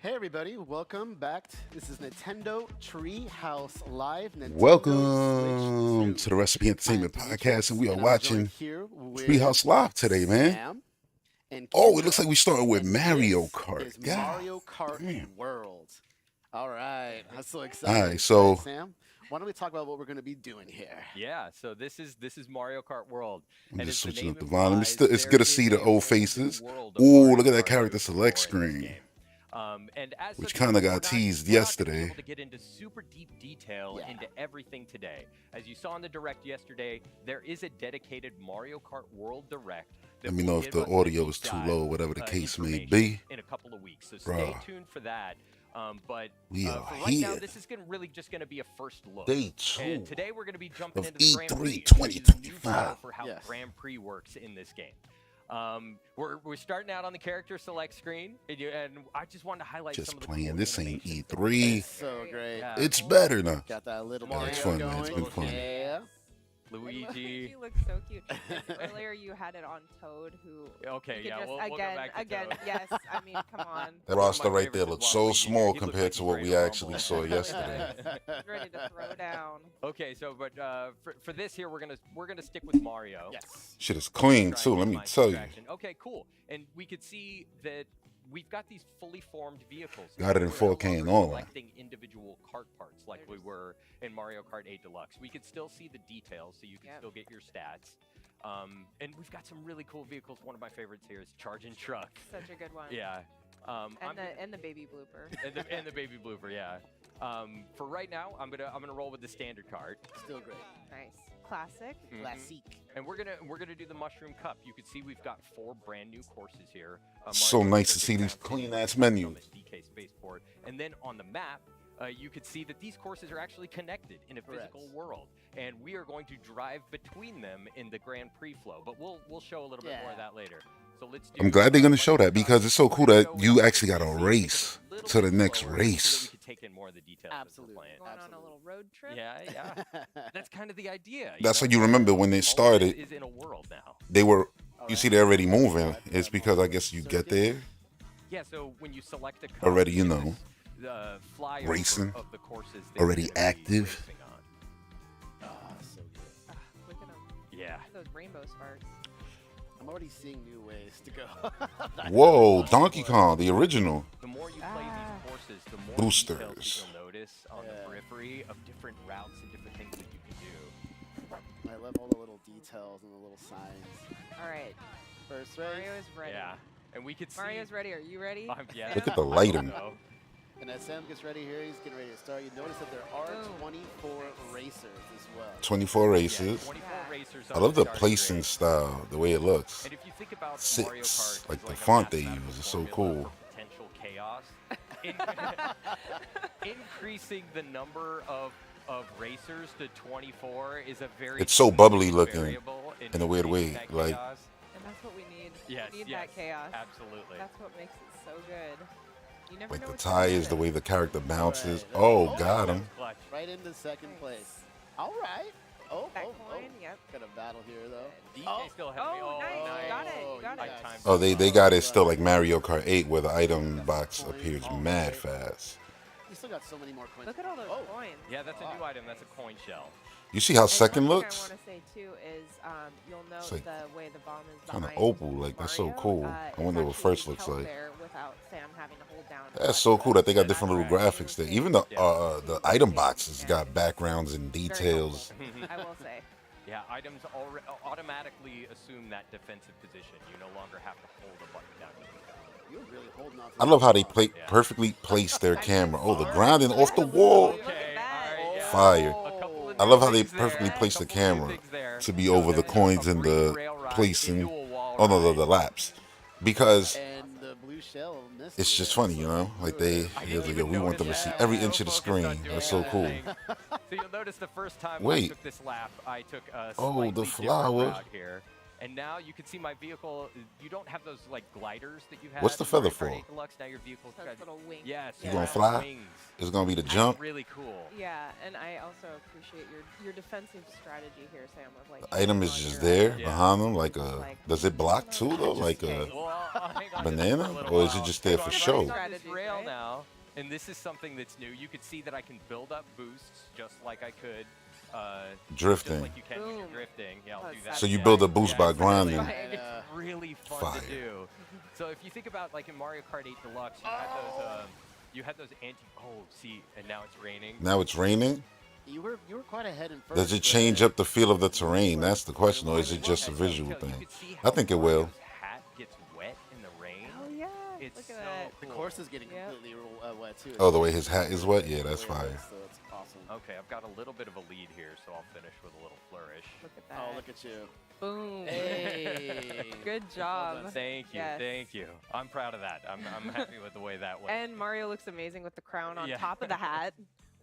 Hey everybody, welcome back. This is Nintendo Treehouse Live. Nintendo Welcome Switch to 2. the Recipe I am Entertainment Podcast, and Demetrius, we are and I'm joined watching here with Treehouse Live today, man. Sam and Oh, it looks Kendra. like we starting with And Mario this Kart. is God Mario Kart damn. World. All right, I'm so All excited. right, All right, so Sam, why don't we talk about what we're going to be doing here? Yeah, so this is Mario Kart World, I'm and just as the switching name up the volume. implies, It's there good to is see the a old whole new faces. world of Ooh, Mario look at that Kart to character select explore in this screen, game. And as which such, kind of we're got not teased we're not going to be yesterday. able to get into super deep detail Yeah. into everything today. As you saw in the direct yesterday, there is a dedicated Mario Kart World Direct that Let me will know if give the us the audio deep is too dive low, whatever the case may information be. in a couple of weeks. So stay Bruh, tuned for that. But we are for right now, here. this is really just going to be a first look. Day And 2 today we're going to be jumping of into the Grand E3 Prix and show you the new 2025. feel for how Yes. Grand Prix works in this game. We're starting out on the character select screen, and I just wanted to highlight some Just of the playing. cool This ain't animations. E3. It's so great. Yeah. It's better now. Got that little Yeah, it's band fun, man. It's going. been fun. Yeah. Luigi. You look so cute. And earlier you had it on Toad, who Okay, you could yeah, just we'll go back to again. Toad. Yes, I mean, come on. That One of roster my right there favorites looks is so Luigi. small He looks compared like to he's what ready we to actually rumble. saw yesterday. He's ready to throw down. Okay, so but for this here, we're gonna stick with Mario. Yes. Shit is Try clean and too, let me minimize tell you. distraction. Okay, cool. And we could see that we've got these fully formed vehicles. Got it in We're no 4K and longer all. selecting individual kart parts like we were in Mario Kart 8 Deluxe. We could still see the details, so you can Yep. still get your stats. And we've got some really cool vehicles. One of my favorites here is Charging Truck. Such a good one. Yeah. And the baby blooper. and the baby blooper, yeah. For right now, I'm gonna roll with the standard cart. Still great. Nice. Classic. Mhm. Classic. And we're gonna do the Mushroom Cup. You can see we've got 4 brand new courses here. So Mario Kart nice to Circuit see these Grand Prix, clean-ass Summit, menus. DK Spaceport, and then on the map, you could see that these courses are actually connected in a physical Correct. world, and we are going to drive between them in the Grand Prix flow. But we'll show a little bit more of Yeah. that later. So let's do. I'm glad they're gonna show that Mushroom because Cup. it's so cool We're gonna that go you without actually got a the race a little to the bit next slower so that race. we could take in more of the details as we're Absolutely. playing. Going on a Absolutely. little road trip. Yeah. That's kind of the idea. That's know? what you remember when they All of started. is in a world now. They were, All you right. see, they're already moving. It's because I guess you get there Yeah, so when you select a cup, already, you it know, was the flyover racing, of the courses that already you're gonna be active. racing on. Ah, so good. Ah, look at them. Yeah. Those rainbow sparks. I'm already seeing new ways to go. Whoa, Donkey Kong, the original. The more you play Ah. these courses, the more Boosters. details that you'll notice on Yeah. the periphery of different routes and different things that you can do. I love all the little details and the little signs. All right. First race. Mario is ready. Yeah, and we could see. Mario's ready. Are you ready? Yeah, Look at that's the what I lighting. hope so. And as Sam gets ready here, he's getting ready to start. You notice that there are Boom. 24 racers as well. 24 Yeah, races. 24 racers. I on love the starting placing grid. style, the way it looks. And if you think about Mario 6, Kart like as the a font they mathematical use is so formula cool. for potential chaos, increasing the number of racers to 24 is a very It's so bubbly significant looking variable in a weird increasing way, that like- chaos. And that's what we need. Yes, we need yes, that chaos. absolutely. That's what makes it so good. You never Like know the what's gonna tires, the happen. way the character bounces. Right. Oh, Oh, got yeah. him. Clutch. Right into second Nice. place. All right. Oh, That oh, coin, oh. yep. Got a battle here, though. DK Oh. still ahead of me. Oh, nice. You got it. You got I it. timed Oh, it. they got it still like Mario Kart 8 where the item box appears Oh, mad okay. fast. You still got so many more coins. Look at all those Oh. coins. Yeah, that's a new item. That's a coin shell. You see how And second one looks? thing I want to say too is you'll note like the way the bomb is Kinda behind opal, like that's so Mario, cool. it's I wonder what actually first looks held like. there without Sam having to hold down. a That's so button. cool that they got That's different little correct. graphics there. Even the Yeah. the item boxes got backgrounds and Very details. helpful, I will say. Yeah, items automatically assume that defensive position. You no longer have to hold a button down to do that. You're really holding on to I love how they that. play Yeah. perfectly place their I camera. Oh, the mean, grounding off the wall. Look at that. all right, yeah. Fire. A couple of I new love how they things there. perfectly A place the Couple of new camera things there. to be over the There's coins a and brief the rail ride placing. into a wall Oh no, ride. the laps. Because And the blue shell missed. it's you just there, funny, you so know? Like they, I he didn't was like, yo, even we want them to notice see that. every I was inch of the so focused on screen. doing That's so that cool. thing. So you'll notice the first time I Wait. took this lap, I took a Oh, slightly the different flower. route here. And now you can see my vehicle. You don't have those like gliders that you had. What's the in Mario feather Kart for? 8 Deluxe. Now your vehicle's Those got little wings. yes. You yeah, gonna fly? Wings. It's gonna be the That's jump. really cool. Yeah, and I also appreciate your defensive strategy here, Sam. Of like The item is hanging on just your there own. Yeah. behind them, like Just a. like, Does it block just too though, in like case. a Well, I'll hang on to this banana, for a little or is while. it just there So for I'm show? running on this Strategies, rail right? now, and this is something that's new. You can see that I can build up boosts just like I could. Just Drifting. like you can when you're Boom. drifting. Yeah, I'll Oh, do it's that. So you again. build a boost by it's grinding. really- Fire. It's really fun Fire. to do. So if you think about like in Mario Kart 8 Deluxe, you had those anti. Oh, see, and now it's raining. Now it's raining. You were quite ahead in first. Does it change up the feel of the terrain? That's the question, or is it just a visual You thing? could see I think it how will. Mario's hat gets wet in the rain. Oh yeah, It's look so at that. The cool. course is getting Yep. completely wet too. Oh, the way his hat is wet? Yeah, that's The way it fire. is, So it's awesome. Okay, I've got a little bit of a lead here, so I'll finish with a little flourish. Look at that. Oh, look at you. Boom. Hey. Good job. done. Thank you, Yes. thank you. I'm proud of that. I'm happy with the way that went. And Mario looks amazing with the crown on Yeah. top of the hat.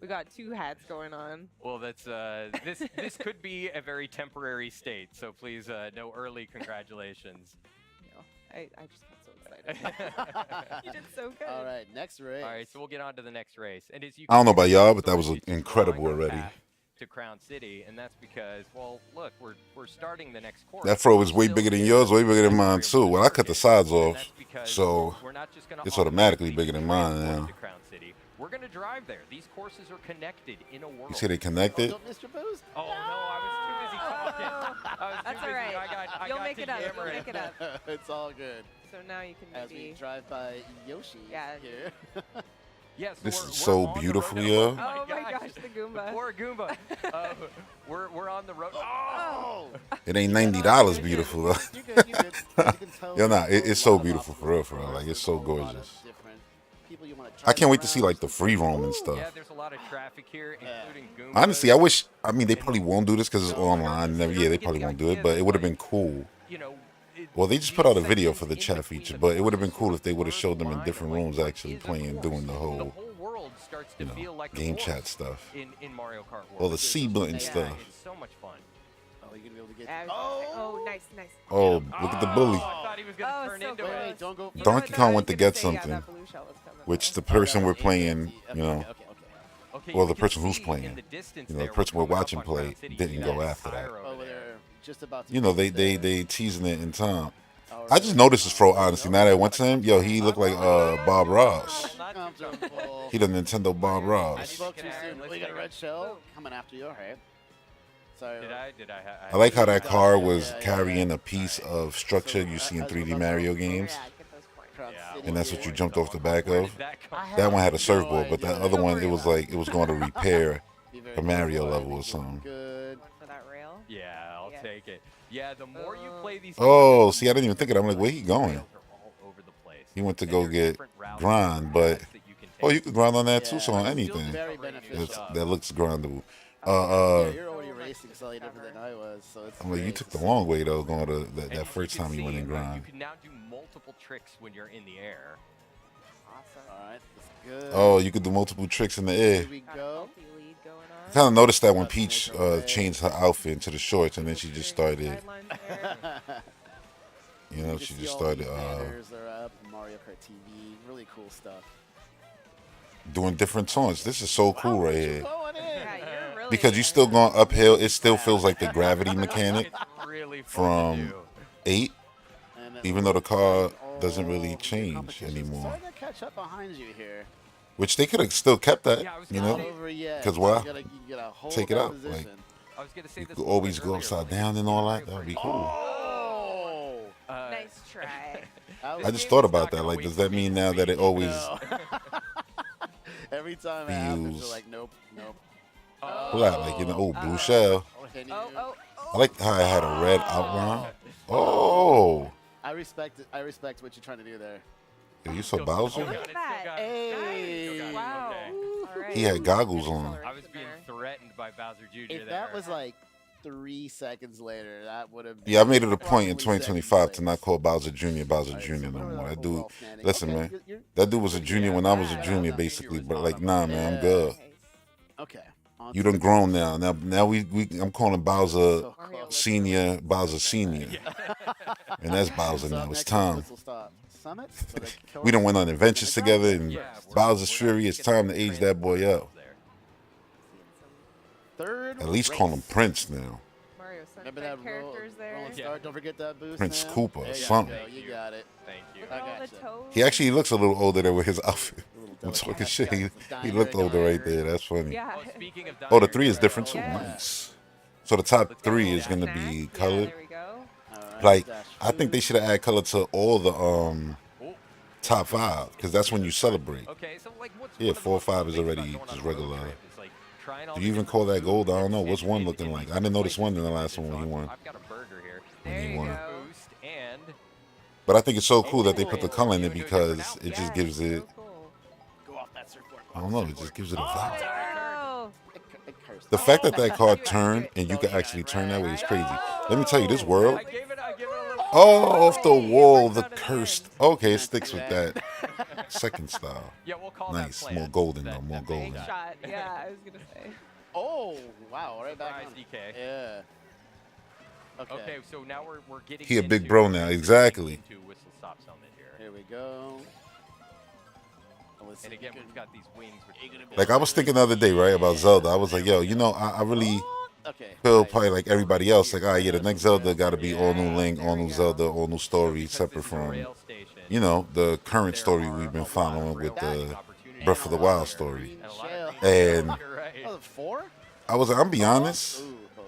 We got two hats going on. Well, that's this could be a very temporary state, so please no early congratulations. You know, I just got so excited. You did so good. All right, next race. All right, so we'll get on to the next race. And as you I don't know can about see, y'all, the but that was story is incredible drawing our already. path to Crown City, and that's because, well, look, we're starting the next course. That fro is way Still bigger than in yours, way bigger than the mine area too. Well, I cut the sides and off, that's because so we're not just gonna it's automatically automatically bigger than drive mine close now. to Crown City. We're gonna drive there. These courses are connected in a world. You see they Oh, connected? don't miss your boost. Oh no, I was too busy talking. I was too That's busy. all right. I You'll got make to it up. You'll yammering. make it up. It's all good. So now you can As we maybe. drive by Yoshi Yeah. here. Yes, This we're is so on the road beautiful, now. yo. Oh my gosh, the Goomba. Poor Goomba. We're on the road. Oh! It ain't $90 beautiful though. You good, you good. You can tell Yo, nah, there's a it's so lot of beautiful for real, obstacles, Like, it's there's so a lot of gorgeous. different people you wanna I try can't wait to see around. like the free roam and Yeah, stuff. there's a lot of traffic here, Yeah. including Goombas. Honestly, I mean, they probably won't do this because it's online. Yeah, they probably won't do it, but it would have been cool. You know, Well, they just put out a video for the chat feature, but it would have been cool if they would have showed them in different rooms actually playing, doing the whole, world starts to you feel know, like a game course chat stuff. in Mario Kart World. Well, the C button Yeah, stuff. It's so much fun. Oh, you're gonna be able to get. Yeah, oh, nice, nice. Oh, look at the bully. I thought he was gonna Oh, turn so into close. it. Wait, don't go. You know Donkey what, Kong I went was to gonna get say, yeah, something, that blue shell was coming, which though. the person we're playing, Okay, you know, okay. Okay, well, you the can person who's see in playing, the distance you know, there, the person we're coming up watching on play Crown City, didn't you go got after that. Spyro Oh, over there. they're just about to. You know, get there. they teasing it in time. All I just right. noticed his fro, honestly. Now that I went to him, yo, he looked like Bob Ross. Not too Comfortable. He the Nintendo Bob I Ross. spoke too soon. Let's We got a take red it. shell coming after your head. Sorry. Did I? I like how that car was Yeah, yeah, carrying yeah. a piece of structure you see in 3D Mario games, Yeah, get those points. Crown Yeah. City and that's what here. you jumped off the back Where of. did that come I from? That one had a No surfboard, but that idea. other one, Don't it worry was about like, it was going to repair Be very the Mario careful. level or something. Good. Going for that rail. Yeah, I'll Yeah. take it. Yeah, the more you play these. Oh, see, I didn't even think of it. I'm like, where he going? rails are all over the place. He went to And go there's get different routes grind, and but paths that you can oh, take. you could grind on that too, Yeah. so on Still anything. very Covering beneficial. That's, that looks grindable. Yeah, you're already racing slightly different than I was, so it's. I'm like, you great took to the see. long way though, going to And that you first can time you went see, in You grind. can now do multiple tricks when you're in the air. Awesome. All right, that's good. Oh, you could do multiple tricks in the air. Here we Got a go. multi-lead going on. I kind of noticed that when About to make Peach her way. changed her outfit into the shorts, and then she just started, Guidelines there. you know, You she can just see all started these banners are up. Mario Kart TV, really cool stuff. doing different taunts. This is so cool right here. Going in. Yeah, you're really Because you there. still going uphill, it still feels like the gravity mechanic It's really fun to from do. 8, And it even though the looks car like doesn't all really your change competition's anymore. starting to catch up behind you here. Which they could have still kept that, Yeah, I was you gonna know. say- Over yet. 'Cause You why? gotta hold Take it that out, like, position. I was gonna say You this could a little always bit go earlier, upside like, down and all that. Mario That would be Kart cool. Oh. Nice try. That I was- just thought about that. Like, does that mean now that it always No. Every time it happens, feels you're like, nope, nope. flat? Like, you know, oh, blue shell. Can Oh, you- oh, oh. I like how it had a red outline. Oh, I respect it. I respect what you're trying to do there. yo, you saw Still Bowser? got it, Look still at got that. it. Hey. Still got it, Wow. okay. All right. He had goggles on. I was being threatened by Bowser Jr. If there. that was like 3 seconds later, that would have. Yeah, I made it a point in probably 2025 to second not place. call Bowser Jr. Bowser Alright, Jr. so no what are more. our That dude, overall standings? listen, Okay, man. That dude was a junior when I was a junior, basically. But like, nah, man, I'm good. Okay. You done grown now. Now I'm calling Bowser So close. Senior, Bowser Senior, and that's Bowser So now. up It's next is time. Whistle Stop Summit. So the We done went on killer- adventures together, and Yeah, we're- Bowser's we're not Fury. It's taking time to the age that boy up. there. Third. At least call him race. Prince now. Mario Remember Sunshine that characters there. rolling Yeah. start? Don't forget that boost. Prince Sam. Cooper or There you something. go. You got it. Thank you. Look I at all the gotcha. toes. He actually looks a little older there with his outfit. Little I'm delicate. talking shit. He Diner looked older right diner. there. That's funny. Yeah. Oh, speaking of Oh, the diners, 3 is different too. Yeah. Nice. So the top Let's go 3 with is that. gonna Snacks. be Yeah, colored. there we go. Alright, Like dash I think they food. should have added color to all the Oh, top 5 because that's when you celebrate. okay, so like what's Yeah, one of the 4 or most 5 fun is things already about going on just a road regular. trip is, like, trying all Do the you even different call that food gold? I don't know. and What's one in looking different like? I didn't notice places. one in the last one when he So won. I've got a burger here. When There he you won. go. Boost and But I think it's so cool that they put the color in it because it just Yeah, gives it. so cool. Go off that surfboard. I don't know. It just gives it a vibe. Oh, It cursed. The fact that that card turned and you can actually turn that way is crazy. Let me tell you, this world. I gave it a little. Oh, off the wall, the Right on the cursed. end. Okay, it sticks with that second style. Yeah, we'll call Nice, that more planned. golden though, That- more that golden. big shot. Yeah, I was gonna say. Oh, wow. Right back Surprise, on. DK. Yeah. Okay, so now we're getting. He a big into- bro now, exactly. Into Whistle Stop Summit here. Here we go. Oh, let's And see. again, You we've can- got these wings. Which Like I was thinking the other day, right, about Zelda. I was like, yo, you know, I really Okay. feel nice. probably like everybody else. Like, all right, yeah, the next Zelda got to be all new Link, all new Zelda, all new story, Because separate this is a from, rail station, you know, the current there story are we've a been lot of following rail with the opportunities Breath of the out Wild there. story. And a lot Shell. of And You're right. Oh, 4? I was like, I'm be honest, Ooh, close.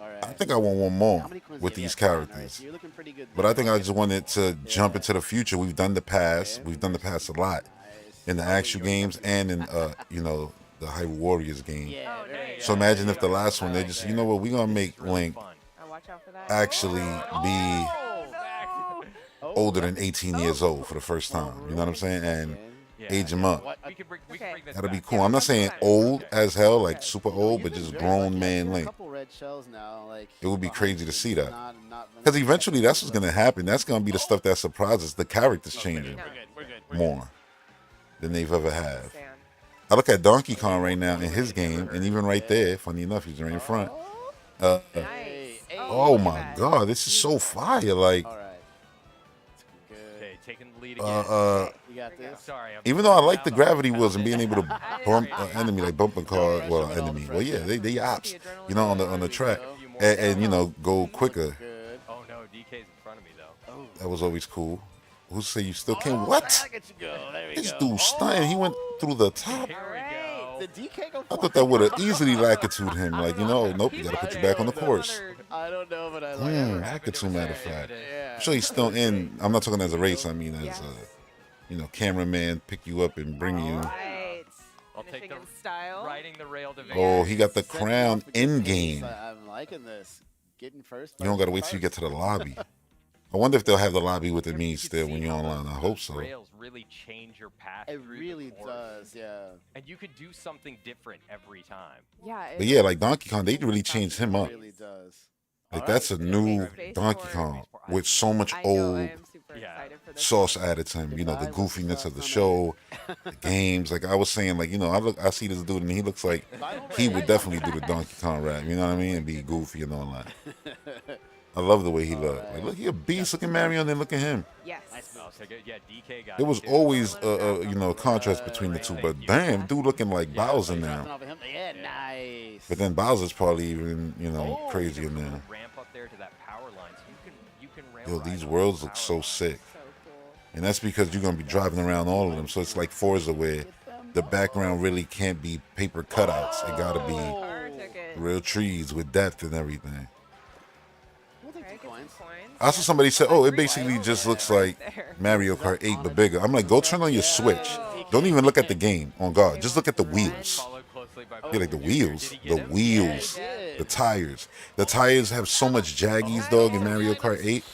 All right. I think I want one more How many coins with do you these get? 9, all right, characters. so you're looking pretty good But I there. think I just wanted to jump into the future. We've done the past. Okay. We've done the past a lot Nice. in the actual games and in, you know, the Hyrule Warriors game. Yeah, Oh, very nice. good. So imagine if the There you last go. one, they just, you know what, we're going to make Really Link fun. Watch out for that. actually be Oh, Oh, older what? than 18 years old for the first time. You know what I'm saying? And Yeah. age him up. What? We could bring Okay. this That'll be back. cool. I'm not saying old as hell, like super old, You've but been just very grown lucky. man I've seen Link. A couple red shells now, like It would be behind crazy to you. see that. Not- Because eventually that's what's going to happen. That's going to be the stuff that surprises the characters changing We're good. more than they've ever had. Sand. I look at Donkey Kong right now in his game, and even right there, funny enough, he's right in front. Nice. Hey, Oh look at my that. God, this is so fire! Like, All right. Good. Okay, taking the lead again. You got this. Sorry. I'm even though I like the down on gravity the wheels and being able to bump I- an enemy, like bump a car, well, enemy, well, yeah, they ops, you know, on the track, and you know, go quicker. Good. Oh no, DK's in front of me though. Oh. That was always cool. Who say you still can? Oh, What? look at you go. There we This go. dude stunning. He went through the top. Here All we right. go. Did DK go? I thought that would have easily lackitude him. Like, you know, nope, you gotta put you back on the course. I don't know, but I like it. Lackitude, matter of fact. Yeah. I'm sure he's still in. I'm not talking as a race. I mean as Yes. a, you know, cameraman, pick you up and bring you. Right. I'll take Finishing the in style. riding the rail to Oh, he got the Setting crown off a good in pace. game. I'm liking this. Getting first. You don't gotta wait till you get to the lobby. I wonder if they'll have the lobby with the means still when you're online. I hope so. Rails really change your path. It through the really course. does, yeah. And you could do something different every time. Yeah. But yeah, like Donkey Kong, they really changed him up. It really does. Like All that's a right. new Space Donkey Force. Kong with so much I know. old I am super Yeah. excited for this. sauce added to him. You know, the goofiness of the show, the games. Like I was saying, like, you know, I see this dude and he looks like he would definitely do the Donkey Kong rap. You know what I mean? And be goofy and all that. I love the way he looked. Like, look, he a beast. Look at Mario and then look at him. Yes. Oh, so good. Yeah, DK got It was too. always, you know, a contrast between the two. But damn, dude looking like Bowser now. Off of him. Yeah, nice. But then Bowser's probably even, you know, crazier You can now. ramp up there to that power line, so you can rail Yo, ride these on worlds the look power so line. sick. So cool. And that's because you're going to be driving around all of them. So it's like Forza where the background really can't be paper cutouts. It got to be Car ticket. real trees with depth and everything. We'll take Right, the get some coins. coins. I saw somebody say, oh, it basically just looks like There. Mario Kart 8 but bigger. I'm like, go turn on your Switch. Don't even look at the game on God. Just look at the wheels. Followed closely by Yeah, like the Bowser Jr. wheels. Did he The get him? wheels. Yeah. The tires. The tires have so much jaggies, dog, in Mario Kart 8.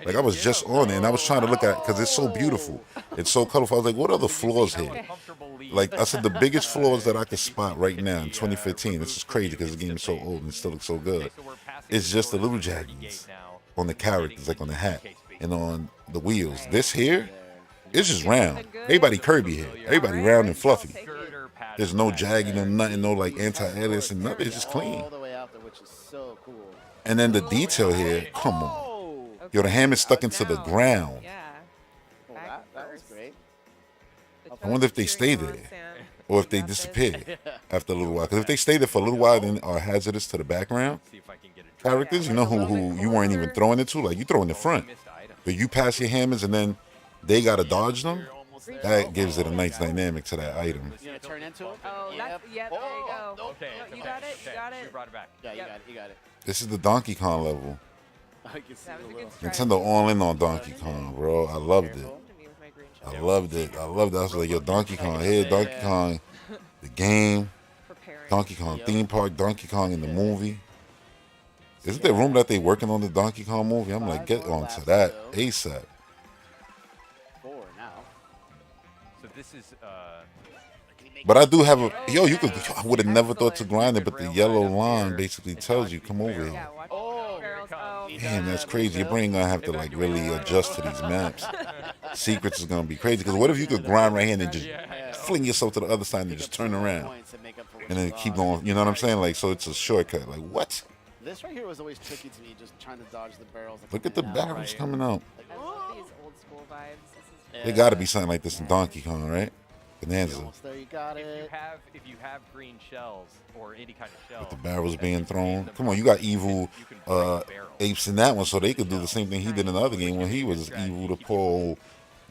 Like, I was just on it, and I was trying to look at it because it's so beautiful. It's so colorful. I was like, what are the flaws here? Comfortable lead. Like, I said, the biggest flaws that I could spot right now in 2015, this is crazy because the game is so old and it still looks so good, Okay, so we're passing it's just the little security gate jaggies now. on the characters, like on the hat and on the wheels. This here, There. it's just round. Everybody Kirby here. Everybody round and fluffy. Girder pass There's no jagging or nothing, no like anti-alias and nothing. It's just clean. All the way out there, which is so cool. And then the detail here, come on. Oh, Yo, the ham is stuck into the Now, ground. Yeah. well, Back that was first. great. I wonder if they stay there or if they disappear after a little while. Because if they stay there for a little while, then are hazardous to the background See if I can get a characters, you know, who you weren't even throwing it to. Like, you throw in the front. missed item. But you pass your hammers and then they got to dodge them. You're almost there. That gives it a nice dynamic to that item. You gonna turn into it? Oh, Yep. that's, yeah, there you go. Nope. Okay, No, it's you okay. got it, you Okay, got You it. brought it back. Yeah, you Yep. got it. You got it. This is the Donkey Kong level. I can see That was the a little- good strike. Nintendo all in on Donkey Kong, bro. I loved it. To me with my green shell. I loved it. I loved it. I was like, yo, Donkey Kong here, Donkey Kong, the game, Preparing. Donkey Kong theme park, Donkey Kong in the movie. Isn't there room that they working on the Donkey Kong movie? I'm like, get on to that ASAP. 4 now. So this is But I do have a, yo, you could, I would have never thought to grind it, but the yellow line basically tells you, come over here. Yeah, watch Oh, barrels. Oh, Damn, that's crazy. Your brain gonna have to like really adjust to these maps. Secrets is gonna be crazy. Because what if you could grind right here and then just fling yourself to the other side and just turn around Points and make up for what and then you keep lost. going? You know what I'm saying? Like, so it's a shortcut. Like, what? This right here was always tricky to me, just trying to dodge the barrels. that Look come at the in and out. barrels coming out. I love these old school vibes. This is There gotta be something like this in Donkey Kong, right? Bonanza. Almost there, you got it. if you have green shells or any kind of shell, With the barrels being thrown. Come on, you got evil apes in that one, so they could do the same thing he did in the other game when he was evil to pull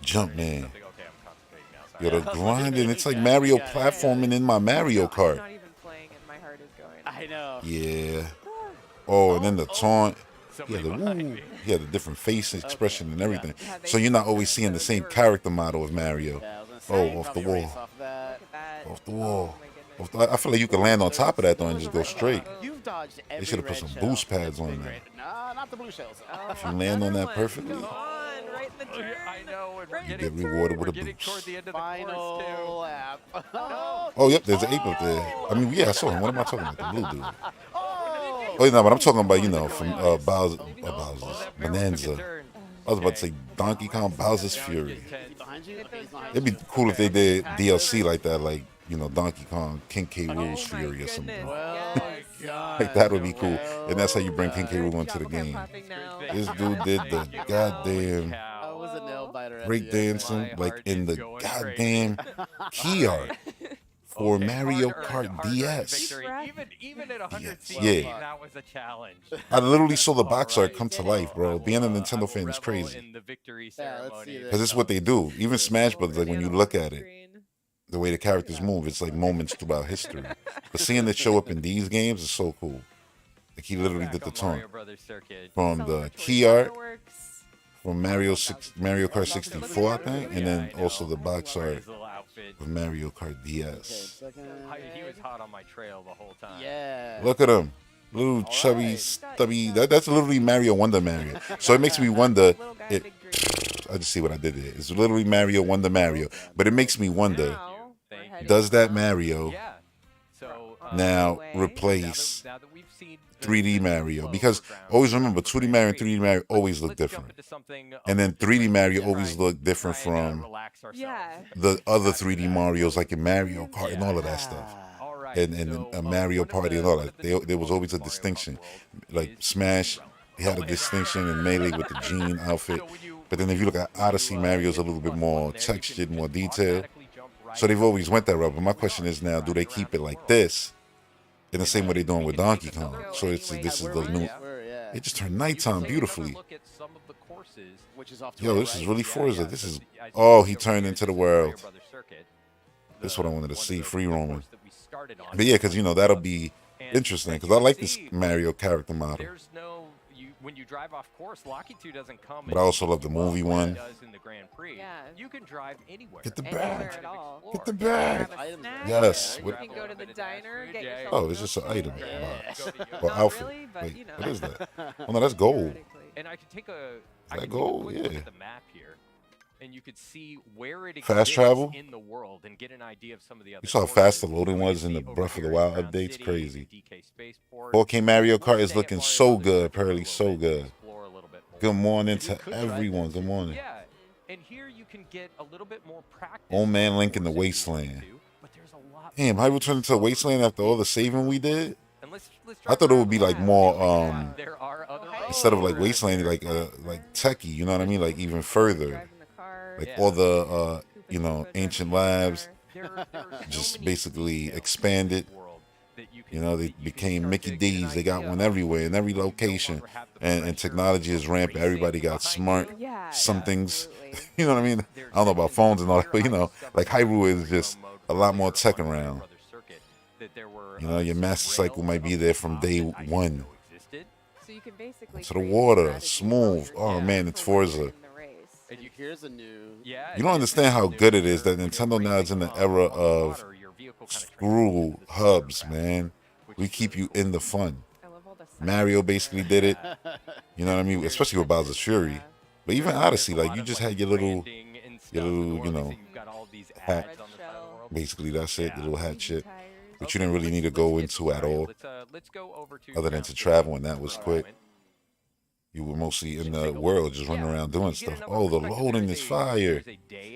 jump man. Okay, I'm concentrating now. Yo, the grinding, it's like Mario platforming in my Mario I'm Kart. not even playing and my heart is going. I know. Yeah. Oh, and then the taunt. He had Somebody behind the me. he had a different face expression and everything. Yeah, they So you're not did always that, seeing so the they same were- character model of Mario. Yeah, I was gonna Oh, say, off the probably erase wall. off that. Look at that. Off the wall. Oh my goodness. I feel like you can land on top of that though and just go straight. You've dodged every should've put red some shell. boost pads That's on been there. great. Nah, not the blue shells. Oh, If you land on another that one. perfectly, Come on, right in the turn. I know, and we're Right in getting get rewarded we're with a getting toward boost. the end of the Final course lap. No. Oh, yep, there's an ape up there. I mean, yeah, I saw him. What am I talking about? The blue dude. Oh, Oh, no, but I'm talking about, you know, from Bowser's, That barrel Bonanza. took a turn. I was about to say Donkey Kong Bowser's Fury. He's behind you? Okay, he's behind It'd be cool if they did DLC like that, like, you know, Donkey Kong, King K. Oh Rool's my Fury or something. goodness. Well, Yes. God. Like, that would be cool. Well, And that's how you bring King K. Rool Good into the job. Okay, I'm game. clapping now. This dude did the goddamn That was a nail biter. at break the end. dancing, My like heart in is the going goddamn key art for Mario Kart DS. Victory. Even at 100 Yes. CP, Yeah. that was a challenge. I literally saw the box art come to life, bro. Being a Nintendo fan is crazy. In the victory Yeah, let's ceremony. see this. Because it's what they do. Even Smash Brothers, like when you look at it, the way the characters move, it's like moments throughout history. But seeing it show up in these games is so cool. Like he literally Back did the on taunt Mario Brothers Circuit. from the key art from Mario Kart 64, I think, and then also the box art His little outfit. of Mario Kart Okay, DS. second. He was hot on my trail the whole time. Yeah. Look at him. Little chubby, right. stubby. That's literally Mario Wonder Mario. So it makes me wonder. I just see what I did there. It's literally Mario Wonder Mario. But it makes me wonder, does that Mario Yeah. So now Way. replace now that we've seen 3D Mario? Because always remember, 2D Mario and 3D Mario always look different. And then 3D Mario always look different from Yeah. the other 3D Marios, like in Mario Kart and all of that stuff. And a Mario Party and all that. There was always a distinction. Like Smash, he had a distinction in Melee with the jean outfit. But then if you look at Odyssey, Mario's a little bit more textured, more detailed. So they've always went that route. But my question is now, do they keep it like this in the same way they're doing with Donkey Kong? So this is the new. It just turned nighttime beautifully. Yo, this is really Forza. This is. Oh, he turned into the world. This is what I wanted to see, free roaming. But yeah, because, you know, that'll be interesting. Because I like this Mario character model. There's no when you drive off course, Locky 2 doesn't come. But I also love the movie one. Does in the Grand Prix. Yeah. You can drive anywhere. Get the Anywhere bag. at all. Get the bag. Grab a snack, Yes. You can go to the diner, get yourself Oh, a it's just an milkshake. item. Yeah. Or Not outfit. really, but, Wait, you know. what is that? Oh, no, that's gold. Theoretically. And I could take a that I could gold? take a quick look Yeah. at the map here, and you could see where it Fast exists travel? in the world and get an idea of some of the other. You saw how courses. fast the loading You was in see the over Breath of the here Wild in Crown updates? City, Crazy. DK Spaceport. 4K Mario Kart Let's is stay looking at so Mario good. Brothers Apparently Circuit so a little bit, good. explore a little bit more. Good morning You to could try everyone. this. Good morning. Yeah, and here you can get a little bit more practice. Old man on Link in the courses if you want wasteland. to. but there's a lot. Damn, Hyrule turned into a wasteland after all the saving we did. And let's I thought it would be like more there are other instead of like roads. wasteland, like techie. You know what I mean? Like even further, Driving the car. like Yeah. all the Koopa you know, Troopa ancient driving the labs. car. There are so Just many basically details expanded. in this world that you can- You know, that they you can became start Mickey to get an D's. They got idea one of. everywhere in every You no location, longer have the and pressure technology is of rampant. racing Everybody got behind smart. you. Yeah. Some things, absolutely. you know what I mean? There's I don't know about sections phones and all where that, but you I know, discovered like that Hyrule in is the just real mode a lot more earlier tech on the around. Brother Circuit, that there were, You know, your some master cycle rails might be up there the from top day that I didn't one. know existed. So you can basically So the create a water, strategy while smooth. you're Oh Yeah. man, it's for when you're Forza. in the race. And And you here's a new. Yeah, You don't understand how good it is that Nintendo now is in the era of screw hubs, man. We keep you in the fun. I love all the Mario signs basically there. did it. You know what I mean? Especially with Bowser's Fury. Yeah. But even Odyssey, like you just had your little, you know, hat. Red shell. Basically that's it, the little hat EV shit. tires. But you didn't really need to go into at all, other than to travel, and that was quick. You were mostly in the world, just running around doing stuff. Oh, the loading is fire.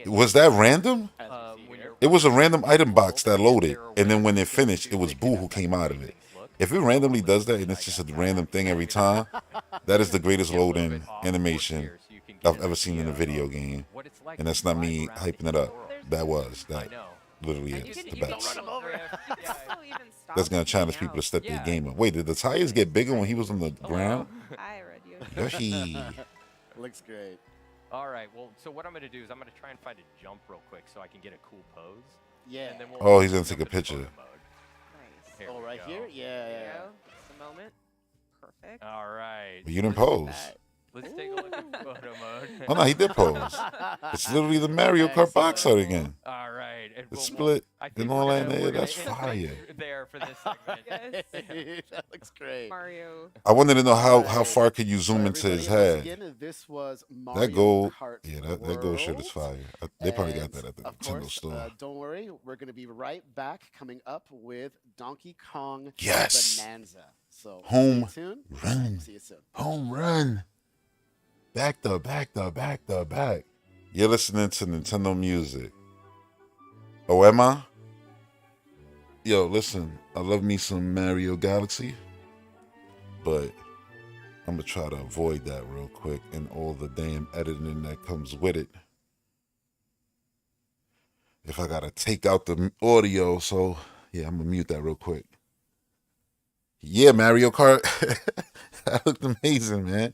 Was that random? It was a random item box that loaded, and then when it finished, it was Boo who came out of it. If it randomly does that, and it's just a random thing every time, that is the greatest loading animation I've ever seen in a video game. And that's not me hyping it up. That literally And you is can- the you can best. still- you can still even stop That's gonna and challenge hang people to out. step their Yeah. game up. Wait, did the tires get bigger when he was on the ground? Hi, Red Yoshi. Yoshi. Looks great. All right. Well, so what I'm going to do is I'm going to try and find a jump real quick so I can get a cool pose. Yeah. And then we'll Oh, he's gonna jump take a into picture. photo mode. Nice. Here Oh, we right go. here? Yeah, There you yeah. go. Just a moment. Perfect. All right. But you didn't Let's- pose. Let's take a look at photo mode. Oh no, he did pose. It's literally the Mario Kart box art again. All right. And The we'll- split I and think all we're that. gonna- Yeah, we're gonna that's end right fire. there for this segment. Yes. That looks great. Mario. I wanted to know how Alright. far could you So zoom into his everybody, once head. Again, this was Mario That gold, Kart yeah, that gold shit is World. fire. They probably got And, that at the of Nintendo course, store. Don't worry, we're going to be right back coming up with Donkey Kong Yes. Bonanza. So Home stay tuned. run. See you soon. Home run. Back to back. You're listening to Nintendo music. Oh, am I? Yo, listen, I love me some Mario Galaxy, but I'm gonna try to avoid that real quick and all the damn editing that comes with it. If I gotta take out the audio, so yeah, I'm gonna mute that real quick. Yeah, Mario Kart. That looked amazing, man.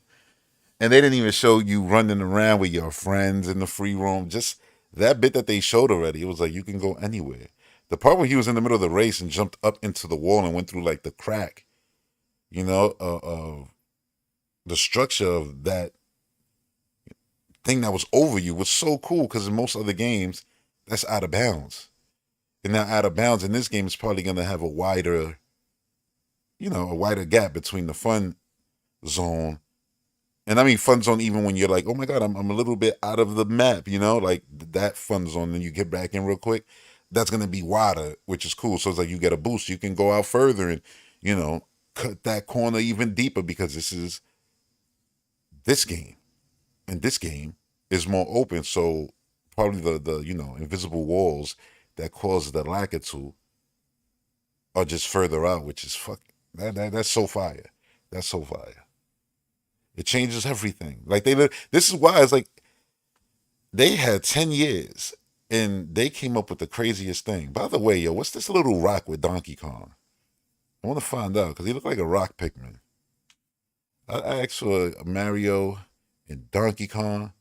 And they didn't even show you running around with your friends in the free roam. Just that bit that they showed already. It was like you can go anywhere. The part where he was in the middle of the race and jumped up into the wall and went through like the crack, you know, the structure of that thing that was over you was so cool because in most other games, that's out of bounds. And now out of bounds in this game is probably going to have a wider, you know, a wider gap between the fun zone. And I mean fun zone even when you're like, oh my God, I'm a little bit out of the map, you know, like that fun zone. Then you get back in real quick. That's going to be wider, which is cool. So it's like you get a boost. You can go out further and, you know, cut that corner even deeper because this game. And this game is more open. So probably the you know, invisible walls that cause the Lakitu are just further out, which is that's so fire. That's so fire. It changes everything. Like this is why it's like they had 10 years and they came up with the craziest thing. By the way, yo, what's this little rock with Donkey Kong? I want to find out because he looked like a rock Pikmin. I asked for Mario and Donkey Kong,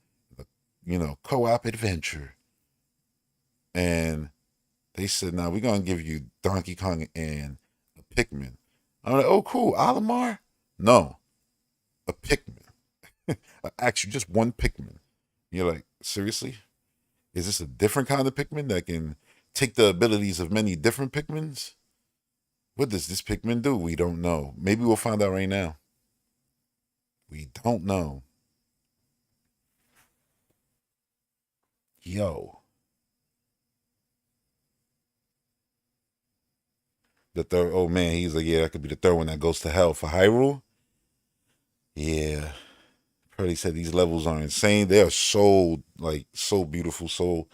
you know, co-op adventure. And they said, now we're going to give you Donkey Kong and a Pikmin. I'm like, oh, cool. Olimar? No. A Pikmin. Actually, just one Pikmin. You're like, seriously? Is this a different kind of Pikmin that can take the abilities of many different Pikmins? What does this Pikmin do? We don't know. Maybe we'll find out right now. We don't know. Yo. The third, oh man, he's like, yeah, that could be the third one that goes to hell for Hyrule. Yeah. Probably said these levels are insane. They are so beautiful. So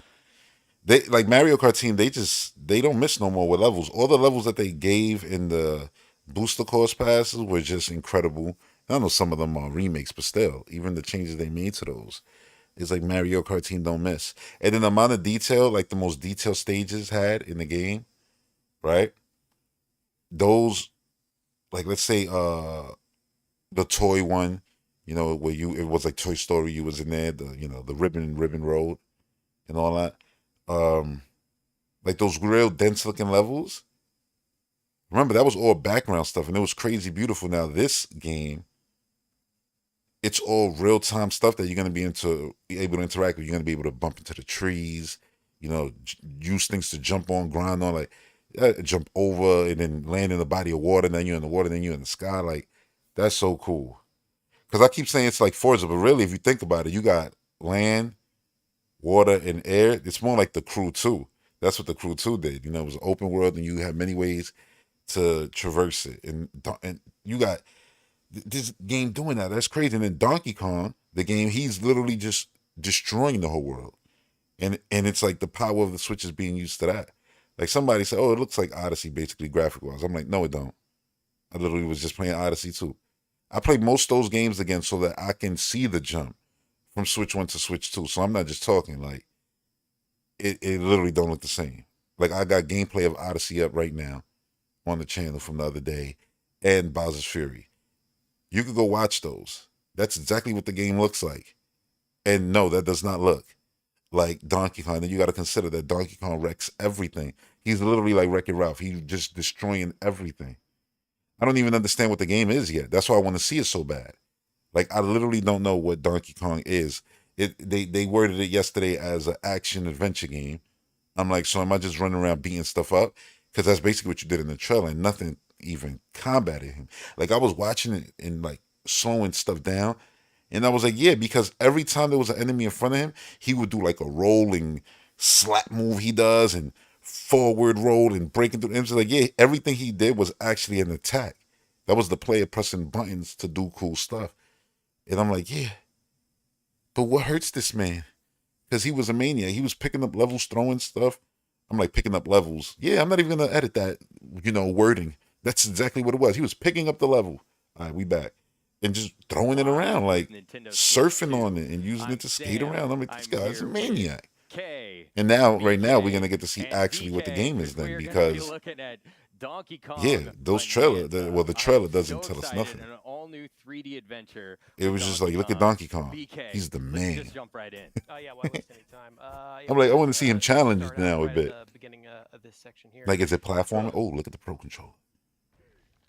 They like Mario Kart team. They don't miss no more with levels. All the levels that they gave in the booster course passes were just incredible. I know some of them are remakes, but still, even the changes they made to those, it's like Mario Kart team don't miss. And then the amount of detail, like the most detailed stages had in the game, right? Those, like let's say the toy one, where it was like Toy Story, you was in there, the ribbon road and all that. Like those real dense looking levels. Remember, that was all background stuff and it was crazy beautiful. Now this game, it's all real time stuff that you're gonna be able to interact with. You're gonna be able to bump into the trees, use things to jump on, grind on, like jump over and then land in the body of water. And then you're in the water, then you're in the sky. Like that's so cool. Because I keep saying it's like Forza, but really, if you think about it, you got land, water, and air. It's more like the Crew 2. That's what the Crew 2 did. It was an open world, and you had many ways to traverse it. And you got this game doing that. That's crazy. And then Donkey Kong, the game, he's literally just destroying the whole world. And it's like the power of the Switch is being used to that. Like somebody said, oh, it looks like Odyssey, basically, graphic-wise. I'm like, no, it don't. I literally was just playing Odyssey 2. I play most of those games again so that I can see the jump from Switch 1 to Switch 2. So I'm not just talking, like, it literally don't look the same. Like, I got gameplay of Odyssey up right now on the channel from the other day and Bowser's Fury. You could go watch those. That's exactly what the game looks like. And no, that does not look like Donkey Kong. And you got to consider that Donkey Kong wrecks everything. He's literally like Wreck-It Ralph. He's just destroying everything. I don't even understand what the game is yet. That's why I want to see it so bad. Like, I literally don't know what Donkey Kong is. They worded it yesterday as an action adventure game. I'm like, so am I just running around beating stuff up? Because that's basically what you did in the trailer, and nothing even combated him. Like, I was watching it and like slowing stuff down, and I was like, yeah, because every time there was an enemy in front of him, he would do like a rolling slap move he does and forward roll and breaking through. It was like, yeah, everything he did was actually an attack. That was the player pressing buttons to do cool stuff. And I'm like, yeah, but what hurts this man? Because he was a maniac. He was picking up levels, throwing stuff. I'm like, picking up levels. Yeah, I'm not even going to edit that, wording. That's exactly what it was. He was picking up the level. All right, we back. And just throwing it around, like surfing on it and using it to skate around. I'm like, this guy's a maniac. And now, right now, we're going to get to see actually what the game is then, because yeah, those the trailer doesn't tell us nothing. It was just like, look at Donkey Kong. He's the man. Just jump right in. Oh yeah, well, anytime. I'm like, I want to see him challenged now a right bit. at the beginning of this section here. Like, is it platforming? Oh, look at the Pro Controller.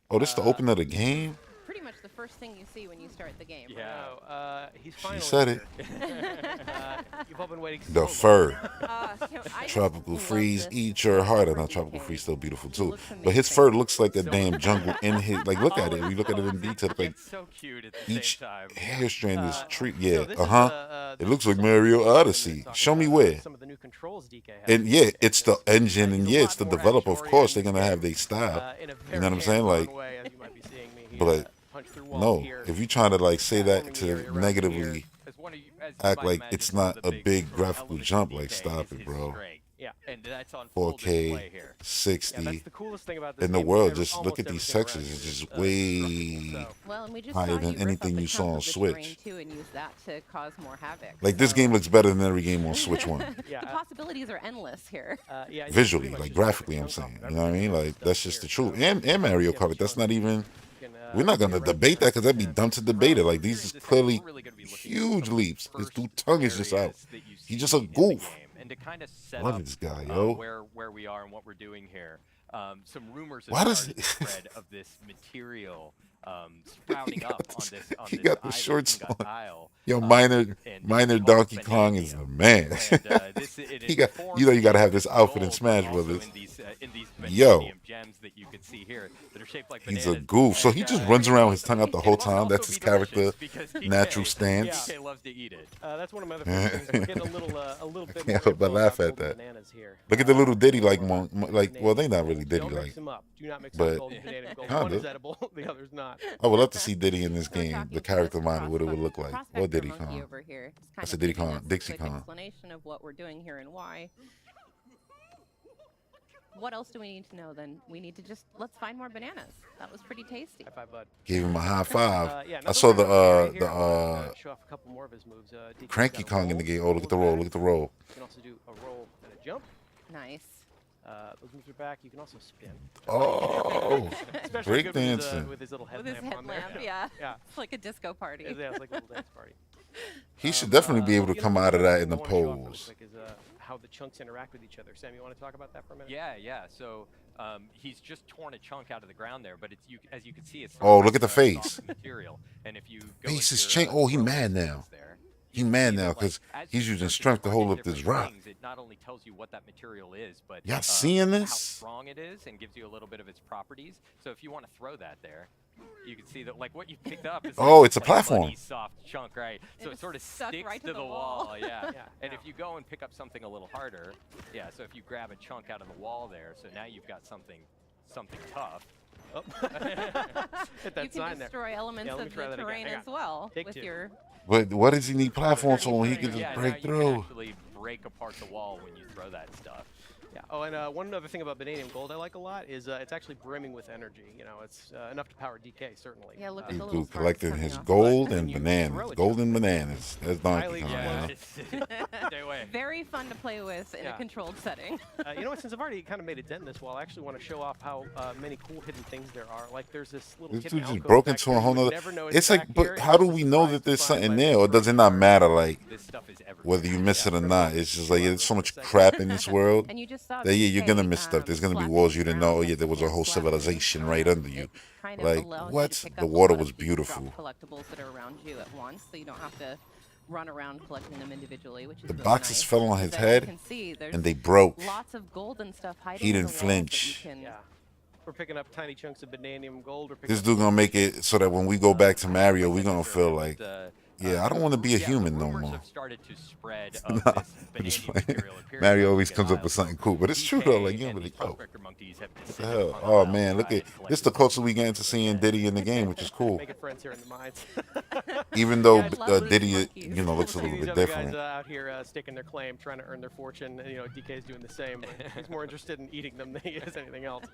Oh, this is the opening of the game? Pretty much the first thing you see when you start the game. Yeah, he's finally. She said it. You've all been waiting. The So fur. I Tropical love Freeze, this. eat your heart. Not Tropical Freeze, still beautiful too. But his fur looks like a damn jungle in his. Like, look at it. We look at it in detail. Like, It's so cute at the each same time. hair strand is tree. so Yeah, this is, It looks like Mario Odyssey. Show me where. Some of the new controls DK has. And yeah, it's the engine, and He's a yeah, lot it's the more developer. Of course, they're gonna have their action-oriented, style. in a You know what I'm very saying? Like, hands-on way, as you might be seeing me. He, but punched through walls no, here, if you're trying to like say that platforming to area around negatively here. As one of you- as you act might like imagine, it's one not of the a big sort of graphical elements jump, of like DK stop is it, his bro. strength. Yeah, and that's on full 4K, display here. Yeah, 60, that's the coolest thing about this in the game. world. Every- Just look at almost these everything textures. around It's it just is way so. Well, and we just higher saw than you rip anything up a you saw chunk on of the Switch. terrain, too, and use that to cause more havoc. like this So game looks better than every game on Switch One. Yeah, the possibilities are endless here. yeah, it's Visually, pretty much like just a graphically, I'm chunk saying. off You know what I mean? everything Like that's that's done just the here. truth. So, And Mario yeah, Kart. That's not even. you can, We're not gonna be debate that because that'd be dumb to debate it. Like, these is This game, clearly we're really gonna be looking at huge some of the leaps. His first dude tongue is just out. areas that you He's just see a in the goof. game. And to kind of set Love up this guy, yo. where we are and what we're doing here. Some rumors Why have does started he- to spread of this material sprouting up on this he on got the this shorts island, on. Isle, Yo, and minor it's Donkey called Kong is the Vanadium. man. And, it He is got, formed you know, you gotta have in this outfit in gold, Smash but also Brothers. in these Yo. vanadium gems that you can see here that are shaped like He's bananas. a goof. So he And, just runs around with his tongue out the it whole must time. also That's his be delicious character, because DK natural stance. DK loves to eat it. That's one of my other favorites. We're getting a little bit can't more help but info laugh about at golden that. bananas here. Look at the little Diddy like More well, they not really Don't Diddy mix like. them up. Do not mix but up golden banana and gold. kinda. One is edible, the other's not. I would love to see Diddy in this So we're game. talking The character to model, what it would look like. Prospector Or Diddy Monkey Kong. over here. Just That's kind a of Diddy giving Kong, us a Dixie quick Kong. explanation of what we're doing here and why. what else do we need to know then? We need to let's find more bananas. That was pretty tasty. High five, bud. Gave him a high five. Yeah, I saw the show off a couple more of his moves. Cranky Kong in the game. Oh, look at the roll. Look at the roll. You can also do a roll and a jump. Nice. Those moves are back. You can also spin. Oh, Especially break good dancing. with his little With headlamp his on there. headlamp, yeah. Yeah. It's like a disco party. Yeah, it's like a little dance party. He should definitely be able to come out of that in the I wanna show off really pose. quick is, how the chunks interact with each other. Sam, you want to talk about that for a minute? Yeah. So he's just torn a chunk out of the ground there, but as you can see, it's Oh, look at the soft face. material. And if you go Face into is your, changed. Oh, he throw mad sequence now. there, He you can mad see now that, like, because as he's you using start strength to hold target up this different rock. things, it not only tells you what that material is, but Y'all seeing how this? strong it is and gives you a little bit of its properties. So if you want to throw that there, you can see that like what you picked up is Oh, like, it's a like platform. muddy, soft chunk, right? So And it sort of it's stuck sticks right to to the the wall. wall. Yeah. Yeah, And yeah. if you go and pick up something a little harder, yeah. So if you grab a chunk out of the wall there, so now you've got something tough. Oh. Hit that You can sign there. destroy elements Yeah, let me of try the that again. terrain Hang as on. well Take with two. your. But what does he need platforms for when he can just Yeah, break now you can through? actually break apart the wall when you throw that stuff. Yeah. Oh, and one other thing about Vanadium Gold I like a lot is it's actually brimming with energy. You know, it's enough to power DK, certainly. Yeah, look at This the little dude sparks collecting coming his off. gold But and when you bananas. throw it, Gold and bananas. That's Donkey Highly Kong. yeah. Huh? Stay away. Very fun to play with in Yeah. a controlled setting. You know what? Since I've already kind of made a dent in this wall, I actually want to show off how many cool hidden things there are. Like there's this little This hidden dude just alcove broke back into a here whole you would nother. never know It's back like, here. but how do It's we just know surprise that there's to find something by there, the or does it not story. matter? Like This stuff is everywhere. whether you miss it or not, it's just like there's so much crap in this world. And you just saw That yeah, you're gonna DK, miss stuff. There's gonna be slapping walls the you didn't ground know. Oh yeah, with there was a hand whole slapping. civilization right under you. It kind of Like allows you what? to pick The up a water lot of was these drop beautiful. collectibles that are around you at once, so you don't have to run around collecting them individually, which is The really boxes nice. fell on his As you head, can see, there's and they broke. lots of gold and stuff hiding. He in didn't the walls that you flinch. can- Yeah. We're picking up tiny chunks of Vanadium Gold. We're picking This up dude gonna make it so that when we go back to Mario, we gonna feel like, But, yeah, I don't want to be a yeah, human the no rumors more. have started to spread Nah, of this I'm just vanadium playing. material appearing Mario on always the comes up aisles. with something cool, but it's true DK though. Like you and know, these like, oh, prospector monkeys have what the descended hell? upon Oh the man, look outside at and collected this. The these closest we get to seeing Diddy in the game, which is cool. making friends here in the mines. Even though Yeah, I love Diddy, these monkeys. you know, looks a See little these bit other different. guys out here staking their claim, trying to earn their fortune. And, you know, DK's doing the same, but he's more interested in eating them than he is anything else.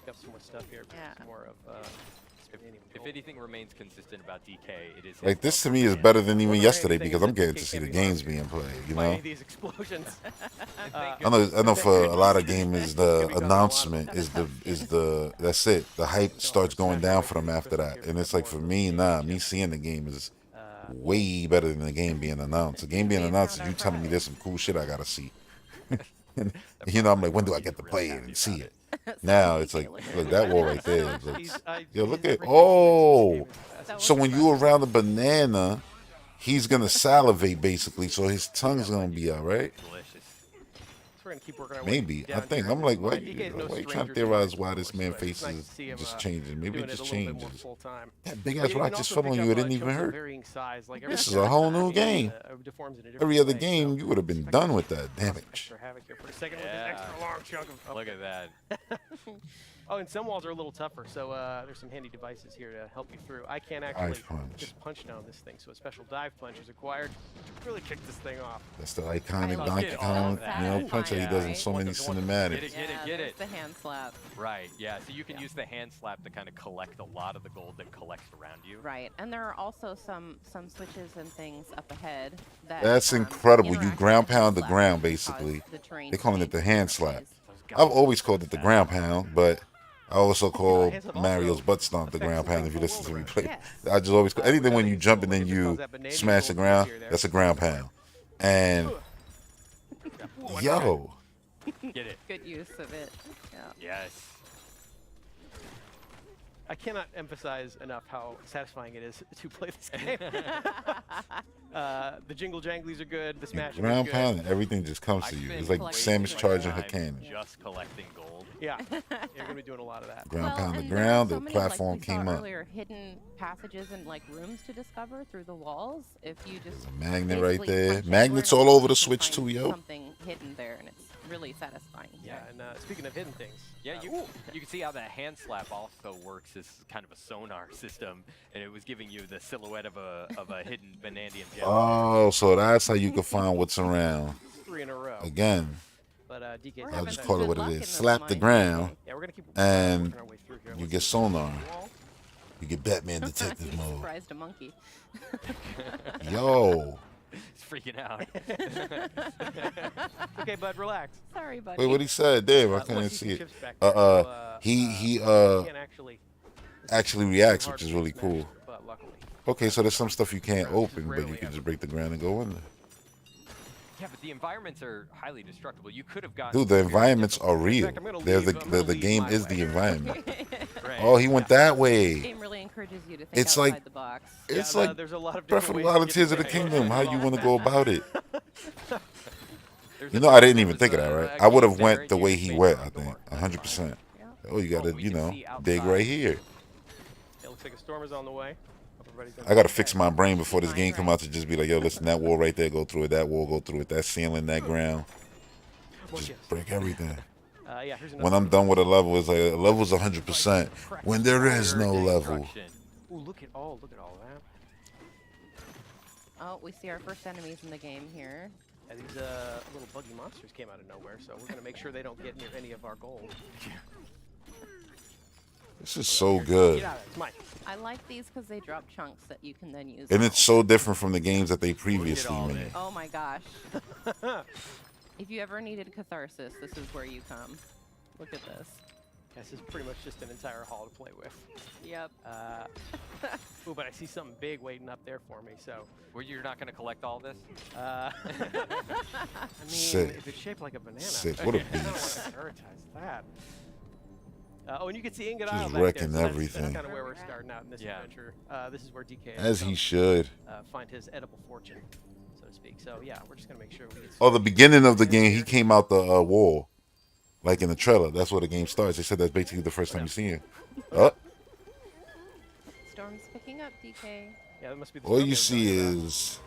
Got some more stuff here. Yeah. Some more of. If anything remains consistent about DK, it is Like this his to love me for is bands. better than even Well, the yesterday thing because is I'm that getting DK to see can't the be games lost being played. You by any know, of these explosions. I know for a lot of gamers the announcement is the that's it. The hype starts going down for them after that, and it's like for me, nah. Me seeing the game is way better than the game being announced. The game being announced is you telling me there's some cool shit I gotta see. And, you know, I'm like, when do I get to play it and see it? Now it's like, look, that wall right there. Is like, yo, look at, oh. So when you around the banana, he's gonna salivate basically, so his tongue's gonna be out, right? Delicious. We're gonna keep working our way Maybe. I down think here. I'm like, why DK is you no trying to stranger theorize to why this sports, man but it's face nice is to see him, just changing? Maybe doing it just a little bit more changes. full-time. That big But ass you can rock just also fell pick on up, you. It didn't chunks even of hurt. varying size, like This is every a whole new time, game. deforms in a different Every other way, game, so you would have been done with that damage. extra havoc here for a second with Yeah. this extra long chunk of. Look at that. Oh, and some walls are a little tougher, so there's some handy devices here to help you through. I can't actually Dive punch. just punch down this thing, so a special dive punch is required to really kick this thing off. That's the iconic love Donkey it. Kong, All you know, that. punch that he Yeah, does in right? so many Get it, cinematics. get Yeah, it. there's the hand slap. Right, yeah. So you can use the hand slap to kind of collect a lot of the gold that collects around you. Right, and there are also some switches and things up ahead that. That's incredible. You interact ground with the pound the slap ground, cause basically. the terrain They to calling it the change hand in slap. places. I've always called it the ground pound, but I also call hands up Mario's also butt stomp the affects ground the pound if you whole listen to me world play. Yes. I just always call anything when you jump and then Just you calls that Vanadium smash the Gold ground, here there. that's a ground pound. And yo, Get it. Good use of it. Yeah. Yes. I cannot emphasize enough how satisfying it is to play this game. The jingle janglies are good. The smashing is ground good. pound and everything just comes to you. It's like Samus charging her cannon. Just collecting gold. Yeah, you're gonna be doing a lot of that. Ground pound the and there are ground, so the many, platform like we saw came up. earlier, hidden passages and like rooms to discover through the walls. If you just There's a magnet right basically there. punch Magnets anywhere in all a over wall, the you can Switch find too, yo. Something hidden there, and it's really satisfying. Yeah, and speaking of hidden things. Yeah, you can see how that hand slap also works as kind of a sonar system, and it was giving you the silhouette of a hidden vanadium gem. Oh, so that's how you can find what's around. 3 in a row. Again, But DK's We're I'll having just some call it good what luck it in is. this Slap the mine, ground, DK. Yeah, we're gonna keep and working our way through here. you Let's get see. sonar. Wall. You get Batman detective You mode. surprised a monkey. Yo. He's freaking out. Okay, bud, relax. Sorry, buddy. Wait, what he said? Damn, I Plus, couldn't you see can it. chips back there, so, He you can't actually it's reacts, too which hard is for you really to smash cool. it, but luckily. Okay, so there's some stuff you can't Right, which is open, but you rarely can just ever. break the ground and go in there. Yeah, but the environments are highly destructible. You could have gotten Dude, the very environments are difficult- real. fact, I'm gonna They're leave- I'm gonna the leave game my is way. the environment. Right. Oh, he went that The way. game really encourages you to think It's outside like- the box. It's Yeah, like there's a lot of Breath different of the ways Wild to and get Tears of to the the game. Kingdom. How you want to go about it? There's You a know, I time didn't there even was think of that, a- right? a I would have cave there went the and way you he made went, your I own think. door. That's 100%. Yeah. Oh, you gotta, we you can know, see dig outside. right here. It looks like a storm is on the way. Hope everybody's doing I gotta okay. fix my brain before this Fine, game come right. out to just be like, yo, listen, that wall right there, go through it. That wall, go through it. That ceiling, that ground, Well, just yes. break everything. Yeah, here's When another I'm done with a level, it's like a level's 100%. When there is no Pure level. destruction. Ooh, look at all that. Oh, we see our first enemies in the game here. Yeah, these little buggy monsters came out of nowhere, so we're gonna make sure they don't get near any of our gold. This is so good. Get out of there, it's mine. I like these because they drop chunks that you can then use. And it's so different from the games that they previously all made. this. Oh my gosh. If you ever needed catharsis, this is where you come. Look at this. This is pretty much just an entire hall to play with. Yep. Ooh, but I see something big waiting up there for me, so. Well, you're not going to collect all this? I mean, Sick. if it's shaped like a banana. Sick. What a I don't want beast. to prioritize that. Oh, and you can see Ingot Just Isle back wrecking there, so everything. That's kind of where we're starting out in this Yeah. adventure. This is where DK As is he should. find his edible fortune, so to speak. So yeah, we're just gonna make sure we get. Oh, the beginning of the game, he came out the wall. Like in the trailer. That's where the game starts. They said that's basically the first time you see him. Oh, Storm's picking up, DK. Yeah, that must be. The all storm you they're see talking about. is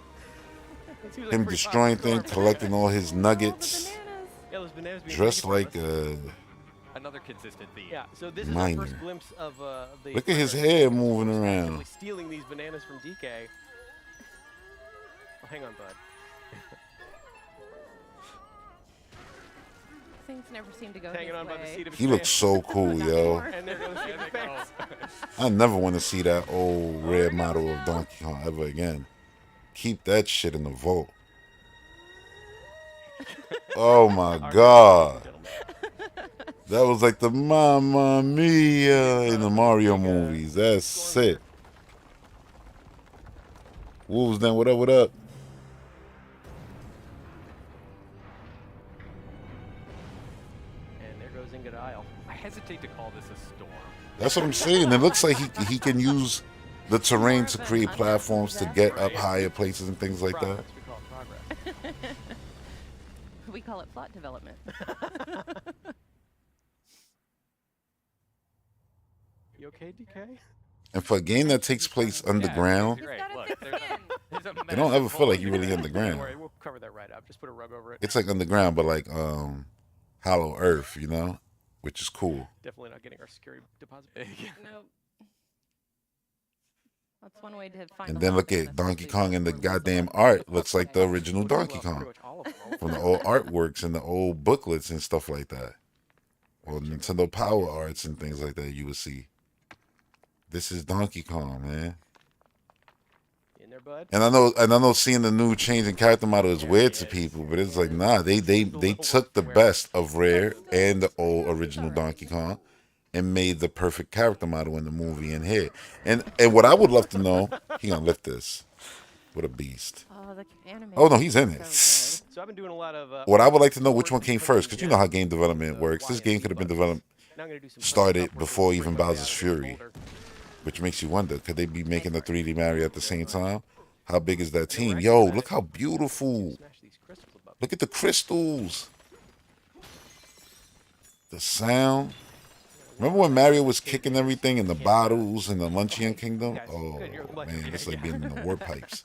It seems like him a pretty destroying powerful things, storm. collecting all his Oh, the nuggets, bananas. Yeah, those bananas being dressed taken from like us. Another consistent theme. Yeah, so this is minor. our first glimpse of the. Look at his hair moving around. Actively stealing these bananas from DK. Oh, hang on, bud. Things never seem to go Hanging his on by the way. seat of his He looks so cool, yo. And there goes the fence. I never want to see that old red model of Donkey Kong ever again. Keep that shit in the vault. Oh my god. That was like the Mamma Mia in the Mario movies. That's sick. Wolves then, what up, what up? And there goes Ingot Isle. I hesitate to call this a storm. That's what I'm saying. It looks like he can use the terrain to create platforms to get up higher places and things like that. Progress, we call it progress. We call it plot development. You okay, DK? And for a game that takes place underground, Yeah, great. gotta Look, fix there's it. there's a you don't ever massive feel like hole you're really here. Don't underground. worry, we'll cover that right up. Just put a rug over it. It's like underground, but like hollow earth, you know, which is cool. Definitely not getting our security deposit. Nope. That's one way to find. And a then lock look in at this Donkey movie. Kong and the goddamn art looks like the original Donkey Well, Kong pretty much all of them. from the old artworks and the old booklets and stuff like that. Or Nintendo Power Arts and things like that you would see. This is Donkey Kong, man. In there, bud. And I know seeing the new change in character model is weird to people, but it's like nah, they took the best of Rare and the old original Donkey Kong and made the perfect character model in the movie in here. And what I would love to know, he gonna lift this. What a beast. Oh, the anime. Oh no, he's in it. So So I've been doing a lot of. What I would like to know which one came first, because you know how game development works. This game could have been developed, Now I'm gonna do some started stuff before working even my way Bowser's out of this Fury. boulder. which makes you wonder, could they be making the 3D Mario at the same time? How big is that team? Yo, look how beautiful. Smash these crystals above. Look at the crystals. The sound. Remember when Mario was kicking everything in the bottles in the Luncheon Kingdom? Oh, man, it's like being in the war pipes.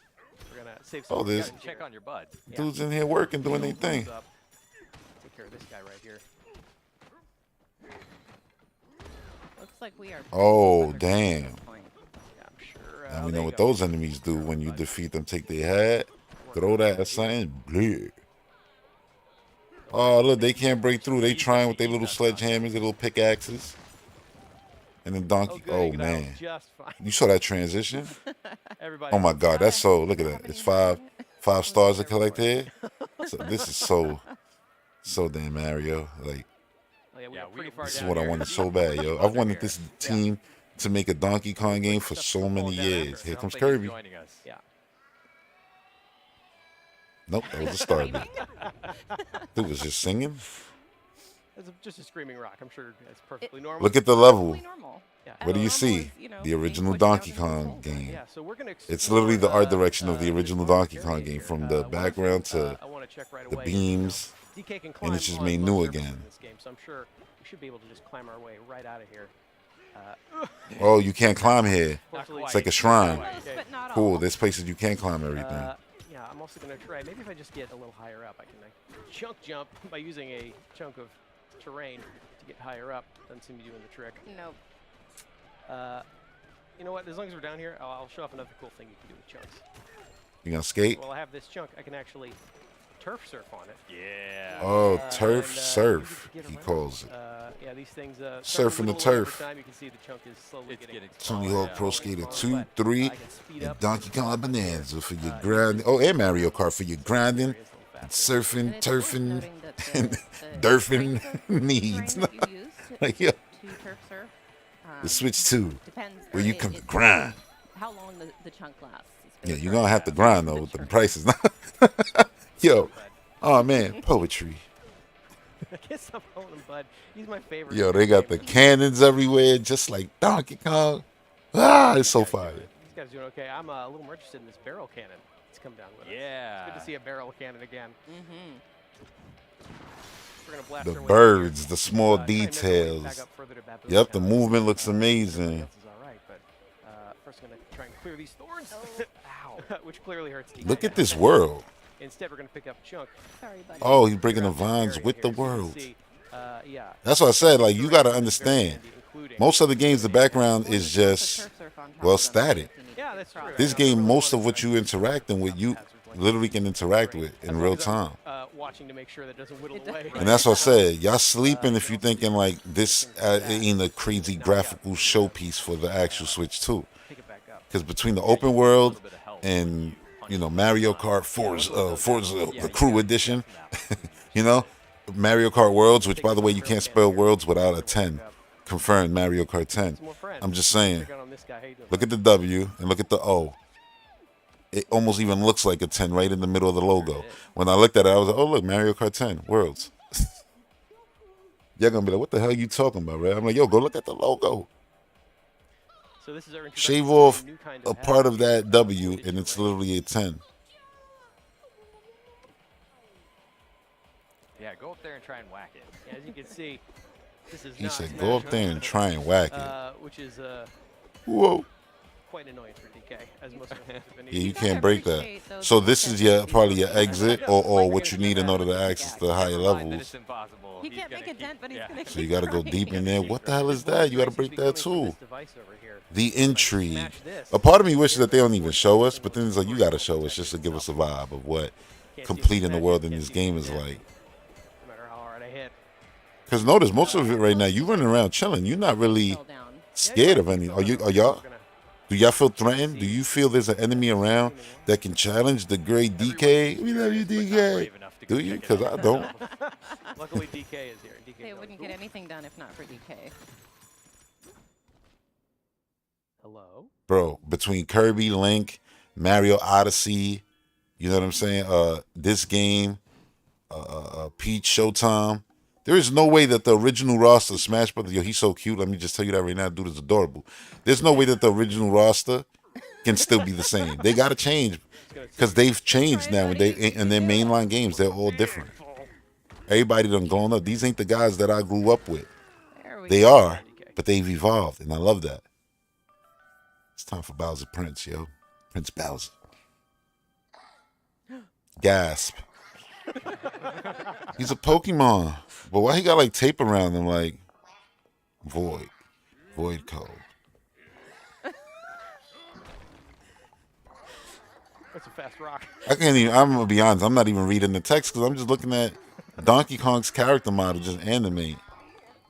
We're gonna save some. Oh, this Check on your bud. dudes in here working, doing their thing. Take care of this guy right here. looks like we are. Oh, pretty damn. at this point. Yeah, I'm sure. And we there know you what go. those enemies do when you defeat them. Take their head, throw that at something, bleh. Oh, look, they can't break through. They trying with their little sledgehammers, their little pickaxes. And then Donkey, good, oh you got out man. just fine. You saw that transition? Everybody Oh my else- God, that's so, look at that. It's five stars to collect here. So this is so damn Mario. Like, Oh, yeah, Yeah, we're pretty far this is down what I here. wanted so bad, yo. I've wanted this team to make a Donkey Kong game for so many years. Here comes Kirby. Joining us. Yeah. Nope, that was a star beat. Dude was just singing. It's just a screaming rock. I'm sure it's perfectly normal. Look at the level. Totally normal. Yeah. What do you Normal see? is, you know, The being original pushed out Donkey into the Kong cold. game. Yeah, so we're gonna It's literally the art direction of the this original farm Donkey area Kong game, here. from the One background thing, to I want to check right the away. beams. DK can climb it's just on made most new surfaces again. in this game, so I'm sure we should be able to just climb our way right out of here. Oh, you can't climb here. Hopefully- It's like a shrine. Most, but not all. Cool, there's places you can climb everything. Yeah, I'm also going to try. Maybe if I just get a little higher up, I can chunk jump by using a chunk of terrain to get higher up. Doesn't seem to be doing the trick. Nope. You know what? As long as we're down here, I'll show off another cool thing you can do with chunks. You gonna skate? Well, I have this chunk. I can actually turf surf on it. Yeah. Oh, and, turf you surf, get to he get calls it. Yeah, these things. Surfing the Over turf. time, you can see the chunk is slowly It's getting. getting Tony smaller, Hawk yeah. Pro Skater But 2, 3, I can speed and up Donkey Kong Bonanza for your use grinding. Oh, and Mario Kart for your grinding, areas a little and faster. surfing, And it's worth turfing, noting that the- and the durfing strength of needs. terrain that you use Like, yo, to turf surf, the Switch 2, depends where or you it- can it- grind. how long the chunk lasts. Yeah, you're gonna have to grind though with the prices. Yo, oh man, poetry. I guess I'm calling him Bud. He's my favorite. Yo, they got the cannons everywhere, just like Donkey Kong. Ah, it's so fire. These guys doing okay. I'm a little more interested in this barrel cannon. It's come down with us. Yeah. Good to see a barrel cannon again. Mm-hmm. We're gonna blast The our way through birds, here. the small Try and make our way details. back up further to Baboon Yep, the Town. movement looks Everybody amazing. else is all right, but first I'm gonna try and clear these thorns. Ow. Which clearly hurts. DK. Look at this world. Instead, we're gonna pick up a chunk. Sorry, buddy. Oh, he's breaking the Figure out this vines area with the here so you can world. see, yeah. That's what I said. Like, you gotta Very understand. handy, including- Most other games, the background Or you is can put just turf surf on top well of them static. if you need Yeah, to that's cross. true. This game, most of what you interacting with, you literally can interact with in As long real as I'm, time. watching to make sure that doesn't whittle It away. doesn't. And that's what I said. Y'all sleeping if you thinking like this ain't a crazy graphical showpiece for the actual Switch 2. Pick it back up. Because between the open world and, you know, Mario Kart Forza the Crew Edition, you know, Mario Kart Worlds, which by the way, you can't spell worlds without a 10. Confirmed Mario Kart 10. Some more friends. I'm just saying. Check out on this guy. How you doing? Look at the W and look at the O. It almost even looks like a 10 right in the middle of the logo. When I looked at it, I was like, oh, look, Mario Kart 10, Worlds. You're going to be like, what the hell are you talking about, right? I'm like, yo, go look at the logo. So this is our Shave introduction to off new kind a of part hat. of that W, and it's literally a 10. Yeah, go up there and try and whack it. Yeah, as you can see, this is He not said, Smash go up there and try and whack it. which is Whoa. quite annoying for DK, as most of us have been Yeah, you used to. can't break that. So this is your probably your exit or what you need in order to access the higher Never mind that levels. it's impossible. He He's can't gonna make a keep- dent, but he's yeah. gonna So you got to go keep deep in trying. there. What the hell is that? You got to break that This too. device over here. The intrigue. Smash this. A part of me wishes that they don't even show us, but then it's like, you got to show us just to give us a vibe of what completing the world in this game is like. No matter how hard I hit. Because notice, most of it right now, you running around chilling. You're not really Fell down. scared of any. Are y'all? Do y'all feel threatened? Do you feel there's an enemy around that can challenge the great DK? We love you, DK. Brave enough to go Do you? check it Because out. I don't. Luckily, DK is here. DK They knows. wouldn't get anything done if not for DK. Hello. Bro, between Kirby, Link, Mario Odyssey, you know what I'm saying? This game, Peach, Showtime. There is no way that the original roster of Smash Brothers, yo, he's so cute. Let me just tell you that right now. Dude is adorable. There's no way that the original roster can still be the same. They got to change because they've changed now. And in their mainline games, they're all different. Everybody done grown up. These ain't the guys that I grew up with. There we They go. are, but they've evolved, and I love that. It's time for Bowser Prince, yo. Prince Bowser. Gasp. He's a Pokemon. But why he got like tape around him like void? Void code. That's a fast rock. I can't even, I'm gonna be honest, I'm not even reading the text because I'm just looking at Donkey Kong's character model just animate.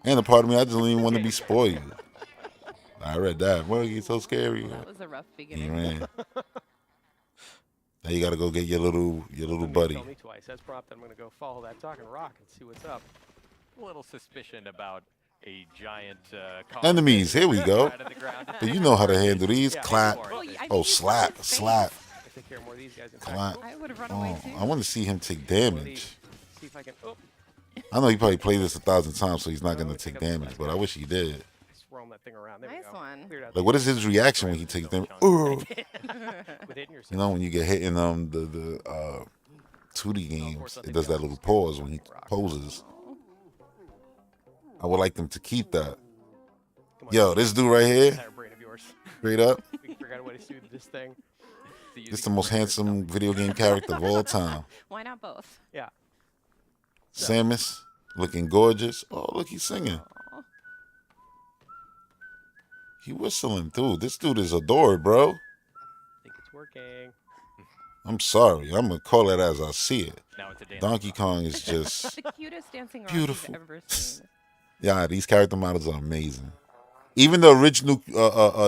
And a part of me, I just don't even want to be spoiled. I read that. Why you so scary? That was a rough He beginning. ran. Now you gotta go get your little buddy. Tell me twice. As prompted, I'm gonna go follow that talking rock and see what's up. A little suspicion about a giant Enemies, here we go. out of the ground. But you know how to handle these. Yeah. Clap. Well, I mean, Oh, you saw slap, his face. slap, I take care of more of these guys. In clap. fact, I would have run away Oh, too. I want to see him take one of these. damage. See if I can. Oh, I know he probably played this 1,000 times, so he's not gonna take damage. But I wish he did. swirling that thing around. There we Nice go. one. Cleared out Like, what is his reaction when he takes damage? with hitting yourself. You know, when you get hit in the 2D games, it does that little pause when he poses. I would like them to keep that. Come on, Yo, this dude right here, entire brain of yours. straight up, We can figure out a way to suit this thing. this the most handsome video game character of all time. Why not both? Yeah. Samus, looking gorgeous. Oh, look, he's singing. Aw. He whistling, dude. This dude is adored, bro. I think it's working. I'm sorry. I'm gonna call it as I see it. Now it's a dance. Donkey Kong is just, The cutest dancing rock Beautiful. you've ever seen. yeah. These character models are amazing. Even the original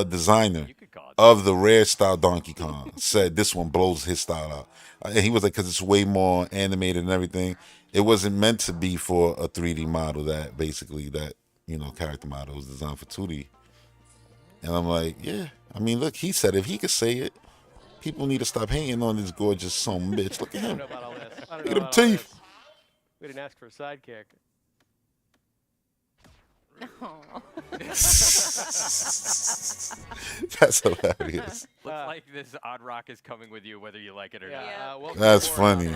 designer You could call it. of the rare style Donkey Kong said this one blows his style out. And he was like, because it's way more animated and everything. It wasn't meant to be for a 3D model. That basically character model was designed for 2D. And I'm like, yeah. I mean, look, he said if he could say it, people need to stop hating on this gorgeous son of a bitch. Look at I don't him. know about all this. I don't Look know at them about all teeth. this. We didn't ask for a sidekick. Aw. That's hilarious. Looks like this odd rock is coming with you, whether you like it or Yeah. not. Yeah. Welcome That's aboard, Odd funny.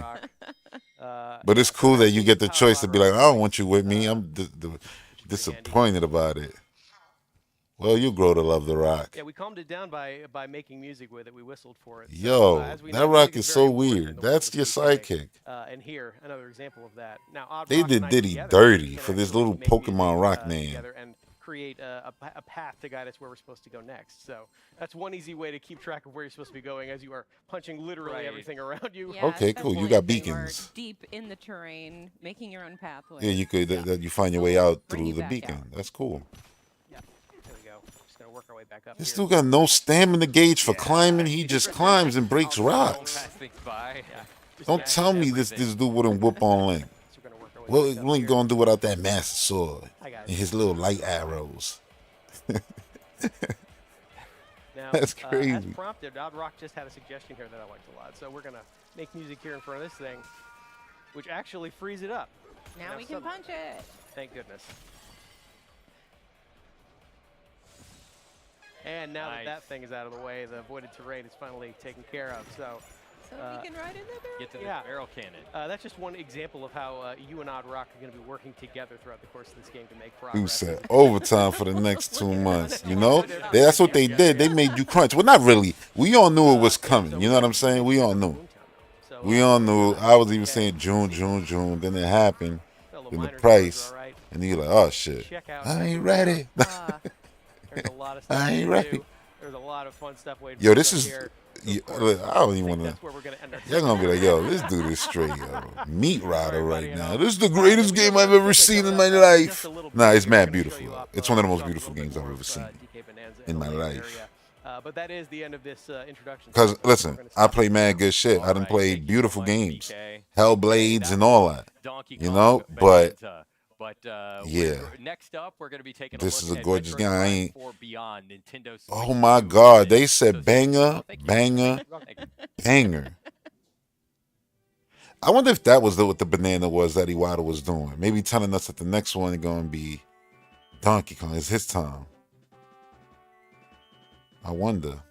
Rock. But it's cool that you get the Power choice to Odd be like, Rock I don't want you with me. I'm disappointed about it. Well, you grow to love the rock. Yeah, we calmed it down by making music with it. We whistled for it. So, Yo, as we that know, rock music is very so important in weird. the That's world of your DJ. sidekick. And here, another example of that. Now, Odd They Rock did and I Diddy together dirty can for this actually little make music, Pokemon rock man. together and create a path to guide us where we're supposed to go next. So that's one easy way to keep track of where you're supposed to be going as you are punching literally Right. everything around you. Yeah, Okay, cool. You especially got if you are beacons. deep in the terrain, making your own pathway. Yeah, you could. That you find your way out Bring through you the back beacon. out. That's cool. Yeah, there we go. Just gonna work our way back up. This here. dude got no stamina gauge for Yeah. climbing. He just climbs and breaks All the phone rocks. pass things by. Yeah. Just Don't mash tell me this everything. dude wouldn't whoop on Link. So we're gonna work our way What back up Link here. gonna do without that master sword Hi, guys. and his little light arrows? Now, That's as crazy. prompted, Odd Rock just had a suggestion here that I liked a lot. So we're gonna make music here in front of this thing, which actually frees it up. Now Now we can suddenly- punch it. Thank goodness. And now Nice. that thing is out of the way, the voided terrain is finally taken care of. So So Uh, we can ride in the barrel. Get to the Yeah. barrel cannon. that's just one example of how you and Odd Rock are going to be working together throughout the course of this game to make progress. Who said overtime for the next 2 months? You know, that's what they did. They made you crunch. Well, not really. We all knew it was coming. You know what I'm saying? We all knew. So, We all knew. I was even saying June. Then it happened. fellow in the miners, price. all right. And you're like, oh shit, Check out I ain't ready. Ah, There's a lot of stuff I we ain't can ready. do. There's a lot of fun stuff waiting Yo, for this us is. here. Yeah, Of course, look, I don't I even think want to. that's where we're going to end our Y'all gonna be like, yo, this dude is straight meat rider Sorry, right buddy, now. you know. This is the greatest game I've ever seen in my life. Nah, it's mad beautiful. It's one of the most beautiful games I've ever seen in my life. But that is the end of this introduction. Cause session. listen, We're gonna I stop play it mad now. good shit. I done Alright, played thank you so beautiful much, games, DK. Hellblades and all that. Donkey You Kong know, but- Bonanza. But Yeah. next up, we're going to be taking This a is look a at gorgeous Metroid game. I Prime ain't- 4 Beyond, Nintendo Switch Oh my 2 God, they edition. said So- banger, Thank you. banger, Thank you. banger. I wonder if that was what the banana was that Iwata was doing. Maybe telling us that the next one is gonna be Donkey Kong. It's his time. I wonder.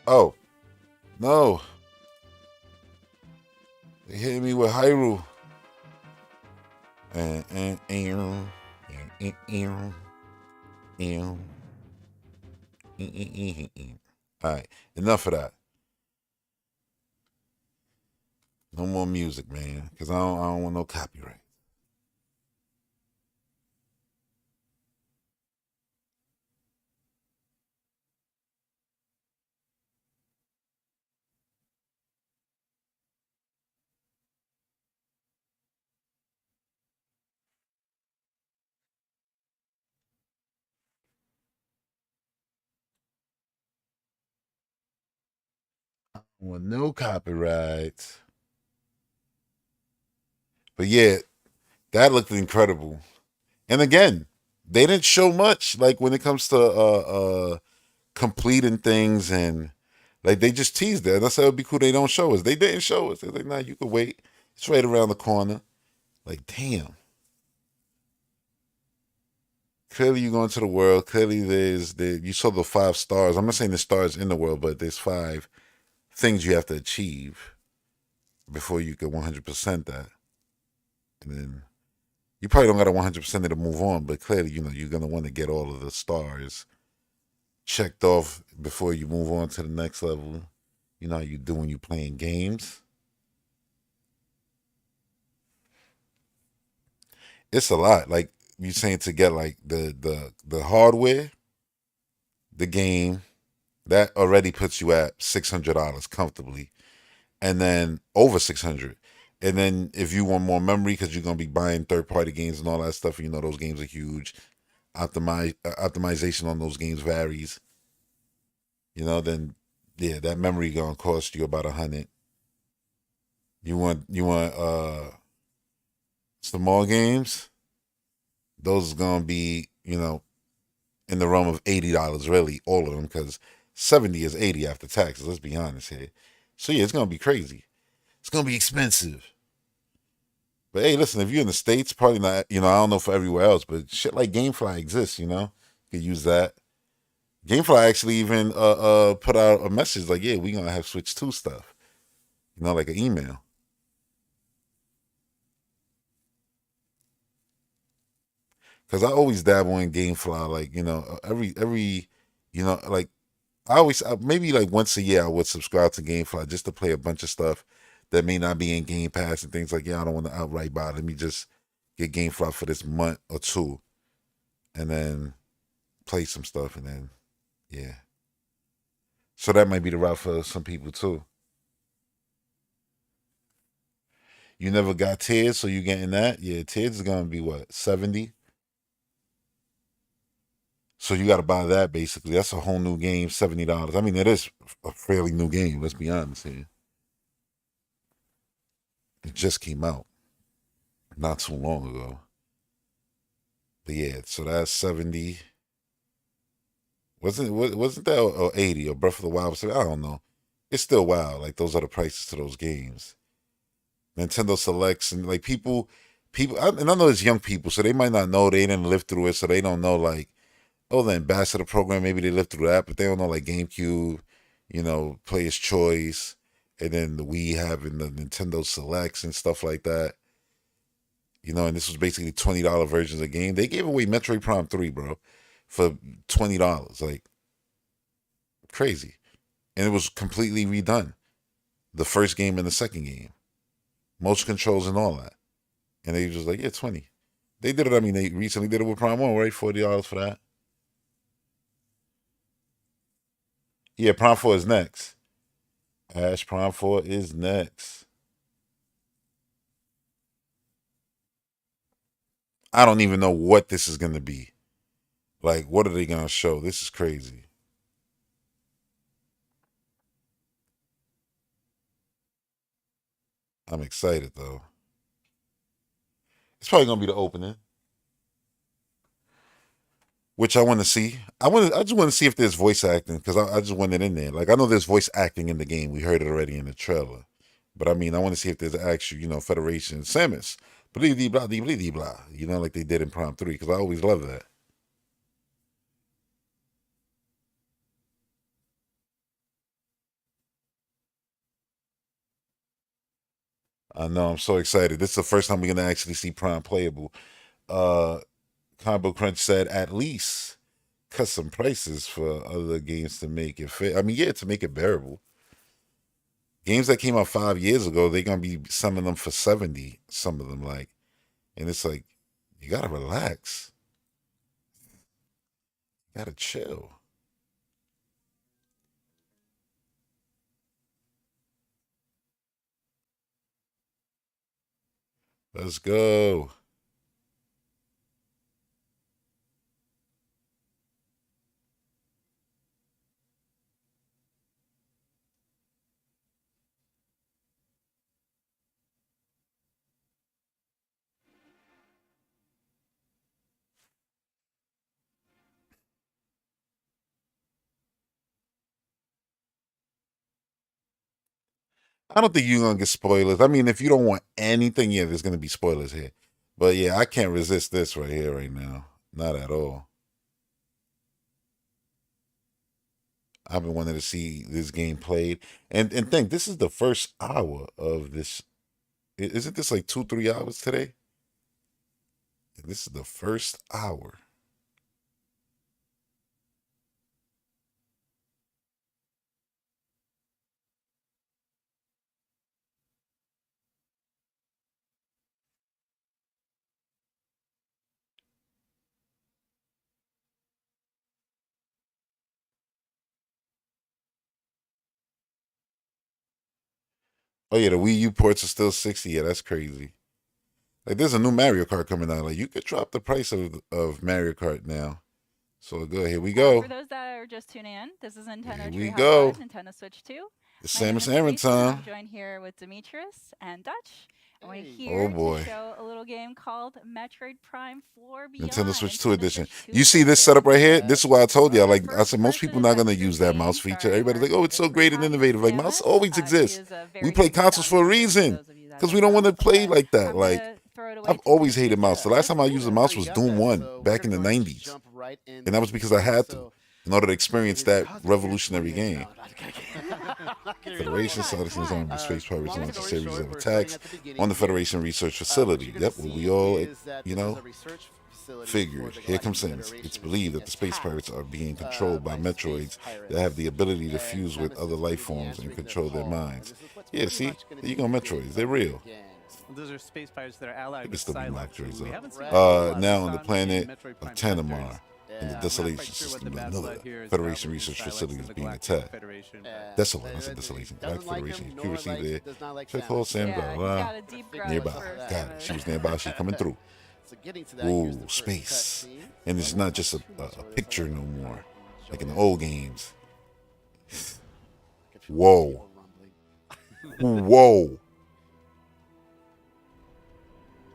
Oh, no. They hit me with Hyrule. All right, enough of that. No more music, man, because I don't want no copyright. Well, no copyrights. But yeah, that looked incredible. And again, they didn't show much. Like when it comes to completing things and like they just teased that. And I said it would be cool. They don't show us. They didn't show us. They're like, nah, you can wait. It's right around the corner. Like, damn. Clearly, you go into the world. Clearly, you saw the 5 stars. I'm not saying there's stars in the world, but there's 5 things you have to achieve before you can 100% that. And then you probably don't got to 100% it to move on, but clearly, you're going to want to get all of the stars checked off before you move on to the next level. You know how you do when you're playing games. It's a lot. Like you saying to get like the hardware, the game, that already puts you at $600 comfortably, and then over 600. And then if you want more memory, because you're gonna be buying third-party games and all that stuff, and those games are huge. Optimization on those games varies. Then yeah, that memory gonna cost you about 100. You want some more games? Those is gonna be in the realm of $80, really, all of them, because 70 is 80 after taxes. Let's be honest here. So yeah, it's gonna be crazy. It's gonna be expensive. But hey, listen, if you're in the States, probably not. I don't know for everywhere else, but shit like GameFly exists. You could use that. GameFly actually even put out a message like, yeah, we gonna have Switch 2 stuff. Like an email. Cause I always dabble in GameFly, like every, like I always maybe like once a year I would subscribe to GameFly just to play a bunch of stuff that may not be in Game Pass and things like. Yeah, I don't want to outright buy it. Let me just get GameFly for this month or two, and then play some stuff, and then yeah. So that might be the route for some people too. You never got Tears, so you getting that? Yeah, Tears is gonna be what, 70? So you got to buy that basically. That's a whole new game, $70. I mean, it is a fairly new game. Let's be honest here. It just came out not too long ago. But yeah, so that's 70. Wasn't that or 80 or Breath of the Wild? I don't know. It's still wild. Like those are the prices to those games. Nintendo selects and like and I know it's young people, so they might not know. They didn't live through it, so they don't know like, oh, the ambassador program. Maybe they lived through that, but they don't know like GameCube, Player's Choice, and then the Wii having the Nintendo Selects and stuff like that. And this was basically $20 versions of the game. They gave away Metroid Prime 3, bro, for $20. Like, crazy. And it was completely redone. The first game and the second game. Motion controls and all that. And they just like, yeah, 20. They did it, they recently did it with Prime 1, right? $40 for that. Yeah, Prime 4 is next. Ash Prime 4 is next. I don't even know what this is going to be. Like, what are they going to show? This is crazy. I'm excited, though. It's probably going to be the opening, which I want to see. I just want to see if there's voice acting, because I just want it in there. Like, I know there's voice acting in the game. We heard it already in the trailer. But, I want to see if there's actual, Federation Samus. Blah, blah, blah, blah, blah, like they did in Prime 3, because I always love that. I know, I'm so excited. This is the first time we're gonna actually see Prime playable. Combo Crunch said at least cut some prices for other games to make it fit. Yeah, to make it bearable. Games that came out 5 years ago, they're gonna be selling them for 70. Some of them, and it's like, you gotta relax. You gotta chill. Let's go. I don't think you're gonna get spoilers. I mean, if you don't want anything, yeah, there's gonna be spoilers here. But yeah, I can't resist this right here, right now. Not at all. I've been wanting to see this game played, and think this is the first hour of this. Isn't this like 2-3 hours today? This is the first hour. Oh yeah, the Wii U ports are still 60. Yeah, that's crazy. Like there's a new Mario Kart coming out. Like you could drop the price of Mario Kart now. So good. Here we go. For those that are just tuning in, this is Nintendo Here we Treehouse go. Live, Nintendo Switch 2. It's My name Samus is Aran Lisa, and time. I'm joined here with Demetrius and Dutch. And we're Hey. here Oh, boy. to show a little game called Metroid Prime 4 Beyond. Nintendo Switch 2 edition. Switch 2 You see this edition. setup right here? This is why I told you. Like I said, most First-person people not gonna adventure use that game mouse feature. starring Everybody's like, our oh, it's so great and protagonist, innovative. Like mouse Samus. always She exists. is a We very play good consoles for a protagonist, reason. those of you that Because don't we don't know. want to play like that. I'm Like gonna throw it away I've to always hated Demetrius. mouse. The last time I used a mouse was Doom 1 back in the 90s. And that was because I had to in order to experience that revolutionary game. Federation Citizens Army Space Pirates launched a series of attacks on the Federation Research Facility. Yep, well, we all, figured. Here comes Samus. It's believed that the space pirates are being controlled by Metroids that have the ability to fuse with other life forms and control their minds. Yeah, see? There you go, Metroids. They're real. Those are space pirates that are allied Could with still be Psylocke, Metroids, who we though. haven't seen a whole lot Now on the on planet Metroid of Prime Tanamar, Vectors. in the I'm not desolation quite sure what system the of bad Nilla, blood here is Federation about Research between Facility Psylocke is and the being Galactic attacked. Federation. Desolate, I said desolation. Galactic Federation. Accuracy there. Check call Sam, Yeah, blah, he's blah. got a deep grudge Nearby. for Got it. Samus. She was nearby. She coming through. Ooh, space. And it's not just a picture no more. Like in the old games. Whoa. Whoa.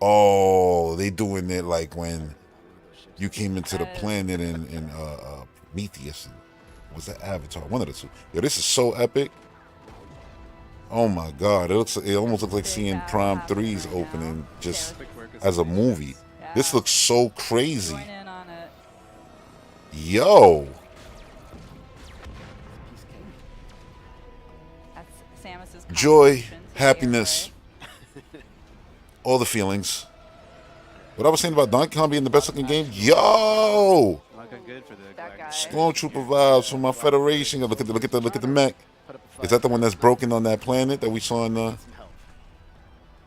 Oh, they doing it like when you came into the planet in Prometheus. Was that Avatar? One of the two. Yo, this is so epic. Oh my God. It almost looks like seeing Prime 3's opening just as a movie. This looks so crazy. Join in on it. Yo. That's Samus's Joy, contribution to the happiness, all the feelings. What I was saying about Donkey Kong being the best looking game? Yo! Looking good for the That guy. Stormtrooper vibes from my Federation. Look at the mech. Is that the one that's broken on that planet that we saw in the?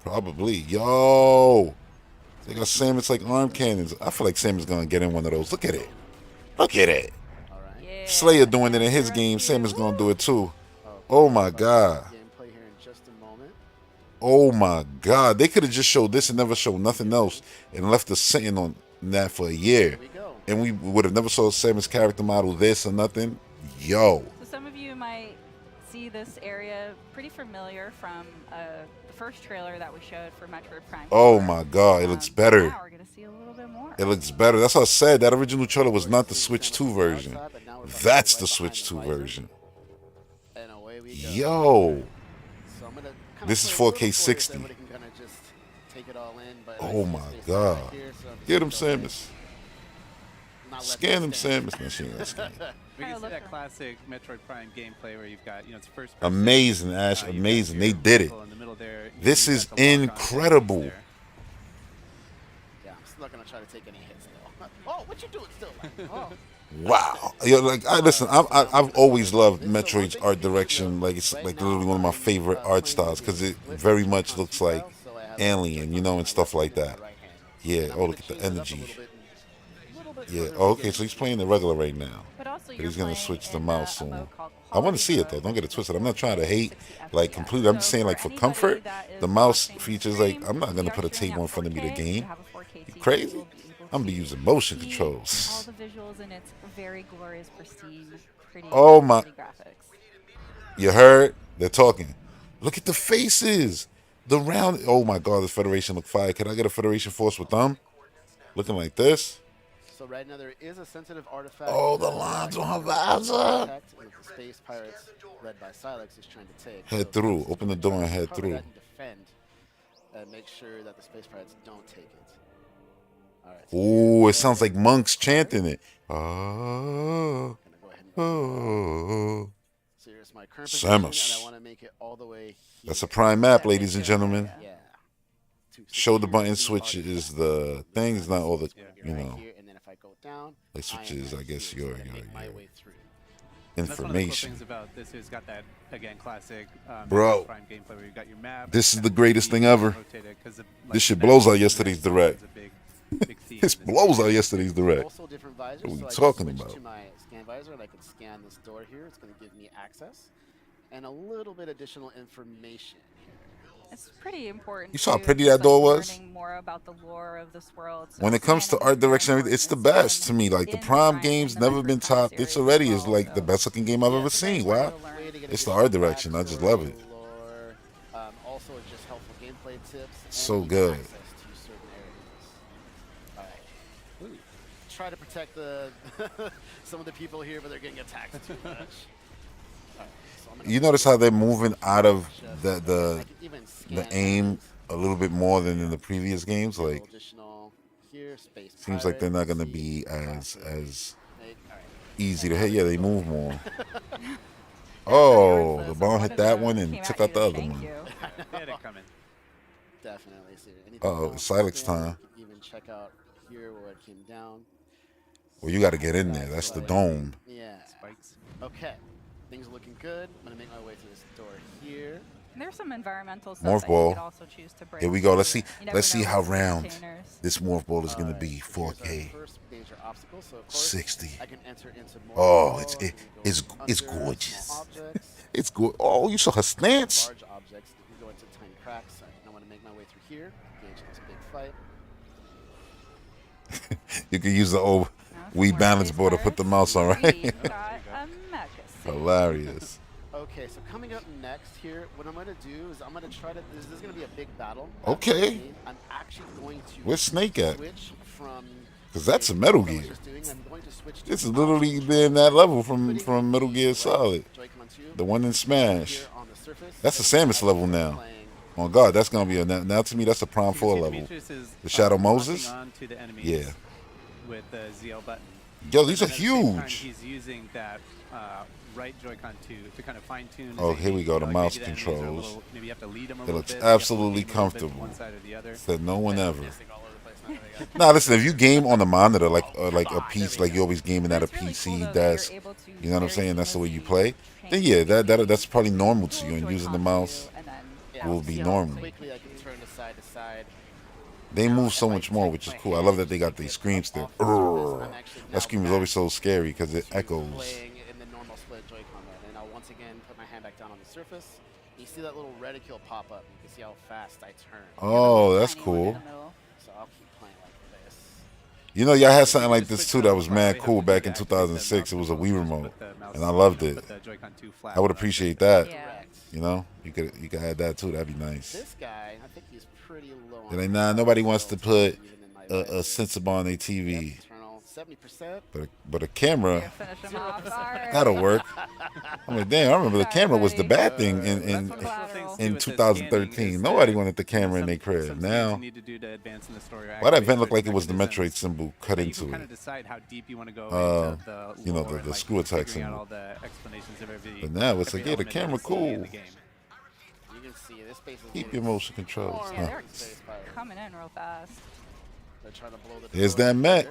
Probably. Yo! They got Samus like arm cannons. I feel like Samus gonna get in one of those. Look at it. Look at it. Yeah. Slayer doing it in his game. Samus gonna do it too. Oh my God. Oh my God. They could have just showed this and never showed nothing else and left us sitting on that for a year. And we would have never saw Samus character model this or nothing. Yo. So some of you might see this area pretty familiar from the first trailer that we showed for Metroid Prime 4. Oh my God. It looks better. Now we're going to see a little bit more. It looks better. That's what I said. That original trailer was not the Switch 2 version. That's the Switch 2 version. Yo. This is 4K 60. Oh my God. Get him, Samus. Scan him, Samus. No, she ain't gonna scan him. We can see that classic Metroid Prime gameplay where you've got, it's first person. Amazing, Ash. You've got Amazing. They your did it. vehicle in the middle there. You This got is the lock-on incredible. there. Yeah, I'm still not gonna try to take any hits though. Oh, what you doing still? Like, oh. Wow. Yo, like I've always loved Metroid's art direction. Like it's like literally one of my favorite art styles because it very much looks like Alien, and stuff like that. Yeah. Oh, look at the energy. Yeah. Oh, okay. So he's playing the regular right now. But also But you're he's gonna playing switch the in mouse a soon. mode called I want to see it quality though. Don't get it mode, twisted. I'm not trying to hate 60 like FPS. completely. I'm just So saying like for anybody comfort, that is the mouse watching features stream, like I'm not we gonna are put a streaming table in on front of me to 4K. game. You have a 4K TV, Crazy? you will be able I'm gonna be to using motion see all controls. the visuals in its very glorious, pristine, pretty, Oh my- pretty graphics. You heard? They're talking. Look at the faces. The round. Oh my God, the Federation look fire. Can I get a Federation Force with them? Looking like this. So right now there is a sensitive artifact. Oh, the lines on her visor. The Space Pirates, led by Silex, is trying to take. Head through. Open the door and head cover through. that and defend, and make sure that the Space Pirates don't take it. All right. So Ooh, it sounds like monks chanting it. Oh, gonna go ahead and oh. so here's my current position, Samus. and I want to make it all the way here. That's a prime map, ladies and gentlemen. Yeah. Shoulder button switch is the thing. It's not all the, you know, Here, and then if I go down, like switches, I guess, your my way through. That's one of the cool information. things about this. It's got that, again, classic Bro, Prime gameplay where you've got your map. this is the greatest thing ever. This shit blows out yesterday's direct. This blows out yesterday's direct. Also different visors, What are we so I talking can switch about? to my scan visor, and I can scan this door here. It's going to give me access and a little bit additional information here. It's pretty important. You saw how too, pretty just, that door like, was? learning more about the lore of this world. So When it comes to scanning art is very direction, everything, it's the important, best to me. Like the in Prime Prime games and the never been Metroid Prime topped. This series already as is well, like the so best looking game I've ever it's seen. very Wow. important to learn. Way to get It's the additional art direction. I just backstory, love it. lore, also just helpful gameplay tips. And So easy good. access to certain areas. All right. Ooh. Try to protect the some of the people here, but they're getting attacked too much. All right, so I'm gonna You notice how they're moving out of just- the I the can even the scan aim things. a little bit more than in the previous games. Like Additional here, Space seems like they're not Pirates, gonna be see, as all right. easy to hit. Yeah, they move more. There Oh, was the this, ball one hit of that them one and came took at out the you to other shank one. you. They had it coming. Definitely. See, anything Uh-oh, else Silex scan, time. you can even check out here where it came down. Well, you got to get in there. That's the dome. Yeah. Spikes. Okay. Things are looking good. I'm gonna make my way through this door here. And there's some environmental stuff Morph that ball. you could also choose to break. Here we go. Let's see. You never Let's see know how what's in the round containers. this morph ball is gonna Alright, be. here's our 4K, first major obstacle. So of course, 60. I can enter into more. Oh, it's walls, it's I can go it's under small gorgeous. objects, It's good. Oh, you saw her stance. large objects. You can go into tiny cracks. I want to make my way through here. Engage in this big fight. You can use the old Now, Wii more balance Space board to put the mouse on, right? We've got a mecha suit. Hilarious. Okay, so coming up next here, what I'm gonna do is I'm gonna try to. This is gonna be a big battle. Okay. I'm actually going to. Where's Snake at? Switch from. 'Cause that's a Metal what I was Gear. just doing, I'm going to switch to This is literally in that level from Metal Gear Solid, Joy-Con 2 the one in Smash. here on the surface. That's a So I'm Samus level now. playing- Oh God, that's gonna be a now to me that's a Prime 4 level. The Shadow Moses? To the enemies Yeah. With the ZL button. Yo, these are And at the same time, huge. He's using that right Joy-Con to kind of fine tune. Oh, here we go, the mouse controls. Maybe you have to lead them a It little looks bit, you have to absolutely lean a little bit to comfortable. one side or the other. Said no one ever. Missing all over the place now. There we go. Now listen, if you game on the monitor like a piece, like you always gaming at a It's really PC cool, though, that desk, you're able to you know what I'm very saying? That's the way you seamlessly play. Then change yeah, between that's probably normal to dual you, and using the Joy-Con mouse view and then Yeah, will see be how normal. Quickly I can turn to side. They move so much more, which is cool. I love that they got the scream still. That scream is always so scary because it echoes. Playing in the normal split Joy-Con mode, and I'll once again put my hand back down on the surface. You see that little reticule pop up. You can see how fast I turn. Oh, that's tiny one in cool. the middle. So I'll keep playing like this. You know, y'all had something like this too that was mad cool back in 2006. It was a Wii remote, and I loved it. I would appreciate that. Yeah. Correct. You know, you could add that too. That'd be nice. This guy, I think he's pretty low. They're like, on nah, health, nobody wants so to it's put even in my a way. sensor on their TV, External, 70%. but a camera You're finish 'em off. Sorry. that'll work. I'm like, damn, I remember the camera was the bad thing That's in what collateral. in 2013. Nobody wanted the camera in their crib. Now, why that vent look like it was the Metroid symbol cut into kind it? of decide how deep you want to go into the you know, lore and, the like, screw attack figuring out symbol. all the explanations of every, But now it's every like, yeah, the element camera that you see in cool. the game. You can see this space is Keep getting your motion controls. swarmed Yeah, Huh. they're with space pirates. coming in real fast. They're trying to blow the There's door that here. mech.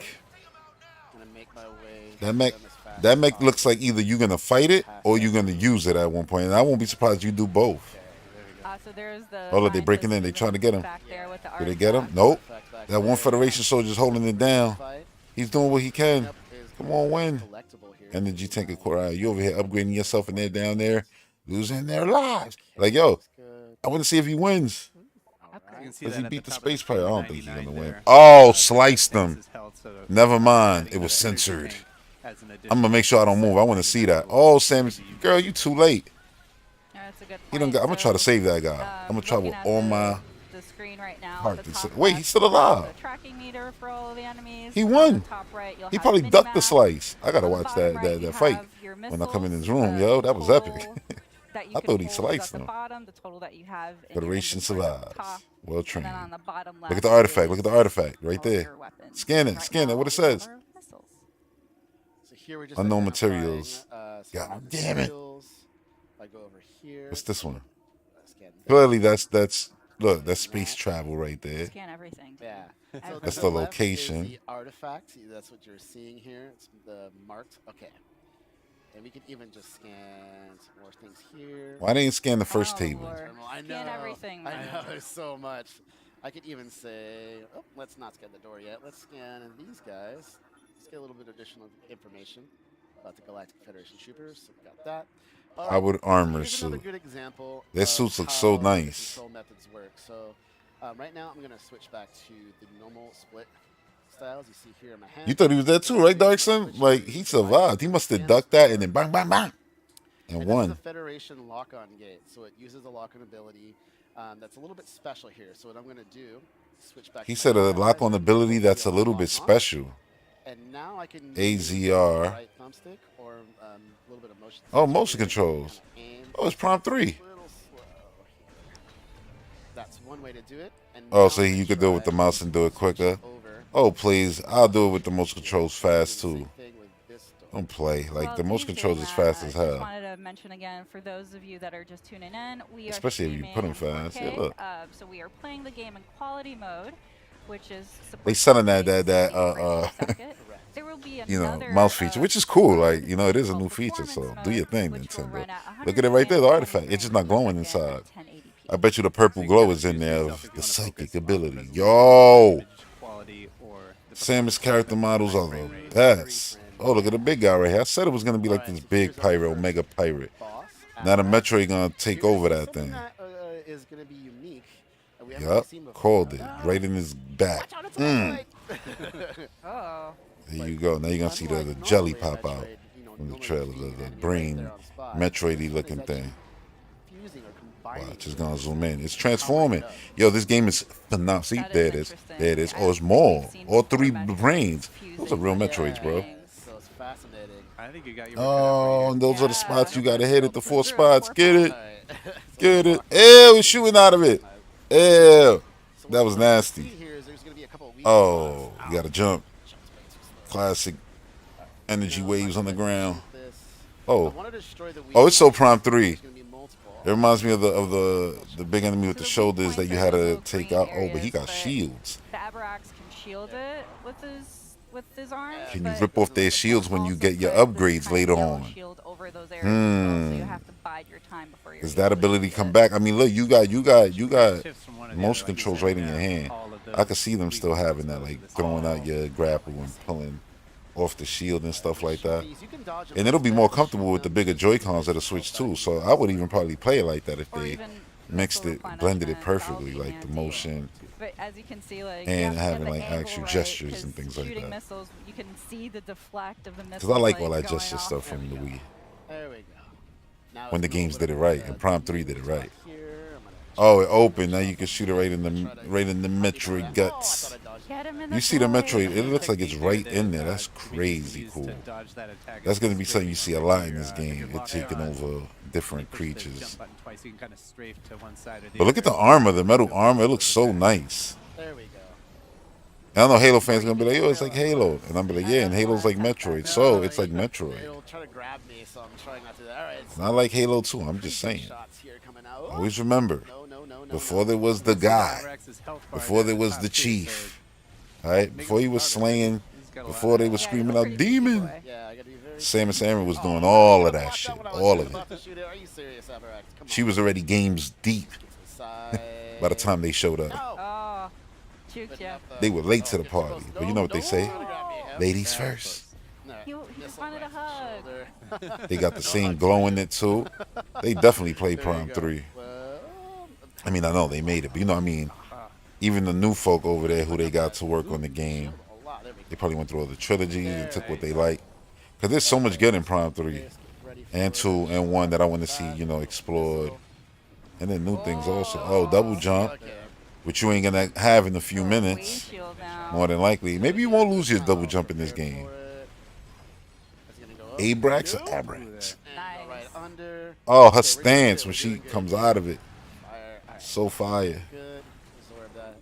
Gonna make my way That mech, down this fast that mech path. looks like either you're gonna fight it or you're gonna use it at one point. And I won't be surprised you do both. Okay, there we go. So there's the. Oh, look, they breaking in. They scientist trying to get him. back there with the Did they get him? artifact. Nope. Back That one there. Federation soldier's holding it down. Fight. He's doing what he can. Up is Come on, win. collectible here. Energy tank of core. You over here upgrading yourself and they're down there losing their lives. Like, yo, Looks good. I want to see if he wins. All You right. can see Does that he at beat the top of space pirate? I don't think he's 99 gonna win. there. Oh, sliced him. This is held, so Never mind. It adding was that energy censored. tank as an I'm gonna make sure I don't move. I want to see that. Oh, Sam, girl, you too late. Yeah, that's a good He don't. point. I'm gonna try to So, save that guy. I'm gonna try with looking at all the- my the the screen right now. Hard At the to top say. Wait, left, he's still you'll have alive. The tracking meter for all of the enemies. He On won. the top right, you'll He have probably the ducked the minimap. slice. I gotta On the watch bottom that right, you fight have your when I come in his missiles, room. the Yo, that was epic. total that you I can thought he hold is sliced at the him. bottom, the total that you have in Federation your inventory at the survives. top, Well and trained. then on the bottom left. Look at the artifact. Look is at the artifact right all there. your weapons. Scan it. Right Scan it. now, What it we have says. our missiles. So here we're just Unknown identifying, materials. some God of the damn it. skills. I go over here. What's this one? Scan that. Clearly, that's look. That's space travel right there. Scan everything. Yeah. Everything. That's to the left is location. the artifact. That's what you're seeing here. It's the marked. Okay. And we can even just scan some more things here. Why didn't scan the first Oh, table? Lord. Terminal. I know. Scan everything, I man. know. There's so much. I could even say, oh, let's not scan the door yet. Let's scan these guys. Let's get a little bit of additional information about the Galactic Federation troopers. So we got that. I would armor Here's another suit. good example. Their of suits look so how the nice. Control methods work. So right now I'm going to switch back to the normal split styles. You see here in my hand. You thought he was dead too, right, Darkson? Like he survived. He must have ducked that and then bang, bang, bang, and This is won. the Federation lock-on gate, so it uses a lock-on ability that's a little bit special here. So what I'm going to do, switch back. He to said my a left lock-on side, ability that's a see little lock bit on. special. And now I can AZR. use the right thumbstick or a little bit of motion. Oh, sensor motion here. controls. Aim Oh, it's prompt 3. a little slow here. That's one way to do it. And Oh, now so I'm gonna you could do it with the try mouse and do it to quicker. switch over. Oh, please. I'll do it with the motion controls fast Do the too. same thing with this door. Don't play. Like Well, the motion thank you, controls is fast as Just hell. wanted to mention again for those of you that are just tuning in, we Especially are if you streaming put 'em in fast. Yeah, 4K, look. so we are playing the game in quality mode, which is They supposed selling to that be 60 frames per second. Correct. There will be you know, another, mouse feature, which is cool. mode Like, you know, it is a called new feature, so performance do your mode, thing, which will Nintendo. run at Look at it right there, the 120 artifact. It's just not frames glowing per second inside. at 1080p. I bet you the purple So you glow gotta is in choose there yourself of if you the wanna psychic focus on ability. resolution, Yo! image quality, or the Samus performance character of the models are frame the rate. best. Oh, look at the big guy right here. I said it was gonna be like this big pirate, mega pirate. Boss. Now the Apparatus. Metroid gonna take Here's over that something thing. that is going to be unique. We haven't really Yup, seen before. called it. No. Right in his back. Watch out, it's a Oh. There you go. Now you're gonna see the jelly pop out from the trailer, the brain, Metroid-y looking thing. Watch, it's gonna zoom in. It's transforming. Yo, this game is phenomenal. See, That is there it is. interesting. There it is. I Oh, it's don't think more. we've seen All before 3 Metroids brains. Those are real fusing Metroids, bro. things. So it's fascinating. I think you got your Oh, and those are the Yeah. spots you gotta hit at the 4 Through spots. 4 Get it. All right. Get it. Ew, it's shooting out of it. Ew. That was nasty. Oh, you gotta jump. Classic energy waves on the ground. Oh, oh, it's so prompt 3. It reminds me of the big enemy with the shoulders that you had to take out. Oh, but he got shields. The Abrax can shield it with his arms. Can you but rip off their shields when you also get your put this upgrades kind later of yellow on? shield over those areas as well, so you Hmm. have to bide your time before you're Does that able to ability use come it. back? I mean, look, you got tips from one of the motion other, like you controls said, right in your yeah, hand. all of I could those see them still weaknesses having that, of like this throwing all. out your grapple and pulling off the shield and stuff like that. And it'll be more comfortable with the bigger Joy-Cons of the Switch too. So I would even probably play it like that if Or they even mixed missile it, blended it replenishment, perfectly, that'll be like the handy. motion. But as you can see, like And you have to having, get the like, angle actual right, gestures 'cause and things like shooting that. missiles, you can see the deflect of the missile. Because I like all like, that going gesture off. stuff from the Wii. There we go. Now When the it's a little games bit did it of right, a and Prompt 3 did it right. here. I'm gonna Oh, it opened. Now you can shoot it right in the Metroid guts. Get him in You see the void. Metroid, it looks like it's Technique right that, in there. uh, That's can be crazy used cool. to dodge that attack. That's gonna be It's something you great see a when lot in you're, this if game. you're It's taking locked over different push the creatures. jump button twice, you can kind of strafe to one side or the But look at other. the armor, the metal armor. It looks so nice. There we go. And I know Halo fans are gonna be like, "Yo, it's like Halo," and I'm be like, "Yeah, and Halo's like Metroid, so it's like Metroid." It'll try to grab me, so I'm trying not to do that. All right. It's not like Halo 2. I'm just saying. Shots here coming out. Always remember, No. before there was the guy, Abrax's health bar before there at was top the too, chief, so all right, before he was slaying, he's got a lot before of- they were Yeah, screaming he's a out pretty beefy "Demon," boy. Yeah, I gotta be very. Samus Aran was doing all of that Watch shit, out when I was all just of it. about to shoot it. Are you serious, Apparax? Come She on. was already games deep Side. by the time they showed up. No. Oh, juke Good ya. enough, though. They were late to the You're party, supposed- but you know what they say? Don't grab me, huh? Ladies Yeah, first. No, He just missile wanted a right to hug. the shoulder. They got the same glow in it too. They definitely played There you Prime go. 3. Well, I mean, I know they made it, but you know what I mean? Even the new folk over there who they got to work on the game, a lot. There we they go. probably went through all the trilogies and took what they like. Because there's so much good in Prime 3 Ready for and 2 and 1 that I want to see, explored. And then new things also. Oh, double jump. Okay. which you ain't gonna have in a few Wave minutes, shield now. more than likely. Maybe you won't lose your double jump in this game. Abrax or Abrax? Nice. Right under. Oh, her stance when she comes out of it, so fire. Good. Absorb that.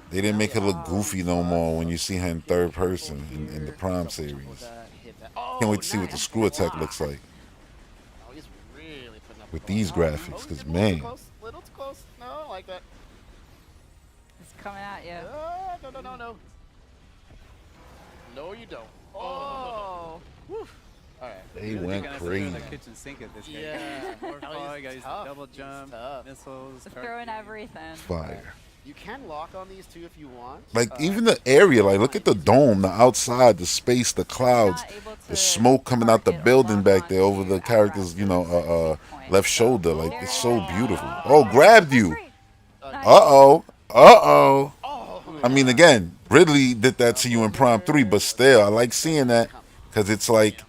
They didn't make her look goofy no more when you see her in third person in the Prime series. Can't wait to see what the screw attack looks like Oh, he's really putting up with the these ball. graphics, Oh, because he's man, little too close. No, I like that. It's coming at you. No. No, you don't. Oh. Woo. All right. they You're went gonna sit crazy. on the kitchen sink at this guy. Yeah. More No, fall, he's you guys tough. double He's jump, tough. missiles. Throwing everything. Fire. You can lock on these two if you want. Like even the area, like look at the dome, the outside, the space, the clouds, Not able the to smoke coming out the target or building lock back there over onto the character's, Abrax's left point. shoulder. Like it's so There. beautiful. Oh, grabbed you. Great. Nice. Uh-oh. Oh. I mean, again, Ridley did that to you in Prime 3, but still, I like seeing that because it's like,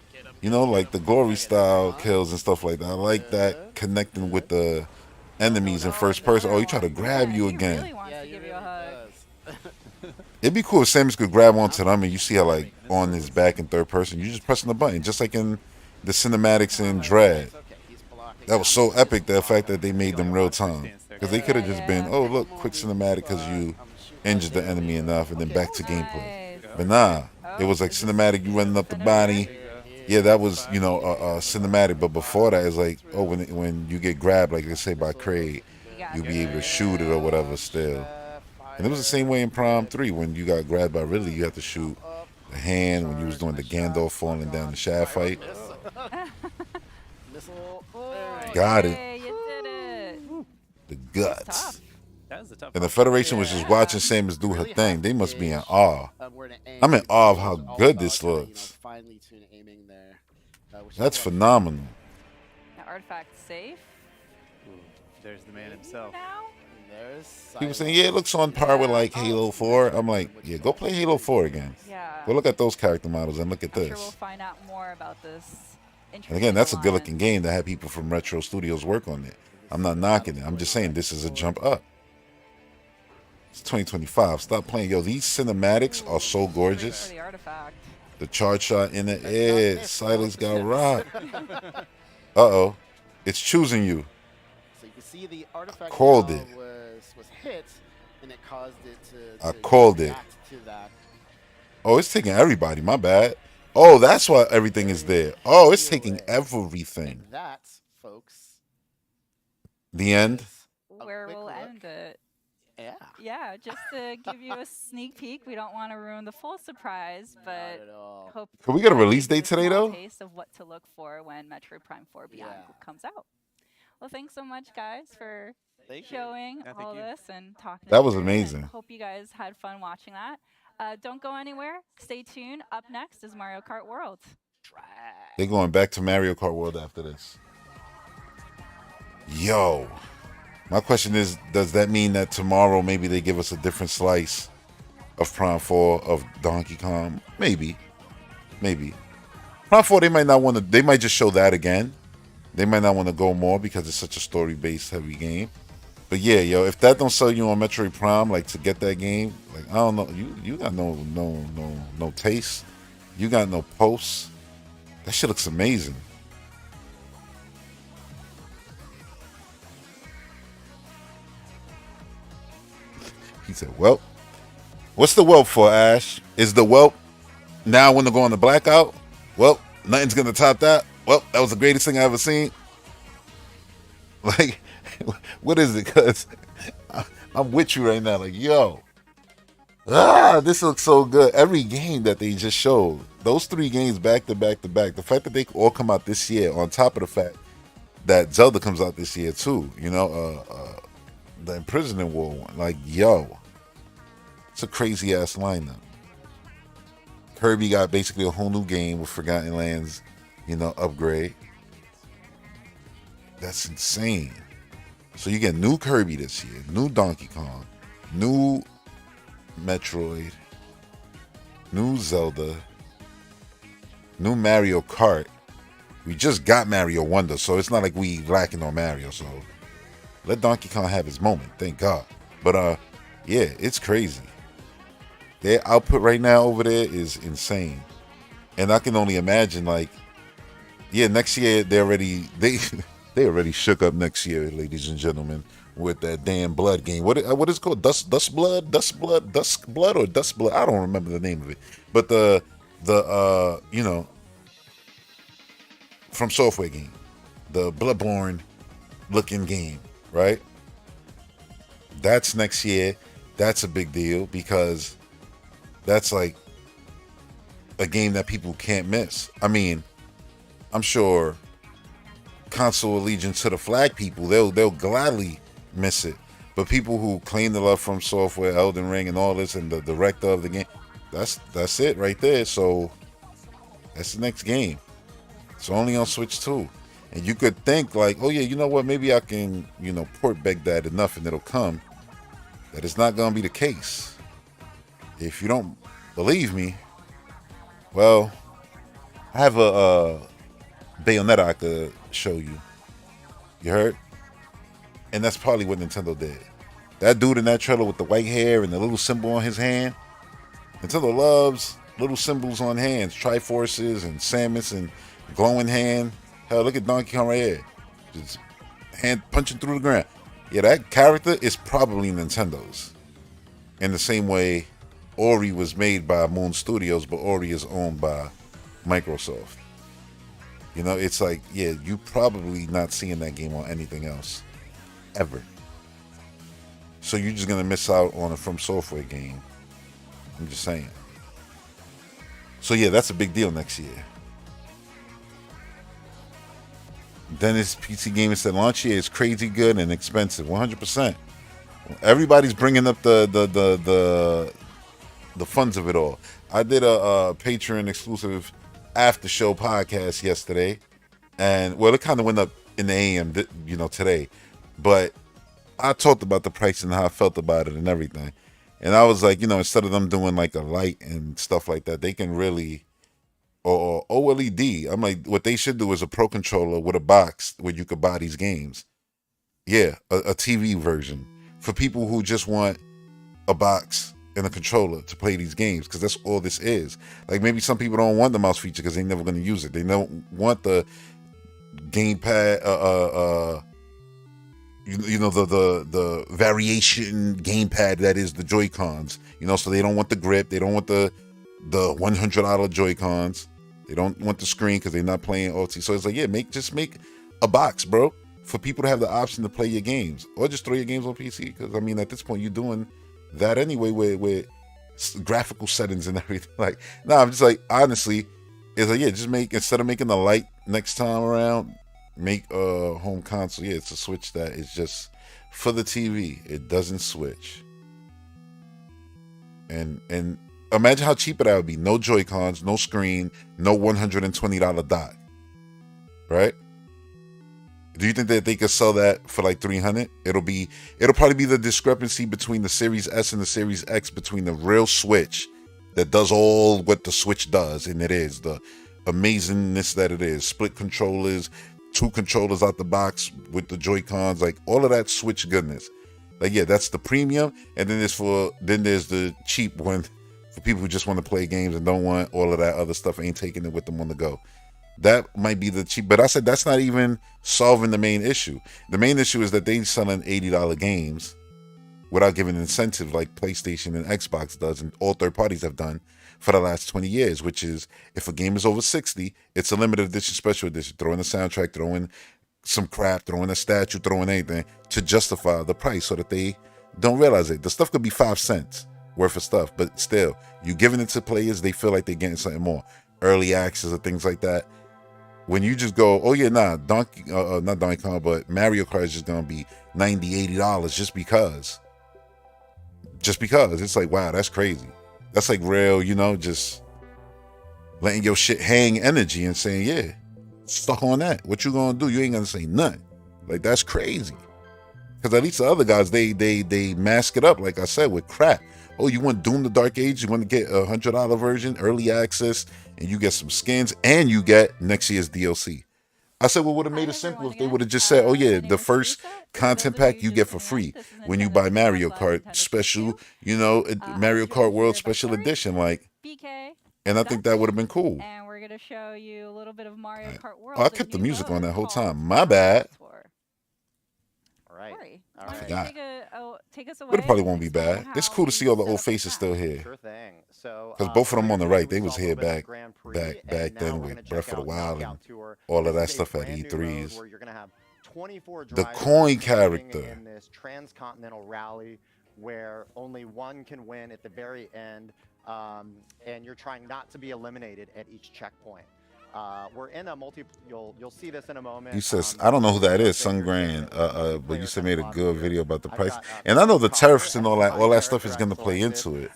like the glory style kills and stuff like that. I like that connecting with the enemies in first person. Oh, he tried to grab you He again. really wants to give you a hug. It'd be cool if Samus could grab onto them and you see her like on his back in third person. You just pressing the button, just like in the cinematics in Dread. That was so epic, the fact that they made them real time. Because they could have just been, oh, look, quick cinematic because you injured the enemy enough and then back to gameplay. Nice. But nah, it was like cinematic, you running up the body. Yeah, that was, cinematic. But before that, it's like, oh, when you get grabbed, like let's say by Kraid, you'll be able to shoot it or whatever still. And it was the same way in Prime 3. When you got grabbed by Ridley, you had to shoot the hand when you was doing the Gandalf falling down the shaft fight. Got it. Hey, you did it. The guts. Tough. That was the tough And the part. Federation was just watching Samus do her thing. They must be in awe. I'm in awe of how good this looks. That's phenomenal. The artifact safe Ooh, there's the man himself. now. People saying, yeah, it looks on par with like Halo 4. I'm like, yeah, go play Halo 4 again. Yeah. Go look at those character models and look at I'm sure we'll this. find out more about this. And again, that's a good looking game. game to have people from Retro Studios work on it. I'm not knocking it. I'm just saying this is a jump up. It's 2025. Stop playing. Yo, these cinematics are so gorgeous. The artifact. The charge shot in it. Yeah, Silas got rocked. Uh-oh. It's choosing you. So you can see the artifact Called now it. was hit, and it caused it to I called it. react to that. Oh, it's taking everybody. My bad. Oh, that's why everything is there. Oh, it's taking everything. And that, folks, The end. is a Where quick we'll look. end it. Yeah. Yeah, just to give you a sneak peek. We don't want to ruin the full surprise, Not but at all. hope. Can we get a release gives date you today, small though? Taste of what to look for when Metroid Prime 4 Beyond Yeah. comes out. Well, thanks so much, guys, for Thank you. showing Yeah, thank all you. this and talking. That us was through it, amazing. and hope you guys had fun watching that. Don't go anywhere. Stay tuned. Up next is Mario Kart World. They're going back to Mario Kart World after this. Yo. My question is, does that mean that tomorrow maybe they give us a different slice of Prime 4 of Donkey Kong? Maybe. Maybe. Prime 4, they might not want to, they might just show that again. They might not want to go more because it's such a story-based heavy game. But yeah, yo, if that don't sell you on Metroid Prime, like to get that game, like I don't know, you got no taste. You got no posts. That shit looks amazing. He said, well, what's the whelp for, Ash? Is the whelp now when they go on the blackout? Well, nothing's going to top that. Well, that was the greatest thing I ever seen. Like, what is it? Because I'm with you right now. Like, yo. This looks so good. Every game that they just showed, those 3 games back to back to back, the fact that they all come out this year, on top of the fact that Zelda comes out this year too, the Imprisonment War one, like, yo, it's a crazy ass lineup. Kirby got basically a whole new game with Forgotten Lands, upgrade. That's insane. So you get new Kirby this year, new Donkey Kong, new Metroid, new Zelda, new Mario Kart. We just got Mario Wonder, so it's not like we lacking on Mario. So let Donkey Kong have his moment. Thank God. But yeah, it's crazy. Their output right now over there is insane, and I can only imagine, like, yeah, next year they already shook up next year, ladies and gentlemen, with that damn blood game. What is it called? Dust blood, or dust blood? I don't remember the name of it. But the From Software game, the Bloodborne looking game, right? That's next year. That's a big deal because that's like a game that people can't miss. I mean, I'm sure console allegiance to the flag people, they'll gladly miss it. But people who claim the love From Software, Elden Ring, and all this, and the director of the game, that's it right there. So that's the next game. It's only on Switch 2. And you could think like, oh yeah, you know what? Maybe I can, port back that enough and it'll come. That is not going to be the case. If you don't believe me, well, I have a Bayonetta I could show you. You heard? And that's probably what Nintendo did. That dude in that trailer with the white hair and the little symbol on his hand. Nintendo loves little symbols on hands. Triforces and Samus and glowing hand. Hell, look at Donkey Kong right here. Just hand punching through the ground. Yeah, that character is probably Nintendo's. In the same way, Ori was made by Moon Studios, but Ori is owned by Microsoft. It's like, yeah, you probably not seeing that game on anything else. Ever. So you're just going to miss out on a From Software game. I'm just saying. So yeah, that's a big deal next year. Dennis PC Gamer said launch year is crazy good and expensive. 100%. Everybody's bringing up the funds of it all. I did a Patreon exclusive after show podcast yesterday, and well, it kind of went up in the AM, today. But I talked about the price and how I felt about it and everything. And I was like, instead of them doing like a light and stuff like that, they can really, or OLED. I'm like, what they should do is a Pro controller with a box where you could buy these games. Yeah, a TV version for people who just want a box and a controller to play these games, because that's all this is. Like, maybe some people don't want the mouse feature because they're never going to use it. They don't want the gamepad, the variation gamepad that is the Joy-Cons. So they don't want the grip. They don't want the $100 Joy-Cons. They don't want the screen because they're not playing OT. So it's like, yeah, just make a box, bro, for people to have the option to play your games, or just throw your games on PC. Because I mean, at this point, you're doing that anyway with graphical settings and everything. Like, I'm just like, honestly, it's like, yeah, just make, instead of making the light next time around, make a home console. Yeah, it's a Switch that is just for the TV. It doesn't switch. And imagine how cheap that would be. No Joy-Cons, no screen, no $120 dock. Right? Do you think that they could sell that for like $300? It'll probably be the discrepancy between the Series S and the Series X, between the real Switch that does all what the Switch does, and it is the amazingness that it is. Split controllers, 2 controllers out the box with the Joy-Cons, like all of that Switch goodness. Like, yeah, that's the premium, and then there's the cheap one for people who just want to play games and don't want all of that other stuff, ain't taking it with them on the go. That might be the cheap, but I said that's not even solving the main issue. The main issue is that they selling $80 games without giving incentive like PlayStation and Xbox does, and all third parties have done for the last 20 years, which is, if a game is over 60, it's a limited edition, special edition. Throw in a soundtrack, throw in some crap, throw in a statue, throw in anything to justify the price so that they don't realize it. The stuff could be 5 cents worth of stuff, but still, you giving it to players, they feel like they're getting something more. Early access or things like that. When you just go, oh yeah, not Donkey Kong, but Mario Kart is just gonna be $90, $80 just because. Just because. It's like, wow, that's crazy. That's like real, just letting your shit hang energy and saying, yeah, stuck on that. What you gonna do? You ain't gonna say nothing. Like, that's crazy. Because at least the other guys, they mask it up, like I said, with crap. Oh, you want Doom the Dark Age? You want to get a $100 version, early access, and you get some skins, and you get next year's DLC. I said, what would have made it simple if they would have just said, oh yeah, the first content pack you get for free when you buy Mario Kart special, you know, Mario Kart World Special Edition, like. BK. And I think that would have been cool. And we're gonna show you a little bit of Mario Kart World. Oh, I kept the music on that whole time. My bad. All right. All right. Forgot. Take us away. But it probably won't be bad. It's cool to see all the old faces still here. Sure thing. So, Because both of them on the right, they was saw a here little bit of back Grand Prix, back and then now we're with gonna Breath check of the out Wild Knockout and Tour. all of This that is a stuff at brand new mode E3s. where you're gonna have 24 The drivers coin competing character. in this transcontinental rally where only one can win at the very end, and you're trying not to be eliminated at each checkpoint. We're in a you'll see this in a moment. He says, I don't know who that is, Sungran, but you said made a good video about the price. And I know the tariffs and all that stuff is going to play into it.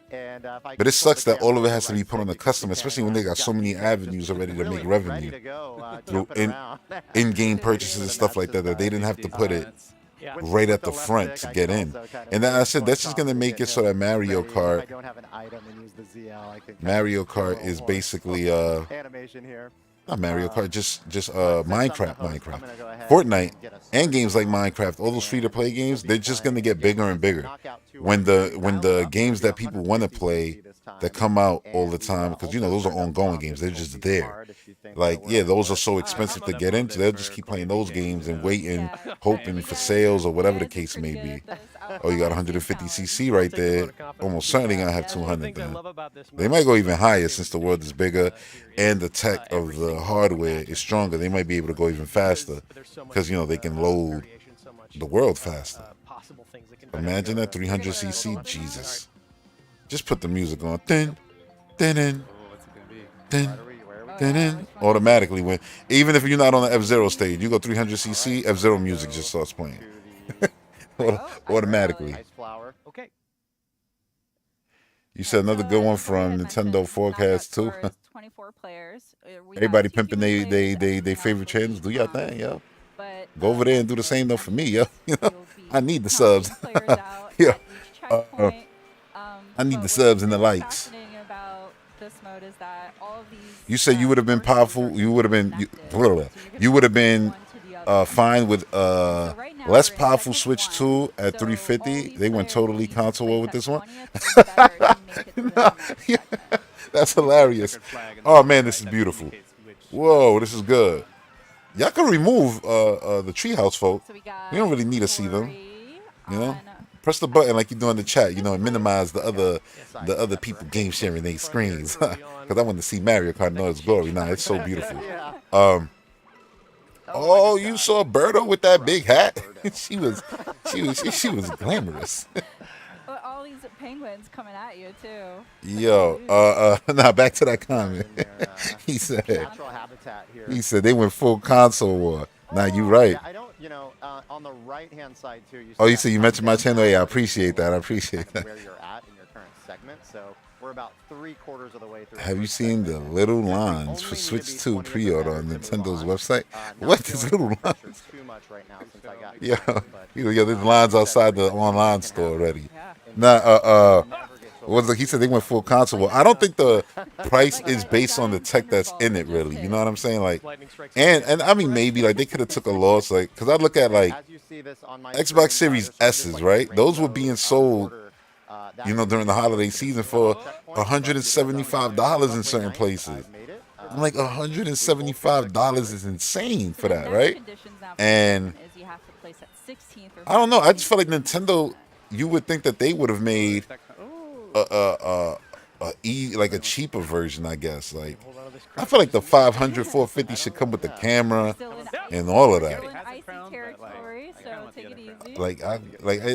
But it sucks that all of it has to be put on the customer, especially when they got so many avenues already to make revenue through in-game purchases and stuff like that, that they didn't have to put it right at the front to get in. And then I said, that's just going to make it so that Mario Kart is basically, not Mario Kart, just Minecraft. Fortnite and games like Minecraft, all those free-to-play games, they're just going to get bigger and bigger. When the games that people want to play that come out all the time, because, you know, those are ongoing games. They're just there. Like, yeah, those are so expensive to get into. They'll just keep playing those games and waiting, hoping for sales or whatever the case may be. Oh, you got 150cc right there. Almost certainly going to have 200 then. They might go even higher since the world is bigger and the tech of the hardware is stronger. They might be able to go even faster because, you know, they can load the world faster. Imagine that 300cc. Jesus. Just put the music on. Dun, dun, dun, dun, dun, dun. Automatically when, even if you're not on the F-Zero stage, you go 300cc, F-Zero music just starts playing. Automatically. Okay. You said another good one from Nintendo Forecast too. 24 players. Everybody pimping they favorite channels. Do your thing, yo. Go over there and do the same though for me, yo. You know, I need the subs. Yeah. I need the subs and the likes. You said you would have been powerful. You would have been. You would have been fine with less powerful Switch 2 at 350. They went totally console with this one. That's hilarious. Oh man, this is beautiful. Whoa, this is good. Y'all can remove the Treehouse folk. We don't really need to see them. You know, press the button like you do in the chat. You know, and minimize the other people game sharing their screens. Because I want to see Mario Kart in all its glory. Nah, it's so beautiful. Oh, you saw Berto with that big hat? she was glamorous. All these penguins coming at you too. Yo, now back to that comment. He said they went full console war. Now you right. I don't, you know, on the right-hand side too. Oh, you said you mentioned my channel. Yeah, I appreciate that. Where you're at in your current segment. So we're about 3/4 of the way through. Have you seen the little lines for Switch 2 pre-order on Nintendo's website? What is little lines? Yeah, there's lines outside the online store already. Nah, he said they went full console. Well, I don't think the price is based on the tech that's in it, really. You know what I'm saying? Like, and I mean, maybe like they could have took a loss, like, because I look at like Xbox Series S's, right? Those were being sold, you know, during the holiday season for $175 in certain places. I'm like, $175 is insane for that, right? And I don't know. I just feel like Nintendo, you would think that they would have made like a cheaper version, I guess. Like, I feel like the 500, 450 should come with the camera and all of that.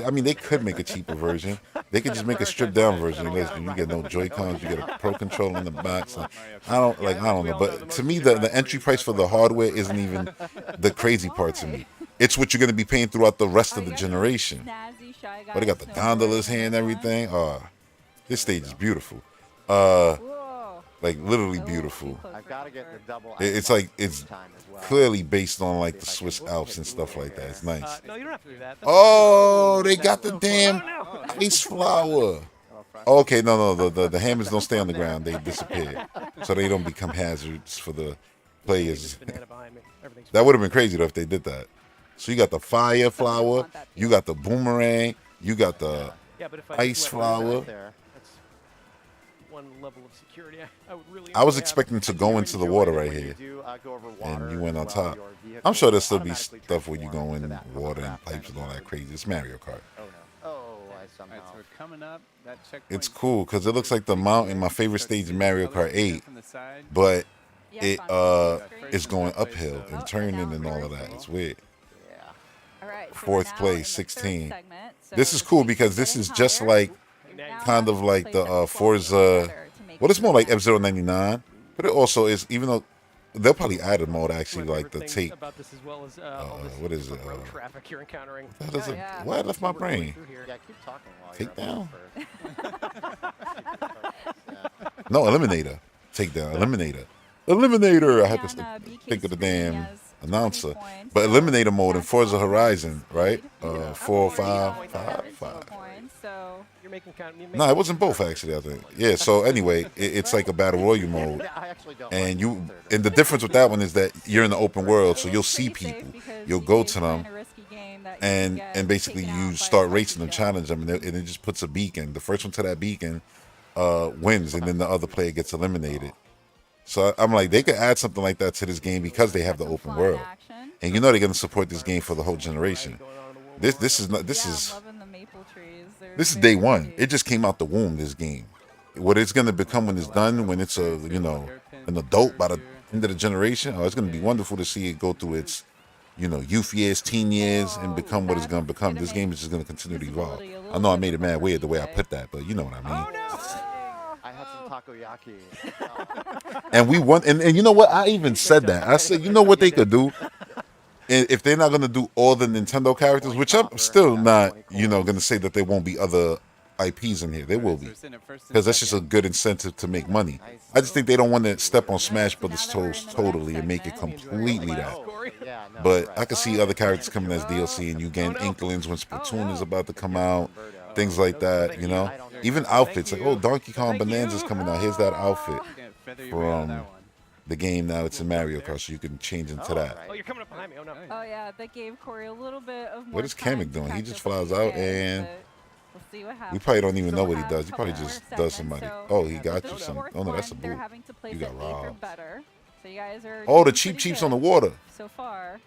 I mean, they could make a cheaper version. They could just make a stripped down version. Listen, you get no Joy-Cons, you get a Pro Controller in the box. I don't know. But to me, the entry price for the hardware isn't even the crazy part to me. It's what you're going to be paying throughout the rest of the generation. But they got the gondolas here and everything. This stage is beautiful. Like literally beautiful. It's like it's clearly based on like the Swiss Alps and stuff like that. It's nice. No, you don't have to do that. Oh, they got the damn ice flower. Okay, no, the hammers don't stay on the ground. They disappear, so they don't become hazards for play There's is. banana behind me. Everything's That would have been crazy though if they did that. So you got the fire flower, want that you got the boomerang, you got the yeah, but if I ice just let flower. go, Right there. that's one level of security I would really. I was enjoy expecting to I go do into the enjoy water it right when here. You do, go over And water you went on as well, top. your vehicle I'm sure will there's still be automatically stuff where you transform go into in that water and hovercraft pipes and all kind that of crazy. It's Mario Kart. Oh no. Oh, I All somehow. right, so we're coming up. That checkpoint. It's cool because it looks like the mountain, my favorite stage in Mario Kart 8, From the side. but Yes, it on the screen. it's going uphill Oh, and turning now and all very of that. cool. It's weird. Yeah. All right, so we're Fourth now place, in the third 16. segment, so This is the cool pace because this getting is just higher. like You're now kind of in like place the at 12 Forza. together to make Well, it's it more like back. F-Zero 99, but it also is, even though they'll probably add a mode actually My like the favorite thing take. about this as well as all this What is it? road traffic you're encountering. That doesn't. yeah. Why I left my We're going brain? through here. Yeah, keep talking while Take you're down? Yeah. No, Eliminator. Take down. Eliminator. Eliminator. I had to Down, BK think of the Screen damn has 20 announcer. points, But so Eliminator mode in that's Forza all Horizon, right? speed. 4, Up 5, 45, 5, 7 5. points, so You're making count. No, it wasn't both actually. I think. Yeah. So anyway, it's like a battle royale mode, Yeah, I actually don't. and like you. the third And the difference with that one is that you're in the open world, so it you'll is see pretty safe people. because You'll go BK to is them, kinda risky game that you can get and basically taken out you by start a racing them, shell. challenge them, and it just puts a beacon. The first one to that beacon wins, and then the other player gets eliminated. So I'm like, they could add something like that to this game because they have the Some open fun world, action. and you know they're gonna support this game for the whole generation. Going on in the world This is not this Yeah, is I'm loving the maple trees. They're this is very day one. cute. It just came out the womb. This game, what it's gonna become when it's done, when it's a an adult by the end of the generation. Oh, it's gonna be wonderful to see it go through its youth years, teen years, and become what it's gonna become. This game is just gonna continue to evolve. I know I made it mad weird the way I put that, but you know what I mean. I had some takoyaki. And we won, and you know what? I even said that. I said, you know what they could do? And if they're not gonna do all the Nintendo characters, which I'm still not, gonna say that there won't be other IPs in here. There will be, because that's just a good incentive to make money. I just think they don't want to step on Smash Brothers' toes totally and make it completely that. Yeah, no, But right. I could see other characters coming as DLC, and you getting inklings when Splatoon is about to come out, things like that. Even outfits like, oh, Donkey Kong Bonanza's coming out. Here's that outfit from the game. Now it's in Mario Kart, so you can change into that. Oh, you're coming up behind me. Oh no. Oh yeah, that gave Corey a little bit of more What is time Kamek to doing? He catch just up with flies out BK, and but we'll see what we happens. probably don't even So know we'll what he have does. a He probably couple just more does segments, somebody. so Oh, he got the you something. fourth Oh no, that's a one, they're boot. having to place You at got 8 or robbed. better. So you guys are Oh, the doing Cheap pretty Cheeps good on the water. so far.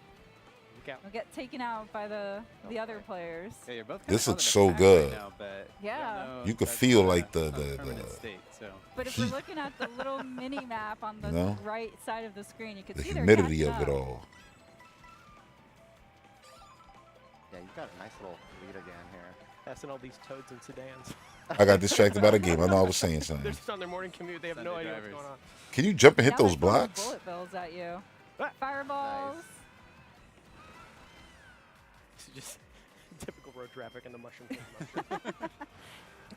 Look out. We'll get taken out by the other players. Yeah, you're both This kinda looks out on so the track good. right now, but Yeah. You could that's feel not like the- a the- permanent state, so. But if heat. we're looking at the little mini map on the know? right side of the screen, you can The see they're humidity catching of it up. all. Yeah, you've got a nice little lead again here. Passing all these toads and sedans. I got distracted by the game. I know I was saying They're something. just on their morning commute. They have no Sunday idea drivers. what's going on. Can you jump and hit Now those they're throwing blocks? Bullet bills at you. Ah. Fireballs. It's just typical road traffic and the mushroom.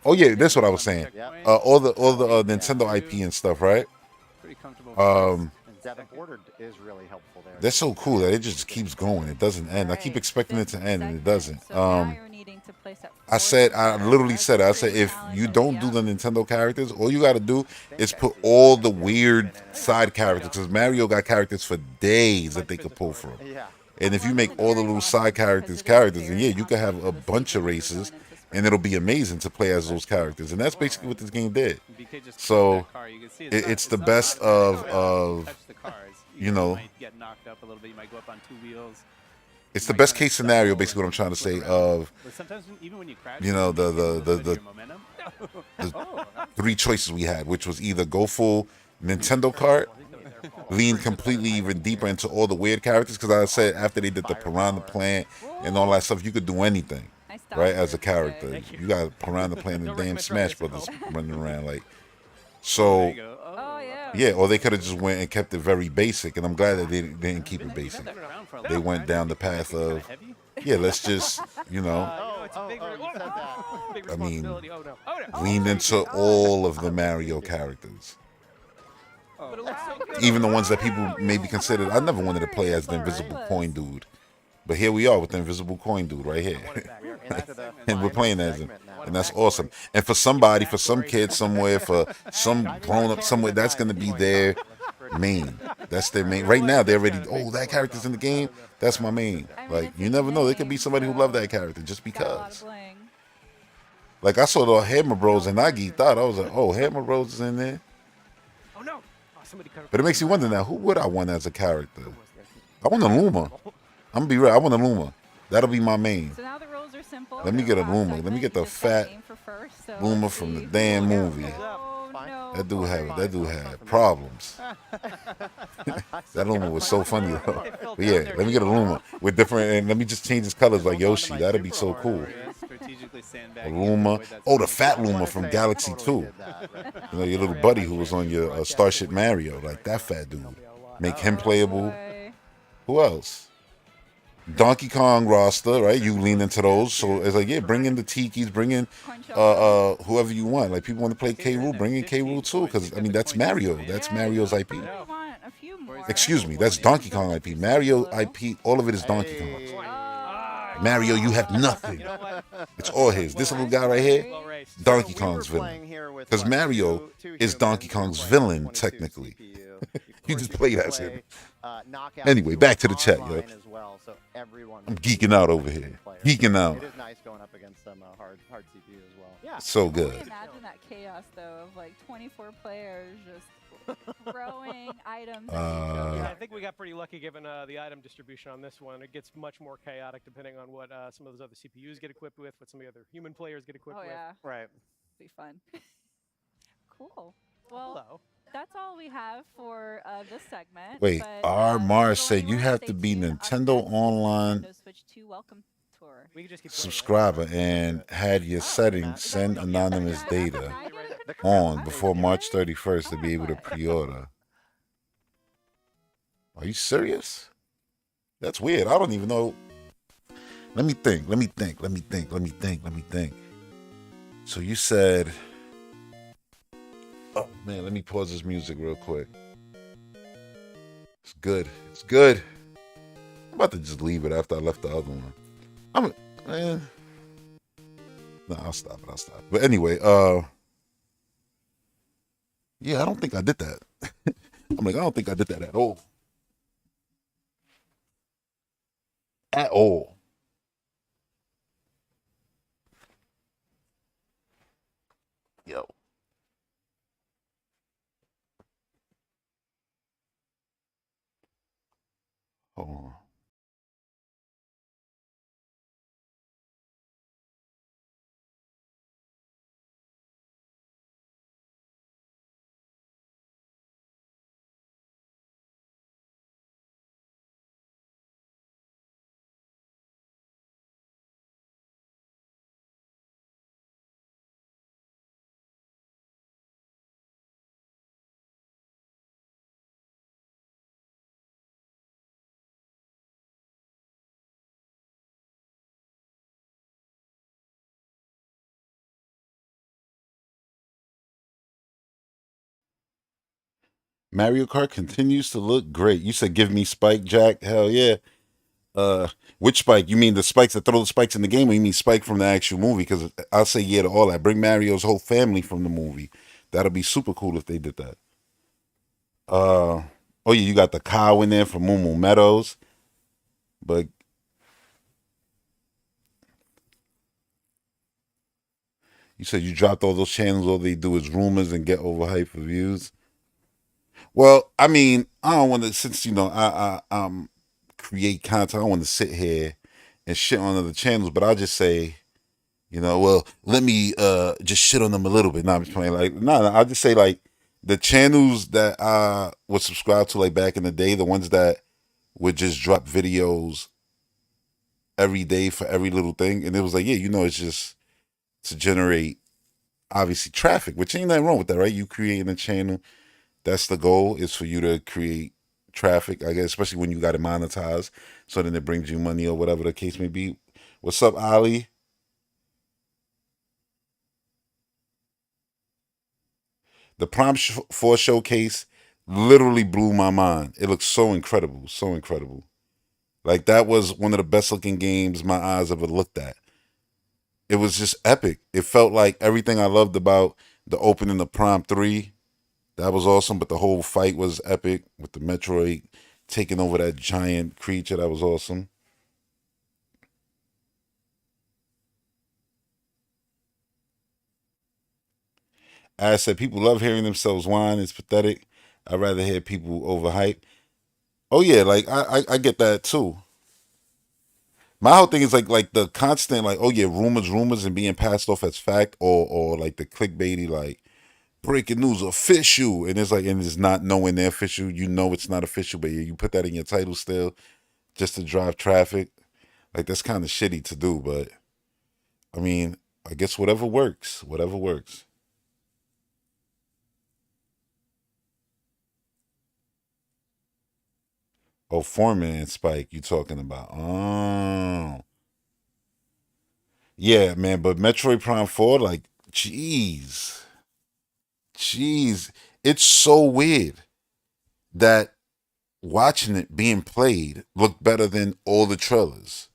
Oh yeah, that's what I was saying. Yep. All the Nintendo IP and stuff, right? Pretty comfortable. And Devin Ordered is really helpful there. That's so cool that it just keeps going. It doesn't end. I keep Right, expecting it to fifth end, and it segment. doesn't. So now you're needing to place at I fourth. literally said, I That's said, pretty if you challenging, don't do yeah. the Nintendo characters, all you got to do is put all the weird side characters. Because Mario got characters for days that they could pull from. Yeah. And if you make all the little side characters, then yeah, you could have a bunch of races, and it'll be amazing to play as those characters. And that's basically what this game did. BK just So, that car. You can see it's the not best hard to of touch the cars. you know. might get knocked up a little bit. You might go up on two wheels. It's You the might best kinda case scenario, stumble basically what I'm and trying to flip say, around. of But sometimes even when you crash, you know, you the- get a little bit the- of your momentum. the three choices we had, which was either go full Nintendo Kart, lean completely even deeper into all the weird characters, because I said after they did the Piranha Plant and all that stuff, you could do anything, Nice right, dodge as a there, BK. character. Thank you. You got Piranha Plant and Don't damn recommend Smash trying this Brothers at running around like. There So you go. Oh yeah. yeah, or they could have just went and kept it very basic, and I'm glad that they didn't keep it basic. They went down the path of, yeah, let's just, You know, Oh, it's a big, you said that. big I mean, responsibility. Oh no. Oh no. lean into all of the Mario characters. But it looks so good. Even the ones that people maybe considered. I never wanted to play as the Invisible Coin Dude, but here we are with the Invisible Coin Dude right here, We're into the and we're final playing as him, segment now. and that's awesome. And for somebody, for some kid somewhere, for some grown up somewhere, that's gonna be their main. That's their main. Right now, they're already, oh, that character's in the game. That's my main. I mean, Like, it's you a never know. There could be game, somebody who so love that character just got a lot of because. bling. Like, I saw the Hammer Bros and I geeked out. I was like, oh, Hammer Bros is in there. Oh no! Oh, somebody cut But it makes you wonder now, who would I want as a character? Who was there? I want a Luma. I'm gonna be real. I want a Luma. That'll be my main. So now the rules are simple. Let me get a Last Luma. Let segment, me get you the just gotta fat aim for first, so Luma let's from the see. damn movie. Oh, Fine. no. That dude Fine, had fine. problems. That Luma was so funny though. But yeah, let me get a Luma with different, and let me just change his colors like Yoshi. That'd be so cool. Strategically A sandbagging. Luma. Avoid that Oh, the sort of fat I wanna Luma from say I Galaxy totally 2. did that, right? You know, your little buddy who was on your Starship Mario, like that fat dude. Make him playable. Boy. Who else? Donkey Kong roster, right? You lean into those. So it's like, yeah, bring in the Tikis, bring in Coin shop. whoever you want. Like people want to play K. Rool, bring in K. Rool too, because I mean that's Mario. That's Yeah, Mario's you IP. probably want a few more. Excuse me, that's Donkey Kong IP. Mario IP, all of it is Donkey Kong. Oh, Mario, you have nothing. You know what? It's all his. This little guy right here, Well raced. Donkey So we were Kong's villain. playing here with, 'Cause what, Mario two is Donkey humans Kong's playing villain, 22 technically. CPU. You Of just course, played can as him. Knockout Anyway, to back it to the chat, yo. online as well, so everyone I'm can geeking out be over a here. player. Geeking out. It is nice going up against some hard CPU as well. Yeah. So can you good. imagine that chaos though of like 24 players just throwing items at each Uh, other. Yeah, I think we got pretty lucky given the item distribution on this one. It gets much more chaotic depending on what some of those other CPUs get equipped with, what some of the other human players get equipped Oh with. yeah, Right. be fun. Cool. Well, Hello. that's all we have for this segment. Wait, but, R. don't Mars go said you anywhere. have Stay to be tuned. Up Nintendo next is the Online Nintendo Switch 2 welcome tour. We can just keep subscriber and had your settings send anonymous data on before March 31st to be able to pre-order. Are you serious? That's weird. I don't even know. Let me think. So you said, oh man, let me pause this music real quick. It's good. I'm about to just leave it after I left the other one. Man. No, I'll stop. But anyway, yeah, I don't think I did that. I'm like, I don't think I did that at all. At all. Yo. Hold on. Mario Kart continues to look great. You said give me Spike, Jack. Hell yeah. Which Spike? You mean the spikes that throw the spikes in the game, or you mean Spike from the actual movie? Because I'll say yeah to all that. Bring Mario's whole family from the movie. That'll be super cool if they did that. Oh yeah, you got the cow in there from Moo Moo Meadows. But you said you dropped all those channels, all they do is rumors and get overhyped for views. Well, I mean, I don't want to, since you know I create content, I don't want to sit here and shit on other channels, but I'll just say, you know, well, let me just shit on them a little bit. No, I'm just playing. Like, no, I'll just say like the channels that I would subscribe to like back in the day, the ones that would just drop videos every day for every little thing, and it was like, yeah, you know, it's just to generate obviously traffic, which ain't nothing wrong with that, right? You creating a channel. That's the goal, is for you to create traffic, I guess, especially when you got it monetized, so then it brings you money or whatever the case may be. What's up, Ali? The Prompt 4 showcase literally blew my mind. It looks so incredible, so incredible. Like, that was one of the best looking games my eyes ever looked at. It was just epic. It felt like everything I loved about the opening of Prompt 3 That was awesome, but the whole fight was epic with the Metroid taking over that giant creature. That was awesome. As I said, people love hearing themselves whine. It's pathetic. I'd rather hear people overhype. Oh yeah, like I get that too. My whole thing is like the constant like, oh yeah, rumors and being passed off as fact, or like the clickbaity like breaking news official, and it's not knowing they're official. You know it's not official, but you put that in your title still just to drive traffic. Like that's kind of shitty to do, but I mean, I guess whatever works. Whatever works. Oh, Foreman and Spike, you talking about? Oh, yeah, man. But Metroid Prime 4, like, jeez, it's so weird that watching it being played looked better than all the trailers,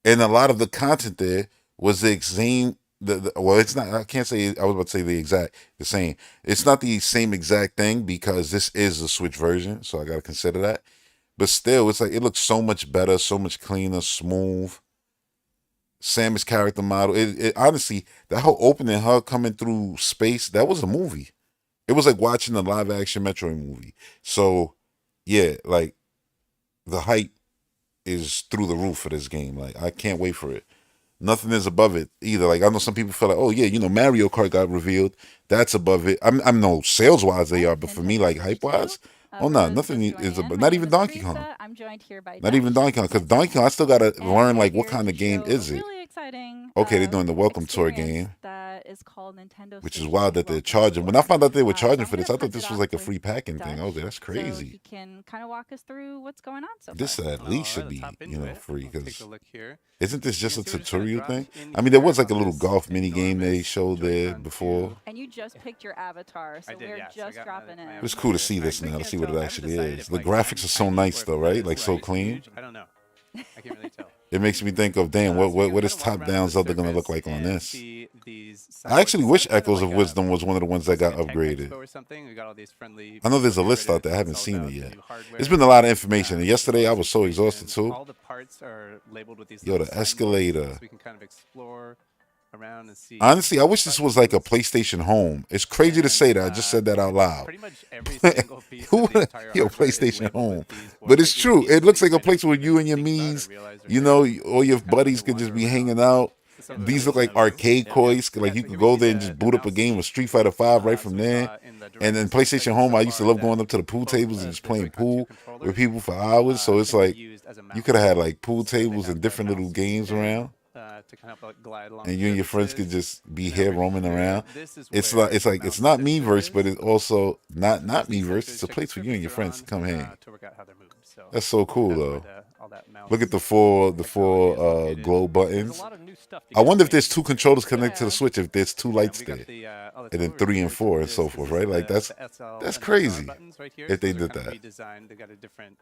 and a lot of the content there was the same. Well, it's not. I can't say. I was about to say the same. It's not the same exact thing because this is a Switch version, so I got to consider that. But still, it's like it looks so much better, so much cleaner, smooth. Samus character model. It honestly, that whole opening, her coming through space, that was a movie. It was like watching a live action Metroid movie. So, yeah, like the hype is through the roof for this game. Like I can't wait for it. Nothing is above it either. Like I know some people feel like, oh yeah, Mario Kart got revealed. That's above it. I'm no sales wise they are, but for me, like hype wise, oh no, nothing is above. Not even Donkey Kong. I'm joined here by Not even Donkey Kong, because Donkey Kong, I still gotta learn like what kind of game is it. Really exciting. Okay, they're doing the Welcome Tour game, that is called Nintendo. which is wild that they're charging. When I found out they were charging for this, I thought this was like a free packing thing. I was like, that's So crazy. he can kind of walk us through what's going on so This far. at least should let's be, hop into it. free. Let's take Because a look here. isn't this just a Yeah, so we're just gonna tutorial drop thing? in I mean, there here was like a on little this golf mini game they enormous showed there Joy-Con before. 2. And you just picked your avatar, so I did, we're yeah. So I just got dropping my in. It was cool to avatar. see I this now, to can't see what it tell. I haven't actually decided is. if, The like, graphics are so tiny nice or though, if right? it's Like so huge. clean. I don't know. I can't really tell. It makes me think of, damn, So you what can is kind of walk top around down the Zelda gonna look surface like on and this? see these I actually signboards. wish It's kind of Echoes like of a- Wisdom was one of the ones that it's got like a tech upgraded. expo or something. We got all these friendly I know there's a people list out here. there. I haven't It's all seen about it the yet. new hardware. There's been a lot of information. And yesterday I was so exhausted information. too. All the parts are labeled with these Yo, little the signboards, escalator. so we can kind of explore around and see. Honestly, I wish this was like a buttons. PlayStation Home. It's crazy to say that. I just said that out loud. Pretty much every single piece Who of the entire yo, hardware is PlayStation labeled with Home. these But it's boards. true. Like, It looks like a easily place where kind you of and your think about or me's, realize they're there. all your Kind of buddies like could just be wander hanging around. out. So some of These it look is like new. arcade Yeah. coys. Yeah, Like so you here could we go see there and just boot up a mouse game of Street Fighter 5 right So from we there. saw in the And then directions PlayStation section Home, so I used to far love that going up to the pool both, tables and the just playing Joy-Con 2 pool with controllers, people for hours. So it's can be like used as a you could have had like pool mouse. So they tables have and the different little mouse games here, around. To kind of like glide along And you and your friends could surfaces. just be And here over roaming here, around. this is It's where like it's the like it's mouse not sensor Miiverse, but is. it's also not These Miiverse. sensors It's a check place the for you and your surface friends to they're come on, hang. to work out how they're moving. So That's so cool that's where though. all that mouse Look at the four technology is located. glow There's buttons. a lot of new stuff to I get wonder if right. there's two controllers connected to the Yeah. Switch. If there's two And lights we got there, the and then telemetry 3 and here. 4 and This so is forth, the right? Like the SL that's and the R crazy buttons right here. if they Those are did kind of that. redesigned. They got a different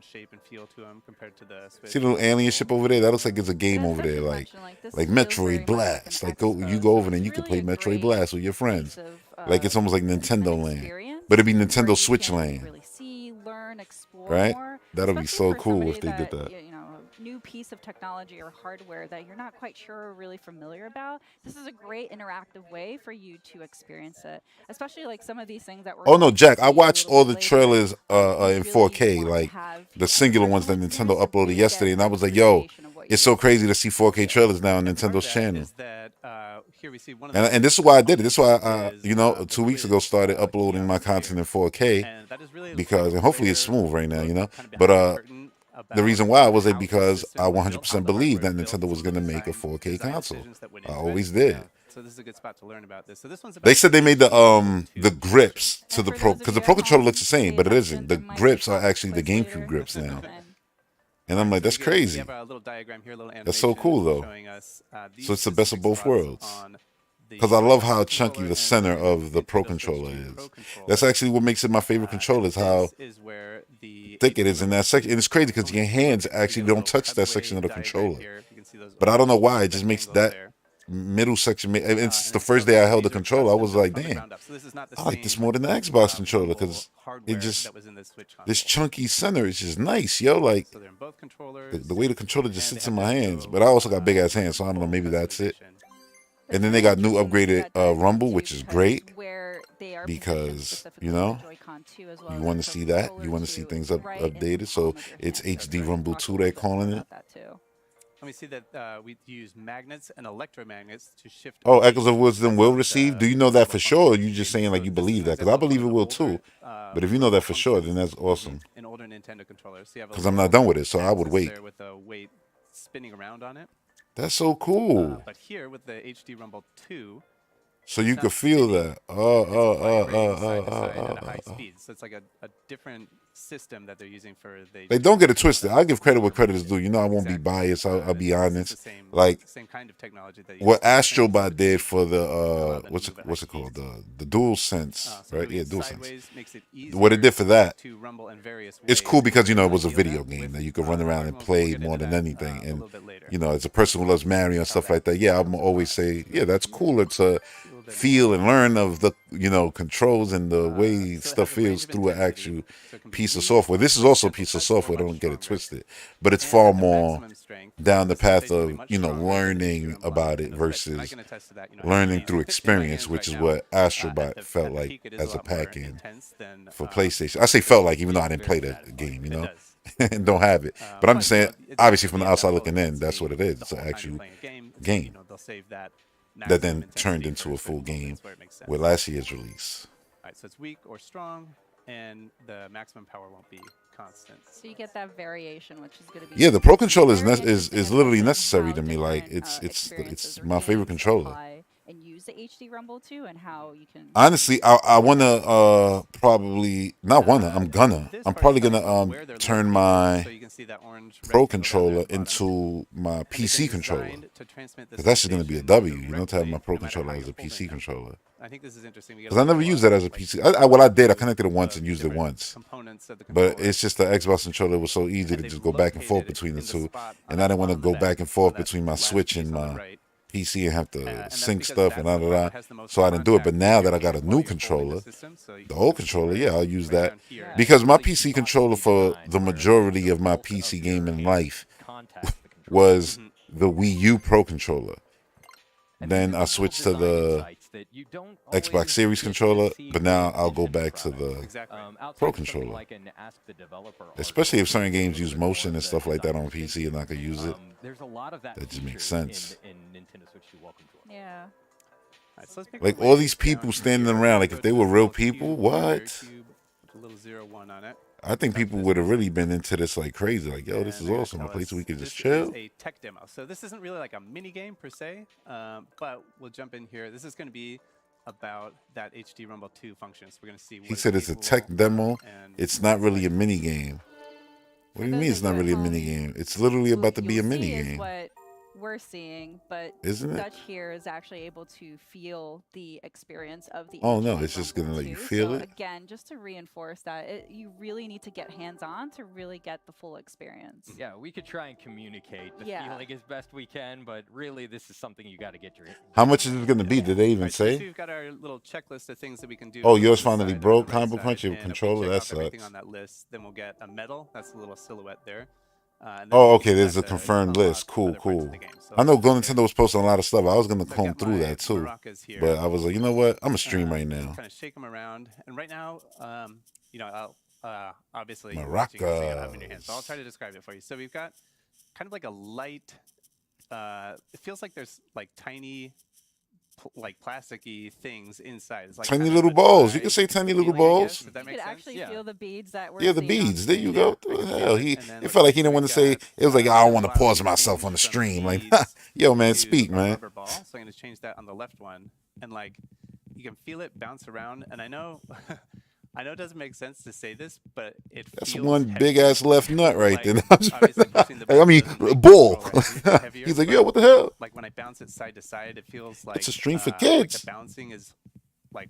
shape and feel to them compared to the Switch. See the little alien ship over there? That looks like it's a game That's over there, like this like feels very Metroid much like Blast. an Like go expo, you go so over there and it's you can really play a Metroid great Blast with your piece friends. of, Like it's almost like an Nintendo Land, experience but it'd be where Nintendo you Switch can Land, really see, learn, explore right? more, That'll be especially so for cool if somebody they did that. you know, a new piece of technology or hardware that you're not quite sure or really familiar about. This is a great interactive way for you to experience it, especially like some of these things that we're Oh no, going to Jack! I see a watched little all bit the later. trailers You in really 4K, want to like have the a singular ones that personal Nintendo experience of uploaded really yesterday, get and I an was like, "Yo, appreciation of what it's you're so crazy to see 4K trailers now on And part of Nintendo's that channel." is that here we see one of the And this is big why I did it. This is why I, components is, the 2 weeks ago quiz, started uploading my kiosk here. content in 4K And that is really because, and hopefully it's where smooth right now, look you know. kind of But behind the curtain the about reason why was how it the because system I was built, how 100% the believed that hardware is Nintendo built, was some of going to the make a 4K design console. decisions that went I into it. always did. So this is a good spot to learn about this. So this one's about They said they made the the grips to And the for Pro, those of because you the Pro at controller home, looks the same, pay but it attention. isn't. The There might be grips are pop actually the quiz GameCube later. grips now, And and I'm like, that's We crazy. have a little diagram here, a little animation That's so cool though. showing us these So it's the best of specific both spots worlds. on the Because I love Pro how chunky controller the and center the of the Pro Nintendo Switch controller 2 is. Pro controller. That's actually what makes it my favorite controller, is how This is where the thick it is in that section. And it's crazy because your hands actually don't touch that section of the controller. But I don't know why. It just makes that middle section. It's the first day I held the controller. I was like, damn, I like this more than the Xbox controller because it just this chunky center is just nice, yo. Like So they're in both controllers. the way the controller just and sits they in have my this hands. little, But I also got big ass hands, so I don't know. Maybe that's it. And then they got new upgraded Rumble, which is great because, you know, you want to see that. You want to see things updated. So it's HD Rumble 2, they're calling it. And we see that we use magnets and electromagnets to shift. Oh, Echoes of Wisdom will receive? Do you know that for sure, or are you just saying like you believe that? Because I believe it will too. But if you know that for sure, then that's awesome. In older Nintendo controllers. So because I'm not done with it, so I would wait. there with a weight spinning around on it. That's so cool. But here with the HD Rumble 2, So you it's could not feel spinning, that. it's vibrating side to side at a high speed. So it's like a different system that they're using for the. Like, don't get it twisted. I give credit what credit is due. You know, I won't be biased. I'll be It's honest. the same, Like, same kind of technology that you what use for Astrobot did for the what's it called, the Dual Sense, so right? moving Yeah, Dual Sense. sideways makes it What it did for that, to rumble in various it's ways. cool because, you know, it was a Feel video that game with, that you could run around and we'll play get more into than that, anything. a And little bit later. you know, as a person who loves Mario and stuff like that, yeah, I'm always say, yeah, that's cooler to feel and learn of the, you know, controls and the way so it stuff has a range feels of through an intensity, actual so it can be piece of weak, software. This is also a gentle piece of touch, or software. much Don't get it stronger. twisted, but it's And far at the more maximum strength, down the the path sensation will be of, much you know, stronger than the learning Rumble about it and I versus can attest to that, you know, learning having through these in my experience, hands which right is now, what at Astrobot the felt peak, like it is as a lot more pack-in intense than, for PlayStation. I say felt like, even though I didn't play the satisfying. game, you It know, does. and don't have it. But I'm just saying, it's obviously gonna from be the at that outside low looking in, that's intensity what it is. the It's an whole time you're actual playing a game. You game know, they'll save that that then maximum turned intensity into for a full certain game moments where it makes sense. with last year's release. All right, so it's weak or strong, and the maximum power won't be constant. So you get that variation, which is going to be Yeah, the Pro controller very is interesting, literally assessing necessary how to me. Like, different, it's experiences or my favorite games controller. apply and use the HD Rumble too, and how you can. Honestly, I wanna probably not wanna. I'm probably gonna turn my So you can see that orange Pro rectangle down there controller at the bottom. into my And they've been PC controller. designed to transmit the Because that's just gonna be a sensation W, you know, to have my directly, Pro no matter controller how as a you're PC holding them. controller. I think this is interesting. We get Because I a never little, used that as a like, PC. Well, I did. I connected it of once and used it different once. components of the But controller. it's just the Xbox controller was so easy And to they've just go back and forth located between the in the two. spot And I didn't want to on go the back and back, forth on that between my last Switch piece and on the my right. PC and have to And that's sync because stuff that's and the da part da that da. has the most So I didn't do it. But contact now with that I your got a game new while you're holding controller, the system, so you the can old see controller, right- yeah, I'll use right that. down here. Yeah. Because my Like PC possibly controller for designed the where majority of my bulk of PC your gaming hand life contacts the controller. was the Wii U Pro controller. And Then these I are switched to design the insights that you don't Xbox always Series get to controller, see but now with I'll go Nintendo back to products. the Exactly. Outside Pro of something controller. like an Ask the Developer Especially if article, certain which is a games little use bit more motion of and the stuff like that on design PC and I could use it. There's a lot of that That just makes featured sense. in Nintendo Switch 2 Welcome to It. Yeah. All right, so let's make Like our all way these people down standing here. around, like Go if to they this were real little people, cube, what? cube with a little 0-1 on it. I think people would have really been into this like crazy. Like, yo, this And is they're gonna awesome. A tell place us where we could just this chill. is a tech demo. So this isn't really like a mini game per se, but we'll jump in here. This is going to be about that HD Rumble 2 function. So we're going to see. He said it's a tech demo. It's not really a mini game. What do you mean it's not really a mini game? It's literally about to be a mini game. What we're seeing, but Isn't it? Dutch here is actually able to feel the experience of the. Oh, no, HD it's just Rumble gonna let you 2. feel So it? Again, just to reinforce that, you really need to get hands-on to really get the full experience. Yeah, we could try and communicate the Yeah. feeling as best we can, but really, this is something you got to get your. How much is it going to be? Did they even Right, so say? we've got our little checklist of things that we can do. Oh, on yours the finally side, broke, on the right Combo side, Crunch, your and if we controller? check That off everything sucks. on that list, then we'll get a medal. That's a little silhouette there. And then Oh, we'll okay, use there's that a to confirmed unlock list. Cool, other parts of cool. the game. So I know let's Go look Nintendo at- was posting a lot of stuff. I was going to so I've comb got through my that too. maracas here. But I was like, you know what? I'm going to stream right now. Kind of shake them around, and right now, you know, I'll obviously you're watching, so you have them in your hands. So I'll try to describe it for you. So we've got kind of like a light. It feels like there's like tiny, like plasticky things inside. It's like Tiny kind of little a balls. dry You can say tiny little feeling, I balls. guess, if You that could makes sense. actually Yeah. feel the beads that we're Yeah, the seeing on beads. There you screen. go. I can Hell, feel it. he. And then, It like, felt like he didn't we've want to say. got, It was like, I don't a want to lot of pause these myself things on the from stream. Like, beads yo, man, to speak, a man. rubber ball. So I'm going to change that on the left one, and like you can feel it bounce around. And I know, I know it doesn't make sense to say this, but it That's feels one heavier. big ass left nut right Like, there. obviously pushing the I mean, buttons doesn't make the bull. controller heavier, He's like, but yo, what the hell? like when I bounce it side to side, it feels like It's a stream for like kids. the bouncing is like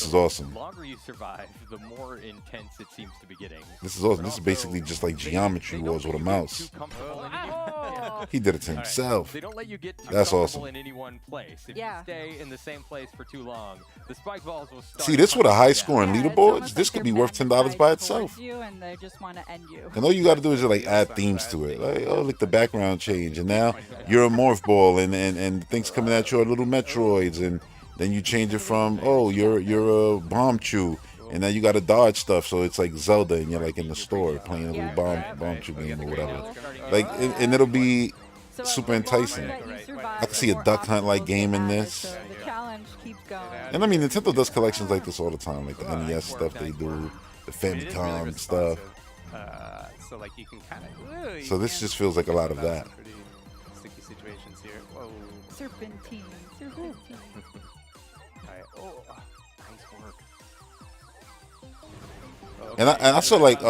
This is awesome. The longer you survive, the more intense it seems to be getting. This is awesome. But This is also, basically just like geometry they don't wars with a make you get mouse. too comfortable in the game. Oh, He did it to himself. They don't let you get too That's comfortable awesome. in any one place. If Yeah. you stay in the same place for too long, the spike balls will start. See, this with a high hunting score and you down. Yeah, it's leaderboards, almost this like could they're be worth $10 by magnetized itself. towards you, and they just want to end you. And all you got to do is like add themes to it. Like, oh, look, the background change, and now you're a morph ball, and things coming at you are little Metroids, and then you change it from, oh, you're a bomb chew, and now you got to dodge stuff, so it's like Zelda, and you're like in the store playing a little bomb chew game or whatever. Like, and it'll be So super as long enticing. that you survive, I can see a more duck hunt like obstacles game get in added, this. So the challenge keeps going. And I mean, Nintendo does collections like this all the time, like the NES stuff they do, the I mean, it is really Famicom stuff. responsive. So like you can kind of. So this just feels like a lot of that. Pretty sticky situations here. Whoa. Serpentine. All right. Oh, nice work. And I saw like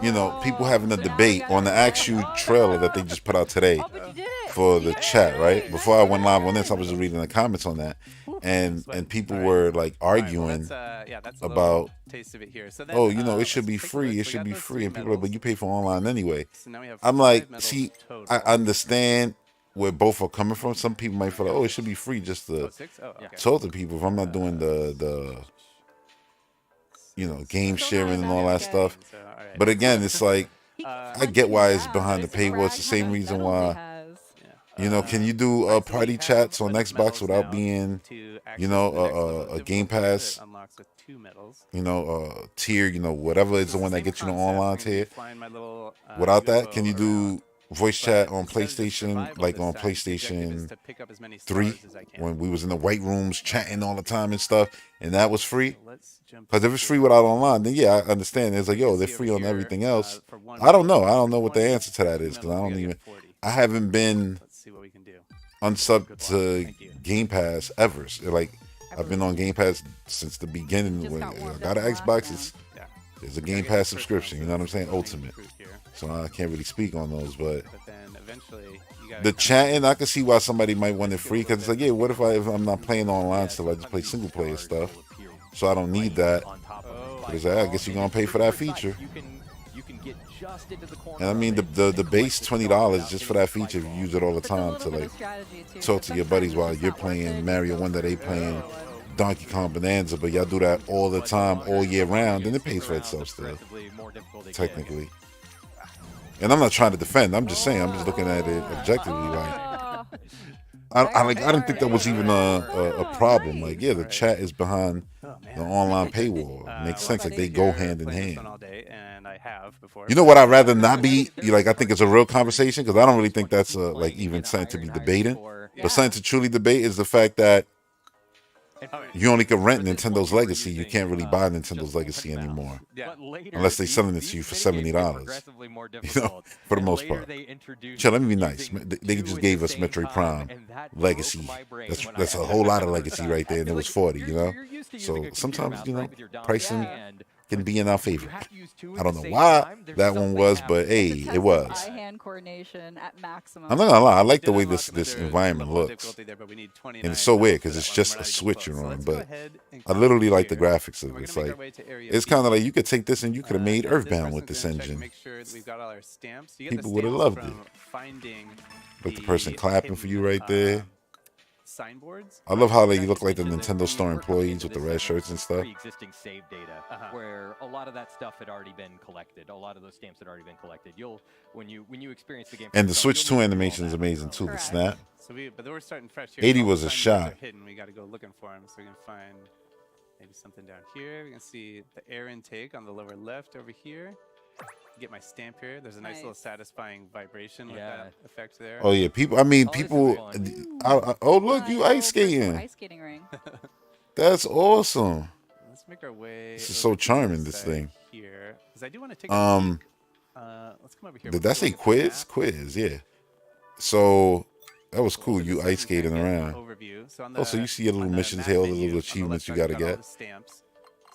you know, people having a debate on the Axu trailer that they just put out today Oh, but you did it. for the chat, right? Before I went live on this, I was just reading the comments on that, and people were like arguing that's a about, little taste of it here. So then, oh, you know, it should let's be take a free, look. it So we should got be those free, three and people are like, but medals. you pay for online anyway. So now we have I'm 5 like, medals see, total. I understand where both are coming from. Some people might feel like, oh, it should be free just to Oh, 6? Oh, okay. talk to people if I'm not doing the you know, game sharing and all that stuff. So, all right. But again, it's like, I get why it's behind the Just to paywall. It's the brag how same many reason medals he why, has. you know, can you do Right, so party we have chats on enough Xbox medals without now being, to you access know, the next level of a Game difficulty Pass, that unlocks with 2 medals. you know, tier, you know, whatever is the one that Same gets you the concept. online I'm gonna be tier. flying my little, Without that, UFO can you around. do voice But chat on instead of just PlayStation, survival like this on time, the objective is PlayStation to pick up as many 3 stars as I can. when we was in the white rooms chatting all the time and stuff, and that was free? So let's jump Because if it's into free without online, then yeah, I understand. It's like, You yo, can they're see free over on here, everything else. for 1 I don't know. medal, I don't know what the 20, answer to that for is, 2 because I medals, don't we even, get 40. I haven't been Let's see what we can do. unsubbed Good luck. to Thank you. Game Pass ever. So, like, I've been on Game Pass since the beginning. Just When got I warmed got up an last Xbox, round. Yeah. it's a Gotta Game get Pass the first subscription. You know what I'm saying? round, so Ultimate. fruit here. So I can't really speak on those, but But then eventually you gotta the kinda chatting, I can see why somebody might want it free, because it's like, yeah, what if I'm not playing online stuff? I just play single player stuff, so I don't need that. But it's like, I guess you're gonna pay for that feature. You can get just into the corner And I mean, of it the and base collect $20 just for that feature if you use it all the But it's a time little to bit like of strategy, too. talk So to your buddies sometimes while it's you're not worth it, playing you Mario go Wonder, for they it. playing Donkey Kong Bonanza, but y'all do that all the time, all year round, and it pays for itself still, technically. And I'm not trying to defend. I'm just saying. I'm just looking at it objectively. Like, Oh, I didn't think that was even a problem. Like, yeah, the chat is behind Oh, the man. online paywall. It makes sense. Like, they go hand in Playing this hand. one all day, and I have before. You know what? I'd rather not be. Like, I think it's a real conversation, because I don't really think that's like even something to be debating. But something to truly debate is the fact that you only can rent Nintendo's Legacy. You can't really buy Nintendo's Legacy anymore, Yeah. unless they're selling it to you for $70. You know, for the most part. Chill, let me be nice. They just gave us Metroid Prime Legacy. That's a whole lot of Legacy right there, and it was 40. You know, so sometimes, you know, pricing can be in our favor. I don't know why that one was, but hey, it was. Eye-hand coordination at maximum. I'm not gonna lie. I like the way Did this unlock another environment level of looks. difficulty there, but we need And 29 it's so weird medals because for it's that just one. a We're not even switch close. you're So on. let's go But ahead and I literally like the continue here. graphics And of we're it. It's gonna make like, our way to area it's B. kind of like you could take this and you could have made Now this Earthbound person's with this gonna check and engine. Make sure that we've got all our stamps. You get People the would have stamps loved it. from finding Like the person clapping for you hidden, right there. Signboards. I love how they That look like gets the you Nintendo the Store work employees into with the this red shirts and stuff. Pre-existing save data, where a lot of that stuff had already been collected. A lot of those stamps had already been collected. You'll when you experience the game. for And the yourself, Switch 2 you'll know animation is all that. amazing too. The Correct. snap. So but we're starting fresh here. 80 All the was a signboards shot. are hidden. We got to go looking for them. So we can find maybe something down here. We can see the air intake on the lower left over here. Get my stamp here. There's a nice little Nice. satisfying vibration with Yeah. that effect there. Oh yeah, people. I mean, Oh, this is people. fun. Oh look, you Nice ice little virtual skating. Ice skating ring. That's awesome. Let's make our way. This is over so to charming, this this side thing. Here, because I do want to take. Um, Let's come over here. Did before that say we look at the quiz? map. Quiz, yeah. So that was cool. So You this ice is skating kind of an around. overview. So on Oh, so you see your on little the missions map here, all the menu, little on the achievements left you side, gotta we've got all get. the stamps.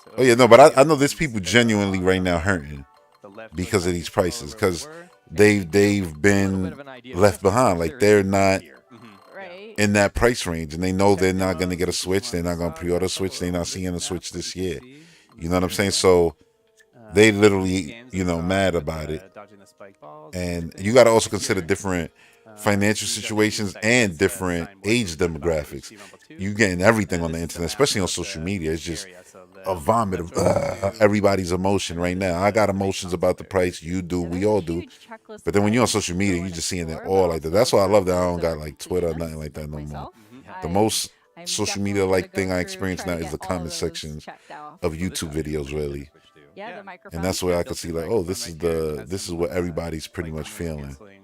So Oh yeah, over no, but here, I know we there's can people see genuinely right now hurting the left because of goes these back to prices, where we 'cause were. they've been left behind. Like they're not Right. in that price range, and they know they're not gonna get a Switch. They're not gonna pre-order a Switch. They're not seeing a Switch this year. You know what I'm saying? So they literally, games you that know, saw mad with about the it. dodging the spike balls And things. you got to also This consider year, different we financial got the situations two and segments, different Sign age Board about demographics. HD Rumble 2. You getting everything on the This is internet, map especially on of social the media. It's just area. So a the vomit of left row is everybody's emotion and right then this now. is I got the main emotions console about the area. price. You do. So We there's a all do. huge checklist But then of when you're on items social to media, go you and just seeing it explore, all but like that. also That's why I love that I checklist don't got of like Twitter or completeness, nothing like that no more. myself. The I'm most social definitely media gonna like go thing I through, experience try now to is get the all of comment those sections checked off. of YouTube videos, really. Yeah, the And microphone. that's where I could Built-in see like, oh, microphone this is right here. the Has this is some, what everybody's pretty like much noise feeling. canceling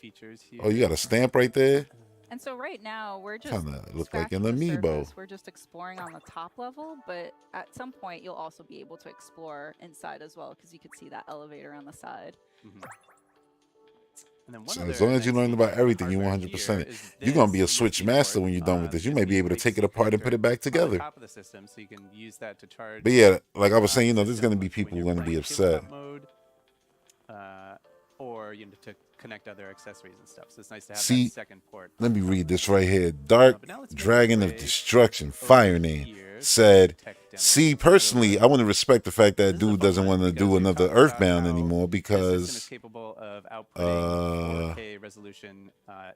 features here. Oh, you got a stamp right there. And so right now we're just Kind of look like an scratching the amiibo. surface. We're just exploring on the top level, but at some point you'll also be able to explore inside as well because you could see that elevator on the side. Mhm. And then one So other as long as you nice learn feature about of everything, you hardware 100%. here is You're gonna be a this Switch USB master port. when you're done with this. You This may be able to USB-C take it apart and put it back connector on the together. top of the system, so you can use that to charge. But yeah, like I was saying, you know, there's system gonna be when people you're who are gonna playing be in upset. tabletop mode, or you know, to connect other accessories and stuff. So it's nice to have See, that second port. let me read this right here. Dark But now let's make our Dragon of way Destruction, over Fire Name, here to said, tech demo. see, It's kind of personally, I want to respect the fact that This is a dude fun doesn't one want to because do we've another talked about Earthbound how anymore this system is because capable of outputting 4K resolution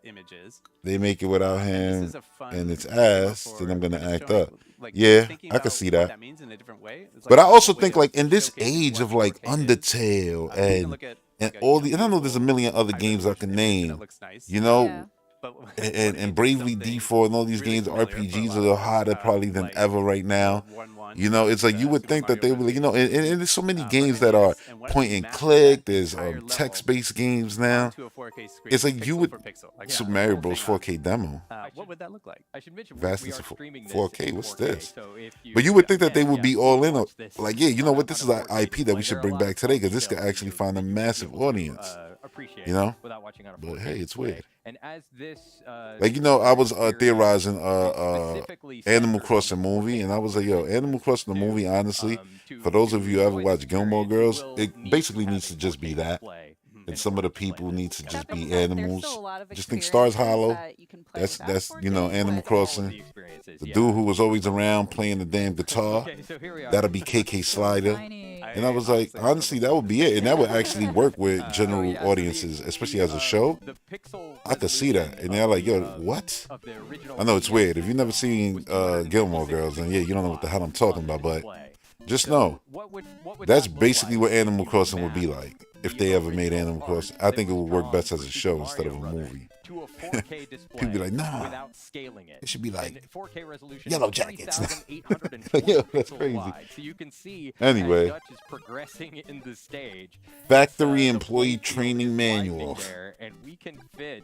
images. they make it without And this him is a fun and it's demo ass, for then I'm gonna just act showing, up. like, Yeah, thinking I could about see what that. that means in a different way. It's But like I a also way think of like in this showcasing age what of like 4K is. Undertale You can and look at and like a, all you the, and I know there's a million other games I can name, that looks nice. you know, Yeah. But and Bravely Default and all these really games, familiar for a RPGs lot are of us, hotter probably than like ever right now. World War I, You know, it's like you would Super think that they Mario would, you know, Brothers, and there's so many for games that are NES, and what if point we and mastered click. that There's entire level text-based games now. onto a 4K screen, It's like you pixel would for pixel, like Super that. Mario Whole Bros. thing. 4K demo. What would that look like? I should mention we Vastness are of streaming this 4K. in What's 4K, this? so if But you would think that they again, would be yeah, all please in. watch this Like, yeah, you know on what? This is a an 4K IP that display. we should There are a bring lot back of today fun because this could details actually that find a you should be massive able to, audience. appreciate You know? without watching on a But 4K hey, it's display. weird. And as this Like, you know, I was experience theorizing specifically Animal centers Crossing on the movie, 4K and I was like, yo, experience Animal Crossing the movie, honestly, to for those of you who ever enjoy the watched Gilmore experience, you Girls, will it need basically to needs have to a just be 4K that. display And in some of order the to play people this need to game. just That being be said, there's animals. still a lot of Just think Stars experiences Hollow. that you can play without That's you know, 4K, Animal but All of Crossing. the experiences, The yeah. dude who was always around playing the damn guitar. Okay, so here we are. That'll be KK so Slider. tiny. And I was like, honestly, that would be it. And that would actually work with general yeah, so audiences, especially as a show. the pixel I could see that. resolution And they're like, yo, of what? of the original I know it's DS weird. If you've never seen was 256 Gilmore Girls, then yeah, you don't know what the hell I'm talking on the about. But display. just So know, what would that's that look basically like what if Animal you Crossing would be mapped like. If the they ever made original Animal art Crossing, I that think it was would work drawn best for as a Super show instead of a Mario Brothers movie. to a 4K display People be like, nah. without scaling it. It should be like And 4K resolution Yellow is Jackets. 3,840 Yo, that's pixels crazy. wide. So you can see Anyway. as Dutch is progressing in the stage. Factory the employee playfield training is manual. widening there, and we can fit,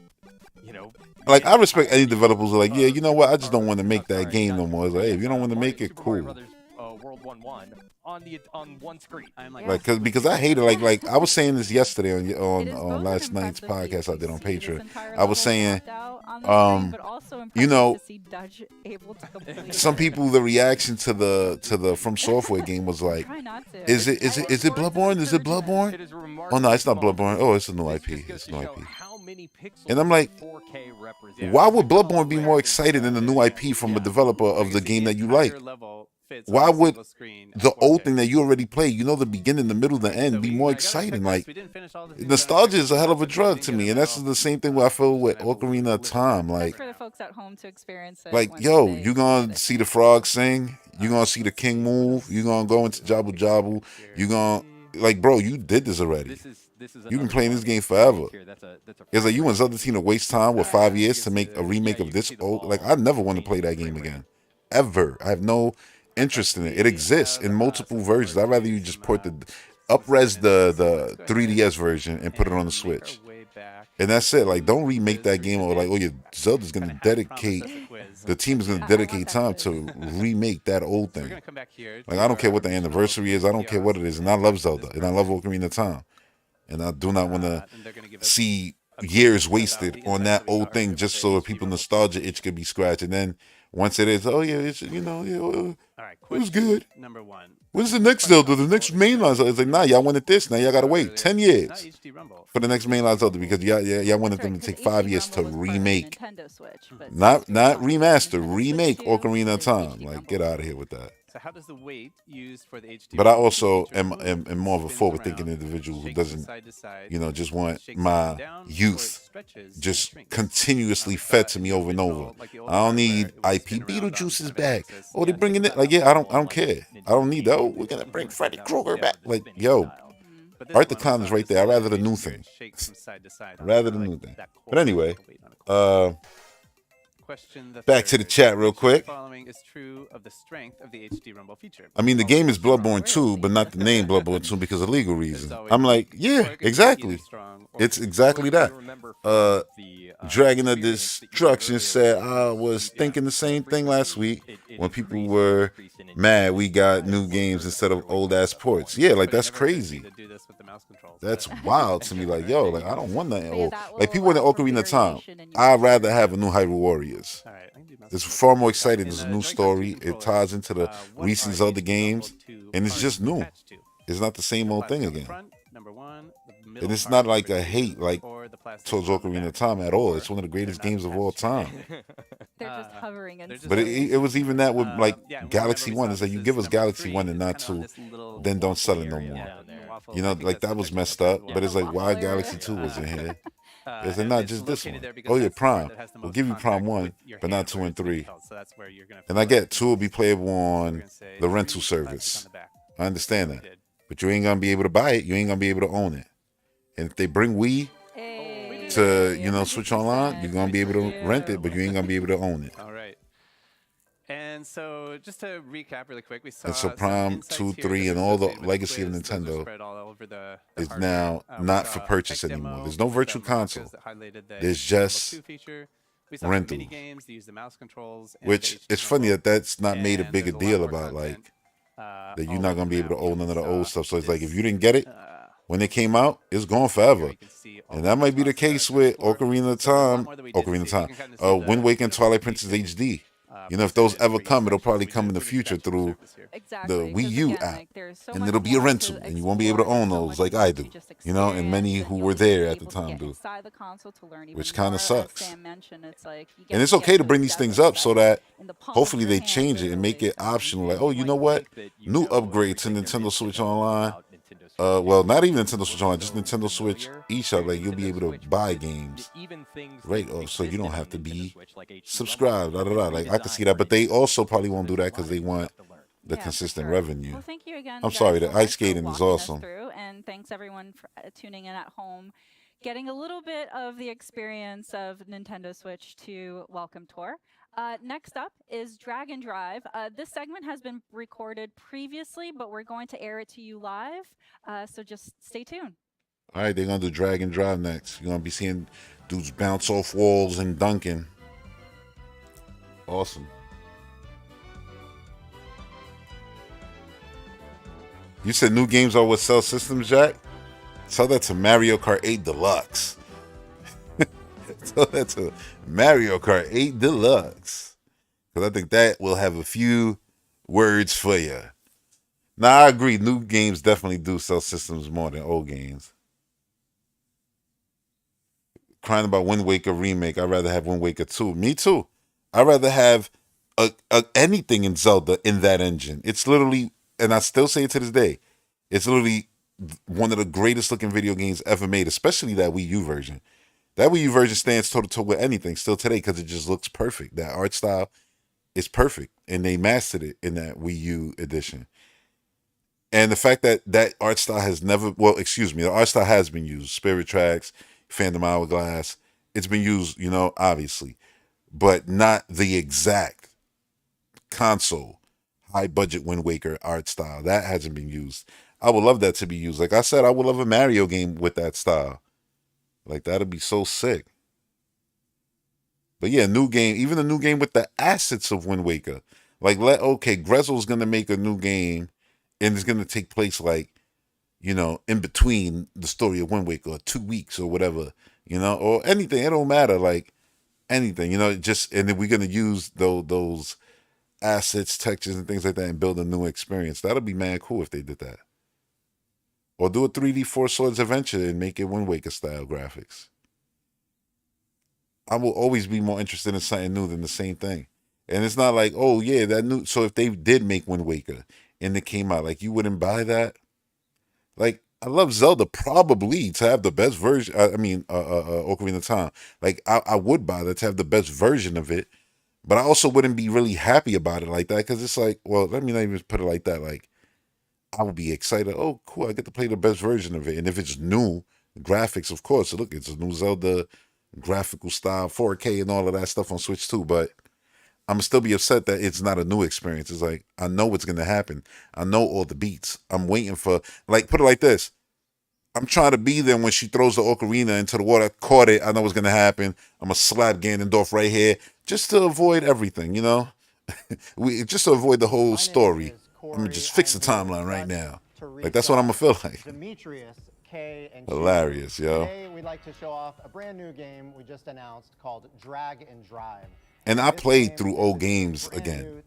you know. Like, I many respect any copies developers who are like, yeah, you know what? I just don't of- want to make that sorry, game not no more. It's like, hey, if you don't want to make it, Super Mario cool. Brothers, World 1-1 on one screen. I'm like, Like, because I hate it. Like I was saying this yesterday It is on both last an night's impressive feat podcast I to did on see this Patreon. entire I was level saying, mapped out on the screen, but also you impressive know, to see Dutch able to complete some it. people, the reaction to the From Software game was like, Try not to. is it Bloodborne? Is it Bloodborne? It is Oh no, it's not remarkably Bloodborne. small. Oh, it's a new This IP. just goes It's a to new show IP. how many pixels And I'm like, 4K represents. why would Bloodborne be more excited than the new IP from a developer of the game that you like? Why would the old thing that you already played, you know, the beginning, the middle, the end, be more exciting? Like, nostalgia is a hell of a drug to me, and that's the same thing where I feel with Ocarina of Time. That's Like, for the folks at home to experience it. like, once yo, they you get gonna it. see the frog sing, you gonna see the king move, you gonna go into Jabba Jabba, you gonna, like, bro, you did this already. This is You've been another playing this one game forever. here. That's a It's like you and Zelda team to waste time with 5 years to make a remake you of can this see the old. ball Like, I never want to play that changing game frame again, ever. I have no interest in it. It exists in multiple versions. I'd rather you just port the up-res the 3DS version and put it on the Switch, and that's it. Like, don't remake that game or like, oh, your Zelda's gonna dedicate. The team is gonna dedicate time to remake that old thing. Like, I don't care what the anniversary is. I don't care what it is, and I love Zelda and I love Ocarina of Time, and I do not want to see years wasted on that old thing just so that people nostalgia itch could be scratched. And then once it is, oh yeah, it's, you know, yeah, it was good. Number one. When's the next Zelda? The next mainline Zelda? It's like, nah, y'all wanted this. Now y'all gotta wait 10 years for the next mainline Zelda because y'all wanted That's them right, to take 'cause 5 HD years to Rumble was part of the remake, Nintendo Switch, but not since we launched remaster, Nintendo Switch remake 2, Ocarina of there's Time. HD Like, Rumble get out of too. here with that. So how does the weight used for the HD? But I also feature am more of a spins forward-thinking around, individual who shakes from doesn't, side to side, you know, just want shakes up my and down, or it youth stretches and just shrinks. continuously fed to In me the over and over. original, like the old I don't hardware, need it would IP. spin around Beetlejuice on is an back. axis. Oh, they Yeah, bringing think it. Like, about yeah, how I don't old, like, care. I Nintendo don't need that. Oh, GameCube we're gonna and bring things Freddy like that would Krueger have back. the Like, spinning yo, style. But this Art the one, Con is right there. I'd rather the new thing. Shakes from side to side. Rather the Like new thing. that But anyway, core weight on a core. Question Question back to the chat real which of the quick. following is true of the strength of the HD Rumble feature? I mean, the All game of is it strong. Bloodborne 2, but not the name Bloodborne 2 because of legal There's reasons. always I'm like, weak, yeah, or it could be either exactly. strong or It's weak. exactly Or if that. you remember from the Dragon of experience that you had Destruction earlier said, with I was the, thinking the the same thing last frequency, week it when people increased were decreased in mad we got intensity new as games closer instead to of where we old were ass at that ports. point. Yeah, like But it that's never occurred to me crazy. to do this with the mouse controls, That's but wild to me. Like, yo, like I don't want that. So yeah, Or, that will like people in the allow for Ocarina of Time, variation in I'd your rather have a experience. new Hyrule Warriors. All right, I can do mouse It's controls. far more In exciting. There's a the new Joy-Con 2 story. It controller, ties into the what recent are Zelda HD games, Rumble 2 and it's parts just new. attached to? It's not the same The old thing plastic on the again. front, number one, the middle And it's part, not like number a two, hate like or the plastic towards on the Ocarina of back, Time at all. or It's one of the they're greatest not games of all attached to time. anything. They're just hovering they're and just But hovering. it was even that with like Yeah, and Galaxy whenever we 1. saw It's like this you as give us number Galaxy three, 1 and it's not kinda on 2, this little then don't sell it no area more. down there. You know, I think like that's that was actually what messed that up. was. But it's The like, why waffle Galaxy area. 2 was in here? It's like, And not it's just this located one. there because Oh yeah, that's the part Prime. that has the We'll most give you Prime contact 1, with your but hand not 2 where and it's being 3. held, so that's where you're gonna And I feel get 2 will be playable we're on gonna say the three, rental plastic on service. the back. I understand We that. did. But you ain't gonna be able to buy it. You ain't gonna be able to own it. And if they bring Wii Hey, to, you know, Switch Online, you're gonna be able to rent it, Cute. but you ain't gonna be able to own it. All right. And so, just to recap really quick, we saw And so some Prime insights 2, here 3, that and are all the associated with legacy of quiz. Those are Nintendo spread all over the is hardware. now We not saw for a purchase tech anymore. demo There's no with virtual some markers console. that highlighted the There's HD Rumble just 2 feature. We saw rental. mini games that use the mouse controls, and Which the HD it's funny Rumble, that that's not made a and bigger there's a lot deal more about content, like that you're all not over gonna be the able to map. own none of the old So stuff. So it's like if this, you didn't get it when it came out, it's gone here forever. you can see all And the that might be the spots to case with explore. Ocarina of So there's a lot Time, more that we didn't Ocarina of see. You Time, can kind of see Wind the Waker and Twilight Princess location, HD. You know, if those percentage ever for each come, it'll section. probably We come in the we're just future scratching the through surface here. Exactly. the Wii 'cause U again, app. like, there's so And much it'll be a more rental, to and you won't be able to explore, own there's so those much like more I to do. just You know, and many experience, who you'll were even be there at the able to time get do. inside the console to learn even Which more. kinda As sucks. Sam mentioned, it's like you get And it's to okay get to those bring these depth things up so effects that in the palm of hopefully your they hand, change it and make literally. it So optional. Like, You oh, you know might what? think that you New know upgrade to everything there Nintendo is to Switch know Online. about Nintendo Switch Well, games, not but even you're Nintendo Switch Online, just so Nintendo Switch familiar eShop. with Like you'll be Nintendo able to Switch buy that games, even things right? that Oh, so you don't existed have to on Nintendo be Switch, like HD subscribed. Rumble, Da have da da. been Like I can see redesigned that, for but they Nintendo also Switch. probably So won't do there's that a lot because of they new want stuff to learn. the Yeah, for consistent sure. revenue. Well, thank you again, I'm guys, sorry, so the much ice for skating is walking us awesome. through, and thanks everyone for tuning in at home, getting a little bit of the experience of Nintendo Switch to Welcome Tour. Next up is Drag and Drive. This segment has been recorded previously, but we're going to air it to you live, so just stay tuned. All right, they're gonna do Drag and Drive next. You're gonna be seeing dudes bounce off walls and dunking. Awesome. You said new games are what sell systems, Jack? Tell that to Mario Kart 8 Deluxe. Tell that to Mario Kart 8 Deluxe. Because I think that will have a few words for you. Now, I agree. New games definitely do sell systems more than old games. Crying about Wind Waker remake. I'd rather have Wind Waker 2. Me too. I'd rather have anything in Zelda in that engine. It's literally, and I still say it to this day, it's literally one of the greatest looking video games ever made, especially that Wii U version. That Wii U version stands toe to toe with anything still today because it just looks perfect. That art style is perfect, and they mastered it in that Wii U edition. And the fact that that art style has never, well, excuse me, the art style has been used. Spirit Tracks, Phantom Hourglass, it's been used, you know, obviously, but not the exact console, high budget Wind Waker art style. That hasn't been used. I would love that to be used. Like I said, I would love a Mario game with that style. Like that'd be so sick. But yeah, new game, even a new game with the assets of Wind Waker. Like okay, Grezzel's gonna make a new game and it's gonna take place like, you know, in between the story of Wind Waker, or 2 weeks or whatever, you know, or anything. It don't matter, like anything, you know, just, and then we're gonna use those assets, textures, and things like that and build a new experience. That'll be mad cool if they did that. Or do a 3D Four Swords adventure and make it Wind Waker style graphics. I will always be more interested in something new than the same thing. And it's not like, oh yeah, that new. So if they did make Wind Waker and it came out, like you wouldn't buy that. Like I love Zelda probably to have the best version. I mean, Ocarina of Time. Like I would buy that to have the best version of it, but I also wouldn't be really happy about it like that because it's like, well, let me not even put it like that. Like I would be excited. Oh, cool! I get to play the best version of it, and if it's new graphics, of course, look, it's a new Zelda graphical style, 4K, and all of that stuff on Switch too. But I'm gonna still be upset that it's not a new experience. It's like I know what's gonna happen. I know all the beats. I'm waiting for, like, put it like this. I'm trying to be there when she throws the ocarina into the water. Caught it. I know what's gonna happen. I'm gonna slap Ganondorf right here just to avoid everything. You know, just to avoid the whole story. I'm gonna just fix the timeline right now. Like that's what I'm gonna feel like. Demetrius, Kay, and Hilarious, yo. Today we'd like to show off a brand new game we just announced called Drag and Drive. And I played through old games again.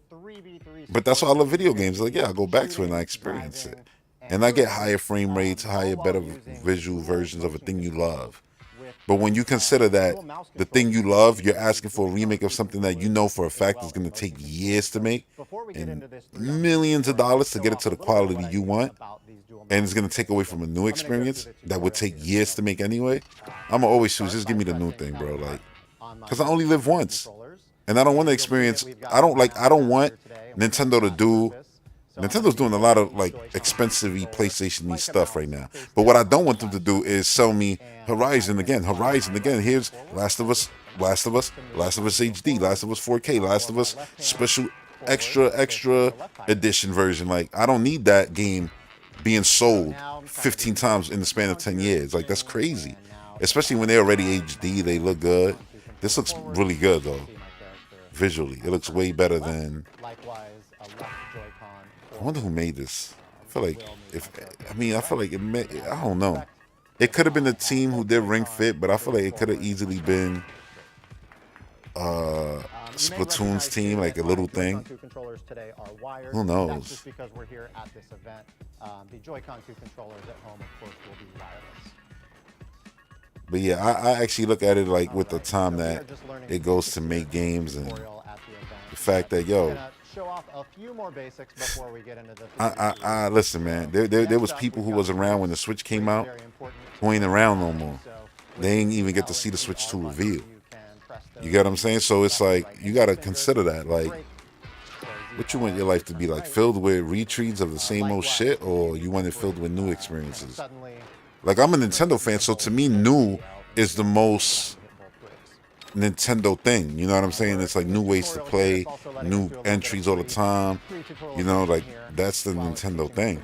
But that's why I love video games. Like, yeah, I go back to it and I experience it. And I get higher frame rates, higher, better visual versions of a thing you love. But when you consider that the thing you love, you're asking for a remake of something that you know for a fact is going to take years to make and millions of dollars to get it to the quality you want, and it's going to take away from a new experience that would take years to make anyway, I'm going to always choose, just give me the new thing, bro. Like, because I only live once. And I don't want to experience, I don't want Nintendo to do, Nintendo's doing a lot of like expensive PlayStation-y stuff right now. But what I don't want them to do is sell me Horizon again. Here's Last of Us HD, Last of Us 4K, Last of Us special extra edition version. Like, I don't need that game being sold 15 times in the span of 10 years. Like, that's crazy. Especially when they're already HD, they look good. This looks really good though. Visually, it looks way better than. I wonder who made this. I feel like I don't know. It could have been the team who did Ring Fit, but I feel like it could have easily been Splatoon's team, like a little thing. Who knows? Just because we're here at this event, the Joy-Con 2 controllers at home, of course, will be wireless. But yeah, I actually look at it like with the time that it goes to make games and the fact that, yo, show off a few more basics before we get into the listen, man, there was people who was around when the Switch came out who ain't around no more. They ain't even get to see the Switch 2 reveal. You get what I'm saying? So it's like, you got to consider that. Like, what you want your life to be like? Filled with retreats of the same old shit, or you want it filled with new experiences? Like, I'm a Nintendo fan, so to me, new is the most Nintendo thing. You know what I'm saying? It's like new ways to play, new entries all the time. You know, like, that's the Nintendo thing.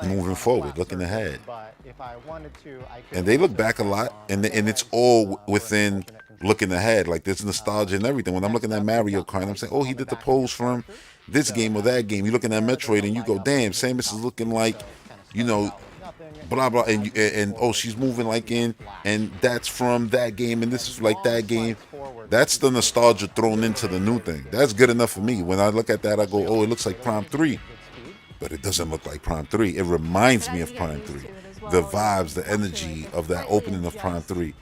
Moving forward, looking ahead. And they look back a lot, and it's all within looking ahead. Like, there's nostalgia and everything. When I'm looking at Mario Kart, I'm saying, oh, he did the pose from this game or that game. You're looking at Metroid, and you go, damn, Samus is looking like, you know, blah blah, and oh, she's moving like in, and that's from that game, and this is like that game. That's the nostalgia thrown into the new thing. That's good enough for me. When I look at that, I go, oh, it looks like Prime 3, but it doesn't look like Prime 3. It reminds me of Prime 3, the vibes, the energy of that opening of Prime 3,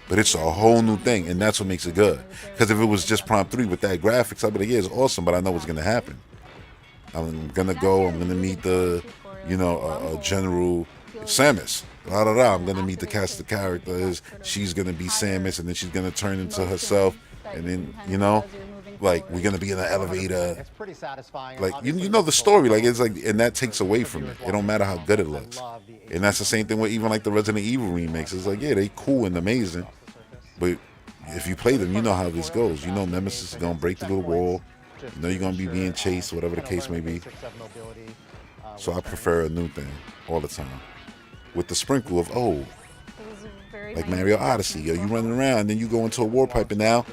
but it's a whole new thing, and that's what makes it good. Because if it was just Prime 3 with that graphics, I'd be like, yeah, it's awesome, but I know what's gonna happen. I'm gonna meet the, you know, General Samus. I'm gonna meet the cast of characters. She's gonna be Samus, and then she's gonna turn into herself, and then, you know, like, we're gonna be in an elevator. It's pretty satisfying. Like, you know the story. Like, it's like, and that takes away from it. It don't matter how good it looks. And that's the same thing with even like the Resident Evil remakes. It's like, yeah, they cool and amazing, but if you play them, you know how this goes. You know Nemesis is gonna break through the wall. You know you're gonna be being chased, whatever the case may be. So I prefer a new thing all the time, with the sprinkle of, oh, like Mario Odyssey. Yo, you running around, then you go into a war pipe, and now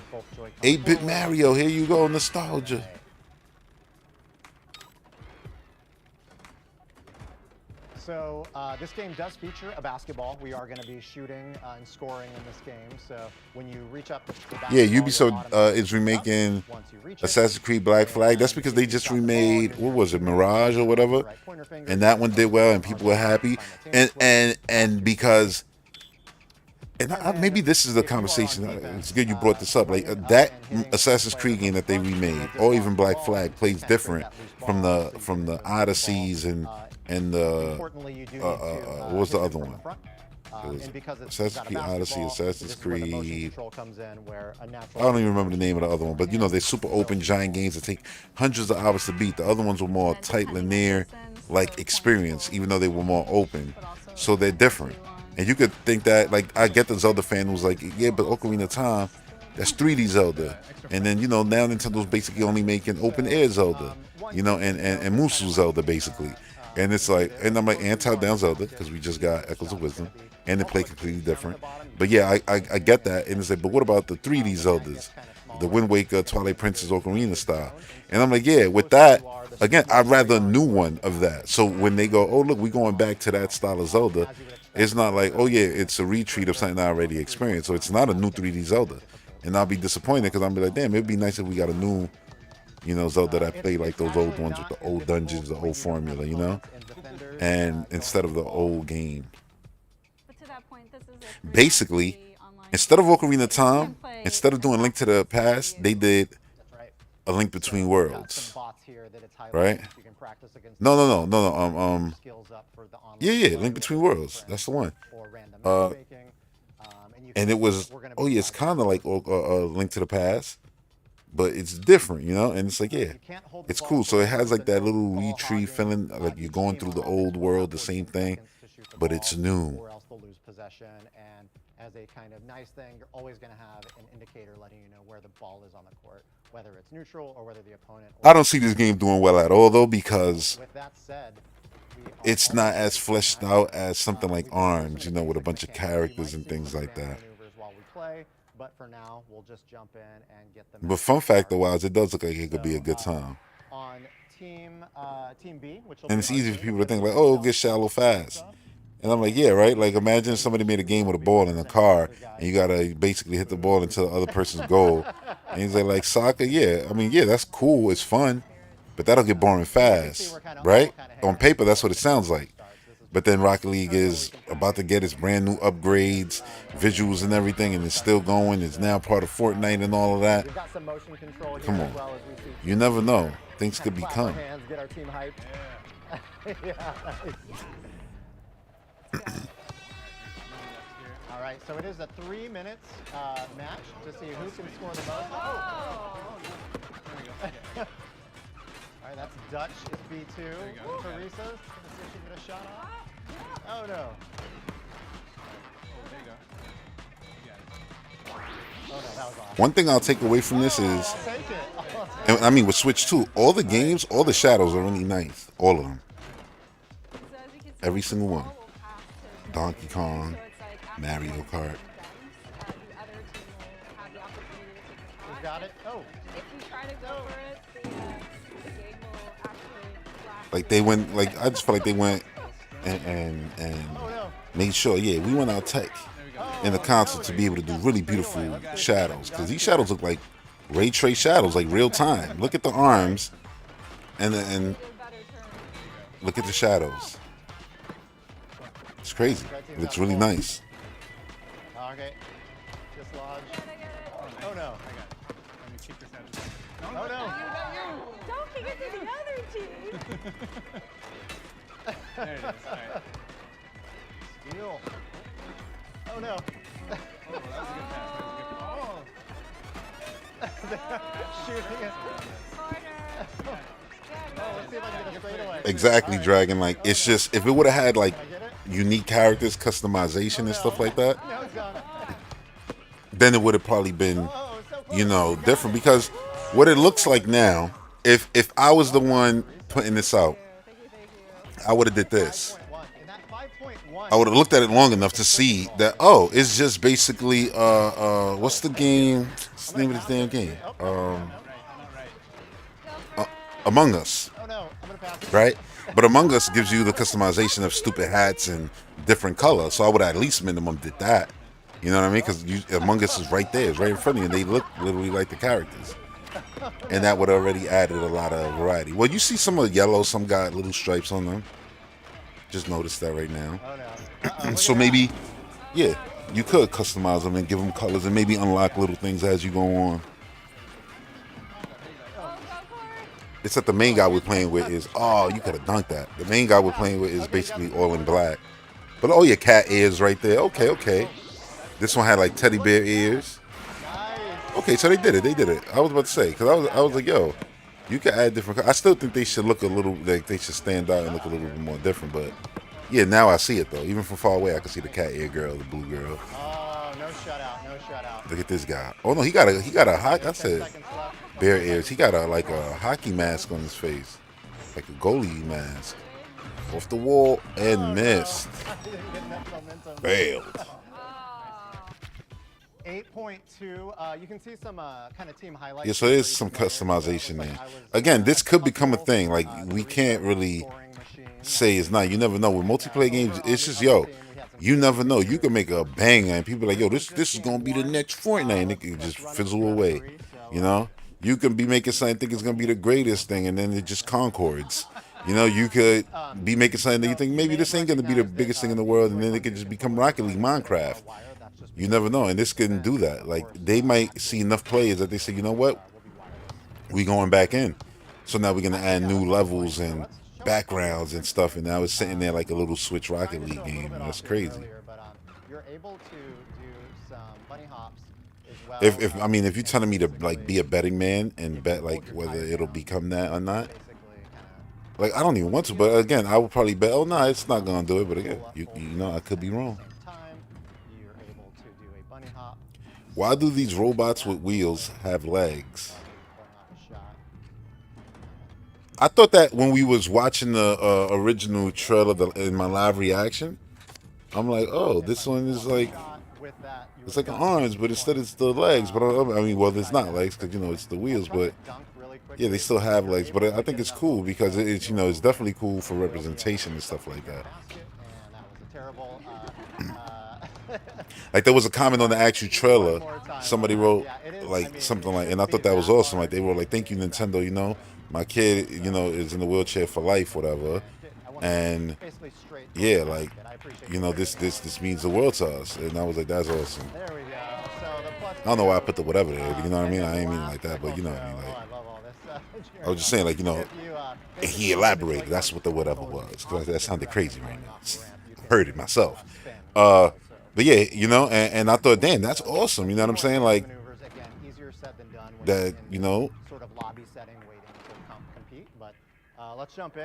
8-bit Mario, here you go, nostalgia. So this game does feature a basketball. We are going to be shooting and scoring in this game. So when you reach up the basketball, yeah, Ubisoft is remaking Assassin's Creed Black Flag. That's because they just remade, what was it, Mirage or whatever, and that one did well, and people were happy. And because And maybe this is the conversation. It's good you brought this up. Like that Assassin's Creed game that they remade, or even Black Flag, plays different from the Odysseys and the what was the other one? Assassin's Creed Odyssey, Assassin's Creed. I don't even remember the name of the other one, but you know, they're super open, giant games that take hundreds of hours to beat. The other ones were more tight, linear, like experience, even though they were more open. So they're different. And you could think that, like, I get the Zelda fan who's like, yeah, but Ocarina of Time, that's 3D Zelda. And then, you know, now Nintendo's basically only making open air Zelda, you know, and Musu Zelda, basically. And it's like, and I'm like, anti-down Zelda, because we just got Echoes of Wisdom, and they play completely different. But yeah, I get that. And it's like, but what about the 3D Zeldas? The Wind Waker, Twilight Princess, Ocarina style. And I'm like, yeah, with that, again, I'd rather a new one of that. So when they go, oh, look, we're going back to that style of Zelda, it's not like, oh yeah, it's a retreat of something I already experienced. So it's not a new 3D Zelda. And I'll be disappointed because I'll be like, damn, it'd be nice if we got a new, you know, Zelda that played like those old ones with the old dungeons, the old formula, you know? And instead of the old game. Basically, instead of Ocarina of Time, instead of doing Link to the Past, they did A Link Between Worlds. Right? No. Yeah, Link Between Worlds. That's the one. And it was, oh yeah, it's kind of like Link to the Past, but it's different, you know? And it's like, yeah, it's cool. So it has like that little retreat feeling, like you're going through the old world, the same thing, but it's new. And as a kind of nice thing, you're always going to have an indicator letting you know where the ball is on the court, whether it's neutral or whether the opponent. I don't see this game doing well at all, though, because it's not as fleshed out as something like ARMS, you know, with a bunch of characters and things like that. But for now, we'll just jump in and get them. But fun factor-wise, it does look like it could be a good time. On Team B, which and it's easy for people to think like, oh, it'll get shallow fast. And I'm like, yeah, right? Like, imagine somebody made a game with a ball in a car, and you got to basically hit the ball into the other person's goal. And he's like, soccer, yeah. I mean, yeah, that's cool. It's fun. But that'll get boring fast, right? On paper, that's what it sounds like. But then Rocket League is about to get its brand new upgrades, visuals and everything, and it's still going. It's now part of Fortnite and all of that. Come on. You never know. Things could become. All right, so it is a 3 minutes match to see who can score the most. All right, that's Dutch is B2. Teresa's going to see if she can get a shot off. Oh, no. Oh, no, that was awesome. One thing I'll take away from this is, and I mean with Switch 2, all the games, all the shadows are really nice. All of them. Every single one. Donkey Kong, Mario Kart. Got it. Oh. Like they went, like I just felt like they went and made sure, yeah, we went out tech in the console to be able to do really beautiful shadows, because these shadows look like ray trace shadows, like real time. Look at the arms, and look at the shadows. It's crazy. It looks really nice. Okay. Dislodge. Oh no. Let me check this out. Oh no. Don't kick it to the other team. There it is. All right. Steal. Oh no. Oh, that was a good pass. That was a good pass. Oh. Shooting it. Oh, let's see if I can get a straightaway. Exactly, Dragon. Like, it's just, if it would have had like unique characters, customization and stuff like that, then it would have probably been, you know, different. Because what it looks like now, if I was the one putting this out, I would have did this. I would have looked at it long enough to see that, oh, it's just basically what's the game? What's the name of this damn game? Among Us, right? But Among Us gives you the customization of stupid hats and different colors. So I would at least minimum did that. You know what I mean? Because Among Us is right there. It's right in front of you. And they look literally like the characters. And that would have already added a lot of variety. Well, you see some are yellow, some got little stripes on them. Just noticed that right now. So maybe, yeah. you could customize them and give them colors and maybe unlock little things as you go on. Except the main guy we're playing with is, oh, you could have dunked that. The main guy we're playing with is basically all in black. But oh, your cat ears right there. Okay, okay. This one had like teddy bear ears. Okay, so they did it. They did it. I was about to say, because I was like, yo, you can add different. I still think they should look a little, like they should stand out and look a little bit more different. But yeah, now I see it though. Even from far away, I can see the cat ear girl, the blue girl. Oh, no shutout, no shutout. Look at this guy. Oh no, he got a hockey. I said bear ears. He got a hockey mask on his face, like a goalie mask. Off the wall and missed. Failed. 8.2. You can see some kind of team highlights. Yeah, so there's some customization there. Again, this could become a thing. Like, we can't really say it's not. You never know. With multiplayer games, it's just, yo, you never know. You can make a banger and people are like, yo, this is going to be the next Fortnite. And it can just fizzle away, you know? You can be making something think it's going to be the greatest thing, and then it just concords. You know, you could be making something that you think maybe this ain't going to be the biggest thing in the world, and then it could just become Rocket League, Minecraft. You never know, and this couldn't do that. Like, they might see enough players that they say, you know what, we going back in. So now we're gonna add new levels and backgrounds and stuff, and now it's sitting there like a little Switch Rocket League game, and that's crazy. You're able to do some bunny hops as well. If you're telling me to like be a betting man and bet like whether it'll become that or not, like I don't even want to, but again, I would probably bet. Oh no, it's not gonna do it. But again, you know, I could be wrong. Why do these robots with wheels have legs? I thought that when we was watching the original trailer in my live reaction, I'm like, oh, this one is like, it's like an arms, but instead it's the legs. But I mean, well, it's not legs because, you know, it's the wheels, but yeah, they still have legs. But I think it's cool because it's, you know, it's definitely cool for representation and stuff like that. Like there was a comment on the actual trailer, somebody wrote like something like, and I thought that was awesome. Like they were like, "Thank you, Nintendo. You know, my kid, you know, is in the wheelchair for life, whatever." And yeah, like, you know, this means the world to us. And I was like, "That's awesome." I don't know why I put the whatever there. You know what I mean? I ain't mean it like that, but you know what I mean. Like, I was just saying, like, you know, and he elaborated. That's what the whatever was. Cause that sounded crazy right now. I heard it myself. But yeah, you know, and I thought, damn, that's awesome. You know what I'm saying? Like, that, you know,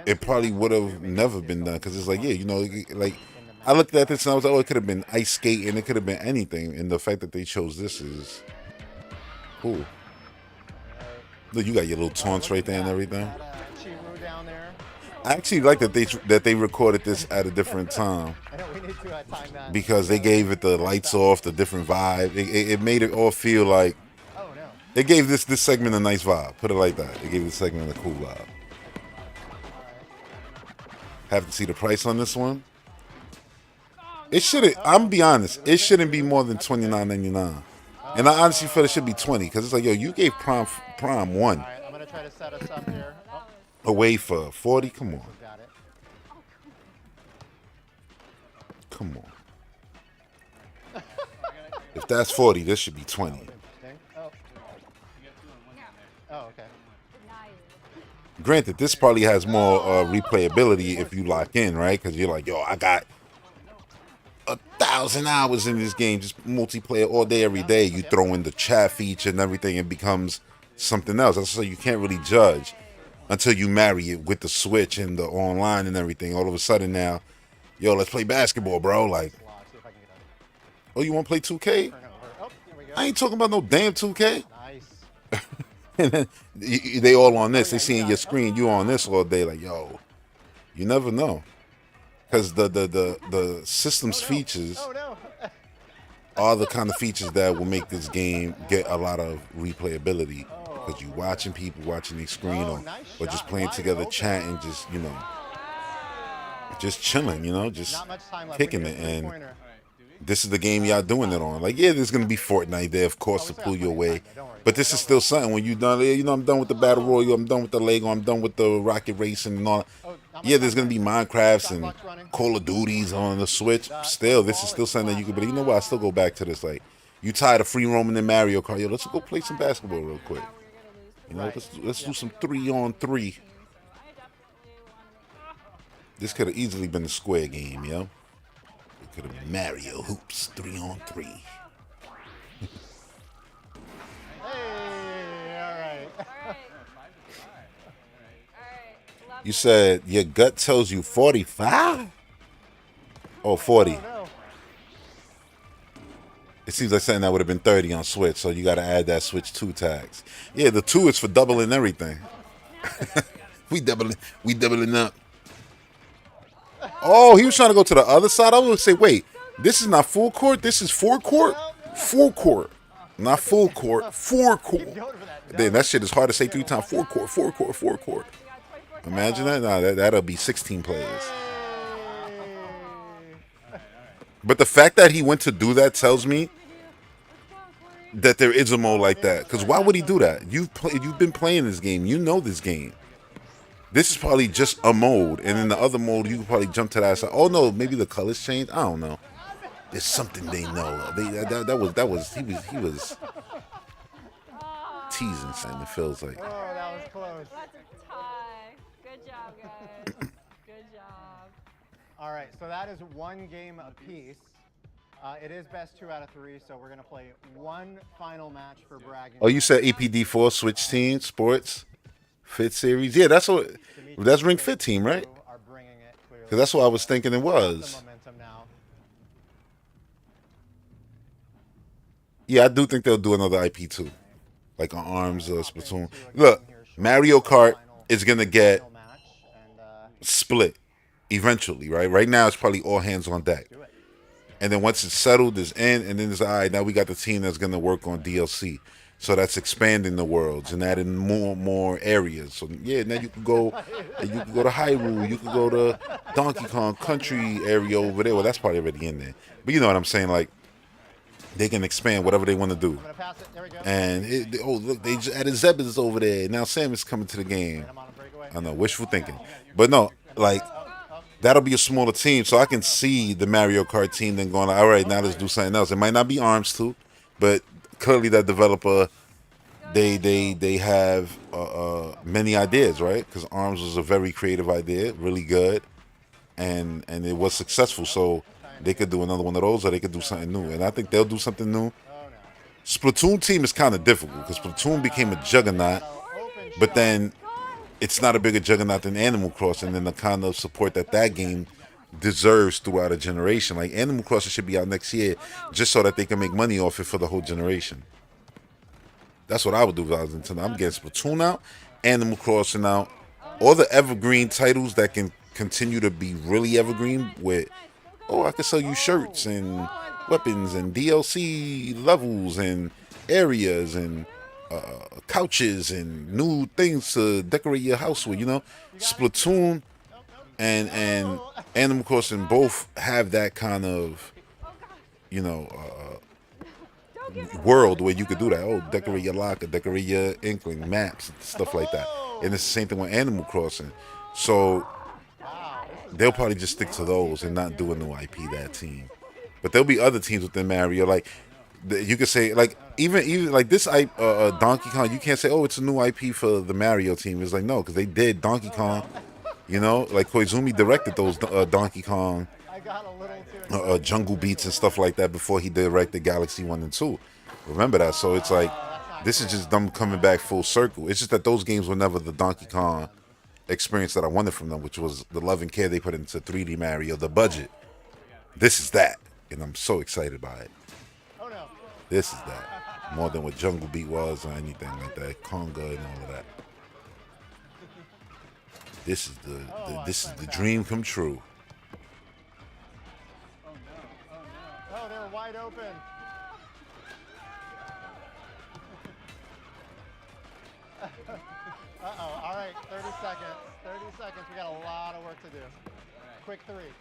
it probably would have never been done because it's like, yeah, you know, like, I looked at this and I was like, oh, it could have been ice skating, it could have been anything. And the fact that they chose this is cool. Look, you got your little taunts right there and everything. I actually like that they recorded this at a different time because they gave it the lights off, the different vibe. It made it all feel like it gave this segment a nice vibe. Put it like that. It gave this segment a cool vibe. Have to see the price on this one. It shouldn't. I'm be honest. It shouldn't be more than $29.99, and I honestly feel it should be $20 because it's like, yo, you gave Prime 1. I'm gonna try to set us up here. Away for 40. Come on. Come on. If that's 40, this should be 20. Oh, okay. Granted, this probably has more replayability if you lock in, right? Because you're like, yo, I got 1,000 hours in this game, just multiplayer all day, every day. You throw in the chat feature and everything, it becomes something else. That's why you can't really judge until you marry it with the Switch and the online and everything. All of a sudden now, yo, let's play basketball, bro. Like, oh, you want to play 2K? I ain't talking about no damn 2K. Nice. And then they all on this. They seeing your screen. You on this all day. Like, yo, you never know. Because the system's features are the kind of features that will make this game get a lot of replayability. Because you watching people watching the screen or just playing together, chatting, just, you know, just chilling, you know, just kicking it. And this is the game y'all doing it on. Like, yeah, there's going to be Fortnite there, of course, to pull you away. But this is still something when you done, you know, I'm done with the Battle Royale, I'm done with the Lego, I'm done with the rocket racing and all. Yeah, there's gonna be Minecrafts and Call of Duties on the Switch. Still, this is still something that you could. But you know what? I still go back to this. Like, you tired of free roaming in Mario Kart? Yo, let's go play some basketball real quick. You know, let's do some 3-on-3. This could have easily been a square game, yo. It could have been Mario Hoops 3-on-3. You said your gut tells you 45? Oh, 40. It seems like something that would have been 30 on Switch, so you got to add that Switch 2 tax. Yeah, the 2 is for doubling everything. we doubling up. Oh, he was trying to go to the other side. I was going to say, wait, this is not full court. This is forecourt? Full court. Not full court. Forecourt. Damn, that shit is hard to say 3 times. Forecourt, forecourt, forecourt. Imagine that. Nah, that'll be 16 players. But the fact that he went to do that tells me that there is a mode like that. Because why would he do that? You've been playing this game. You know this game. This is probably just a mode, and in the other mode, you can probably jump to that side. Oh no, maybe the colors changed. I don't know. There's something they know. He was teasing something. It feels like. Oh, that was close. That's a tie. Good job, guys. Good job. All right, so that is 1 game apiece. It is best 2 out of 3, so we're gonna play 1 final match for bragging. Oh, you said EP.4 Switch Team Sports Fit Series? Yeah, that's Ring Fit Team, right? Because that's what I was thinking it was. Yeah, I do think they'll do another IP too, like on ARMS or Splatoon. Look, Mario Kart is gonna get split eventually, right? Right now, it's probably all hands on deck. And then once it's settled, it's in, and then it's all right. Now we got the team that's gonna work on DLC, so that's expanding the worlds and adding more areas. So yeah, now you can go to Hyrule, you can go to Donkey Kong Country area over there. Well, that's probably already in there, but you know what I'm saying, like they can expand whatever they want to do. And look, they just added Zebras over there. Now Sam is coming to the game. I know, wishful thinking, but no, like. That'll be a smaller team, so I can see the Mario Kart team then going, all right, now let's do something else. It might not be ARMS too, but clearly that developer, they have many ideas, right? Because ARMS was a very creative idea, really good, and it was successful. So they could do another one of those, or they could do something new. And I think they'll do something new. Splatoon team is kind of difficult because Splatoon became a juggernaut, but then it's not a bigger juggernaut than Animal Crossing, and the kind of support that game deserves throughout a generation. Like Animal Crossing should be out next year just so that they can make money off it for the whole generation. That's what I would do if I was Nintendo. I'm getting Splatoon out, Animal Crossing out, all the evergreen titles that can continue to be really evergreen with, I can sell you shirts and weapons and DLC levels and areas and couches and new things to decorate your house with, Splatoon and Animal Crossing both have that kind of, world where you could do that. Oh, decorate your locker, decorate your Inkling, maps, stuff like that. And it's the same thing with Animal Crossing. So they'll probably just stick to those and not do a new IP, that team. But there'll be other teams within Mario, like, you could say, like, even like this Donkey Kong, you can't say, it's a new IP for the Mario team. It's like, no, because they did Donkey Kong, like Koizumi directed those Donkey Kong Jungle Beats and stuff like that before he directed Galaxy 1 and 2. Remember that? So it's like, this is just them coming back full circle. It's just that those games were never the Donkey Kong experience that I wanted from them, which was the love and care they put into 3D Mario, the budget. This is that, and I'm so excited by it. This is that, more than what Jungle Beat was or anything like that, Conga and all of that. This is the dream come true. Oh, they're wide open. Uh-oh, all right, 30 seconds. 30 seconds, we got a lot of work to do. Quick three.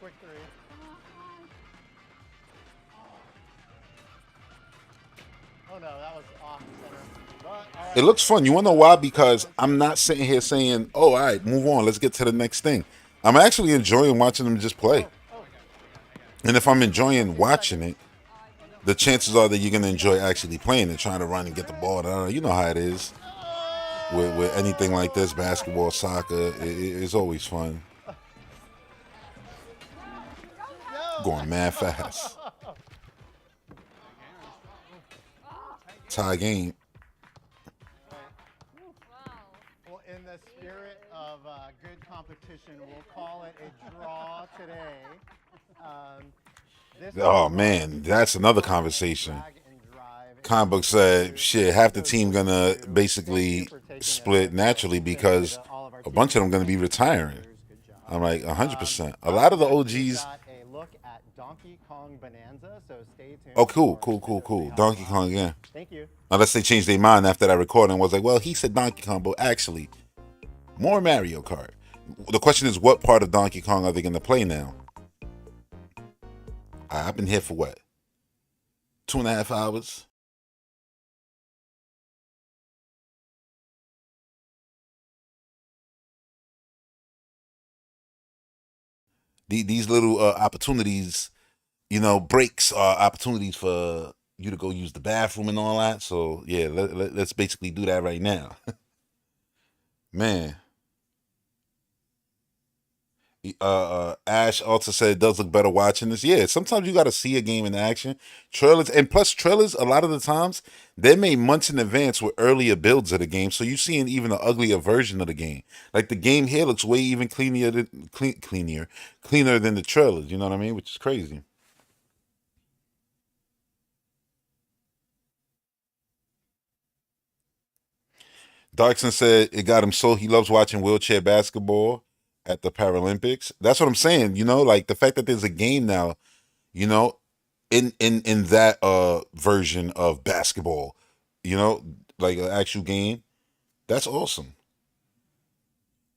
Oh no, that was off center. But, It looks fun. You want to know why? Because I'm not sitting here saying, all right, move on, let's get to the next thing. I'm actually enjoying watching them just play. And if I'm enjoying watching it, the chances are that you're going to enjoy actually playing and trying to run and get the ball. You know how it is with anything like this, basketball, soccer. It's always fun. Going mad fast. Tie game. Well, in the spirit of good competition, we'll call it a draw today. Oh man, that's another conversation. Comic book said, shit, half the team gonna basically split naturally because a bunch of them gonna be retiring. I'm like 100%. A lot of the OGs. Oh, cool. Donkey Kong, yeah. Thank you. Unless they changed their mind after that recording and was like, well, he said Donkey Kong, but actually, more Mario Kart. The question is, what part of Donkey Kong are they gonna play now? I've been here for what? 2.5 hours? These little opportunities, breaks are opportunities for you to go use the bathroom and all that. So, yeah, let's basically do that right now. Man. Ash also said it does look better watching this. Yeah, sometimes you got to see a game in action. Trailers, and plus trailers, a lot of the times, they're made months in advance with earlier builds of the game. So you're seeing even an uglier version of the game. Like the game here looks way even cleaner than the trailers. You know what I mean? Which is crazy. Darkson said it got him so he loves watching wheelchair basketball at the Paralympics. That's what I'm saying. Like the fact that there's a game now, in that version of basketball, like an actual game. That's awesome.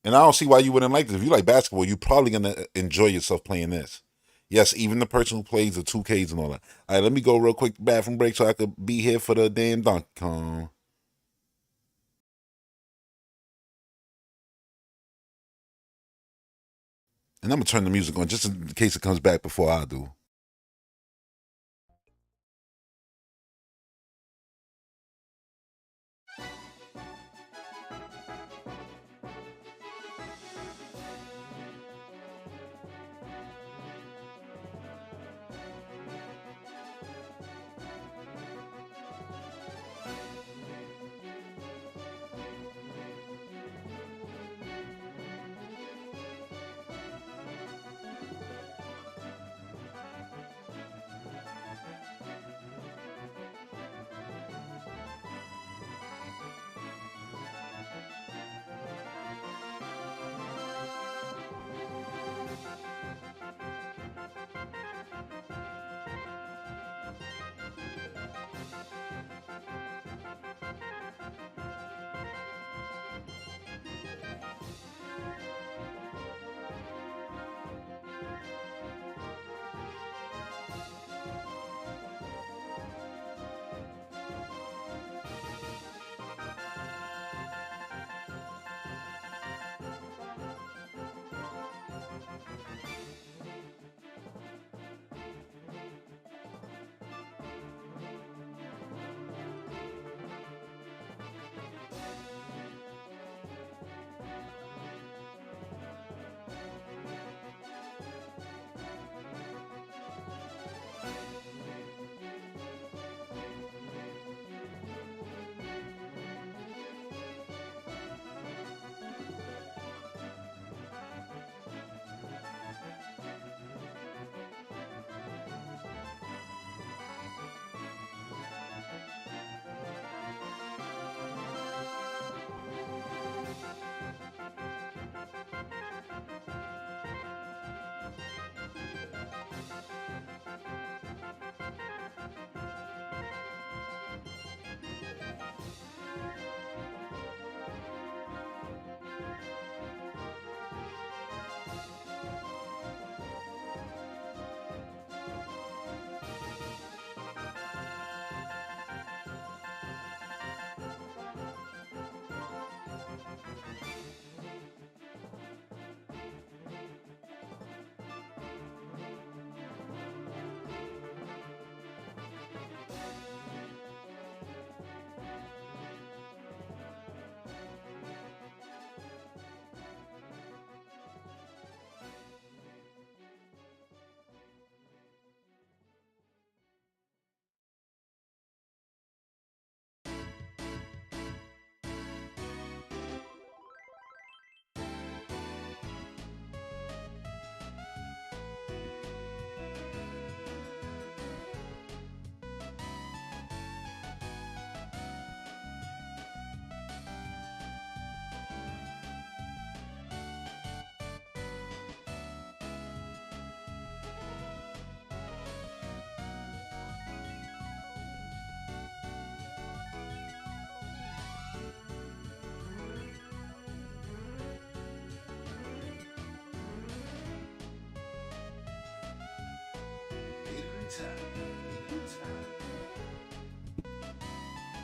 And I don't see why you wouldn't like this. If you like basketball, you're probably gonna enjoy yourself playing this. Yes, even the person who plays the 2Ks and all that. All right, let me go real quick bathroom break so I could be here for the damn Donkey Kong. And I'm going to turn the music on just in case it comes back before I do.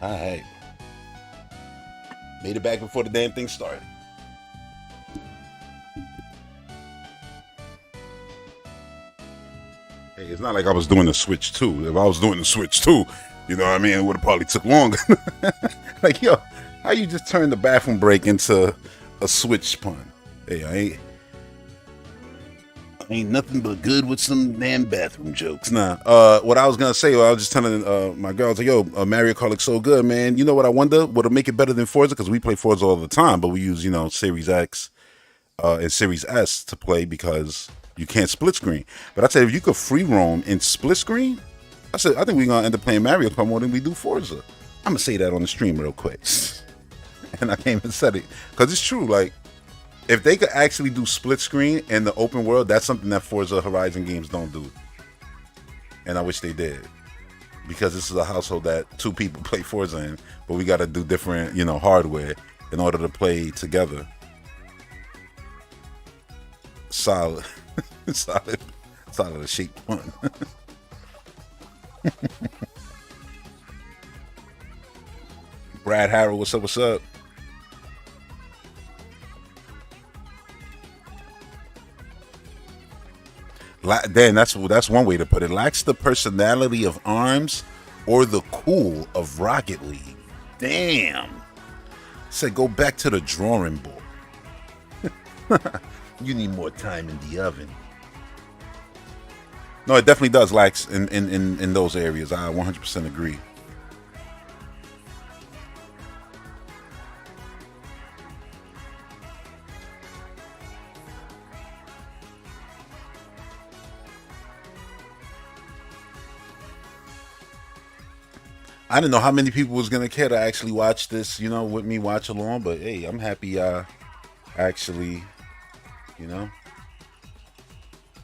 All right. Made it back before the damn thing started. Hey, it's not like I was doing the Switch 2. If I was doing the Switch 2, you know what I mean, it would have probably took longer. Like, yo, how you just turn the bathroom break into a Switch pun? Hey, I ain't nothing but good with some damn bathroom jokes. Nah. What I was gonna say, I was just telling my girl, I was like, yo, Mario Kart looks so good, man. You know what I wonder? What'll make it better than Forza? Because we play Forza all the time, but we use, you know, Series X and Series S to play because you can't split screen. But I said, if you could free roam in split screen, I said, I think we're gonna end up playing Mario Kart more than we do Forza. I'm gonna say that on the stream real quick. And I came and said it because it's true. Like, if they could actually do split screen in the open world, that's something that Forza Horizon games don't do. And I wish they did. Because this is a household that 2 people play Forza in, but we got to do different, you know, hardware in order to play together. Solid. Solid as shaped one. Brad Harrell, what's up, what's up? Dan, that's one way to put it. Lacks the personality of ARMS or the cool of Rocket League. Damn. Said go back to the drawing board. You need more time in the oven. No, it definitely does lacks in those areas. I 100% agree. I didn't know how many people was gonna care to actually watch this, you know, with me watch along. But hey, I'm happy actually, you know,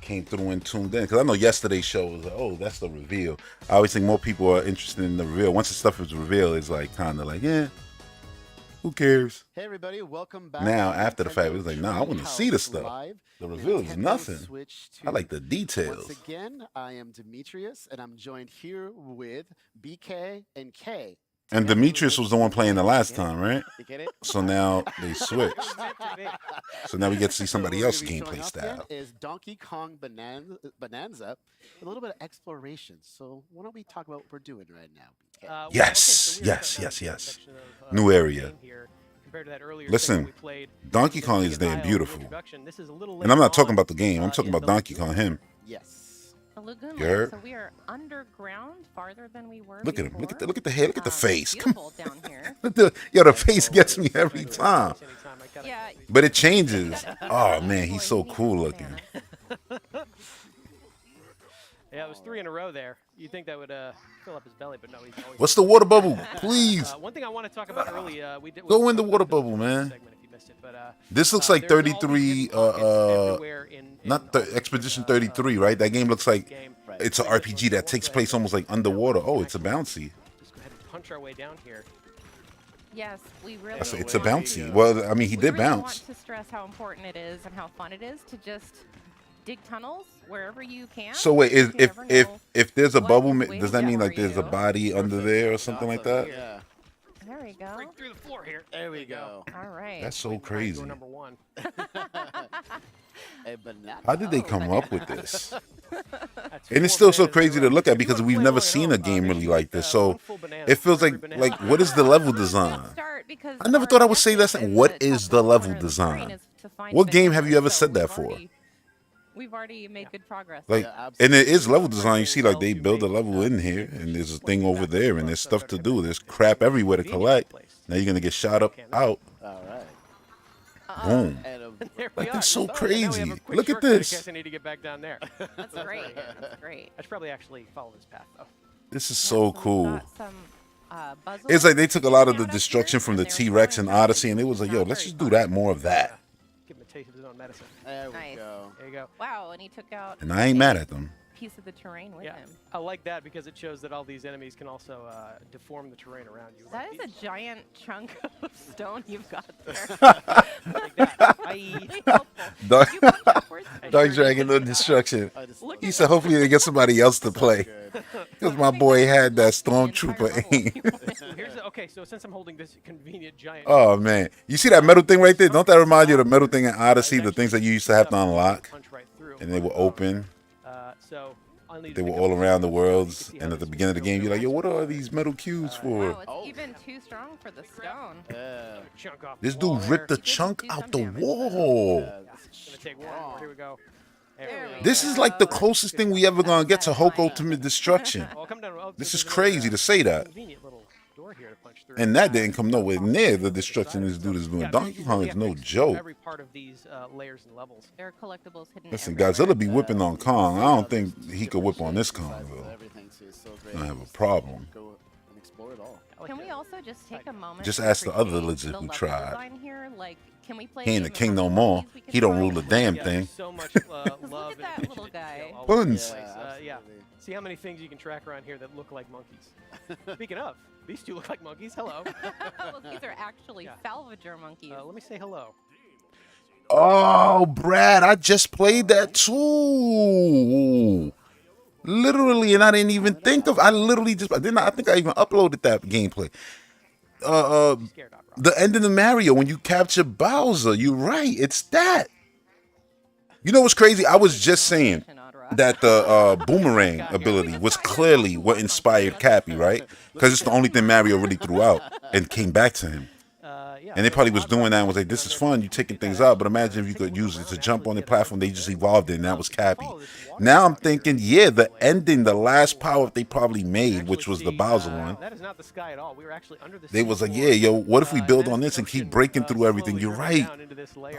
came through and tuned in, because I know yesterday's show was like, oh, that's the reveal. I always think more people are interested in the reveal. Once the stuff is revealed, it's like kind of like, yeah, who cares? Hey everybody, welcome back. Now after the fact, it was like, nah, I want to see the stuff. Live. The reveal is Nintendo nothing. Switch I like the 2. details. Once again, I am Demetrius, and I'm joined here with BK and K. And Demetrius was the one playing the last time, right? You get it? So now they switched. So now we get to see somebody else's Showing gameplay up style. again is Donkey Kong Bonanza, a little bit of exploration. So why don't we talk about what we're doing right now, BK? Yes, yes. New area. Listen, Donkey Kong is damn beautiful. And I'm not talking about the game. I'm talking about Donkey Kong, him. Yes. The lagoon. You're- So we are underground, farther than we were. Look at him. before. Look at the head. Look at the face. Come Beautiful down here. on. Yo, the face gets me every time. Yeah. But it changes. Oh man, he's so cool looking. Yeah, it was 3 in a row there. You'd think that would fill up his belly, but no, he's always. What's the water bubble? Please. One thing I want to talk about early, we did. Go in the water bubble, man. Segment if you missed it, but, This looks like there's all these 33, hidden pockets everywhere in not the Expedition 33, right? That game looks like game. it's an RPG that takes place almost like underwater. Oh, it's a bouncy. Just go ahead and punch our way down here. Yes, we really. It's a want bouncy. to- Well, I mean, he we did really bounce. want to stress how important it is and how fun it is to just dig tunnels wherever you can. So wait, You never know if there's a what bubble, is does that mean waiting like there's a for you. body under there or something like that? Yeah. There we go. Break through the floor here. There we go. All right. That's so Door crazy. number 1. A banana. How did they come up with this? That's And it's 4 still so bananas in a crazy to row. look at If you because wanna we've play never along at seen home, a game make really sure like you this. get, So one full banana it feels for like every banana. what is the level Good design? start because I never our thought I would say objective that. in What the is top the left level corner of the screen design? is to find What game have bananas, you ever so said that we've for? We've already made good progress. Like, Yeah, and it is absolutely. level design. You see, like they build a level in here, and there's a thing over there, and there's stuff to do. There's crap everywhere to collect. Now you're gonna get shot up out. All right. Boom. And There we Like are. that's so Now we have a crazy. quick Look at shortcut in this. case I need to get back down there. That's great. That's great. I should probably actually follow this path though. This is Yeah, so we've cool. got some, It's buzzwords like they took a lot of the out up here, destruction from the and they're T-Rex and throwing Odyssey, and it was like, yo, let's just do that more of that. Give him a taste of his own medicine. there we Nice. go. There you go. Wow, and he took out And I ain't mad at them. a piece of the terrain with Yeah, him. I like that because it shows that all these enemies can also deform the terrain around you. That is a giant chunk of stone you've got there. like that. Really helpful. Dark, You punch upwards? Dark Dragon, no destruction. I just Look He at said, hopefully they get somebody else to play. good. Because my boy had that stormtrooper aim. Here's the, okay, so since I'm holding this convenient giant. Oh man, you see that metal thing right there? Don't that remind you of the metal thing in Odyssey? The things that you used to have to unlock, and they were open. So they were all around the worlds, and at the beginning of the game, you're like, yo, what are these metal cubes for? Wow, it's even too strong for the stone. This dude ripped the chunk out the wall. Gonna take one more. Here we go. This is like the closest thing we ever gonna get to Hulk Ultimate Destruction. This is crazy to say that. And that didn't come nowhere near the destruction this dude is doing. Donkey Kong is no joke. Every part of these layers and levels. There are collectibles hidden. Listen, Godzilla be whipping on Kong. I don't think he could whip on this Kong though. I have a problem. Can we also just take a moment? Just to ask the other appreciate lizard the who level tried. design here? Like, can we play He a ain't the game of king no Monkey more. Monkey we He can don't play? rule a damn Yeah, thing. there's so much love at that little guy. Buns. Yeah. See how many things you can track around here that look like monkeys. Speaking of, these two look like monkeys. Hello. Well, these are actually salvager monkeys. Let me say hello. Oh, Brad, I just played that too. Literally, and I didn't even think of. I literally just. I think I even uploaded that gameplay. The ending of Mario when you capture Bowser. You're right. It's that. You know what's crazy? I was just saying that the boomerang ability was clearly what inspired Cappy, right? Because it's the only thing Mario really threw out and came back to him. And they probably was doing that and was like, this is fun, you taking things out, but imagine if you could use it to jump on the platform, they just evolved it, and that was Cappy. Now I'm thinking, yeah, the ending, the last power they probably made, which was the Bowser one, That is not the sky at all. We were actually under the they was like, yeah, yo, what if we build on this and keep breaking through everything? You're right.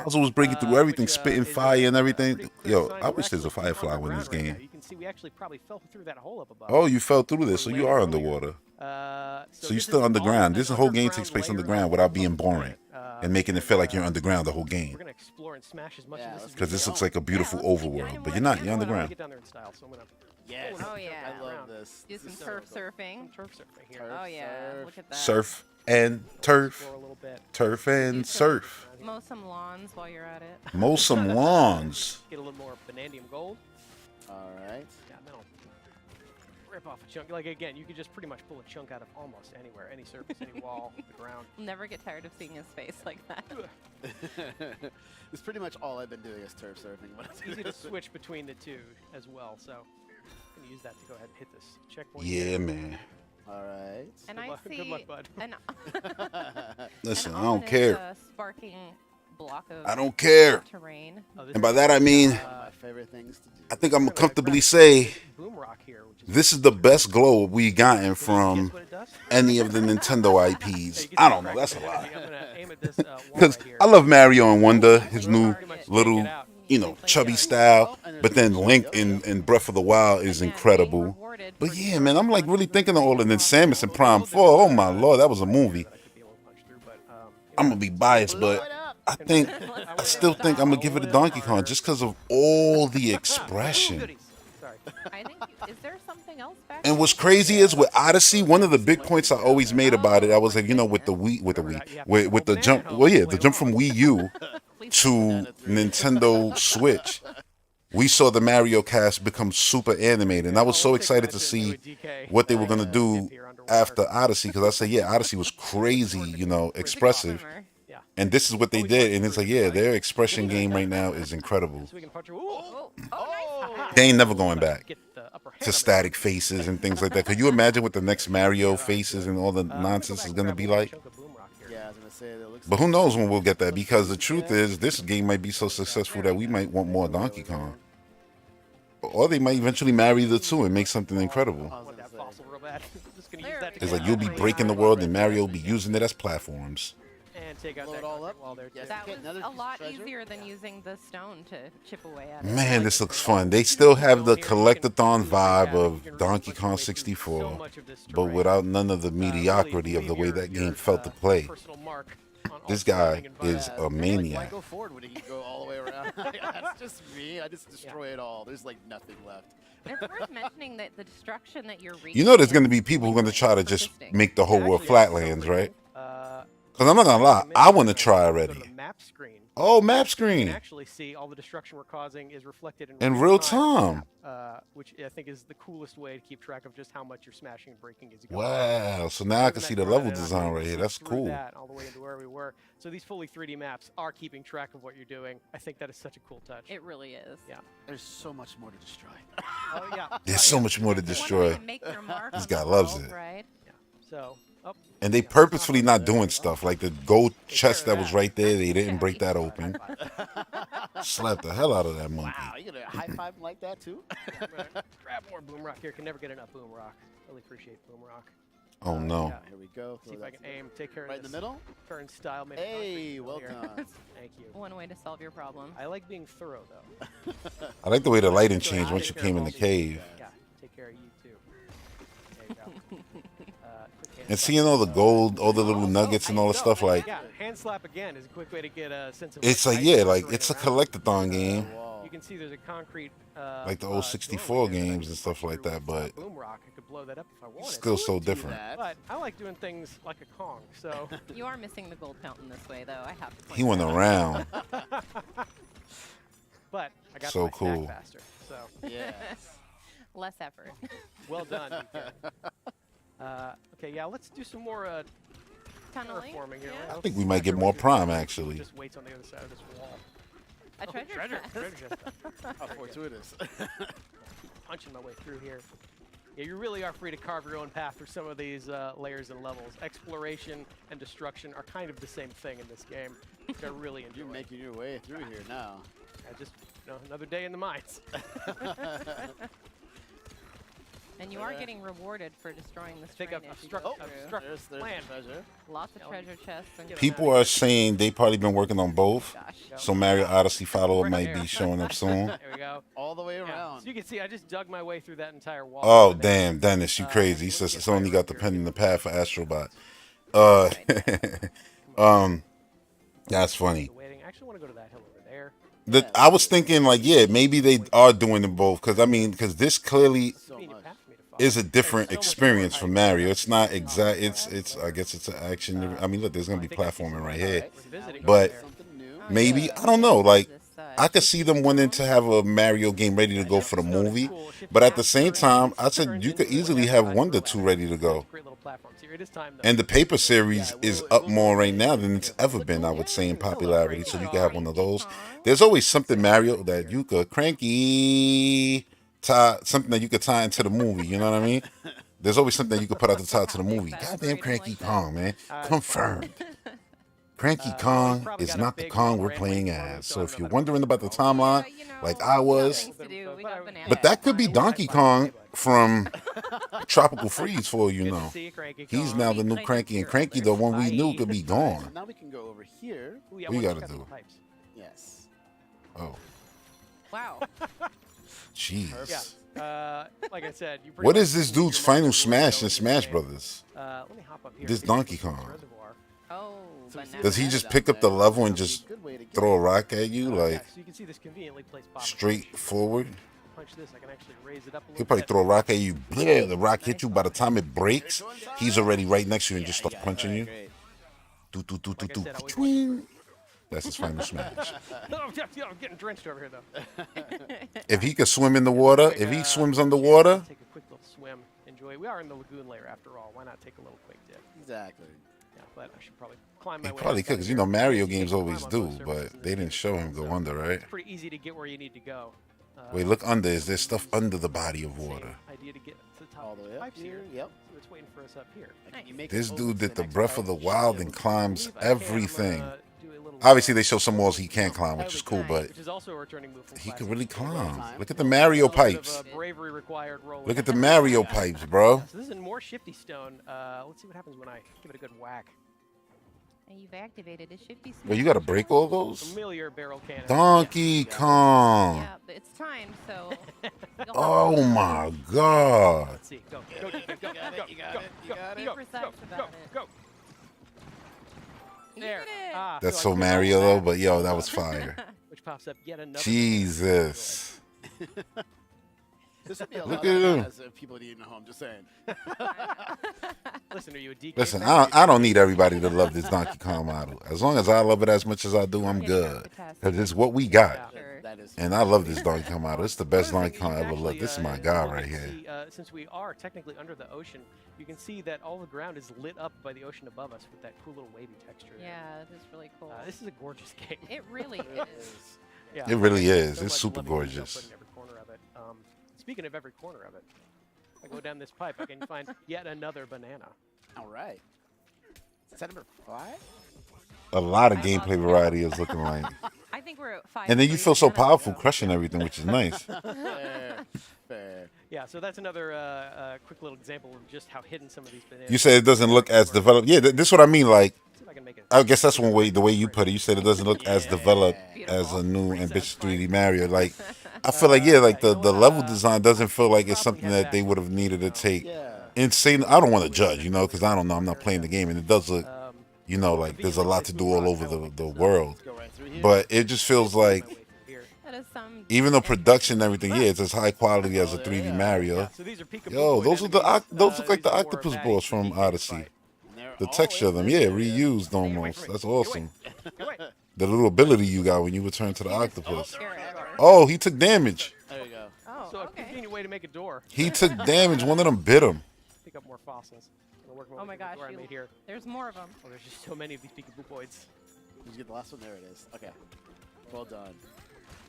Bowser was breaking through everything, spitting fire and everything. Yo, I wish there's a Firefly in this game. You can see we actually probably fell through that hole up above. Oh, you fell through this, so you are underwater. So you're still underground. This whole game takes place underground without being boring and making it feel like you're underground the whole game. We're gonna explore and smash as much as this. Because this looks like a beautiful overworld, but you're not. You're underground. Get down there in style, so I'm gonna. Yes. Oh yeah. I love this. Do some turf surfing. Turf surfing here. Oh yeah. Look at that. Surf and turf. Explore a little bit. Turf and surf. Mow some lawns while you're at it. Mow some lawns. Get a little more vanadium gold. All right. Yeah, then I'll rip off a chunk. Like again, you could just pretty much pull a chunk out of almost anywhere, any surface, any wall, the ground. Never get tired of seeing his face like that. It's pretty much all I've been doing is turf surfing. It's easy to switch between the two as well, so I'm gonna use that to go ahead and hit this checkpoint. Yeah, man. All right. And Good I luck- see good luck, bud. an Listen, an I don't ominous, care. Sparking block of I don't care. terrain. And by that I mean, My favorite things to do. I think I'm gonna comfortably say Boom rock here, which is this is the best glow we gotten from guess what it does? any of the Nintendo IPs. I don't know. That's a lot. I'm gonna aim at this wall Because right here. I love Mario and Wonder, his new little, chubby style. But then Link in Breath of the Wild is incredible. But yeah, man, I'm like really thinking of all of then Samus and Prime 4. Oh my lord, that was a movie. I'm gonna be biased, but I still think I'm gonna give it a Donkey Kong just because of all the expression. Sorry. I think. Is there something else back? And what's crazy is with Odyssey, one of the big points I always made about it, I was like, with the jump, the jump from Wii U to Nintendo Switch, we saw the Mario cast become super animated, and I was so excited to see what they were gonna do after Odyssey, because I said, yeah, Odyssey was crazy, expressive, and this is what they did, and it's like, yeah, their expression game right now is incredible. So we can punch her. Ooh. They ain't never going back to static faces and things like that. Could you imagine what the next Mario faces and all the nonsense is gonna be like? Yeah, I was gonna say that looks. But who knows when we'll get that, because the truth is this game might be so successful that we might want more Donkey Kong. Or they might eventually marry the two and make something incredible. I want that fossil real bad. Just gonna use that to It's get like you'll be breaking the world and Mario will be using it as platforms. and take out Blow that it all carpet up. while they're Yes. That Okay, was another a piece lot of treasure. easier than using the stone to chip away at it. Man, this looks fun. They still have the collectathon vibe of Donkey Kong 64, but without none of the mediocrity of the way that game felt to play. This guy is a Why maniac. go forward when he can go all the way around? That's just me. I just destroy it all. There's like nothing left. It's worth mentioning that the destruction that you're reaching. You know there's going to be people who are going to try to just make the whole world flatlands, right? Because I'm not going to lie, I want to try already. Oh, map You screen. can actually see all the destruction we're causing is reflected In in real time, on the time. map, which I think is the coolest way to keep track of just how much you're smashing and breaking as you go. Wow. So now I can see the level design right here. That's cool. That all the way into where we were. So these fully 3D maps are keeping track of what you're doing. I think that is such a cool touch. It really is. Yeah. There's so much more to destroy. Oh yeah. There's so much more to One way destroy. to make their mark This on guy the loves world, it. Right? Yeah. So. Oh, And they purposefully not doing stuff. Like the gold chest that was right there, they didn't break that open. Slapped the hell out of that monkey. Wow, you gonna high five him like that too? grab more boom rock here. Can never get enough boom rock. Really appreciate boom rock. Oh no. Yeah. Here we go. See if I can aim. Take care of Right in this. the middle. Turnstile. Maybe Hey, well here. done. Thank you. One way to solve your problem. I like being thorough though. I like the way the lighting changed once you came in the cave. Yeah. Take care of you too. There you go. Quick hand And slap. seeing all the gold, all the little nuggets and all the stuff, like, Yeah, hand slap again is a quick way to get a sense of. it's like, yeah, like, it's a collectathon game. You can see there's a concrete. Like the old 64 games and stuff like that, but boom rock, I could blow that up if I wanted. still so different. But I like doing things like a Kong, so. You are missing the gold fountain this way, though. I have to. He went around. But I got So my cool. snack faster, so. Yes. Less effort. Well done. Okay, yeah, let's do some more Tunneling. terraforming here. Yeah. I think we might get more prime, actually. Just waits on the other side of this wall. A treasure chest. Treasure chest. How fortuitous. Punching my way through here. Yeah, you really are free to carve your own path through some of these layers and levels. Exploration and destruction are kind of the same thing in this game, which I really enjoy. You're making your way through here now. Just another day in the mines. And you are getting rewarded for destroying this think train I've as you struck- go I've through. struck- There's Plan. the treasure. Lots of treasure chests. And People are saying they probably been working on both. Gosh. So Mario Odyssey follow-up might be showing up soon. There we go. All the way Yeah. around. So you can see I just dug my way through that entire wall. Oh, damn, Dennis, you crazy. He says it's only got the pen in the pad for Astrobot. That's funny. Waiting. I actually want to go to that hill over there. I was thinking, like, yeah, maybe they are doing them both. Because, I mean, because this clearly So much. is a different experience for Mario. It's not exact. It's. I guess it's an action. I mean, look, there's gonna be platforming right here, but Something new. maybe I don't know. Like, I could see them wanting to have a Mario game ready to go for the movie, but at the same time, I said you could easily have Wonder 2 ready to go. Great little platforms here. It is time though. And the paper series is up more right now than it's ever been, I would say, in popularity. So you could have one of those. There's always something Mario that you could something that you could tie into the movie. You know what I mean? There's always something you could put out the top to the movie. Goddamn Cranky Kong, man. Confirmed. Cranky Kong is not the Kong we're playing as. So if you're wondering about the timeline, like I was, Things to do. We got bananas. but that could be Donkey Kong from Tropical Freeze for all you Good to know. see you, Cranky He's Kong. now the new Cranky, and Cranky, the one we knew, could be So gone. now we can go over here. Ooh, yeah, We one gotta check do the it. pipes. Yes. Oh, Wow. jeez. Yeah. Like I said, you pretty What much is this can use dude's your final muscles smash to in go Smash into the game. Brothers? Let me hop up here. This Take a look Donkey at this Kong. reservoir. Oh, So we see banana. Does he the just down pick up the there. level and That'd be a just good way to get throw a it. rock at you, Yeah, like so you can see this conveniently placed pop. straight forward? Punch this. I can actually raise it up a little He'll probably bit. throw a rock at you. Yeah, the rock hit you. By the time it breaks, he's already right next to you and just starts punching you. Great. Do, do, do, do, Like I do. said, I always Twing. That's his final smash. Oh, yeah, I'm getting drenched over here though. If he could swim in the water, if he swims underwater, Take a quick little swim. Enjoy it. We are in the lagoon layer after all. Why not take a little quick dip? Exactly. Yeah, but I should probably climb my he way. probably up could, out because of you know here. Mario You can games climb always on do, both surfaces but in they this didn't show him go under, right? It's pretty easy to get where you need to go. Wait, look under. Is there stuff under the body of Same water? idea to get to the top All of the the way up pipes here. here. Yep. So it's waiting for us up here. Like, you make This it dude over to did the next Breath of the part, you should be Wild able and to- climbs I believe I can. I'm everything. gonna do a little, Obviously, they show some walls he can't climb, which is cool, but which is also a returning move from he classic. could really climb. time. Look at the Mario A little bit of, pipes. bravery required roll. Look at the Mario pipes, bro. So this is in more shifty stone. Let's see what happens when I give it a good whack. And you've activated a shifty smash. Well, you got to break all those? Familiar barrel cannon. Donkey Kong. Yeah, but it's time, so. you'll Oh have to my God. Let's see. Go, go, go, go, go, got it, go, you got go, it, you go, got Be go, precise go, about go, it. go. You There. did it. Ah, That's I so couldn't Mario, roll though, that. but yo, that was fire. Which pops up yet another. Jesus. This would be a Look lot at of him. fun as if people didn't know. I'm just saying. Listen, are you a DK Listen, fan? I don't need everybody to love this Donkey Kong model. As long as I love it as much as I do, I'm good. Because it's what we got. That is. And I love this Donkey Kong model. It's the best Another Donkey thing Kong you ever can looked. This is my actually, guy look right and here. see, since we are technically under the ocean, you can see that all the ground is lit up by the ocean above us with that cool little wavy texture. there. Yeah, it is really cool. This is a gorgeous game. It really It is. is. Yeah, It really there's is. so It's much super loving detail gorgeous. put in every corner of it. Speaking of every corner of it, I go down this pipe, I can find yet another banana. All right. Is that number 5? A lot of gameplay variety is looking like. I think we're at 5. And then you feel so powerful crushing everything, which is nice. Fair. Fair. Yeah, so that's another quick little example of just how hidden some of these bananas. You said it doesn't look as developed. Yeah, this is what I mean. Like, See if I can make it. I guess that's one way, the way you put it. You said it doesn't look as developed as a new ambitious 3D Mario. Like, I feel like, yeah, like the level design doesn't feel like it's something that they would have needed to take Yeah. insane. I don't want to judge, you know, because I don't know. I'm not playing the game, and it does look, you know, like there's a lot to do all over the world. Go right through here. But it just feels like, That is some. even though production and everything, yeah, it's as high quality as a 3D Mario. So these are peekaboo Yo, boy those are the enemies. those look like the These are more octopus baddies balls from from DK Odyssey. fight. They're The all texture of in them, this yeah, area. reused almost. That's awesome. Get away. The little ability you got when you return to the octopus. Forever. Oh, he took damage. There you go. Oh, So a okay. convenient way to make a door. He took damage. One of them bit him. Pick up more fossils. I'm gonna work Oh my way through the gosh, door I you- made here. There's more of them. Oh, there's just so many of these peekaboo boys. Did you get the last one? There it is. Okay. Well done.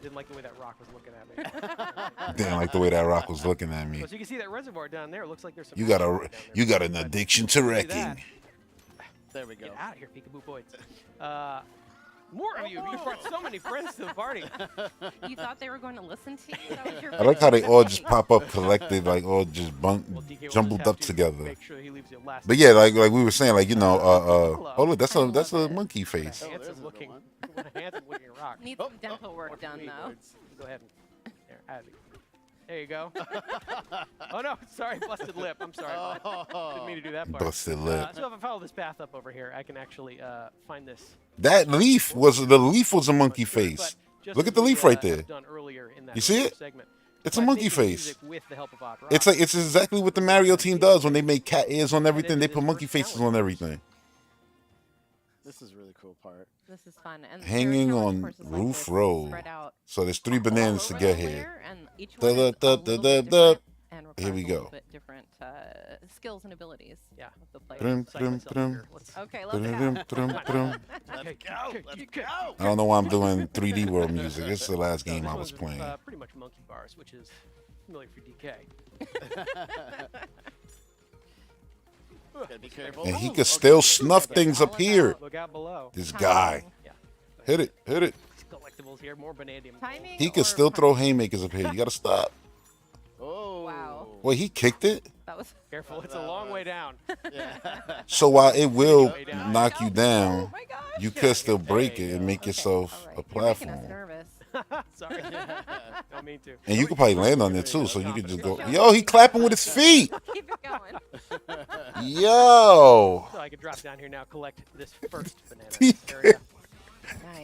Didn't like the way that rock was looking at me. Didn't like the way that rock was looking at me. So you can see that reservoir down there. It looks like there's some. You got asteroid a down there. you got an But addiction to see that? wrecking. There we go. Get out of here, peekaboo boys. More of you. You brought so many friends to the party. You thought they were going to listen to you? That was your I like how they plan. all just pop up collected, like all just Well, DK will just jumbled have up to together. Make sure he leaves you last. But yeah, like we were saying, like, you know, oh look, that's I a love it. monkey face. Oh, there's Handsome the looking, one. handsome looking rock. Needs some dental work done, though. Go ahead. There, add it. There you go. Oh no, sorry, busted lip. I'm sorry. Didn't mean to do that part. Busted lip. So if I follow this path up over here, I can actually find this. That leaf was a monkey face. But just Look at as the we, leaf right have there. done earlier in that You see earlier it? Segment, It's a by monkey making face. music with the help of Odd Rock, It's like it's exactly what the Mario team does when they make cat ears on everything. They put monkey faces on everything. This is a really cool part. This is fun. And Hanging there are on courses like Roof this Road. spread out So there's 3 all bananas to over get the here. layer, and each Da- one da- is da- a da- little da- bit da. different and Here we requires a little go. bit different skills and abilities Yeah. of the player. Drum, Psych drum, myself drum. here. Let's- Okay, let's Drum, go. drum, drum. Let's Okay, go. okay, Let's okay. go. I don't know why I'm doing 3D World music. This is the last So game this I was one's, playing. Pretty much monkey bars, which is familiar for DK. Gotta be careful. And he Ooh, could okay, still good. snuff Okay. things up here. Look out below. This guy. Yeah. Hit it, hit it. Collectibles here, more vanadium. Timing He or could still throw punch? haymakers up here. You gotta stop. Oh. Wow. Wait, he kicked it? That was. Careful, it's a long way down. Yeah. So while it will Way down. knock you Oh down, my gosh. you could still break it and make Okay, yourself all a right. You're making us platform. nervous. Sorry. Don't mean to. And you could probably land on it too, so you could just go. Yo, he clapping with his feet. Keep it going. Yo. So I could drop down here now, collect this first banana area.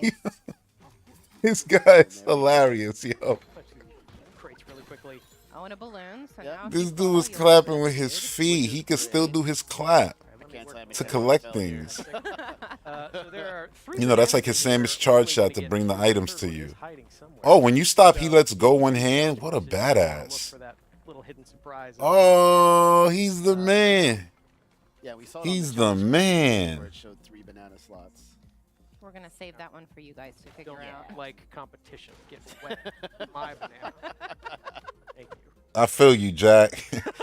Nice. This guy's hilarious, yo. Punch these crates really quickly. Oh, and a balloon. So Yeah. now This keep dude all was your clapping with balloons. his feet. He could still do his clap I can't say I'm to a collect failure. things. So there are 3 You know, that's like bananas his in Samus here. charge Only shot gonna to get bring the two. items Third to one you. is hiding somewhere. Oh, when you stop, he So lets go you one can hand. What a look for badass. that little hidden surprise. Oh, he's the man. Yeah, we saw it on He's the the jump screen man. where it showed 3 banana slots. We're gonna save that one for you guys to figure Don't out. like competition. Get wet. My banana. Thank you. I feel you, Jack.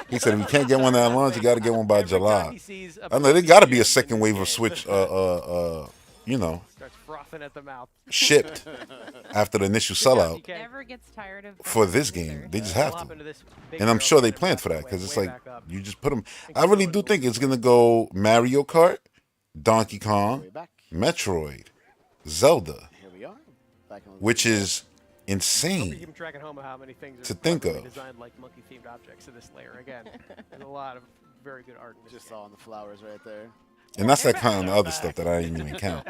He said if you can't get one at launch, you got to get one by Every time July. he sees a I know there got to be a banana second in wave this of game, Switch, you know, starts frothing at the mouth. shipped after the initial Good job, sellout DK. Never gets tired of for bananas this either. game. They just We'll have hop to. into this big And I'm barrel sure they and planned back for that way, because it's way like back up. you just put them. And I keep really going do with think the it's gonna go Mario Kart, Donkey Kong, Way back. Metroid, Zelda, Here we are. Back on the which video. is Hope you're insane. keeping track at home of how many things are To think cleverly of. designed like monkey-themed objects in this layer. Again, there's a lot of very good art in this Just game. saw on the flowers right there. And that's not counting the other stuff that I didn't even count.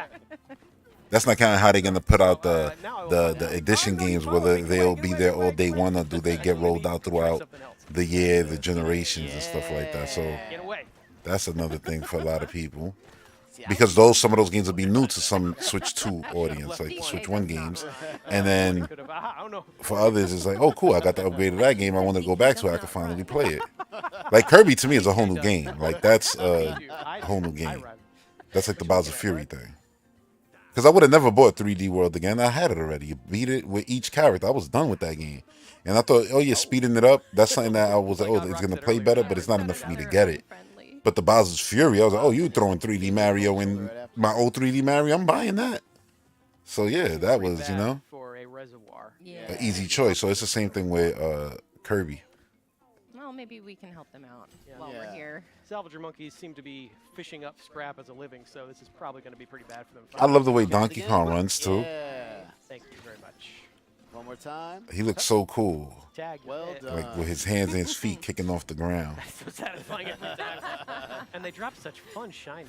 That's not counting how they're gonna put out the edition games, whether they'll be there all day one or do they get rolled out throughout the year, the generations and stuff like that. So Get away. That's another thing for a lot of people. See, I Because some of those games will be new to some Switch 2 audience, like the Switch 1 games. And then Could have. I don't know. for others, it's like, oh, cool, I got the upgrade of that game. I want to go back to it. I can finally play it. Like Kirby to me is a whole new game. Like that's a whole new game. That's like the Bowser Fury thing. Because I would have never bought 3D World again. I had it already. You beat it with each character. I was done with that game. And I thought, oh, you're speeding it up. That's something that I was like, oh, it's going to play better, but it's not enough for me to get it. But the Bowser's Fury, I was like, oh, you throwing 3D Mario in my old 3D Mario? I'm buying that. So, yeah, that was, you know, For a reservoir. an easy choice. So it's the same thing with Kirby. Well, maybe we can help them out while Yeah. we're here. Salvager monkeys seem to be fishing up scrap as a living, so this is probably going to be pretty bad for them. I love the way Donkey Kong runs, too. Yeah. Thank you very much. One more time. He looks so cool. Tag. Well hit. done. Like with his hands and his feet kicking off the ground. So satisfying every time. And they drop such fun shiny.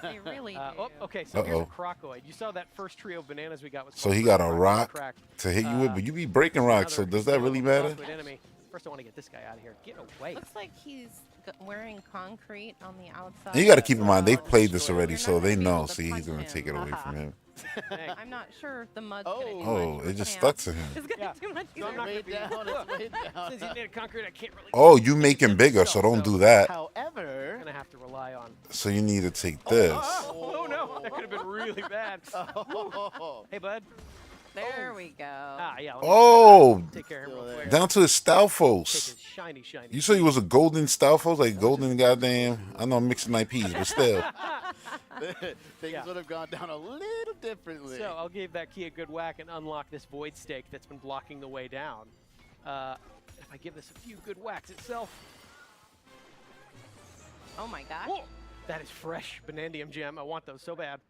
They really do. Oh, okay, so here's a Uh-oh. crocoid. You saw that first trio of bananas we got was So called he got a Crocoid rock Crack. to hit you with, but you be breaking rocks, so does that really matter? Crocoid enemy. First, I want to get this guy out of here. Get away. Looks like he's wearing concrete on the outside. And you got to keep in mind, they've so played this already, you're so not they gonna be know. able to See, he's punch going to him. take it away from him. I'm not sure if the mud's Oh. gonna do Oh, much it with just him. stuck to him. It's gonna Yeah. do much So I'm either. not Way gonna be- down, it's way down. Since he's made of concrete, I can't really. Oh, you make him bigger, so don't do that. I'm However, gonna have to rely on. So you need to take this. Oh no, that could have been really bad. oh, Hey, bud. There we go. Ah, yeah. let me Oh, take care of him Still real there. quick. down to his Take Stalfos. his shiny. You said he was a golden Stalfos, like golden goddamn. I know I'm mixing IPs, but still. things Yeah. would have gone down a little differently. So I'll give that key a good whack and unlock this void stake that's been blocking the way down. If I give this a few good whacks itself. Oh my gosh. Whoa, that is fresh Banandium gem. I want those so bad.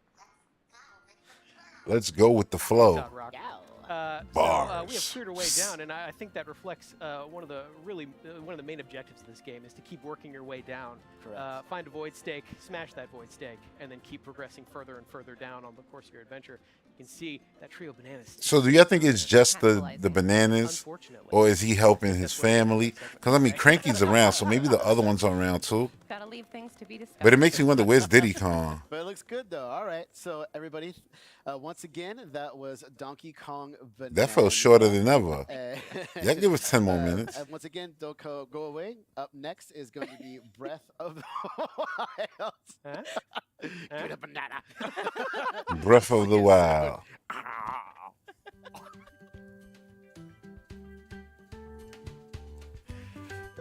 Let's go with the flow. Todd Rock. We have Bars. cleared our way down, and I think that reflects one of the main objectives of this game is to keep working your way down. Correct. Find a void stake, smash that void stake, and then keep progressing further and further down on the course of your adventure. You can see that trio of bananas. So do you think it's just the bananas, Unfortunately, or is he helping his family? Because I mean, Cranky's around, so maybe the other ones are around too. Gotta leave things to be discovered. But it makes me wonder, where's Diddy Kong? But it looks good though. All right, so everybody, once again, that was Donkey Kong Banana. That felt shorter than ever. Yeah, give us 10 more minutes. And once again, don't go away. Up next is going to be Breath of the Wild. Huh? Give it a banana. Breath of the Wild.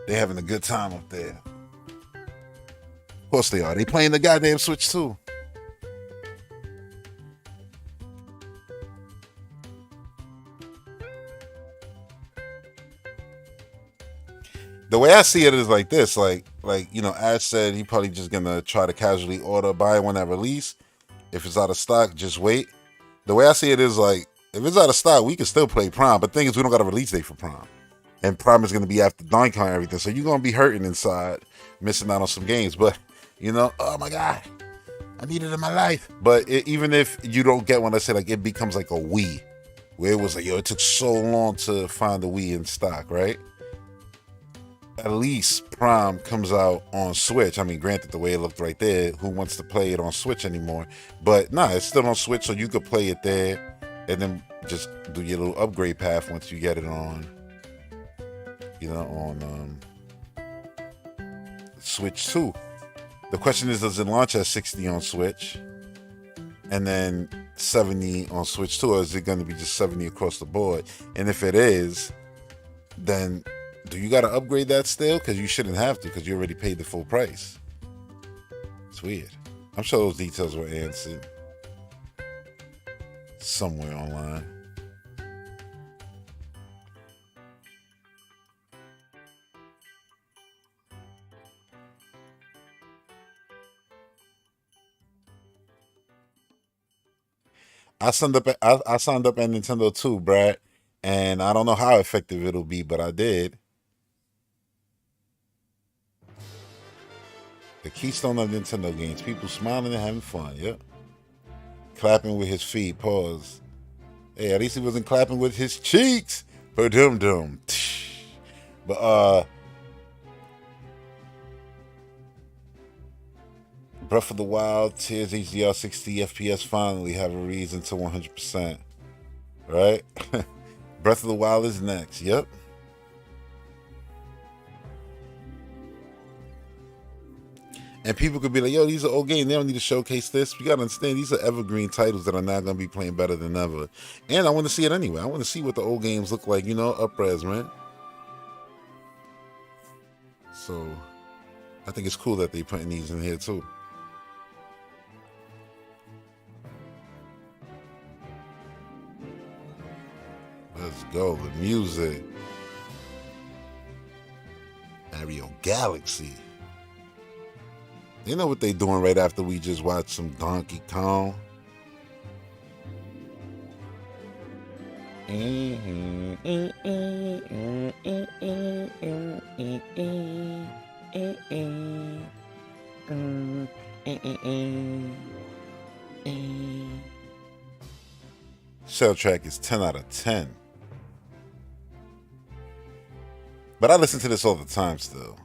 They having a good time up there. Of course they are. They playing the goddamn Switch too. The way I see it is like this, like you know, Ash said he probably just gonna try to casually buy one at release. If it's out of stock, just wait. The way I see it is like, if it's out of stock, we can still play Prime. But the thing is, we don't got a release date for Prime, and Prime is gonna be after Donkey Kong and everything. So you're gonna be hurting inside, missing out on some games. But you know, oh my god, I need it in my life. But even if you don't get one, let's say like it becomes like a Wii, where it was like, yo, it took so long to find the Wii in stock, right? At least Prime comes out on Switch. I mean, granted, the way it looked right there, who wants to play it on Switch anymore? But nah, it's still on Switch, so you could play it there, and then just do your little upgrade path once you get it on, you know, on Switch 2. The question is, does it launch at 60 on Switch, and then 70 on Switch 2, or is it going to be just 70 across the board? And if it is, then do you got to upgrade that still? Because you shouldn't have to, because you already paid the full price. It's weird. I'm sure those details were answered somewhere online. I signed up at Nintendo too, Brad, and I don't know how effective it'll be, but I did. The keystone of Nintendo games. People smiling and having fun. Yep. Clapping with his feet. Pause. Hey, at least he wasn't clapping with his cheeks. Ba-dum-dum. But Breath of the Wild, Tears HDR 60 FPS finally have a reason to 100%. Right? Breath of the Wild is next. Yep. And people could be like, yo, these are old games. They don't need to showcase this. We got to understand these are evergreen titles that are now going to be playing better than ever. And I want to see it anyway. I want to see what the old games look like, you know, up-res, man. So I think it's cool that they putting these in here too. Let's go. The music. Mario Galaxy. You know what they doing right after we just watched some Donkey Kong? Soundtrack is 10 out of 10. But I listen to this all the time still.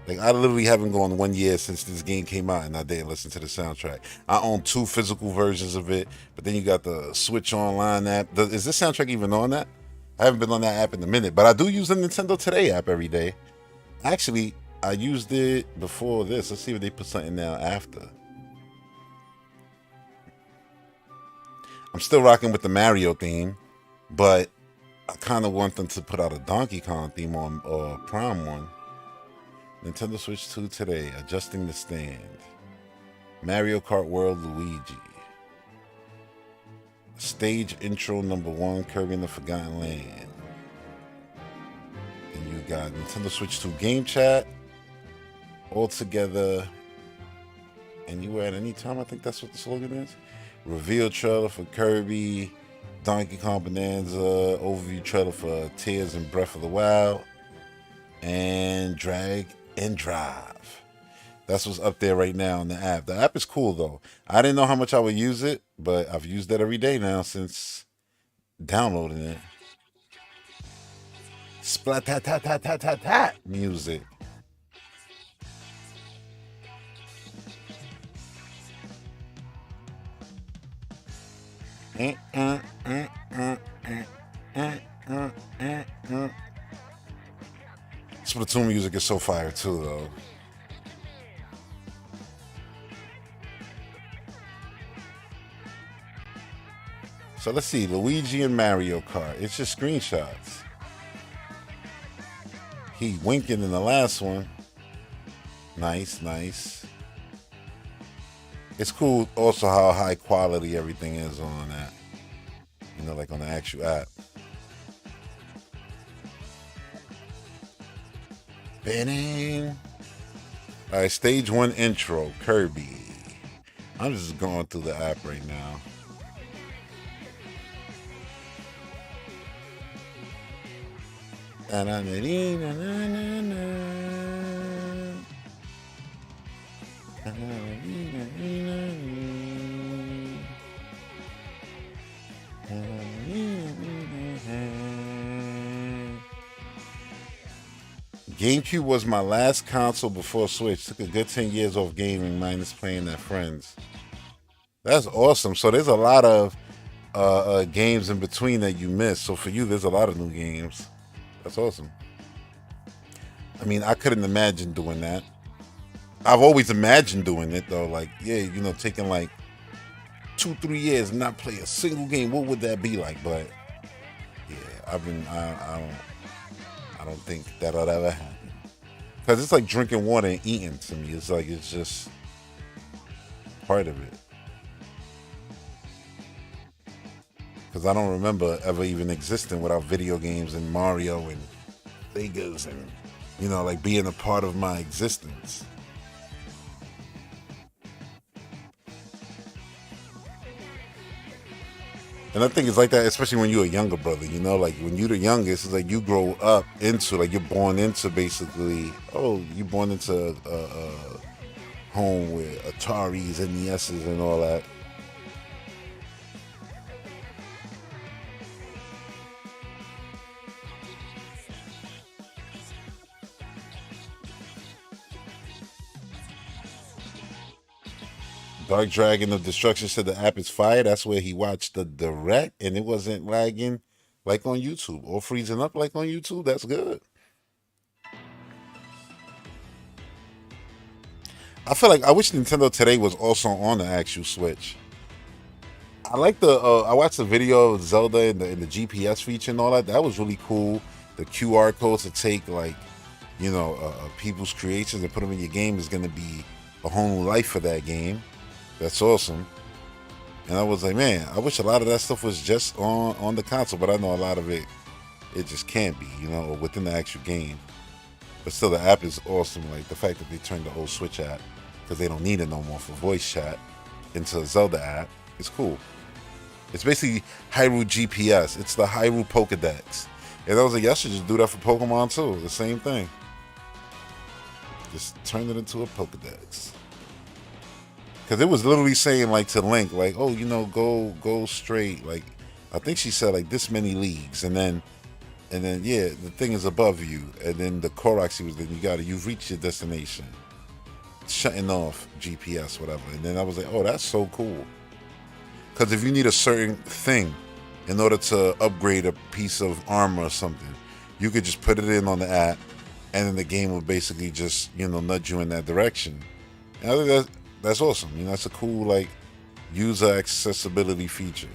Like, I literally haven't gone 1 year since this game came out and I didn't listen to the soundtrack. I own 2 physical versions of it, but then you got the Switch Online app. Is this soundtrack even on that? I haven't been on that app in a minute, but I do use the Nintendo Today app every day. Actually, I used it before this. Let's see if they put something now after. I'm still rocking with the Mario theme, but I kind of want them to put out a Donkey Kong theme on Prime one. Nintendo Switch 2 Today, adjusting the stand. Mario Kart World Luigi. Stage intro number 1, Kirby in the Forgotten Land. And you got Nintendo Switch 2 game chat all together. And you at any time, I think that's what the slogan is. Reveal trailer for Kirby, Donkey Kong Bonanza, overview trailer for Tears and Breath of the Wild, and Drag and Drive. That's what's up there right now in the app. The app is cool though. I didn't know how much I would use it, but I've used it every day now since downloading it. Splat-tat-tat-tat-tat-tat music. Splatoon music is so fire too, though. So let's see, Luigi and Mario Kart. It's just screenshots. He winking in the last one. Nice, nice. It's cool also how high quality everything is on that. You know, like on the actual app. Bang. All right, stage 1 intro, Kirby. I'm just going through the app right now. GameCube was my last console before Switch. Took a good 10 years off gaming, minus playing at friends. That's awesome. So there's a lot of games in between that you missed. So for you, there's a lot of new games. That's awesome. I mean, I couldn't imagine doing that. I've always imagined doing it though. Like, yeah, you know, taking like 2-3 years and not play a single game. What would that be like? But yeah, I don't think that'll ever happen. Because it's like drinking water and eating to me. It's like, it's just part of it. Because I don't remember ever even existing without video games and Mario and Legos and, you know, like being a part of my existence. And I think it's like that, especially when you're a younger brother, you know, like when you're the youngest, it's like you grow up into, like you're born into basically, you're born into a home with Ataris, NESs and all that. Dark Dragon of Destruction said the app is fire. That's where he watched the direct, and it wasn't lagging like on YouTube or freezing up like on YouTube. That's good. I feel like I wish Nintendo Today was also on the actual Switch. I like the. I watched the video of Zelda and the GPS feature and all that. That was really cool. The QR codes to take like, you know, people's creations and put them in your game is going to be a whole new life for that game. That's awesome. And I was like, man, I wish a lot of that stuff was just on the console, but I know a lot of it just can't be, you know, or within the actual game. But still, the app is awesome. Like the fact that they turned the old Switch app, because they don't need it no more for voice chat, into a Zelda app, is cool. It's basically Hyrule GPS. It's the Hyrule Pokedex. And I was like, y'all should just do that for Pokemon too. The same thing. Just turn it into a Pokedex. Because it was literally saying like to Link, like, oh, you know, go straight. Like, I think she said like this many leagues, and then yeah, the thing is above you, and then the Korok was then you've reached your destination. Shutting off GPS, whatever. And then I was like, oh, that's so cool. Because if you need a certain thing in order to upgrade a piece of armor or something, you could just put it in on the app, and then the game will basically just, you know, nudge you in that direction. And I think that's awesome. You know, that's a cool like user accessibility feature.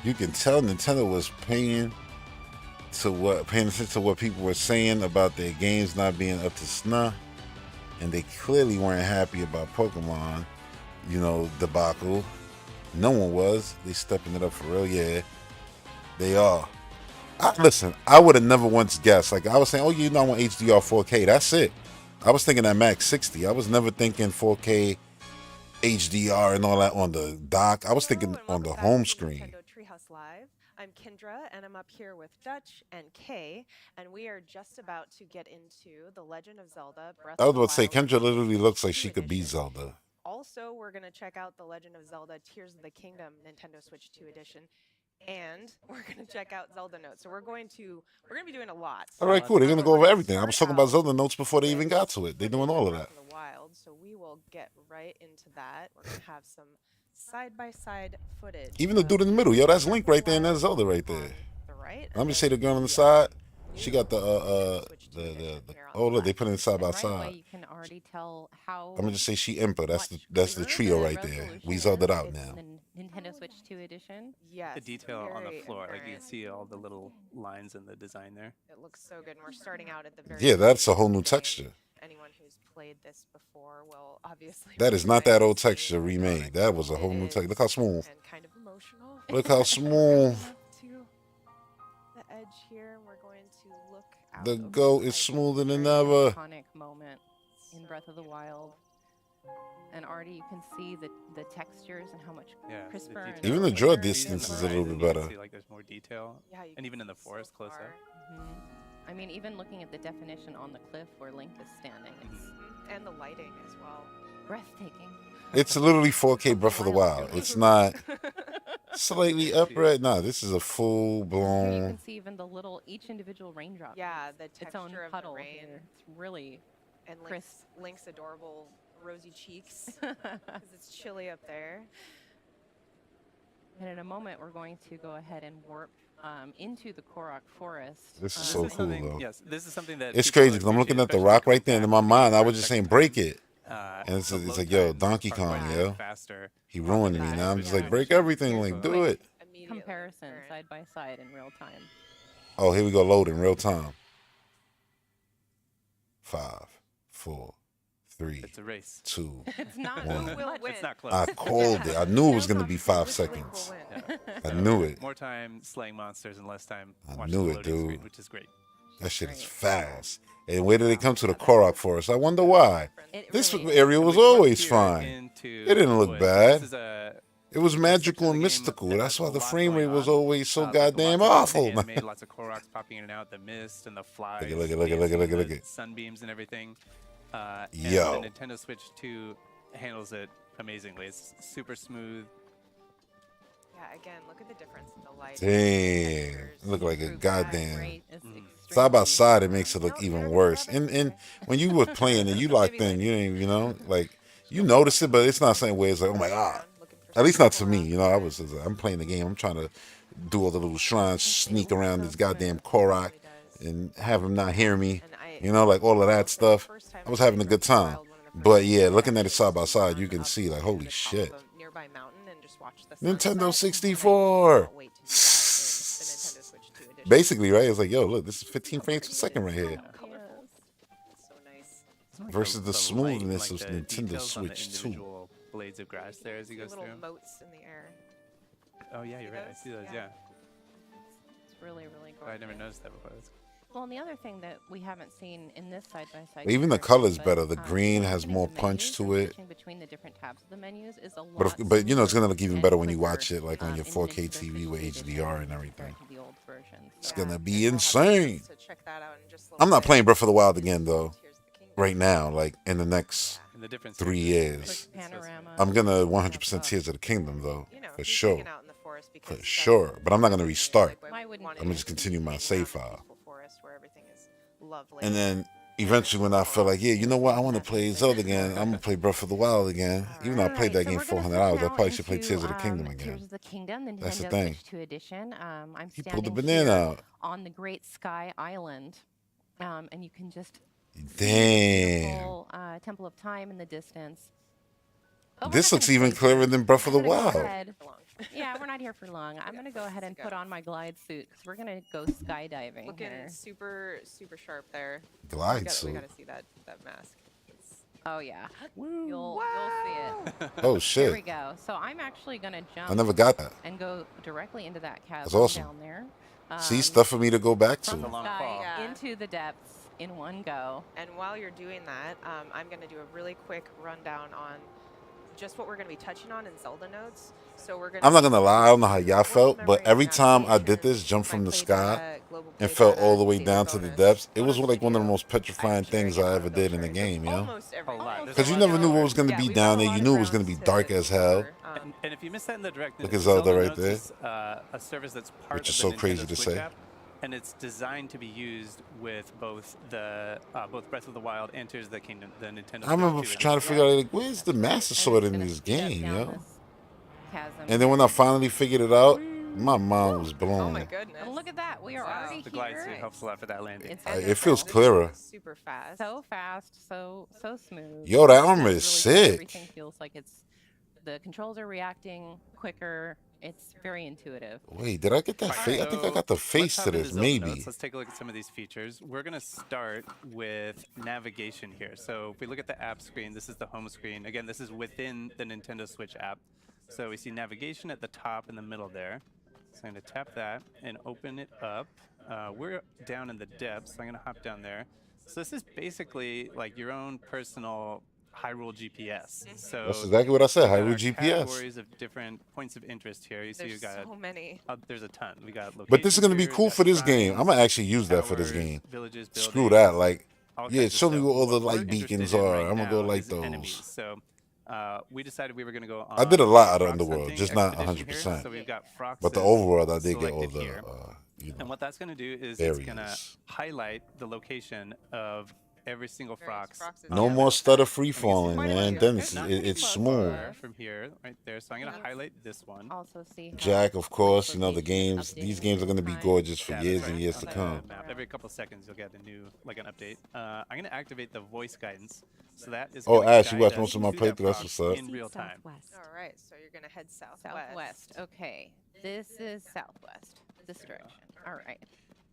You can tell Nintendo was paying attention to what people were saying about their games not being up to snuff, and they clearly weren't happy about Pokemon, you know, debacle. No one was. They stepping it up for real. Yeah, they are. Listen, I would have never once guessed. Like I was saying, oh, you know, I want HDR 4K. That's it. I was thinking that max 60. I was never thinking 4K HDR and all that on the dock. I was thinking on the home screen. Nintendo Treehouse Live. I'm Kendra, and I'm up here with Dutch and Kay, and we are just about to get into The Legend of Zelda Breath I was of the about to say, Wild Kendra literally looks like 2 she could be edition. Zelda. Also, we're going to check out The Legend of Zelda Tears of the Kingdom Nintendo Switch 2 edition. And we're going to check out Zelda Notes. So we're going to be doing a lot. All right, cool. They're going to go over everything. I was talking about Zelda Notes before they even got to it. They're doing all of that. Breath of the Wild, so we will get right into that. We're going to have some side-by-side footage. Even the dude in the middle. Yo, that's Link right there and that's Zelda right there. The right. Let me say the girl on the side. She got the oh look, they put it side by Right side. away, you can already tell how. I'm gonna just say she Impa. That's the trio right there. We Zelda it out now. The Nintendo Switch 2 edition. Yes. The detail on the very floor, like you apparent. can see all the little lines in the design there. It looks so good. And we're starting out at the very Yeah, that's a beginning whole of new the game. texture. Anyone who's played this before will obviously. That is not that recognize old the texture scene. remade. That was a whole new It texture. Look how is, smooth. and kind of emotional. Look how smooth. To the edge here, and we're going to look out. The over goat the is edge. smoother than Very ever. Iconic moment in Breath of the Wild. And already you can see the textures and how much Yeah, the crisper. and detail. Even the clearer draw it distance on is the a little horizon, bit you can better. see, like there's more detail, Yeah, you and can even in the see so forest close far. up. I mean, even looking at the definition on the cliff where Link is standing, it's And the lighting as well. breathtaking. It's literally 4K Breath of the Wild. It's not slightly upright. Nah, this is a full Here you blown. can see even each individual raindrop. Yeah, has the its own texture of puddle the rain here. It's really and crisp. Link's adorable rosy cheeks because it's chilly up there. And in a moment, we're going to go ahead and warp into the Korok forest. This is This so is cool something- though. Yes, this is something that It's people crazy because I'm looking appreciate, at the especially rock when right there, and in come my back mind, I for was a just second saying, break time. it. And it's The like, load yo, times Donkey are Kong, way yo. faster. He ruining me now. I'm just like, break everything, Link. Do it. Immediately Comparison apparent. side by side in real time. Oh, here we go. Load in real time. 5, 4, 3, It's a race. 2. It's not. One. Who will win? It's not close. I called it. I knew it was gonna be 5 Which seconds. Link will win? I knew it. More time slaying monsters and less time I watching knew the it, loading screen, dude. which is great. That shit is Great. fast. And where did they come to the Korok Forest? I wonder why. It This really is. area So was we warped always here fine. into It didn't look woods. bad. This is a It was section magical of the and game mystical. that That's has why a the lot frame going rate was on. always so With goddamn lots of awful. animated, lots of Koroks popping in and out, the mist and the flies. Look at, dancing look in at. the sunbeams and everything. Yo. And the Nintendo Switch 2 handles it amazingly. It's super smooth. Yeah, again, look at the difference in the light. Damn, look like a Improve lag goddamn. rate is Side by extremely side, it makes it look Nope, even never worse. love it. And when you were playing and you locked in, you didn't, you know, like you notice it, but it's not something where it's like, oh my god. At least not to me, you know. I'm playing the game. I'm trying to do all the little shrines, sneak around this goddamn Korok, and have him not hear me. You know, like all of that stuff. I was having a good time. But yeah, looking at it side by side, you can see like, holy shit. Nintendo 64. Basically, right? It's like, yo, look, this is 15 frames per second right here. Versus the smoothness of Nintendo Switch 2. Blades of grass there as he goes little through. moats in the air. Oh yeah, you're right. I see those. Yeah. It's really, really Oh, gorgeous. I never noticed that before. That's Well, and the other thing that we haven't seen in this side-by-side Even the comparison, color's but, better. The green has opening more the punch menus to and it. switching between the different tabs of the menus is a lot But you know, it's gonna smoother look even and better when you quicker, watch it like on your in 4K Nintendo TV Switch with 2 edition HDR and everything. compared to the old version. It's So- gonna be And we'll have insane. to check that out in just a I'm little not bit. playing Breath of the Wild again though. Tears of the Kingdom. Right now, like in the next and the difference 3 here is years. Quick panorama. I'm gonna 100% Tears of the Kingdom though, You know, for if he's sure, hanging out in the forest because for that's sure. But I'm not gonna restart. like Why wouldn't wanting you? I'm gonna just to continue my hang save around a file. peaceful forest where everything is lovely. And then eventually, when I feel like, yeah, you know what, I want to play Zelda again. I'm gonna play Breath of the Wild again. Even though I played that game 400 hours, I probably should play Tears of the Kingdom Tears again. of the Kingdom, Nintendo That's the thing. Switch 2 edition. I'm He pulled the standing banana here out. on the Great Sky Island, and you can just see the Damn. beautiful, Temple of Time in the distance. But we're This not looks gonna even stay clearer here. than Breath of the I'm gonna go Wild. ahead- Yeah, we're not here for long. I'm gonna go ahead and put on my glide suit because we're gonna go skydiving Looking here. super sharp there. Glide We suit. gotta see that mask. Oh yeah, you'll see it. Oh Here we shit! go. So I'm actually gonna jump I never got that. and go directly into that chasm That's awesome. down there. See, stuff for me to go back from the to. long sky fall. Yeah. into the depths in one go. And while you're doing that, I'm going to do a really quick rundown on just what we're going to be touching on in Zelda notes. So we're going I'm not gonna lie, I don't know how y'all felt, but every time I did this, jump from the sky and fell all the way down to the depths, it was like one of the most petrifying things I ever did in the game, you know? Almost every A lot. There's Because a you lot never to knew what cover. was gonna be we've down got a there. lot You of knew it was gonna be grounds to dark as hell. cover. And if you missed that in the direct, Look at Zelda right Notes there. is, a service that's part Which of is the so crazy Nintendo to Switch say. app, and it's designed to be used with both both Breath of the Wild and Tears of the Kingdom, the Nintendo. I remember Switch 2 trying to edition. figure out, like, where's the Master And Sword it's in gonna this speed us game, down yo? this chasm. And then when I finally figured it out, my mind was Oh my blown. goodness. And look at that, we are Wow. already The glide here. suit helps a lot for that landing. It's It feels wonderful. clearer. Super fast. So fast, so smooth. Yo, that It's armor really is good. sick. Everything feels like the controls are reacting quicker. It's very intuitive. Wait, did I get that Alright, face? I think I so got the let's face hop to into this, Zelda maybe. Notes. Let's take a look at some of these features. We're going to start with navigation here. So if we look at the app screen, this is the home screen. Again, this is within the Nintendo Switch app. So we see navigation at the top in the middle there. So I'm going to tap that and open it up. We're down in the depths, so I'm going to hop down there. So this is basically like your own personal Hyrule GPS. So That's exactly what I said. we've got Hyrule our GPS. categories of different points of interest here. You see, There's you got so many. there's a ton. We got But this is gonna be locations cool here, for this got game. I'm shrines, gonna actually use that for this towers, game. villages, Screw buildings, that. Like, all yeah, kinds of show me stuff. what all the What we're light interested beacons in are. right I'm gonna go now light is those. enemies. So we decided we were going to go on I did a lot out of Frox Underworld, hunting just not expedition here. 100%. So we've got Froxes But the overworld, I did get all selected the, here. you And know, what that's going to do is it's going to areas. highlight the location of every single Various Frox. Froxes. No on more the stutter map. free You can see falling, quite a man. few. Then It's not it's too smooth. far from here, right there. So I'm going to highlight this one. Also see how Jack, of course, you know, the location games, updating these games are gonna be time. gorgeous for Yeah, years that's and right. years On to the come. map. Every couple of seconds, you'll get a new, like an update. I'm going to activate the voice guidance. So that is Oh, gonna Ash, you guide watched us most of my to that playthrough. That's Frox what's up. in real time. All right, so you're going to head southwest. Southwest. Okay, this is southwest. This direction. All right.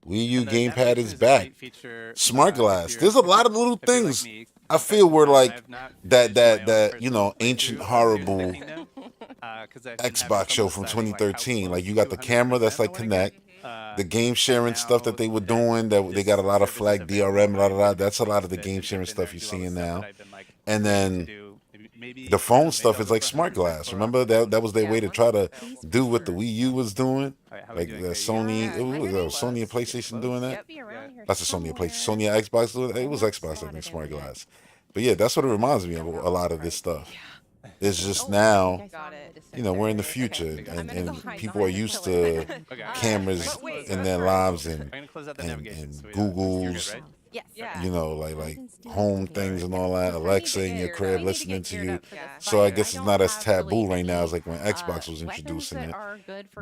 Wii U And the gamepad navigation is a back. great feature, Smart if glass. you're- There's a lot of little if you're like things me, I feel were like I've not that finished my own you know, personal ancient playthrough of Tears of the horrible Kingdom, 'cause I've been having Xbox show trouble from deciding, like, how 2013. Like you got the close to camera that's 100% like I wanna get. Connect, the game sharing stuff that they were now doing. That they got a lot of this flag service is DRM, available, blah blah blah. I've That's a lot of the been game to sharing dip in there stuff and you're do all the seeing stuff now. that I've been, like, And wanting to then do. Maybe, the phone maybe stuff I'll is look like for smart 100% glass. for Remember Frox. that was their Yeah, way to one try of to those do what the first. Wii U was doing. All right, how we Like doing the here? Sony, Yeah, it was close. Sony and PlayStation doing that. Should be around here That's a Sony and somewhere. PlayStation. Sony and Xbox doing it. It was Xbox, I think, smart glass. But yeah, that's what it reminds me of, a lot of this stuff. It's just now, Got it. you know, we're in the future, and people are used to cameras in their lives and Google's, Yes. Yeah. you know, like home things and all that, Alexa in your crib listening to you. So I guess it's not as taboo right now as like when Xbox was introducing it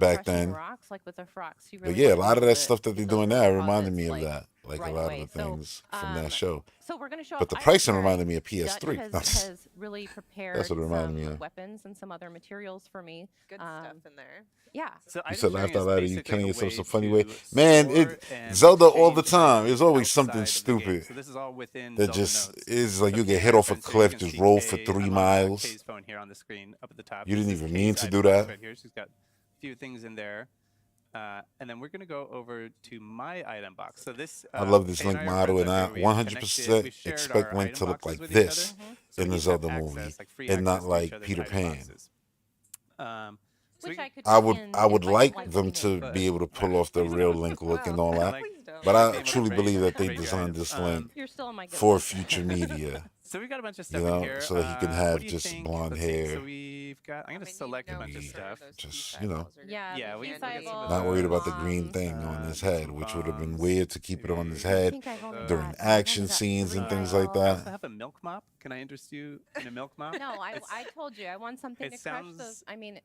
back then. Rocks, like with the frogs. You But really yeah, a wanna lot of use that it stuff that to they're build doing those now reminded deposits, me of like, that, like right a lot away. of the So, things from that show. So we're gonna show But off the items pricing here. reminded me of Dutch PS3. has really prepared That's what it reminded me some of. weapons and some other materials for me. Good stuff in there. Yeah. So You said laughed out loud, are you killing yourself some some funny way? Man, Zelda all the time. There's always something stupid So this is all within that Zelda just Notes. is like So you if get you hit off a reference it, cliff, you can just see roll for Kay. 3 I'm on miles. Kay's phone here on the screen up at the top. You didn't This is even Kay's mean to do item box that. Right here. She's got a few things in there. And then we're going to go over to my item box. So this I love this Kay and Link I are model, friends and I up here. We've connected. 100% We've shared expect our Link item to look boxes like with each this other. So in we the each have Zelda access, movie, like free and not access to each like other's Peter item Pan. boxes. So Which we- I could I put would in I would if like wanted them to. to be able to pull off the Please real don't. Link look and Wow. all that. Like, But I Same with truly the believe that they radio designed items. this Link You're still on my good for list. future media. So we got a bunch of You stuff in know, here. so that he can What have do you just think? blonde Let's see. hair. So we've got. I'm gonna select a bunch of stuff. Just, you know, Yeah, Yeah, the we peace can get some of eyeball, not worried about the bombs. green thing on his head, which would have been bombs, weird to keep it on his maybe. I head think I've only during got- I've action only got scenes and 3 things like eyeballs. I that. also have a milk mop. Can I interest you in a milk mop? No, It's- I told you I want something it to crush sounds- those. I mean,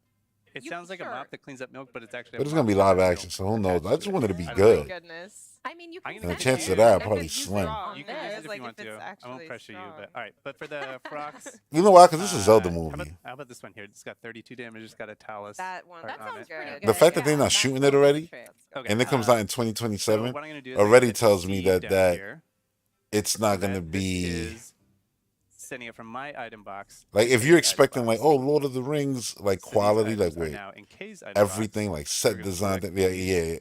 It You- sounds like a sure. mop that cleans up milk, but it's actually. But a it's gonna mop be that live has action, milk so who knows? I attached just to wanted to be I don't good. know. Goodness. I mean, you I'm can. gonna And the give chances you- of that are If probably it's slim. strong, You can yeah, use it's it if like you want if to. it's I won't actually pressure you, but strong. all right. But for the frocks, You know why? Because this is a Zelda how movie. about this one here? It's got 32 damage. It's got a talus. That one. art That on sounds it. pretty Yeah. good. The fact that yeah, they're not that shooting sounds it already, trick. Okay. and it comes out in So 2027, what I'm gonna do is already I'm gonna tells me seed that down here, it's not so gonna that this be is sending it from my item box. like to if Kay's you're item expecting like, box. oh, Lord of the Rings, like So these quality, items like are with now in Kay's item everything, box. like We're set gonna design. select Yeah,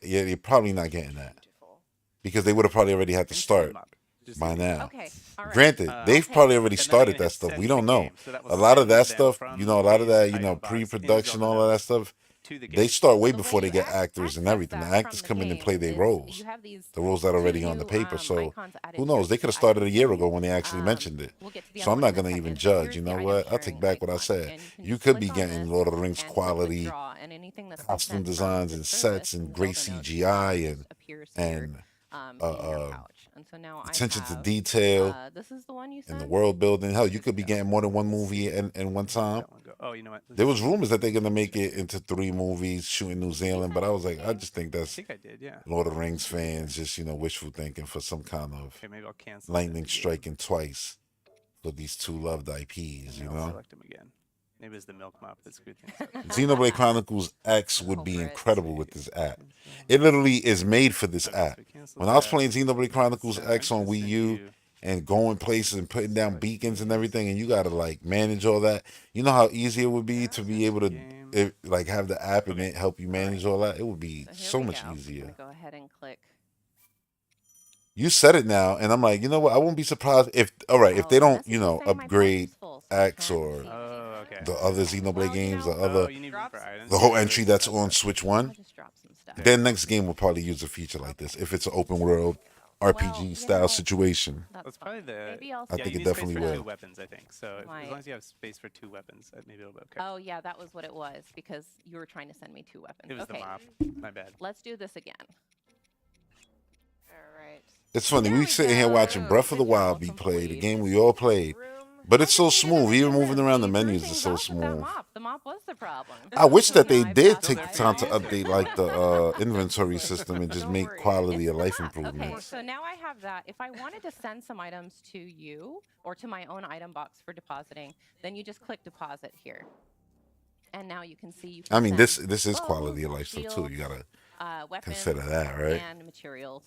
these. you're probably not getting that Beautiful. because they would have probably already had to And start mop. Just by so you now. Okay. All right. Granted, they've okay. probably already And then I'm started gonna that hit stuff. send We to don't know. game. So that will A lot of send that them stuff, from you know, a lot of Kay's that, you item know, box in pre-production, Zelda all of that Notes stuff. to the They game. start way The way before they you get actors and access everything. The that actors from come the in and play game their is roles. You have these The roles that are already on the two, paper. So icons added who to knows? They each could have started a item. year ago when they actually mentioned it. We'll get to the So other I'm one not in a gonna even second. judge. Here's You the know item what? I'll take sharing back what I icon, said. and can You just could be click on getting this Lord of the Rings and click quality withdraw, and anything that's been costume sent from designs the and service sets and in great Zelda Notes CGI just appears here, and in your pouch. And so now attention I to have, detail this is the one you and sent. the world building. Hell, you could be getting more than one movie in one time. That one go. Oh, you know what? There was rumors that they're gonna make it into 3 movies, shoot in New Zealand, but I was like, I just think I that's think I did. Yeah. Lord of the Rings fans just, you know, wishful thinking for some kind of Okay, maybe I'll cancel. lightning send to game. striking twice for these 2 loved IPs, you I'll know? select them again. Maybe it's the milk mop that screwed things up. Xenoblade Chronicles X would be Culprit. incredible with this app. It literally is made for this app. When I was playing Xenoblade Chronicles X on Wii U and going places and putting down beacons and everything, and you gotta like manage all that. You know how easy it would be to be able to like have the app and it help you manage all that. It would be So here so we much go. I'm easier. gonna go ahead and click. You said it now, and I'm like, you know what? I won't be surprised if if they don't, you know, upgrade X or Oh, okay. the other Xenoblade games, the Oh, other you need room for items. the whole entry that's on Switch I'll One. just drop some stuff. Their next game will probably use a feature like this if it's an open world RPG you style know, situation. That's probably the. Maybe I'll I yeah, think you it need space definitely for will. 2 weapons, I think. So as Right. long as you have space for 2 weapons, maybe it'll be okay. Oh yeah, that was what it was because you were trying to send me 2 weapons. It was Okay, the mop. My bad. let's do this again. All right. It's funny, There we we sitting here go. watching Breath of the Good job, Wild be complete. played, a game we all played. Room. But it's so How did we smooth, get even a moving around the difference? menus Threw is things so off with that smooth. mop. The mop was the problem. I wish So that they now I've did got take the the time to iPad. update like the inventory system and just Don't make worry. quality It's of life the mop. Okay, improvements. so now I have that. If I wanted to send some items to you or to my own item box for depositing, then you just click deposit here. And now you can see you can I mean, send this is bows, quality of life stuff too. shields, You gotta weapons, consider that, right? and materials.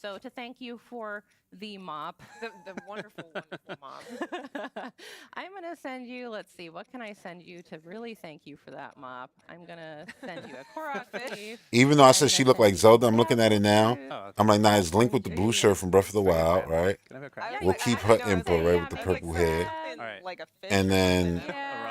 So to thank you for the mop, The wonderful, wonderful mom. I'm gonna send you. Let's see, what can I send you to really thank you for that mop? I'm gonna send you a Korok leaf. Even though I I'm said she gonna looked like send you Zelda, I'm looking at it apple now. juice. Oh, okay. I'm like, nah, it's Link with the blue shirt from Breath of the Wild, right? Can I have a I crack? was We'll like, keep I her know, I was info like, right yeah, with the make purple like hair. something Alright. like a fish And or then- something. Yeah,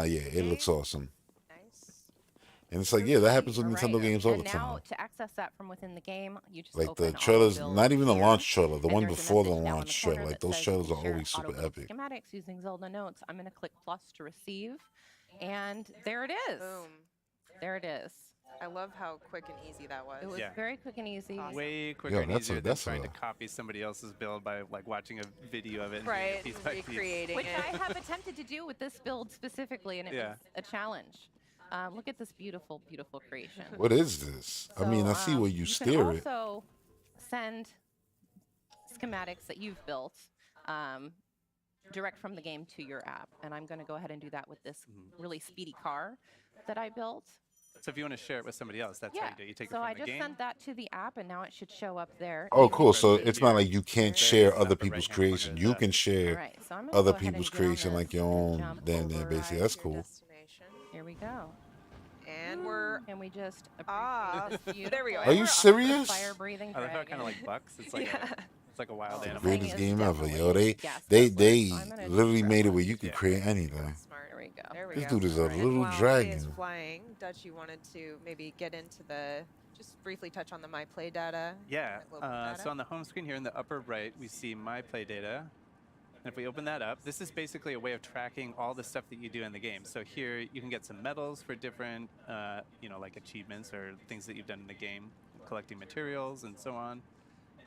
Nah, yeah, it looks awesome. Nice. And it's like, yeah, that happens with All Nintendo right. games all And the now time. to access that from within the game, you just Like open the trailers, Auto not even the Build launch here, trailer, the and one there's a before the message down in launch corner trailer. Like that those says trailers you are can share always super Auto Build epic. schematics using Zelda Notes. I'm going to click plus to receive, and there it is. Boom. There it is. I love how quick and easy that was. It was Yeah. very quick and easy. Awesome. Way quicker Yo, and that's easier a- than that's trying to a- copy somebody else's build by like watching a video of it and doing Right, it piece by piece. recreating Which it. I have attempted to do with this build specifically, and it Yeah. was a challenge. Look at this beautiful, beautiful creation. What is this? I mean, I see where you steer can it. also send schematics that you've built direct from the game to your app. And I'm going to go ahead and do that with this really speedy car that I built. So if you want to share it with somebody else, that's how Yeah. you do it. You take it So from I the just game. sent that to the app, and now it should show up there. Oh, in cool. the So Right it's not here. like you can't Very share upper other people's right-hand corner creation. of You the- can All share right, so I'm gonna other go ahead and people's get on creation, like this your and own. jump Then there, over. basically, Arrive that's to your cool. destination. Here we go. And we're And we just Ah, appreciate there we go. Are And you we're off. serious? fire breathing I love how it dragon. kind of like bucks. It's like Yeah. it's like a wild The animal. thing Greatest is game ever, yo. definitely gas They guzzler, so I'm gonna literally grab made it one. where you could Yeah. create anything. Smart. There we go. There we This go. dude is a And little while Faye is dragon. flying, Dutch, you wanted to maybe get into the just briefly touch on the my play data. Yeah. that global data. So on the home screen here in the upper right, we see my play data. And if we open that up, this is basically a way of tracking all the stuff that you do in the game. So here you can get some medals for different, like achievements or things that you've done in the game, collecting materials and so on.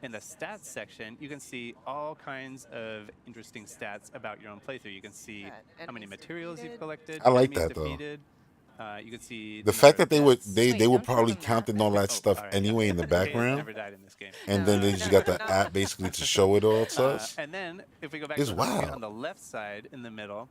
In the stats section, you can see all kinds of interesting stats about your own playthrough. You can see Got how many enemies materials you've defeated. collected. I like enemies that, though. defeated. You can see The fact that they number would of deaths. they Wait, were don't show probably them that. counting all that stuff all right, anyway in the Kate has background, never died in this game. and then they just got the app basically to show it all to us. And then if we go back It's to the home screen, wild. on the left side in the middle,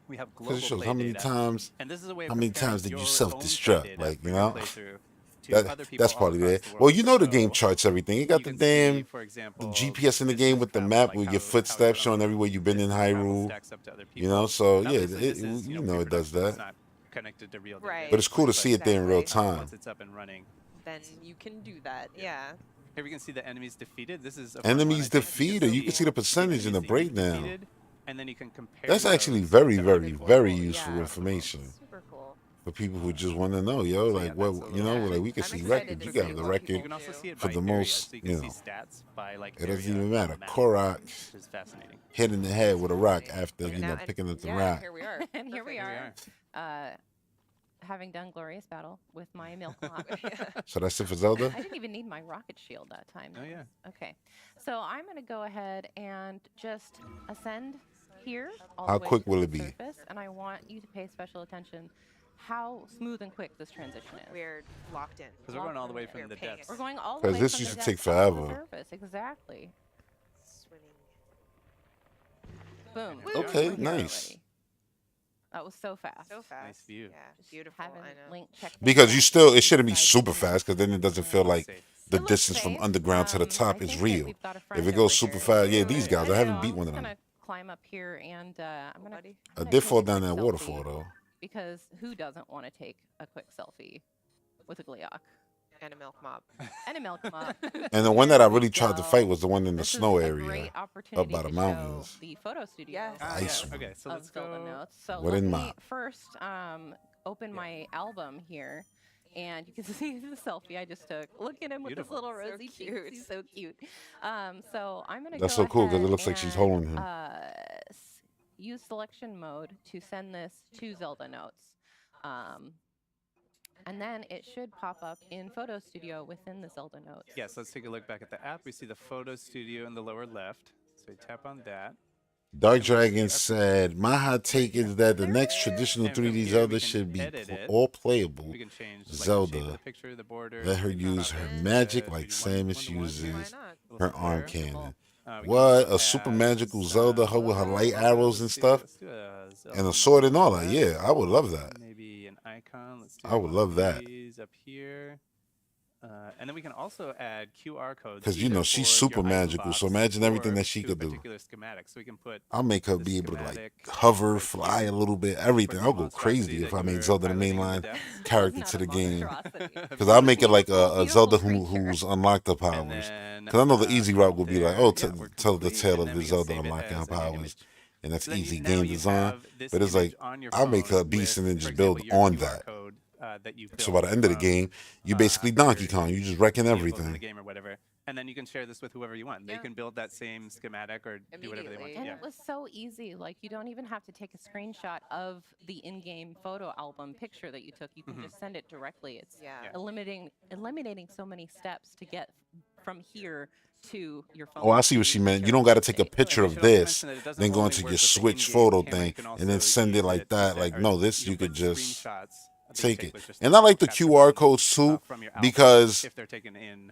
we have global Because it shows play how many data. times, And this is a way of how many comparing times did you your own self-destruct, play data like, for you your know? playthrough to other That people that's all probably across there. the Well, world. you know the game So charts everything. You got you the can see, damn for example, the GPS in the game with the distance map traveled, with like your how footsteps you've showing done everywhere you've been in distance travel Hyrule. stacks up to other You know, people. so And yeah, obviously this is, you know it does pre-production. It's that. not connected to real data. Right. But it's cool to But see it there in real Exactly. time. once it's up and running. Then you can do that. Yeah. Here we can see the enemies defeated. This is a fun one, I Enemies think. defeated. You can see the percentage in the enemies that you've breakdown. defeated, and then you can compare That's actually those very, to very, other people. very Yeah. useful information Super cool. for people who just want to know, yo, So, like yeah, what, that's a you know, little- like we can I'm see excited records. to You see got the what record people You can also see it for by the area, most, so you can you see know. stats by like It doesn't area even on matter. the map, Korok which is fascinating. hit in the head with a rock after, Okay, you know, now- picking up the yeah, rock. Here we are. And here we Perfect. are, having done glorious battle with my milk mop. So that's it for Zelda? I didn't even need my rocket shield that time. Oh, yeah. Okay, so I'm gonna go ahead and just ascend here. All How the way quick to will the it be? surface, and I want you to pay special attention how smooth and quick this transition is. We're locked in. Because we're going all the way We're from the paying depths. We're going all the 'Cause way this from used the to take depths up to the forever. surface. Exactly. Swimming. Boom. Okay, We're here nice. already. That was so fast. So fast. Nice view. Yeah. Beautiful. Haven't I know. link checked Because that you out. still, it shouldn't be Inside super the fast, because then it doesn't feel like Safe. the It looks distance from safe. underground to the I top is think that real. we've got a If friend it goes over super here. fast, yeah, these So guys, I haven't I'm beat just one of them. gonna climb up here and I'm gonna. Buddy. I I'm gonna did take fall a down quick that waterfall, selfie, though. Because who doesn't want to take a quick selfie with a Gleeok And a milk mop. and a milk mop? And the one that I There we really tried to go. fight was the one in the This snow is a area. great opportunity by the to mountains. show the photo studio. Yes. Ah, Nice yeah. one. Okay, so of let's Zelda go. Notes. So What let in me map? first open my album here, and you can see the selfie I just took. Look at him with Beautiful. his little So rosy cheeks. cute. He's so cute. So I'm gonna. That's go so cool, 'cause it ahead looks like she's and, holding him. Use selection mode to send this to Zelda Notes. And then it should pop up in Photo Studio within the Zelda Notes. Yes, let's take a look back at the app. We see the photo studio in the lower left. So we tap on that. Dark Dragon said, my hot take is that the next traditional And from 3D here, Zelda we can should be edit it. all playable. We can change like, the shape Zelda. of the picture, the border. Let her we can use crop her it magic to like 3D Samus one-to-one. uses Why not? Little her arm square. cannon. We can What? also A super add magical some Zelda, her with her light arrows and let's do- stuff? let's do a Zelda And a sword and all that. like Yeah, I would love that. Maybe an icon. Let's do I would one love of that. these up here. And then we can also add QR codes. Because, you either know, she's for super your item magical. So box imagine everything or that she to a could do. particular schematic. So we can put I'll make her the be able to, like, schematic hover, right fly here a little bit, for everything. the I'll go monstrosity crazy if that I you made were Zelda the piloting in the mainline depths. character Not to a the game. monstrosity. Because I'll make it like a Beautiful Zelda creature. who's unlocked her And powers. then, Because I know the easy route will be like, there, oh, yeah, we're tell the complete, tale and of then the we can Zelda save it unlocking her as an powers. image. And that's So then easy now game you design. have this But it's image like, on your I'll make her a phone beast and with, then for just build example, your on QR that. code, that you So built by the end of the from, game, you basically Donkey your Kong. You just wrecking vehicles in the everything. game or whatever. And then you can share this with whoever you want. They Yeah. can build that same schematic or do whatever they want. Immediately. And Yeah. it was so easy. Like, you don't even have to take a screenshot of the in-game photo album picture that you took. You can just send it directly. It's Yeah. Yeah. eliminating so many steps to get from here to your phone. Oh, I see what she meant. You don't got to take a picture We of should also this, mention that it doesn't then go only into work your with the Switch in-game photo camera, you thing, can and then also send it use like that. to Like, or no, this you you can could put just screenshots that you take take it. with just And I like the capture QR them, codes too, from your Apple Watch because if they're taken in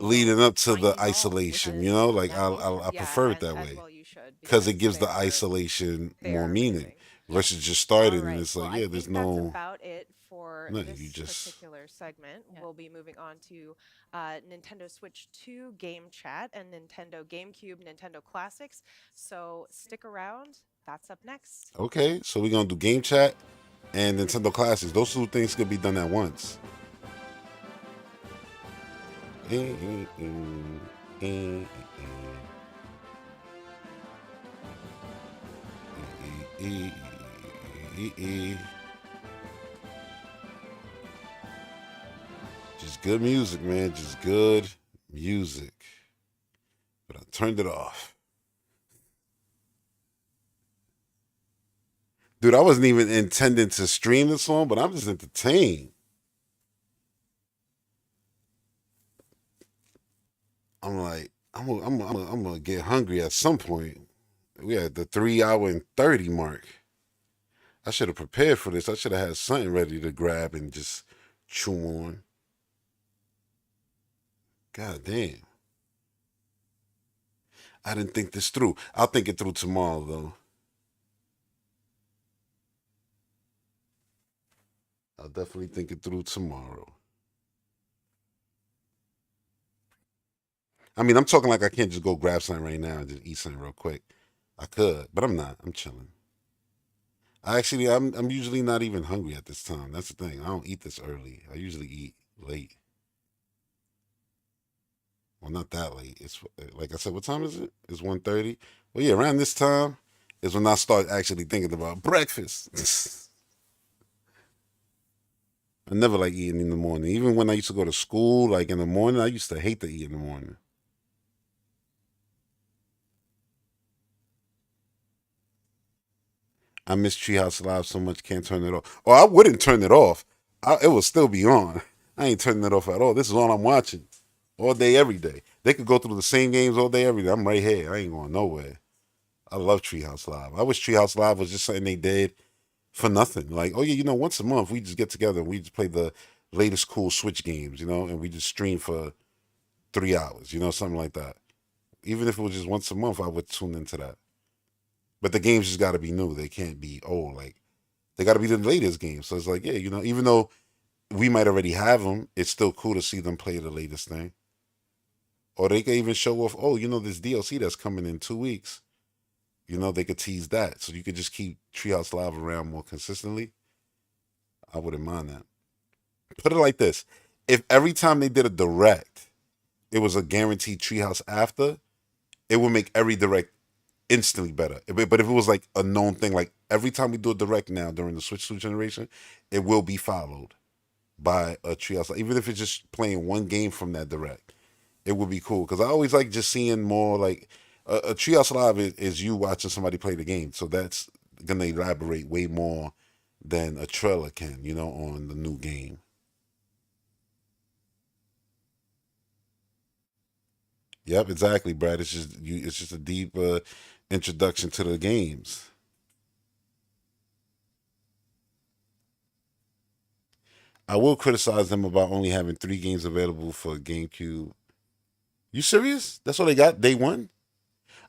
leading up to the finding balls isolation. because, You know, like that I motion. prefer it that as way well you should, because it gives the they are isolation more meaning. amazing. versus just started All and right. it's Well, like, I yeah, there's think that's no, about it for no, this you just, particular segment. Yeah. We'll be moving on to Nintendo Switch 2 game chat and Nintendo GameCube, Nintendo Classics. So stick around. That's up next. okay, so we're gonna do game chat and Nintendo Classics. Those two things could be done at once. Just good music, man. Just good music. But I turned it off. Dude, I wasn't even intending to stream this song, but I'm just entertained. I'm like, I'm gonna get hungry at some point. We at the 3 hour and 30 mark. I should have prepared for this. I should have had something ready to grab and just chew on. God damn. I didn't think this through. I'll think it through tomorrow, though. I'll definitely think it through tomorrow. I mean, I'm talking like I can't just go grab something right now and just eat something real quick. I could, but I'm not. I'm chilling. I'm usually not even hungry at this time. That's the thing. I don't eat this early. I usually eat late. Well, not that late. It's like I said. What time is it? It's 1:30. Well, yeah, around this time is when I start actually thinking about breakfast. I never like eating in the morning. Even when I used to go to school, like in the morning, I used to hate to eat in the morning. I miss Treehouse Live so much, can't turn it off. Or I wouldn't turn it off. It will still be on. I ain't turning it off at all. This is all I'm watching. All day, every day. They could go through the same games all day, every day. I'm right here. I ain't going nowhere. I love Treehouse Live. I wish Treehouse Live was just something they did for nothing. Like, oh yeah, once a month we just get together and we just play the latest cool Switch games, and we just stream for 3 hours, something like that. Even if it was just once a month, I would tune into that. But the games just got to be new. They can't be old. Like, they got to be the latest games. So it's like, yeah, even though we might already have them, it's still cool to see them play the latest thing. Or they could even show off, this DLC that's coming in 2 weeks. They could tease that. So you could just keep Treehouse Live around more consistently. I wouldn't mind that. Put it like this. If every time they did a direct, it was a guaranteed Treehouse after, it would make every direct instantly better. But if it was like a known thing, like every time we do a direct now during the Switch 2 generation, it will be followed by a Treehouse. Even if it's just playing one game from that direct, it would be cool. Because I always like just seeing more like a Treehouse Live is you watching somebody play the game. So that's going to elaborate way more than a trailer can, on the new game. Yep, exactly, Brad. It's just a deep introduction to the games. I will criticize them about only having 3 games available for GameCube. You serious? That's all they got day one?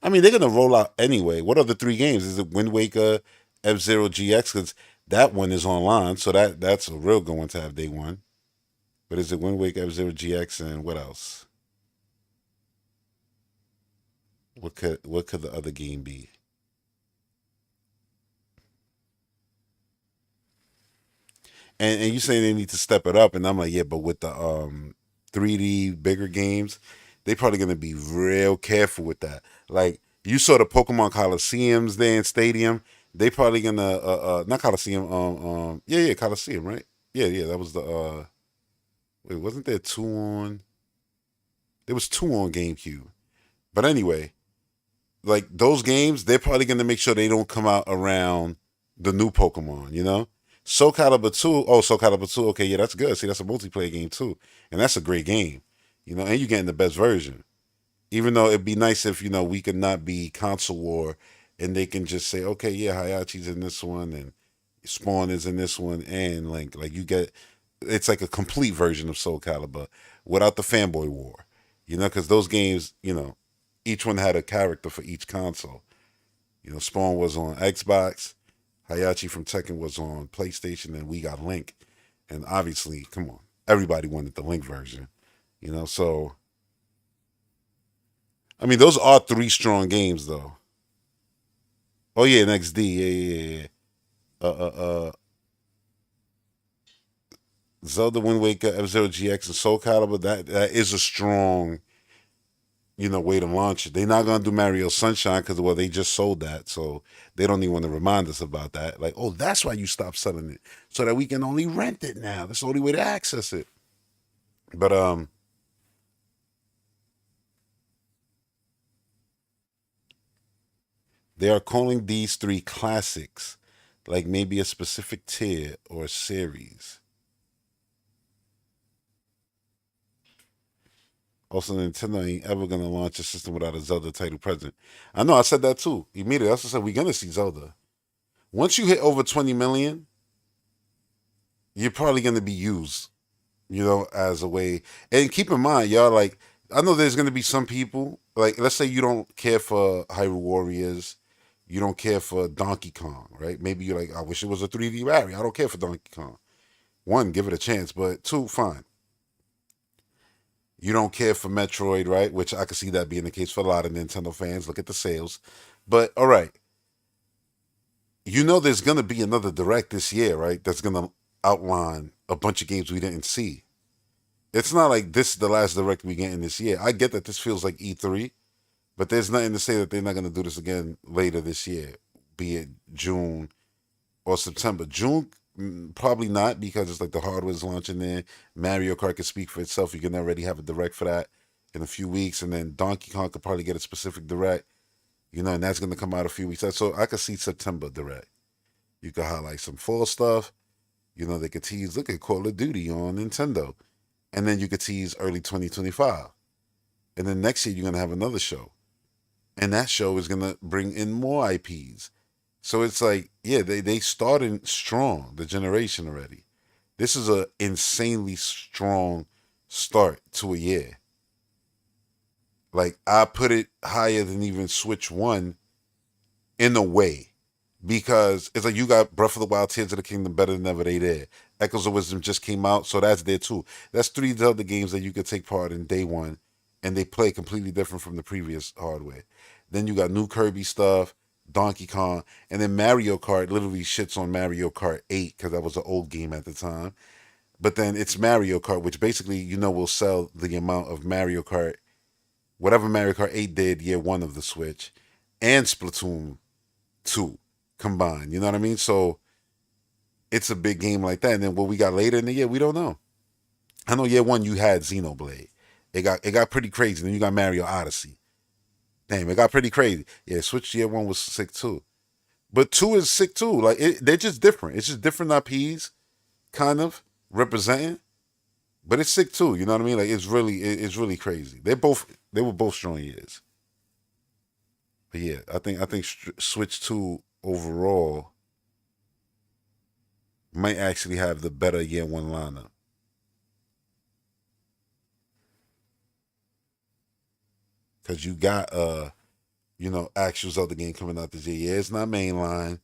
I mean, they're gonna roll out anyway. What are the 3 games? Is it Wind Waker, F-Zero GX? Because that one is online, so that's a real good one to have day one. But is it Wind Waker, F-Zero GX, and what else? What could the other game be? And you saying they need to step it up, and I'm like, yeah, but with the 3D bigger games, they probably gonna be real careful with that. Like you saw the Pokemon Coliseums there in Stadium. They probably gonna not Coliseum, yeah, Coliseum, right? Yeah, that was the wait, wasn't there 2 on? There was 2 on GameCube. But anyway, like those games, they're probably gonna make sure they don't come out around the new Pokemon, Soul Calibur 2, Soul Calibur 2, okay, yeah, that's good. See, that's a multiplayer game too. And that's a great game. And you're getting the best version. Even though it'd be nice if, we could not be console war and they can just say, okay, yeah, Hayachi's in this one and Spawn is in this one and Link. Like you get, it's like a complete version of Soul Calibur without the fanboy war. Because those games, each one had a character for each console. Spawn was on Xbox, Hayachi from Tekken was on PlayStation, and we got Link. And obviously, come on, everybody wanted the Link version, you know. So, I mean, those are 3 strong games, though. Oh yeah, and XD, yeah. Zelda Wind Waker, F-Zero GX, and Soul Calibur. That is a strong, way to launch it. They're not gonna do Mario Sunshine because they just sold that, so they don't even want to remind us about that. Like, oh, that's why you stopped selling it, so that we can only rent it now. That's the only way to access it. But they are calling these 3 classics, like maybe a specific tier or series. Also, Nintendo ain't ever gonna launch a system without a Zelda title present. I know, I said that too. Immediately, that's what I said. We're gonna see Zelda. Once you hit over 20 million, you're probably gonna be used, as a way. And keep in mind, y'all, like, I know there's gonna be some people, like, let's say you don't care for Hyrule Warriors, you don't care for Donkey Kong, right? Maybe you're like, I wish it was a 3D Rary. I don't care for Donkey Kong. 1, give it a chance, but 2, fine. You don't care for Metroid, right? Which I could see that being the case for a lot of Nintendo fans. Look at the sales. But, all right. There's going to be another Direct this year, right? That's going to outline a bunch of games we didn't see. It's not like this is the last Direct we get in this year. I get that this feels like E3, but there's nothing to say that they're not going to do this again later this year, be it June or September. June, probably not, because it's like the hardware's launching there. Mario Kart can speak for itself. You can already have a Direct for that in a few weeks, and then Donkey Kong could probably get a specific Direct, and that's going to come out a few weeks. So I could see September Direct. You could highlight some fall stuff. They could tease, look at Call of Duty on Nintendo. And then you could tease early 2025. And then next year, you're going to have another show. And that show is going to bring in more IPs. So it's like, yeah, they started strong, the generation already. This is a insanely strong start to a year. Like, I put it higher than even Switch 1 in a way. Because it's like you got Breath of the Wild, Tears of the Kingdom, Better Than Ever, they there. Echoes of Wisdom just came out, so that's there too. That's 3 Zelda games that you could take part in day one, and they play completely different from the previous hardware. Then you got new Kirby stuff, Donkey Kong, and then Mario Kart literally shits on Mario Kart 8 because that was an old game at the time. But then it's Mario Kart, which basically, will sell the amount of Mario Kart, whatever Mario Kart 8 did year 1 of the Switch, and Splatoon 2 combined. You know what I mean? So it's a big game like that. And then what we got later in the year, we don't know. I know year 1 you had Xenoblade. It got pretty crazy. Then you got Mario Odyssey. Damn, it got pretty crazy. Yeah, Switch year 1 was sick too. But 2 is sick too. Like, they're just different. It's just different IPs, kind of, representing. But it's sick too. You know what I mean? Like, it's really crazy. They were both strong years. But yeah, I think Switch 2 overall might actually have the better year 1 lineup. Because you got actual Zelda game coming out this year. Yeah, it's not mainline,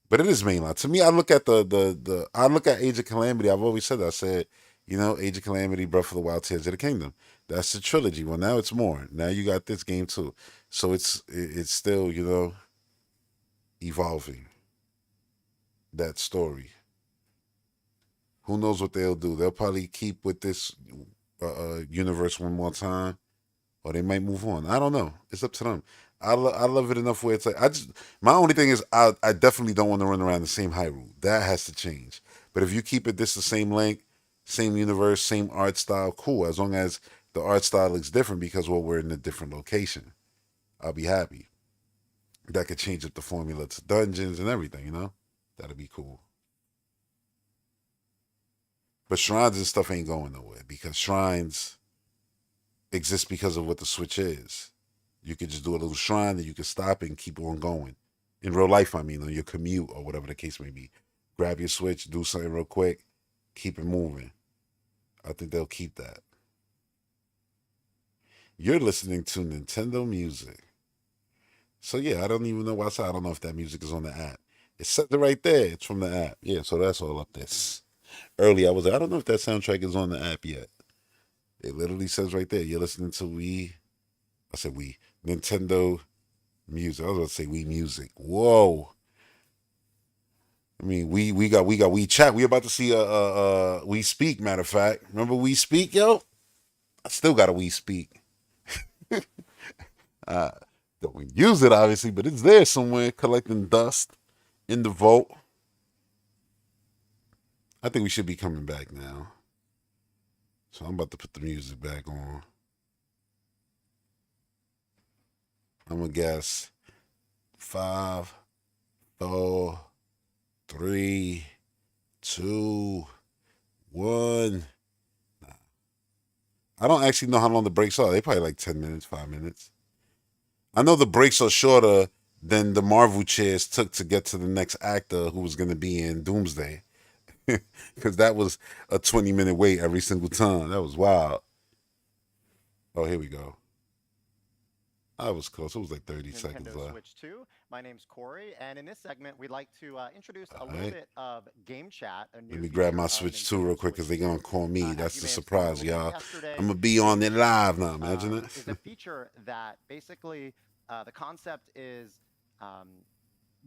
but it is mainline. To me, I look at I look at Age of Calamity. I've always said that. I said, Age of Calamity, Breath of the Wild, Tears of the Kingdom. That's the trilogy. Well, now it's more. Now you got this game too. So it's still, evolving that story. Who knows what they'll do? They'll probably keep with this universe one more time, or they might move on. I don't know. It's up to them. I love it enough where it's like, my only thing is I definitely don't want to run around the same Hyrule. That has to change. But if you keep it the same length, same universe, same art style, cool. As long as the art style looks different because we're in a different location, I'll be happy. That could change up the formula to dungeons and everything, That'd be cool. But shrines and stuff ain't going nowhere because shrines exist because of what the Switch is. You could just do a little shrine and you could stop and keep on going. In real life, I mean, on your commute or whatever the case may be. Grab your Switch, do something real quick, keep it moving. I think they'll keep that. You're listening to Nintendo Music. So yeah, I don't even know why I said I don't know if that music is on the app. It says it right there. It's from the app. Yeah, so that's all up there. Early, I was like, I don't know if that soundtrack is on the app yet. It literally says right there, you're listening to Nintendo Music. I was about to say Wii Music. Whoa. I mean, we got We Chat. We about to see We Speak, matter of fact. Remember We Speak, yo? I still got a We Speak. Don't use it, obviously, but it's there somewhere collecting dust in the vault. I think we should be coming back now. So I'm about to put the music back on. I'm going to guess 5, 4, 3, 2, 1. I don't actually know how long the breaks are. They probably like 10 minutes, 5 minutes. I know the breaks are shorter than the Marvel chairs took to get to the next actor who was going to be in Doomsday. Because that was a 20-minute wait every single time. That was wild. Oh, here we go. I was close. It was like 30 seconds left. Switch 2. My name's Corey, and in this segment, we'd like to introduce a little bit of Game Chat. Let me grab my Switch 2 real quick because they're going to call me. That's the surprise, y'all. I'm going to be on it live now. Imagine it. It's a feature that basically the concept is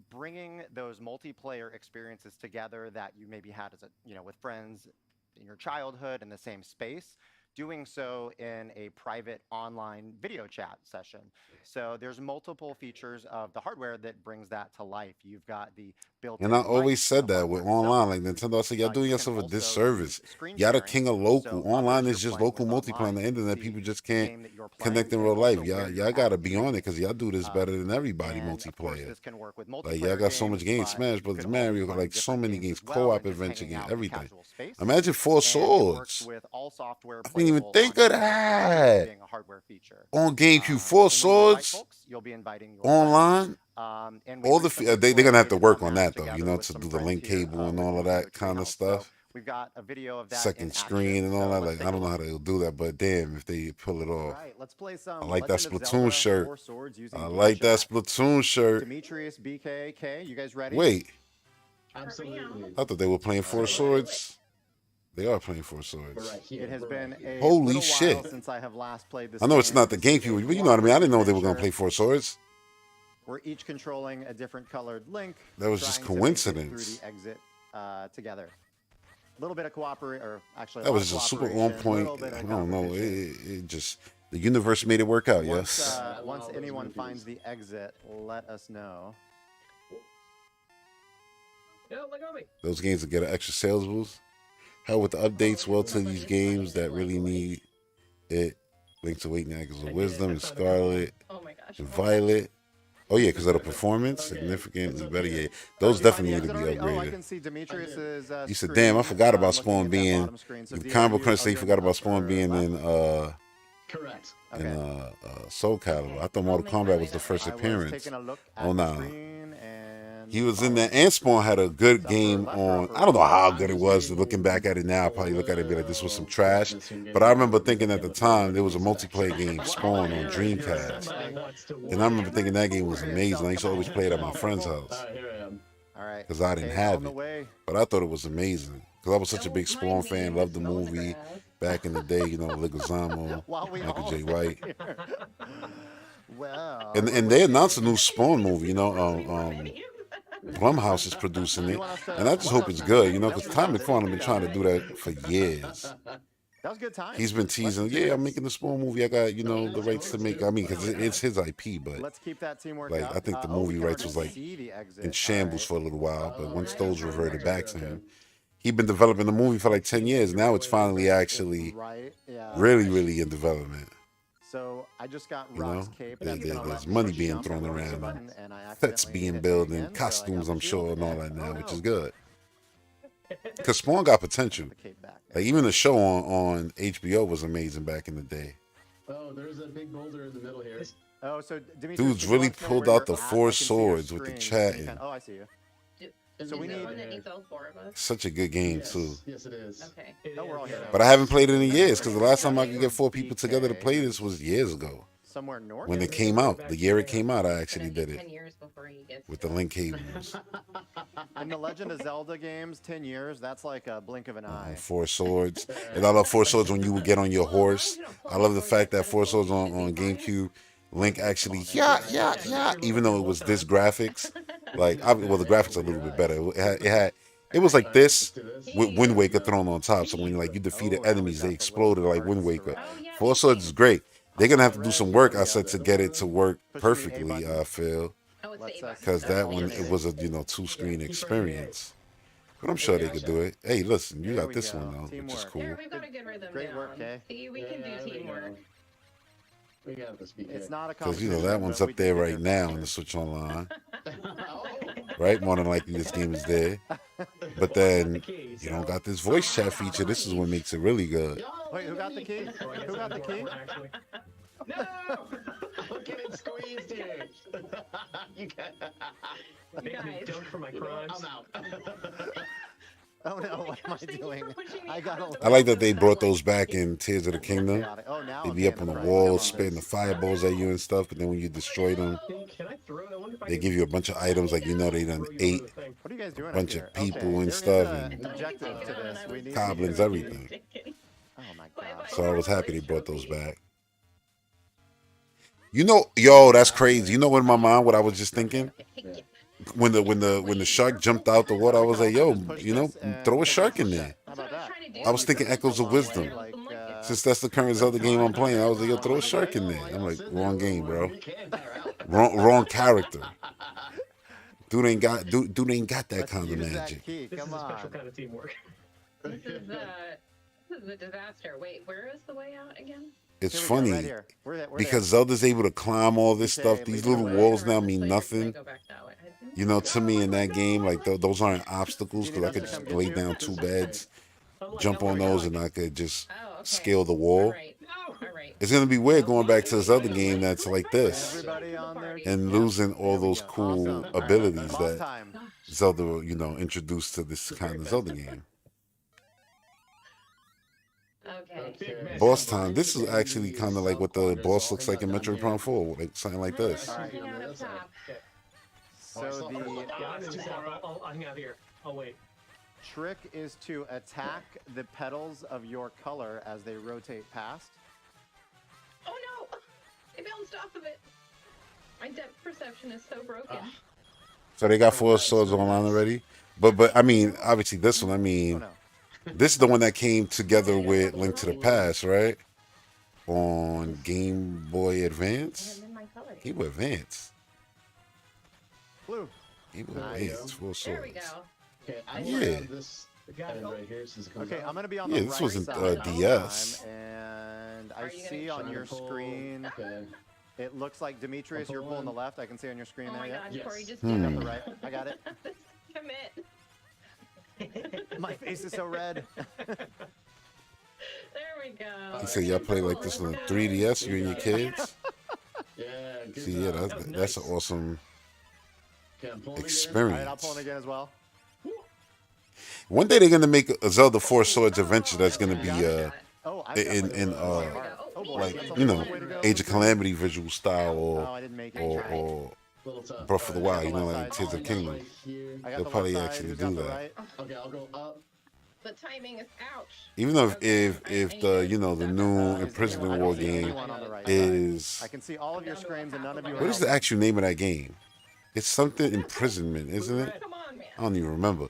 bringing those multiplayer experiences together that you maybe had as with friends in your childhood in the same space, doing so in a private online video chat session. So there's multiple features of the hardware that brings that to life. You've got the built-in. And I always said that with online, like Nintendo, I said, y'all doing yourself a disservice. Y'all the king of local. Online is just local multiplayer. On the internet, people just can't connect in real life. Y'all got to be on it because y'all do this better than everybody multiplayer. Like, y'all got so much games. Smash Brothers, Mario, like so many games. Co-op adventure games, everything. Imagine 4 Swords. I didn't even think of that. On GameCube, 4 Swords online. All the they're gonna have to work on that though, to do the link cable and all of that kind of stuff. We've got a video of that. Second screen and all that. Like, I don't know how they'll do that, but damn, if they pull it off. Right, let's play some. I like that Splatoon shirt. I like that Splatoon shirt. Demetrius, BKK, you guys ready? Wait. Absolutely. I thought they were playing 4 Swords. They are playing 4 Swords. It has been a holy shit since I have last played this. I know it's not the GameCube, but you know what I mean. I didn't know they were gonna play 4 Swords. We're each controlling a different colored Link. That was just coincidence. Through the exit together. A little bit of cooperation, or actually, that was just super on point. I don't know. It just the universe made it work out. Yes. Once anyone finds the exit, let us know. Those games will get an extra sales boost. Hell, with the updates, well, to these games that really need it. Link's Awakening, Echoes of Wisdom, and Scarlet, and Violet. Oh yeah, because of the performance, significantly better. Yeah, those definitely need to be upgraded. You said, "Damn, I forgot about Spawn being." The Combo Crunch say you forgot about Spawn being in. Correct. In Soul Calibur. I thought Mortal Kombat was the first appearance. Oh no. He was in there, and Spawn had a good game on. I don't know how good it was. Looking back at it now, I probably look at it and be like, this was some trash. But I remember thinking at the time, there was a multiplayer game, Spawn, on Dreamcast. And I remember thinking that game was amazing. I used to always play it at my friend's house. Because I didn't have it. But I thought it was amazing. Because I was such a big Spawn fan, loved the movie back in the day, Leguizamo, Michael J. White. And they announced a new Spawn movie, Blumhouse is producing it, and I just hope it's good, because Ty McFarlane has been trying to do that for years. That was good time. He's been teasing, I'm making the Spawn movie. I got, the rights to make. I mean, because it's his IP, but let's keep that teamwork like up. I think the movie rights was like in shambles for a little while, but once those reverted back to him, he'd been developing the movie for like 10 years. Now it's finally actually really, really in development. So I just got Rock's cape. There's money being thrown around, and sets being built, and costumes, I'm sure, and all that now, which is good. Because Spawn got potential. Like, even the show on HBO was amazing back in the day. Oh, there's a big boulder in the middle here. Oh, so dudes really pulled out the 4 Swords with the chatting. Oh, I see you. So we need such a good game too. Yes, it is. Okay. But I haven't played it in years because the last time I could get 4 people together to play this was years ago. Somewhere north. When it came out, the year it came out, I actually did it 10 years before he gets with the link cables. In the Legend of Zelda games, 10 years, that's like a blink of an eye. Four Swords. And I love Four Swords when you would get on your horse. I love the fact that Four Swords on GameCube, Link actually, even though it was this graphics. Well, the graphics are a little bit better. It was like this with Wind Waker thrown on top. So when like you defeated enemies, they exploded like Wind Waker. Four Swords is great. They're gonna have to do some work, I said, to get it to work perfectly, Phil. Because that one, it was a 2-screen experience. But I'm sure they could do it. Hey, listen, you got this one though, which is cool. We've got a good rhythm Great down. work, Kay. See, we can do teamwork. We got this. It's not a Because competition. that one's but up we there did right get now on the Switch Online. Right? More than likely this game is there. But then you don't got this voice chat feature. This is what makes it really good. Wait, who got the key? Who got the key? No! Look at it squeezed here. You got. Make me dunk for my crimes. I'm out. Oh no, what am I doing? I got I like that they brought those back in Tears of the Kingdom. Oh, now They'd be up on the walls, spitting the fireballs at you and stuff, but then when you destroy them, Can I throw it? I wonder if I they can give you a bunch of items, like they done ate What are you guys doing? a bunch up of here? people Okay, and there stuff, is and an objective to this. We need goblins, everything. Oh my gosh. So I was happy they brought those back. Yo, that's crazy. You know, in my mind, what I was just thinking? When the shark jumped out the water, I was like, yo, throw a shark in there. How about that? I was thinking Echoes of Wisdom. Since that's the current Zelda game I'm playing, I was like, yo, throw a shark in there. I'm like, wrong game, bro. Wrong character. Dude ain't got that kind of Use that magic. key. This is Come a special on. kind of teamwork. This is a disaster. Wait, where is the way out again? It's Here we go, funny right here. We're because Zelda's able to climb all this Okay, stuff. These lead the little way. walls now mean nothing. Go back that way. To me in that game, like those aren't obstacles because I could just lay down 2 beds, jump on those, and I could just scale the wall. All right. It's gonna be weird going back to this other game that's like this Everybody on there. and losing all those cool Awesome. abilities Boss that time. Zelda, introduced to this kind of Zelda game. Okay. Boss time. This is actually kind of like what the boss looks like in Metroid Prime 4, like something like this. All right. Hang out up top. So the Yeah, I'm too far. I'll hang out here. I'll wait. trick is to attack the petals of your color as they rotate past. Oh no! I bounced off of it. My depth perception is so broken. So they got 4 swords online already. But I mean, obviously this one. I Oh mean, no. this is the one that came together with Link to the Past, right? On Game Boy Advance. I'm in my color. Game Boy Advance. Blue. Game Boy There you Advance. go. 4 There we swords. go. Okay, I Yeah. have this end right here since it comes Okay, out. I'm gonna be on Yeah, the this right wasn't, side DS. the whole time, and I Are you gonna see on Trying your to pull. screen. Okay. It looks like Demetrius, I'm you're pulling the pulling. left. I can see on your screen Oh there. my Yeah. god, Yes. Corey just Hmm. Got did the right. I got it. it. Commit. My face is so red. There we go. He said, y'all play like this on the 3DS, you and your kids? Yeah, good See, yeah, job. that's an awesome Okay, I'm pulling again. experience. All right, I'll pull it again as well. One day they're gonna make a Zelda 4 Swords adventure that's gonna be Oh, I've in got in oh, boy, like that's a you long know way to go. Age of Calamity visual style Oh, I didn't make it. or Little tough. Breath of the Wild, you know, Left like side. Tears of the Kingdom. Right here. I got They'll the probably left side. actually Who's got do the that. right? Okay, I'll go up. The timing is ouch. Even though Okay, if I the need the new I Imprisonment don't War see game anyone on the right side. is I can see all of your screens and none of you. what is the actual name of that game? It's something Imprisonment, isn't it? Come on, man. I don't even remember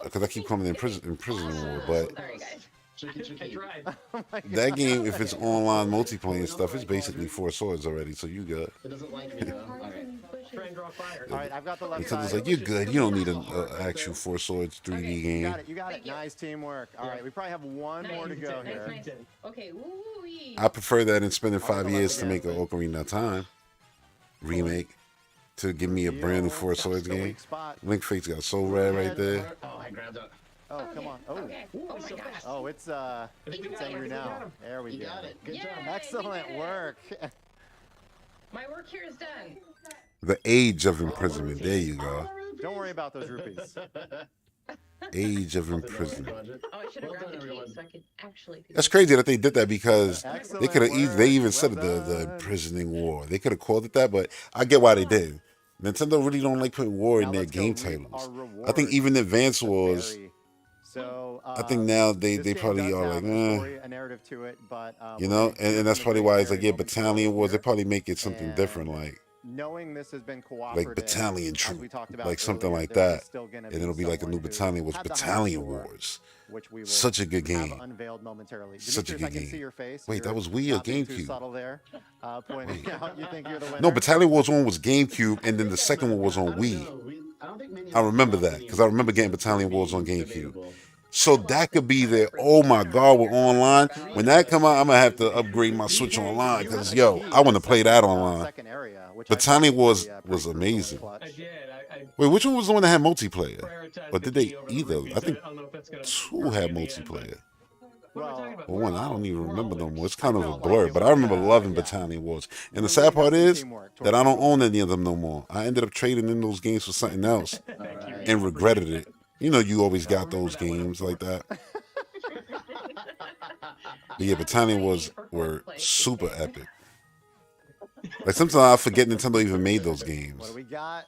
because I keep calling it Imprisonment War, but Sorry, guys. Tricky, I tricky. tried. Oh my God. that game, if it's online multiplayer and stuff, it's basically 4 swords already. So you good. It doesn't like me though. All right. Try and draw fire. All right, I've got the left Because it's side. like you're good. You don't need an actual 4 swords 3D You game. got it. You got it. Thank you. Nice teamwork. All right, we probably have one more to go Nice, here. nice. Okay, woo-wee. I prefer that than spending 5 years to make a Ocarina of Time remake to give me a brand new 4 swords The weak game. spot. Link Fate's got Soul Red right there. Oh, I grabbed it. Oh, come on. Oh, Okay. Oh my gosh. oh, it's got angry it. now. There we You go. got it. Good Yay. job. Excellent did it. work. My work here is done. The Age of Imprisonment. There you go. Don't worry about those rupees. Age of Imprisonment. Oh, I should have Well grabbed done, the key everyone. so I could actually. That's crazy that they did that because they Excellent could have. They work. even said Well the done. imprisoning war. They could have called it that, but I get why they did. Nintendo really don't like putting war in Now their let's go game reap titles. our I think even rewards. Advance The Wars, berry. So I think now they this game probably does are have like, a story, a narrative to it, but you we're know, gonna hear and from that's the probably great why it's like, Barry yeah, Battalion Wars. They here. probably make it something different, And like knowing this has been cooperative, Battalion as Troop, we talked about like something earlier, like there that, is still gonna and it'll be like a new someone who Battalion Wars. had the higher Battalion score, Wars, which we will such a good have game. unveiled momentarily. Such a Demetrius, good I can see game. your face. Wait, that You're was Wii or not being too GameCube? subtle there, pointing out you think you're the winner. No, Battalion Wars 1 was GameCube, and then the second one was on Wii. I remember that because I remember getting Battalion Wars on GameCube. So that could be there. Oh my God, we're online. When that come out, I'm gonna have to upgrade my Switch online because yo, I want to play that online. Battalion Wars was amazing. Wait, which one was the one that had multiplayer? Or did they either? I think 2 had multiplayer. Well, one, I don't even remember no more. It's kind of a blur, but I remember loving Battalion Wars. And the sad part is that I don't own any of them no more. I ended up trading in those games for something else and regretted it. You know, you always got those games like that. But yeah, Battalion Wars were super epic. Like sometimes I forget Nintendo even made those games. What do we got?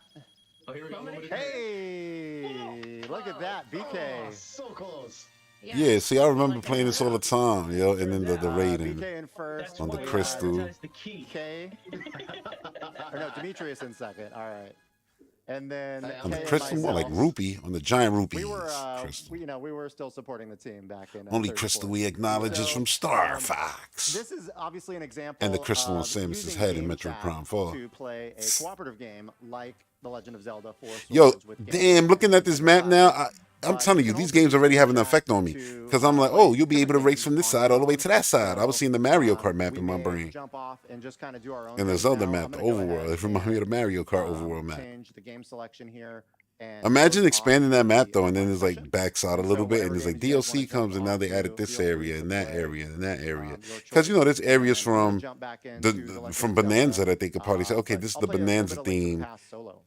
Hey, look at that, BK. So close. Yeah, see, I remember playing this all the time, yo, and then the raiding BK in first. on the Crystal. K. Or no, Demetrius in second. All right. And then On the Kay and Crystal, more like myself. Rupee, on the giant Rupees. We were, Crystal. we were still supporting the team back in. Only third Crystal quarter. we acknowledge is So, from Star Fox. This is obviously an example. And the Crystal on of Samus's using head in game Metroid chat Prime 4. to play a cooperative game like The Legend of Zelda 4 Yo, Swords with damn, looking at this map now, I'm telling you, these games already have an effect on me. Because I'm like, oh, you'll be able to race from this side all the way to that side. I was seeing the Mario Kart map in my brain. Jump off and just kind of do our own And the thing Zelda now. map, I'm the gonna go overworld. ahead It reminded me of the Mario Kart and, overworld map. change the game selection here. And Imagine close expanding off that map the though, and then there's selection. like backs out a So little bit, and whatever there's like games you guys wanna DLC comes, and now jump they added onto, this feel free area to and that play, area and that area. your Because you know, there's choices. areas And we'll from jump back into The Legend from of Zelda. Bonanza that they could probably say, okay, But this is I'll the play a little Bonanza bit of Link to the theme, Past solo.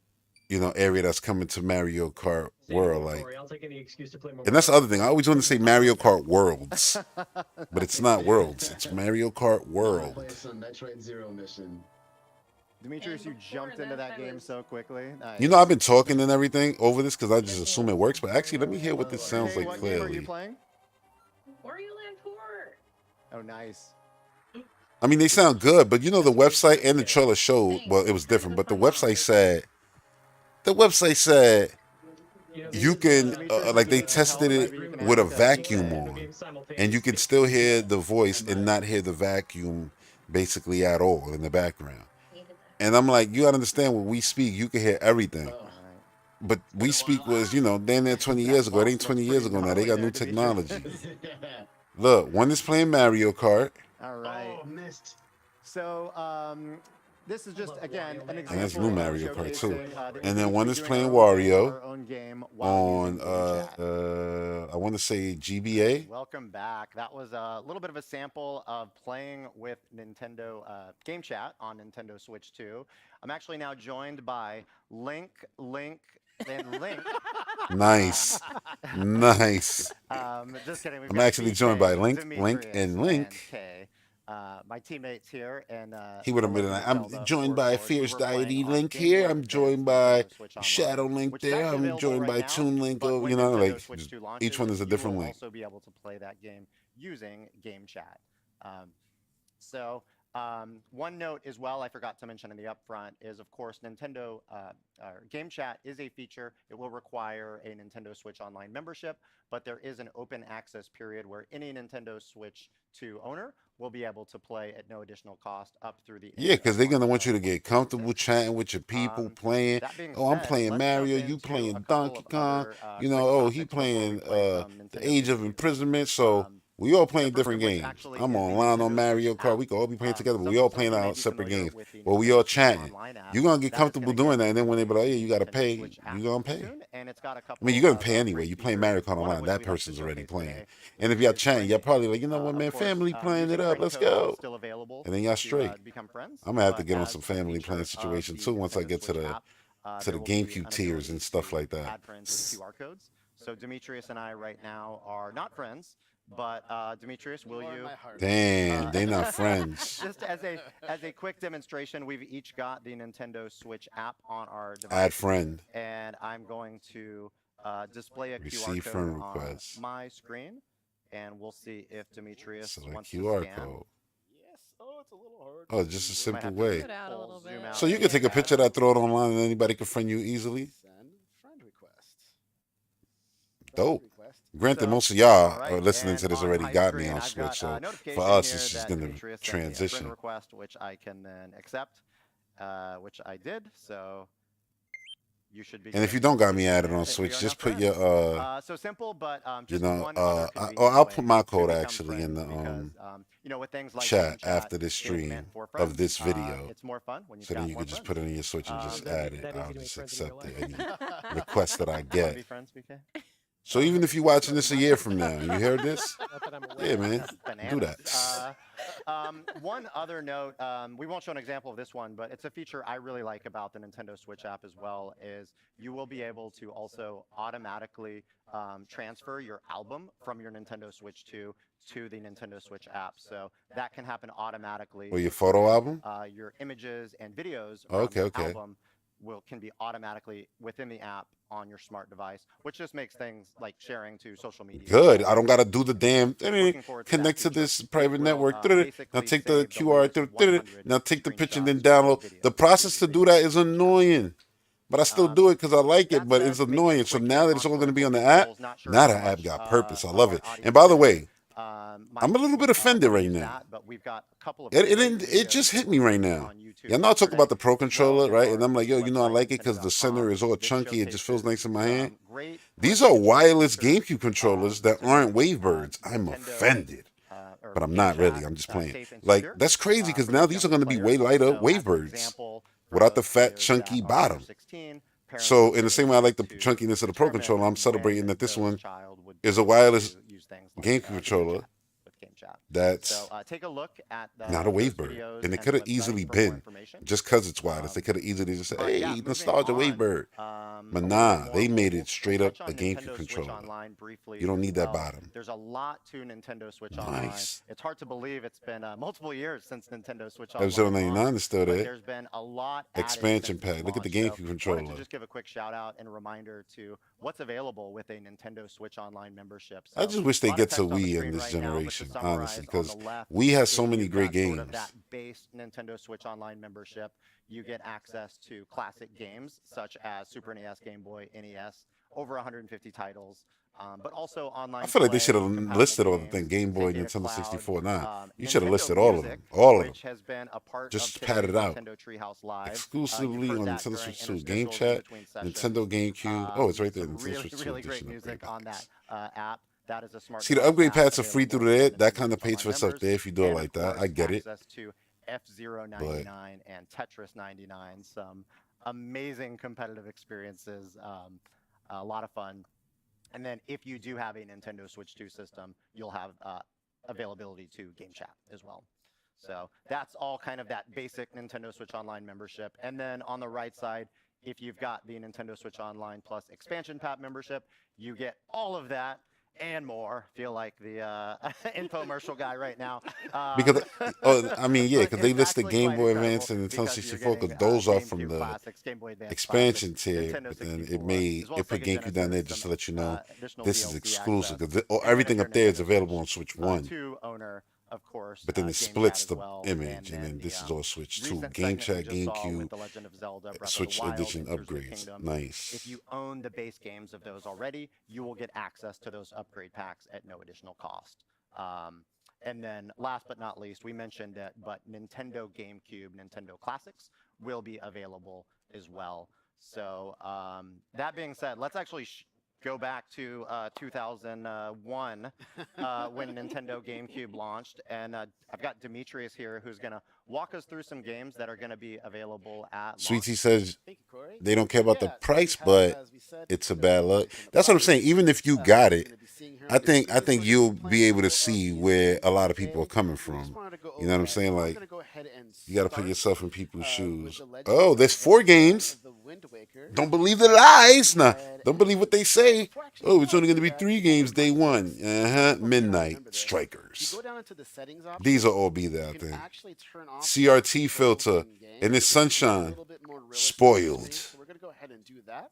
you know, area that's coming to Mario Kart World, like. I'll take any excuse to play more. And that's the other thing. I always want to say Mario Kart Worlds, but it's not Worlds. It's Mario Kart World. Play some Metroid Zero mission. Demetrius, you jumped into that game so quickly. Nice. You know, I've been talking and everything over this because I just assume it works. But actually, let me hear what this sounds Hey, like what game are you clearly. playing? Wario Land 4. Oh, nice. I mean, they sound good, but you know, the website and the trailer showed. Well, it was different, but the website said you can like they tested it with a vacuum on, and you can still hear the voice and not hear the vacuum basically at all in the background. And I'm like, you gotta understand when we speak, you can hear everything. But we speak was, you know, damn near 20 years ago. It ain't 20 years ago now. They got new technology. Look, one is playing Mario Kart, All right. Oh, missed. So, this is just, again, an example. and that's new of Mario Kart too. showcasing, the And then indie one doing is our playing own Wario our own game while on using game chat. I want to say GBA. Welcome back. That was a little bit of a sample of playing with Nintendo Game Chat on Nintendo Switch 2. I'm actually now joined by Link, and Link. Nice, nice. Just kidding. We've I'm got actually joined by BK, Link, Demetrius, and Link. Kay. My teammates here, and He would have been like, I'm joined by Fierce Deity Link here. I'm joined by Shadow Link there. I'm joined by Toon Link. You know, like each one is a different link. Also be able to play that game using Game Chat. One note as well, I forgot to mention in the upfront, is of course Nintendo Game Chat is a feature. It will require a Nintendo Switch Online membership, but there is an open access period where any Nintendo Switch 2 owner will be able to play at no additional cost up through the end Yeah, because they're of gonna March. want you to get comfortable chatting with your people, playing. That being Oh, I'm said, playing let's Mario. jump You into playing a couple Donkey of Kong. other, You know, quick oh, topics he before we playing play some the Nintendo Age of Switch. Imprisonment. So we all playing The first of different which games. actually I'm is the online on Nintendo Mario Switch Kart. app. We could all be playing together, but we Some all playing you may our be separate familiar games. with the But we all Nintendo Switch chatting. Online app. You're gonna get That is comfortable gonna doing that, get and then when they be like, "Oh, yeah, you gotta Nintendo pay," Switch you app gonna pay. soon, and it's got a I mean, you're couple gonna pay anyway. great You playing features, Mario Kart one of Online. which That we have to person's already showcase playing. today. And if y'all Is chatting, Link. y'all probably like, you know what, Of man, course, family playing using it up. friend Let's code is go. still available And then y'all to, straight. become friends, I'm gonna have to but get on as some a family feature playing of situation the too once I Nintendo get to Switch the app, to there the will be GameCube an tiers and ability stuff to like that. add friends with QR codes. So Demetrius and I right now are not friends, But Demetrius, will you? Damn, they not friends. Just as a quick demonstration, we've each got the Nintendo Switch app on our device. Add friend. And I'm going to display a Receive QR friend code request. on my screen, and we'll see if Demetrius Select wants QR to scan. code. Yes. Oh, it's a little hard. Oh, just a simple Might have to way. zoom out a little bit. So you can take a picture of that, throw it online, and anybody can friend you easily. Send friend request. Dope. Request. Granted, So, most of y'all alright, are listening to and this already my got me screen, on I've Switch, got, so notification for us, here it's just that gonna Demetrius sent me a friend transition. request, which I can then accept, which I did. So you should be. And if good you don't got me to added see on that we Switch, are just now put your friends. So simple, but you just know, one other I'll convenient put my way to code become actually in friends the because, you know, with things like chat Game after this is stream meant for of friends. this video. It's more fun when you've So got then you more can just friends. put it in your Switch and just that add easy it. to I'll make just friends in real accept life. any request that I Wanna get. be friends, BK? So even if you're watching this a year from now, you heard this? Not that I'm aware. Yeah, man, do Bananas. that. One other note, we won't show an example of this one, but it's a feature I really like about the Nintendo Switch app as well, is you will be able to also automatically transfer your album from your Nintendo Switch 2 to the Nintendo Switch app. So that can happen automatically. Or your photo album? Your images and videos Okay, from okay. the album can be automatically within the app on your smart device, which just makes things like sharing to social media. Good. I don't gotta do the damn Looking forward to that connect to feature. this It private will, network. Now basically take the save the QR. latest 100 Now take the picture and then screenshots download. or videos The to process to your do that is annoying, but I still do it because I like it. That But said, it's making a annoying. So quick now that check it's on all gonna be on the parental app, controls, not sure now how the app much, got purpose. I of love our it. audience And by the way, might I'm a little bit offended right use now. that, but we've got a couple of It great just videos hit me right now. on YouTube Y'all know I talk yesterday, about the Pro as well controller, as right? our And I'm like, yo, you know I website, like it because the center is all This chunky. It just feels nice in my showcases, hand. great These are wireless features, GameCube controllers that to aren't make, Wavebirds. I'm Nintendo, offended. or But I'm Game not really. Chat, I'm just playing. safe and Like, secure, that's crazy because for now those these are younger going to be players. way lighter So, as an Wavebirds example, for without the those fat, players chunky that are bottom. under 16, parents So will in the be same way I able like the to chunkiness of the Pro determine controller, I'm when celebrating that this those one child would is be a wireless able to use things like, GameCube Game controller Chat with Game Chat. that's So take a look at not a those Wavebird. videos And it and could the have website easily for more been information. just because it's wireless. They could have easily just said, But yeah, hey, moving nostalgia on, Wavebird. But a little nah, bit they more made mobile. it straight We'll up touch a on GameCube Nintendo Switch controller. Online briefly You don't as need that well. bottom. There's a lot to Nintendo Switch Online. Nice. It's hard to believe it's been multiple years since Nintendo Switch Episode Online 99 launched, is still but there. there's been a lot added Expansion since its pack. Look at the launch. GameCube So controller. wanted to just give a quick shout out and a reminder to what's available with a Nintendo Switch Online membership. I So just wish a they lot get of to text on the Wii in screen this right now, but to generation, summarize, honestly, on because the left, Wii has if so many you've great got sort of games. that base Nintendo Switch Online membership, you get access to classic games such as Super NES, Game Boy, NES, over 150 titles, but also online. I feel like they play, should have compatible listed all the games, things, Game Boy, Data Nintendo Cloud, 64. Nah, you Nintendo should have listed all of Music, them. All of them. which has been a part Just of pat it today's out. Nintendo Treehouse Live. Exclusively You've heard on that Nintendo during Switch 2. Game interstitials Chat, between sessions. Nintendo GameCube. Oh, it's right there. Some Nintendo really, Switch 2 really great edition music upgrade on packs. that app. That is a smart. See, the device upgrade app pads are free available through there. for That Nintendo kind of Switch pays for Online itself members. there if you do it And, like of that. I course, get it. access to F-Zero 99 and Tetris 99. Some amazing competitive experiences. A lot of fun. And then if you do have a Nintendo Switch 2 system, you'll have availability to Game Chat as well. So that's all kind of that basic Nintendo Switch Online membership. And then on the right side, if you've got the Nintendo Switch Online Plus expansion pack membership, you get all of that and more. Feel like the infomercial guy right now. Because, I mean, yeah, because they it's listed actually Game quite Boy incredible Advance and Nintendo because you're 64 because getting, those are from GameCube the Classics, Game Boy Advance expansion Classics, tier. Nintendo But then 64, it made as well it as put Sega GameCube down there Genesis, just to some, let you know additional this is DLC exclusive. access. Because And then everything if you're up there is Nintendo available on Switch, Switch 1. 2 owner, of course, But then it Game splits Chat the as well, image, and then the, this is all Switch 2. recent Game segment Chat, we just saw with GameCube, The Legend of Zelda, Breath of the Switch Wild, Edition and Tears of the upgrades. Kingdom. Nice. If you own the base games of those already, you will get access to those upgrade packs at no additional cost. And then last but not least, we mentioned it, but Nintendo GameCube, Nintendo Classics will be available as well. So that being said, let's actually go back to 2001 when Nintendo GameCube launched. And I've got Demetrius here who's going to walk us through some games that are going to be available at Sweetie launch. says Thank you, Corey. they don't care about the Yeah, so we price, have, but as we said, it's a the bad luck. version of That's what I'm Bobby. saying. Even if you We're got it, gonna be seeing her I think this week. you'll We're be able to playing see all where these a lot of games people are today. coming We just from. wanted to go You know what I'm over saying? that. Like, We're gonna go ahead and you got to put start, yourself in people's with shoes. the Legend Oh, of there's Zelda 4 games. The Wind Wind Waker. Don't believe the lies. Nah, don't believe what they say. Oh, it's only going to be 3 games day one. Midnight Strikers. These will all be there, I think. CRT filter and it's sunshine. Spoiled. So we're going to go ahead and do that.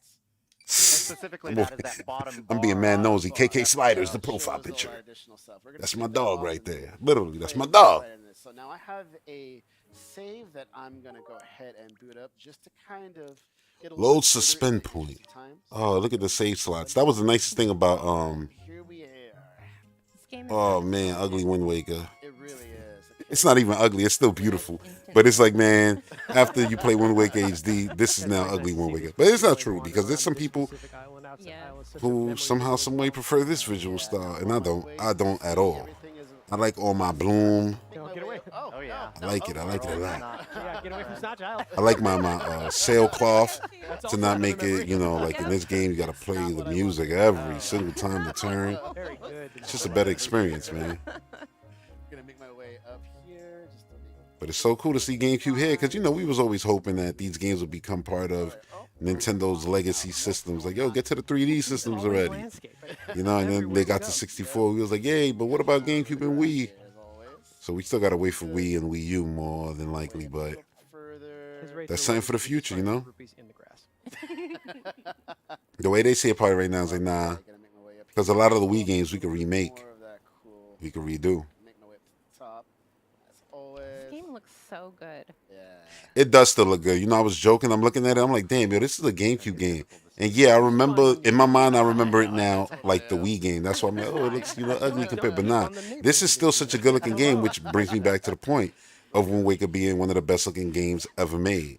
Specifically, that is that bottom I'm being mad bar nosy. of, KK Sliders, the shows profile all our picture. additional stuff. We're gonna That's take my this dog off right and there. Literally, that's play my it dog. right in this. So now I have a save that I'm going to go ahead and boot up just to kind of get a little Load bit further suspend into point. times. Oh, look at the save slots. That was the nicest thing about Here we are. This game is oh so man, fun. Ugly Wind Waker. It really is. It's not even ugly. It's still beautiful. But it's like, man, after you play Wind Waker HD, this is now Ugly Wind Waker. But it's not true because there's some people who somehow, some way prefer this visual style, and I don't. I don't at all. I like all my bloom. Get away. Oh yeah. I like it. I like it a lot. Yeah, get away from Snatch Isle. I like my sailcloth to not make it, you know, like in this game, you got to play the music every single time to turn. Very good. It's just a better experience, man. Gonna make my way up here. Just to make But it's so cool to see GameCube here because, you know, we was always hoping that these games would become part of Nintendo's legacy systems. Like, yo, get to the 3D systems already. You know, and then they got to 64. We was like, yay, but what about GameCube and Wii? So we still got to wait for Wii and Wii U more than likely, but that's something for the future, you know? The way they see it probably right now is like, nah, because a lot of the Wii games we could remake, we could redo. This game looks so good. It does still look good. You know, I was joking. I'm looking at it. I'm like, damn, yo, this is a GameCube game. And yeah, I remember, in my mind, I remember it now like the Wii game. That's why I'm like, oh, it looks, you know, ugly compared. But nah, this is still such a good looking game, which brings me back to the point of Wind Waker being one of the best looking games ever made.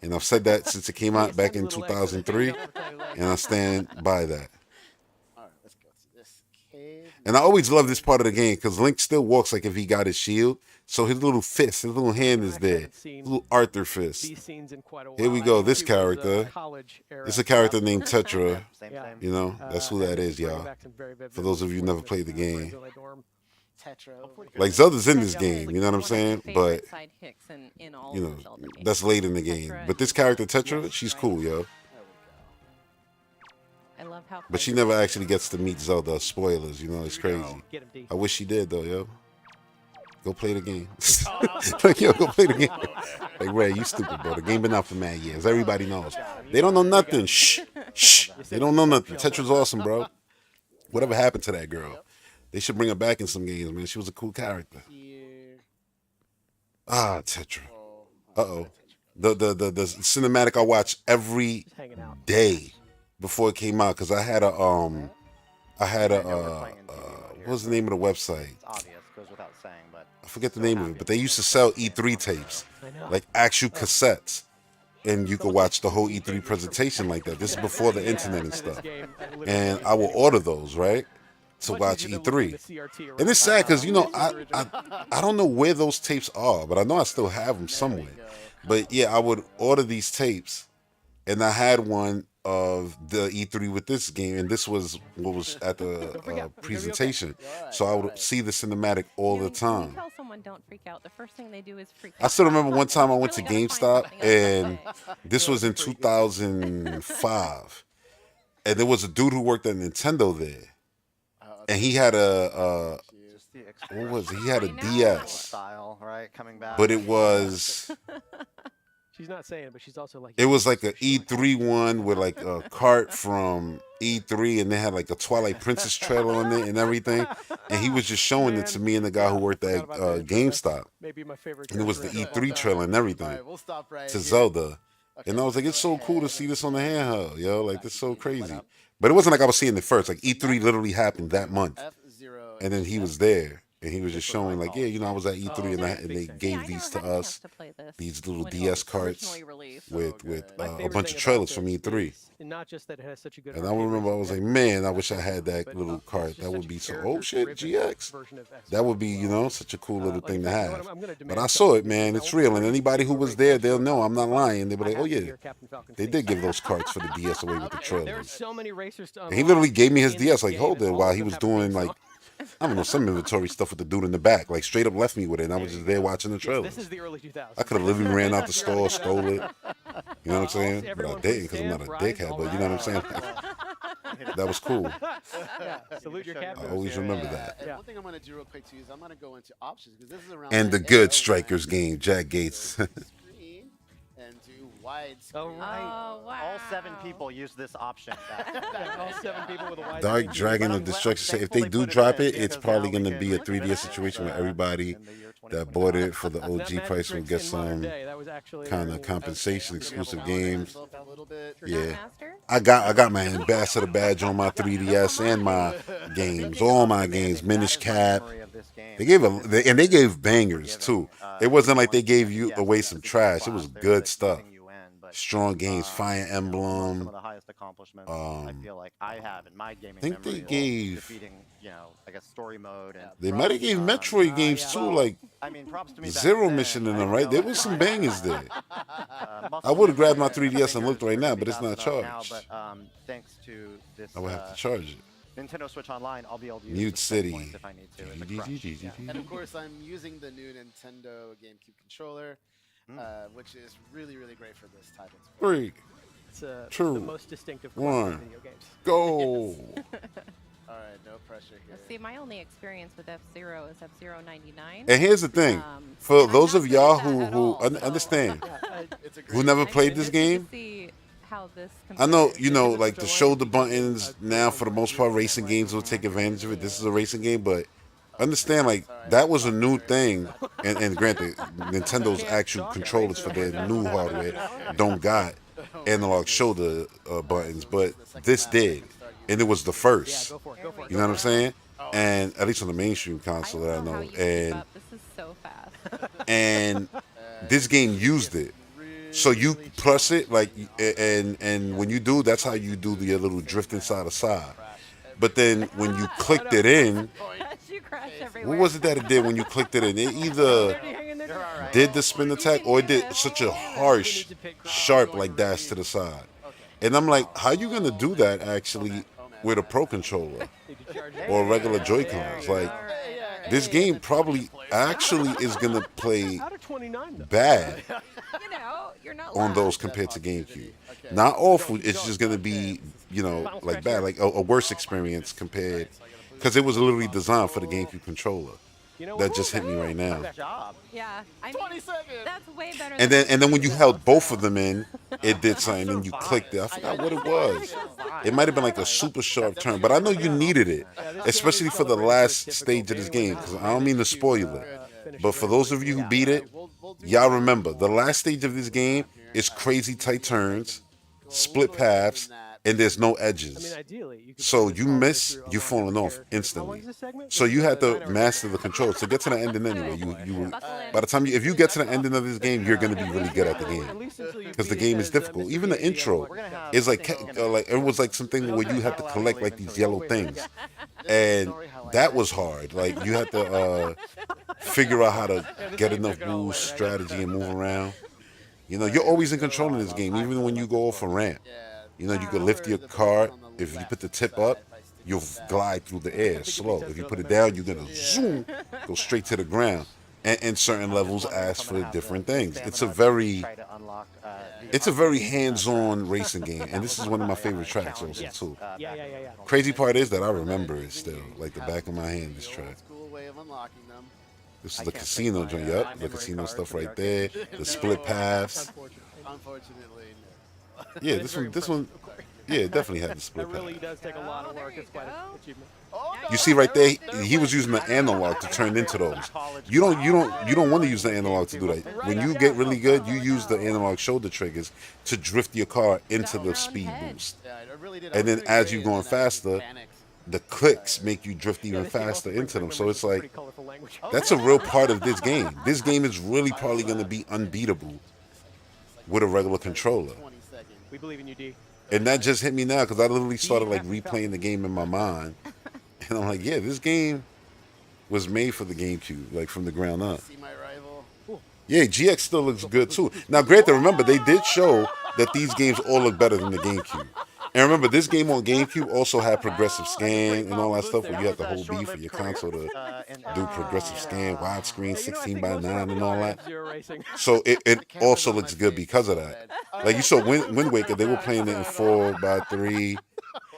And I've said that since it came out back in 2003, and I stand by that. And I always love this part of the game because Link still walks like if he got his shield. So his little fist, his little hand is there. His little Arthur fist. Here we go, this character. It's a character named Tetra. You know, that's who that is, y'all. For those of you who never played the game. Like Zelda's in this game, you know what I'm saying? But, you know, that's late in the game. But this character, Tetra, she's cool, yo. I love how But she never actually gets to meet Zelda. Spoilers, you know, it's crazy. I wish she did, though, yo. Go play the game. Like, yo, go play the game. Like, Ray, you stupid, bro. The game been out for mad years. Everybody knows. They don't know nothing. Shh. Shh. They don't know nothing. Tetra's awesome, bro. Whatever happened to that girl? They should bring her back in some games, man. She was a cool character. Ah, Tetra. Uh-oh. The cinematic I watch every day before it came out because I had a what was the name of the website? It's obvious, goes without saying, but I forget the name of it, but they used to sell E3 tapes, like actual cassettes, and you could watch the whole E3 presentation like that. This is before the internet and stuff, and I will order those, right, to watch E3. And it's sad because, you know, I don't know where those tapes are, but I know I still have them somewhere. But yeah, I would order these tapes, and I had one of the E3 with this game, and this was what was at the presentation. So I would see the cinematic all the time. Tell someone don't freak out. The first thing they do is freak I out. still remember one time I went to GameStop, and this was in 2005, and there was a dude who worked at Nintendo there, and he had a what was it? He had a DS, style, right? Coming back. but it was. She's not saying it, but she's also like. It was like a E3 one with like a cart from E3, and they had like a Twilight Princess trailer on it and everything. And he was just showing it to me and the guy who worked at GameStop. And it was the E3 trailer and everything to Zelda. And I was like, it's so cool to see this on the handheld, yo. Like, this is so crazy. But it wasn't like I was seeing it first. Like, E3 literally happened that month. And then he was there. And he was just showing, like, yeah, you know, I was at E3 and they gave these to us, these little DS carts with a bunch of trailers from E3. And I remember I was like, man, I wish I had that little cart. That would be so, oh shit, GX. That would be, you know, such a cool little thing to have. But I saw it, man. It's real. And anybody who was there, they'll know I'm not lying. They'll be like, oh yeah, they did give those carts for the DS away with the trailers. And he literally gave me his DS, like, hold it, while he was doing, like, I don't know, some inventory stuff with the dude in the back. Like straight up left me with it, and I was just there watching the trailers. This is the early 2000s. I could have literally ran out the store, stole it. You know what I'm saying? But I didn't because I'm not a dickhead. But you know what I'm saying? That was cool. Yeah, salute your captain. I always remember that. And one thing I'm going to do real quick too is I'm going to go into options because this is around. And the good Strikers game, Jack Gates. Screen and do widescreen. Oh, right. wow. All 7 people use this option. All 7 people with a wide Dark screen. Dragon of Destruction. If they do drop it, it's probably going to be a 3DS situation where everybody that bought it for the That OG magic price will tricks get in modern some day, that was actually kind very of cool. compensation, exclusive games. A little bit. Yeah, I got my ambassador badge on my 3DS and my games, all my games. Minish Cap. They gave bangers too. It wasn't like they gave you away some trash. It was good stuff. Strong games, Fire Emblem. Some of the highest accomplishments I feel like I have in my gaming think they memory is gave- defeating, I guess story mode and They might have gave Metroid games too, like I mean, props to me. back Zero then, Mission in I them, didn't right? know There that was some my, bangers there. muscle I would have grabbed my memory 3DS and looked fingers right now, were but it's not messed up now, charged. but thanks to this I would have to charge it. Nintendo Switch Online, I'll be able to use Mute the spin City. points if I need to. It's a crutch. And of course, I'm using the new Nintendo GameCube controller, which is really, really great for this type of sport. 3, It's 2, the most distinctive 1, video games. go. All right, no pressure here. See, my only experience with F-Zero is F-Zero 99. And here's the thing, for those of y'all who understand, It's a who never played this game, See how this I know, like the shoulder buttons now for the most part, racing games will take advantage of it. This is a racing game, but understand, like, that was a new thing. And granted, Nintendo's actual controllers for their new hardware don't got analog shoulder buttons, but this did. And it was the first. Go for it. You know what I'm saying? And at least on the mainstream console that I know. And This is so fast. and this game used it. So you press it like, and when you do, that's how you do the little drifting side to side. But then when you clicked it in, You crash what everywhere. was it that it did when you clicked it in? It either did the spin attack or it did such a harsh, sharp like dash to the side. And I'm like, how you gonna do that actually with a Pro controller or regular Joy-Cons? Like, this game probably actually is gonna play Out of 29, though. bad You're not on loud. those compared to GameCube. Not awful. It's just gonna be, like bad, like a worse experience compared, because it was literally designed for the GameCube controller. That just hit me right now. Yeah, I mean, 20 seconds. that's way better. And then when you held both of them in, it did something. And you clicked it. I forgot what it was. It might have been like a super sharp turn, but I know you needed it, especially for the last stage of this game. Because I don't mean to spoil it, but for those of you who beat it, y'all remember the last stage of this game is crazy tight turns, split paths, and there's no edges. So you miss, you're falling off instantly. So you had to master the controls to get to the ending anyway. You by the time if you get to the ending of this game, you're gonna be really good at the game because the game is difficult. Even the intro is like it was like something where you had to collect like these yellow things, and that was hard. Like you had to figure out how to get enough boost, strategy, and move around. You're always in control in this game, even when you go off a ramp. You could lift your cart. If you put the tip up, you'll glide through the air slow. If you put it down, you're going to zoom, go straight to the ground. And certain levels ask for different things. It's a very hands-on racing game. And this is one of my favorite tracks also, too. Crazy part is that I remember it still, like the back of my hand, this track. This is the casino joint, yup. The casino stuff right there. The split paths. Unfortunately, no. Yeah, this one, yeah, it definitely had the split It path. really does take a lot of work. It's quite an achievement. You see right there, he was using the analog to turn into those. You don't want to use the analog to do that. When you get really good, you use the analog shoulder triggers to drift your car into the speed boost. And then as you're going faster, the clicks make you drift even faster into them. So it's like, that's a real part of this game. This game is really probably going to be unbeatable with a regular controller. We believe in you, D. And that just hit me now because I literally started like replaying the game in my mind. And I'm like, yeah, this game was made for the GameCube, like from the ground up. See my rival. Yeah, GX still looks good too. Now, granted, remember, they did show that these games all look better than the GameCube. And remember, this game on GameCube also had progressive scan and all that stuff, where you had to hold B for your console to do progressive scan, widescreen, 16 by 9, and all that. So it also looks good because of that. Like you saw Wind Waker, they were playing it in 4 by 3.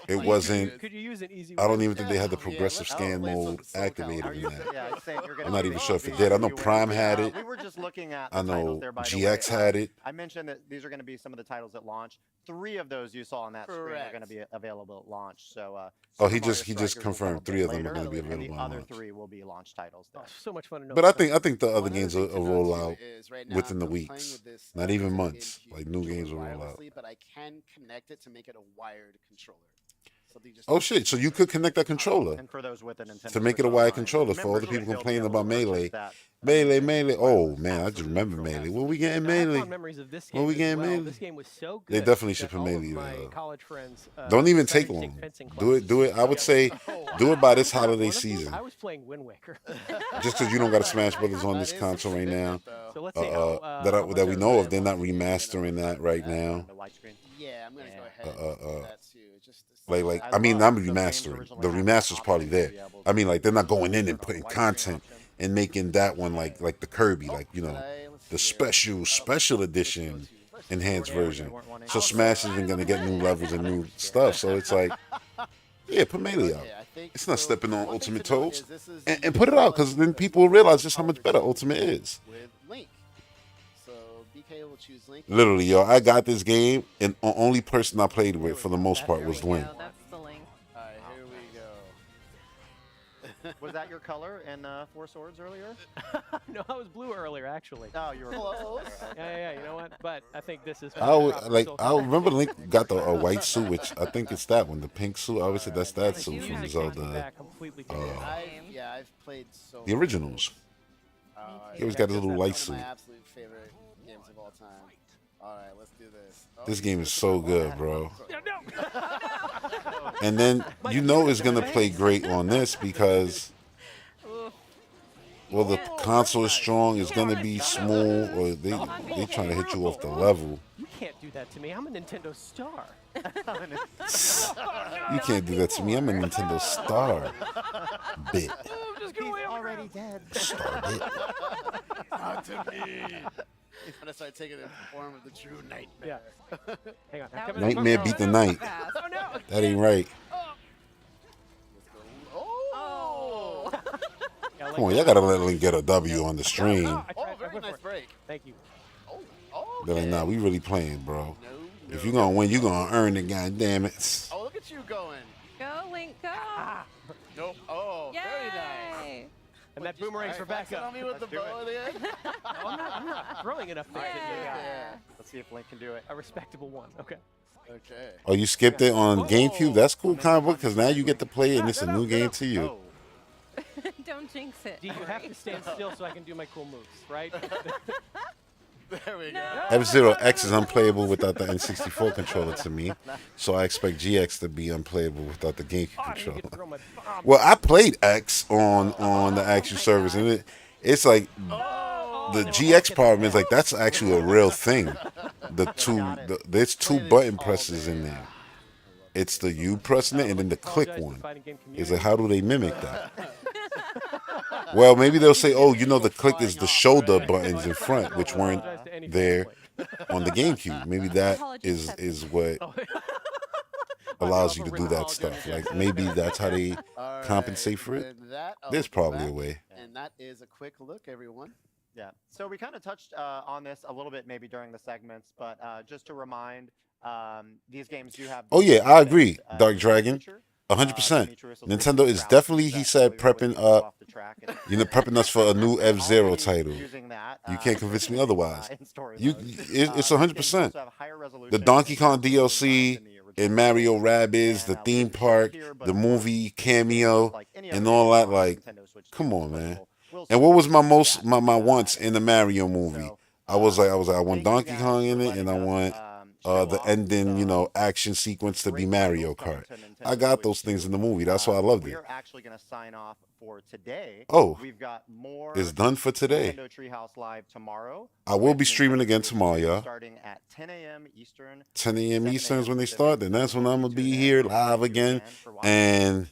It wasn't. Could you use an easy? I don't even think they had the progressive scan mode activated in that. I'm not even sure if it did. I know Prime had it. We were just looking at. I know GX had it. I mentioned that these are going to be some of the titles at launch. 3 of those you saw on that screen are going to be available at launch. So. Oh, he just confirmed 3 of them are going to be available and the on other launch. 3 will be launch titles. There. So much fun to know. But I think the other games will roll out within the weeks, not even months. Like new games will roll out. But I can connect it to make it a wired controller. Oh shit! So you could connect that controller and for those with a Nintendo to make it a wired controller for all the people complaining about Melee. Melee. Oh man, I just remember Melee. When we getting Melee? When we getting Melee? This game was so good. They definitely should put Melee. College friends, don't even take long. Do it. I would say, do it by this holiday season. I was playing Wind Waker. Just because you don't got a Smash Brothers on this console right now, that we know of, they're not remastering that right now. Yeah, I'm gonna go ahead and do that too. Like I mean, I'm remastering. The remaster's probably there. I mean, like they're not going in and putting content and making that one like the Kirby, like the special edition enhanced version. So Smash isn't gonna get new levels and new stuff. So it's like, yeah, put Melee out. It's not stepping on Ultimate toes, and put it out because then people will realize just how much better Ultimate is. Literally, yo, I got this game, and the only person I played with for the most part was Link. That's the Link. All right, here we go. Was that your color in 4 Swords earlier? No, I was blue earlier, actually. Oh, you were close. Yeah. You know what? But I think this is. I remember Link got the white suit, which I think it's that one, the pink suit. I always said that's that suit from Zelda. I've played so. The originals. He always got his little white suit. My absolute favorite games of all time. All right, let's do this. This game is so good, bro. And then you know it's gonna play great on this because, well, the console is strong. It's gonna be smooth, or they trying to hit you off the level. You can't do that to me. I'm a Nintendo star. You can't do that to me. I'm a Nintendo star. Bit. He's already dead. Star bit. Not to me. He's gonna start taking the form of the true nightmare. Yeah. Hang on. Nightmare beat the night. Oh, no. That ain't right. Oh! Come on, y'all gotta let Link get a W on the stream. Oh, very nice break. Thank you. Oh, They're like, nah, we really playing, bro. If you're gonna win, you're gonna earn it, goddammit. Oh, look at you going. Go, Link, go. Nope. Oh, Yay. very nice. And that boomerang's for backup. On me with the bow at the end. No, I'm not throwing enough things at you. Yeah. Let's see if Link can do it. A respectable one. Okay. Okay. Oh, you skipped it on GameCube? That's cool, comic book, because now you get to play it and it's a new game to you. Don't jinx it. D, you have to stand still so I can do my cool moves, right? There we go. F-Zero X is unplayable without the N64 controller to me, so I expect GX to be unplayable without the GameCube controller. Well, I played X on the Action service, and it's like the GX problem is like that's actually a real thing. There's 2 button presses in there. It's the U pressing it and then the click one. It's like, how do they mimic that? Well, maybe they'll say, oh, the click is the shoulder buttons in front, which weren't there on the GameCube. Maybe that is what allows you to do that stuff. Like, maybe that's how they compensate for it. There's probably a way. And that is a quick look, everyone. Yeah. So we kind of touched on this a little bit maybe during the segments, but just to remind, these games do have... Oh, yeah, I agree, Dark Dragon. 100%. Nintendo is definitely, he said, prepping up, prepping us for a new F-Zero title. You can't convince me otherwise. It's 100%. The Donkey Kong DLC and Mario Rabbids, the theme park, the movie cameo, and all that. Like, come on, man. And what was my wants in the Mario movie? I was like, I want Donkey Kong in it, and I want the ending, action sequence to be Mario Kart. I got those things in the movie. That's why I loved it. We're actually going to sign off for today. Oh, we've got more. It's done for today. Nintendo Treehouse Live tomorrow. I will be streaming again tomorrow, y'all. Starting at 10 a.m. Eastern. 10 a.m. Eastern is when they start. Then that's when I'm gonna be here live again. And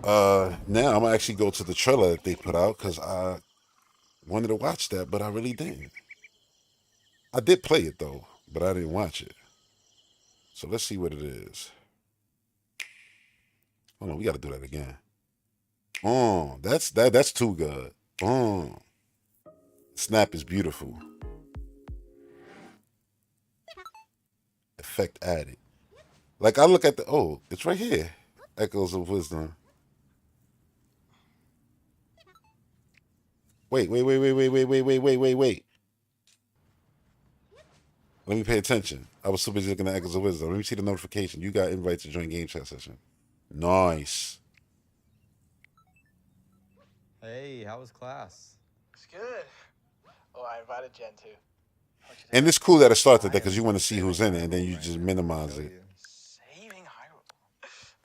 now I'm gonna actually go to the trailer that they put out because I wanted to watch that, but I really didn't. I did play it though, but I didn't watch it. So let's see what it is. Hold on, we gotta do that again. Oh, that's too good. Oh, snap is beautiful. Effect added. Like I look at the it's right here. Echoes of Wisdom. Wait. Let me pay attention. I was so busy looking at Echoes of Wisdom. Let me see the notification. You got invites to join game chat session. Nice. Hey, how was class? It's good. Oh, I invited Jen too. And it's cool that it started that because you want to see who's in it, and then you just minimize it. Saving Hyrule.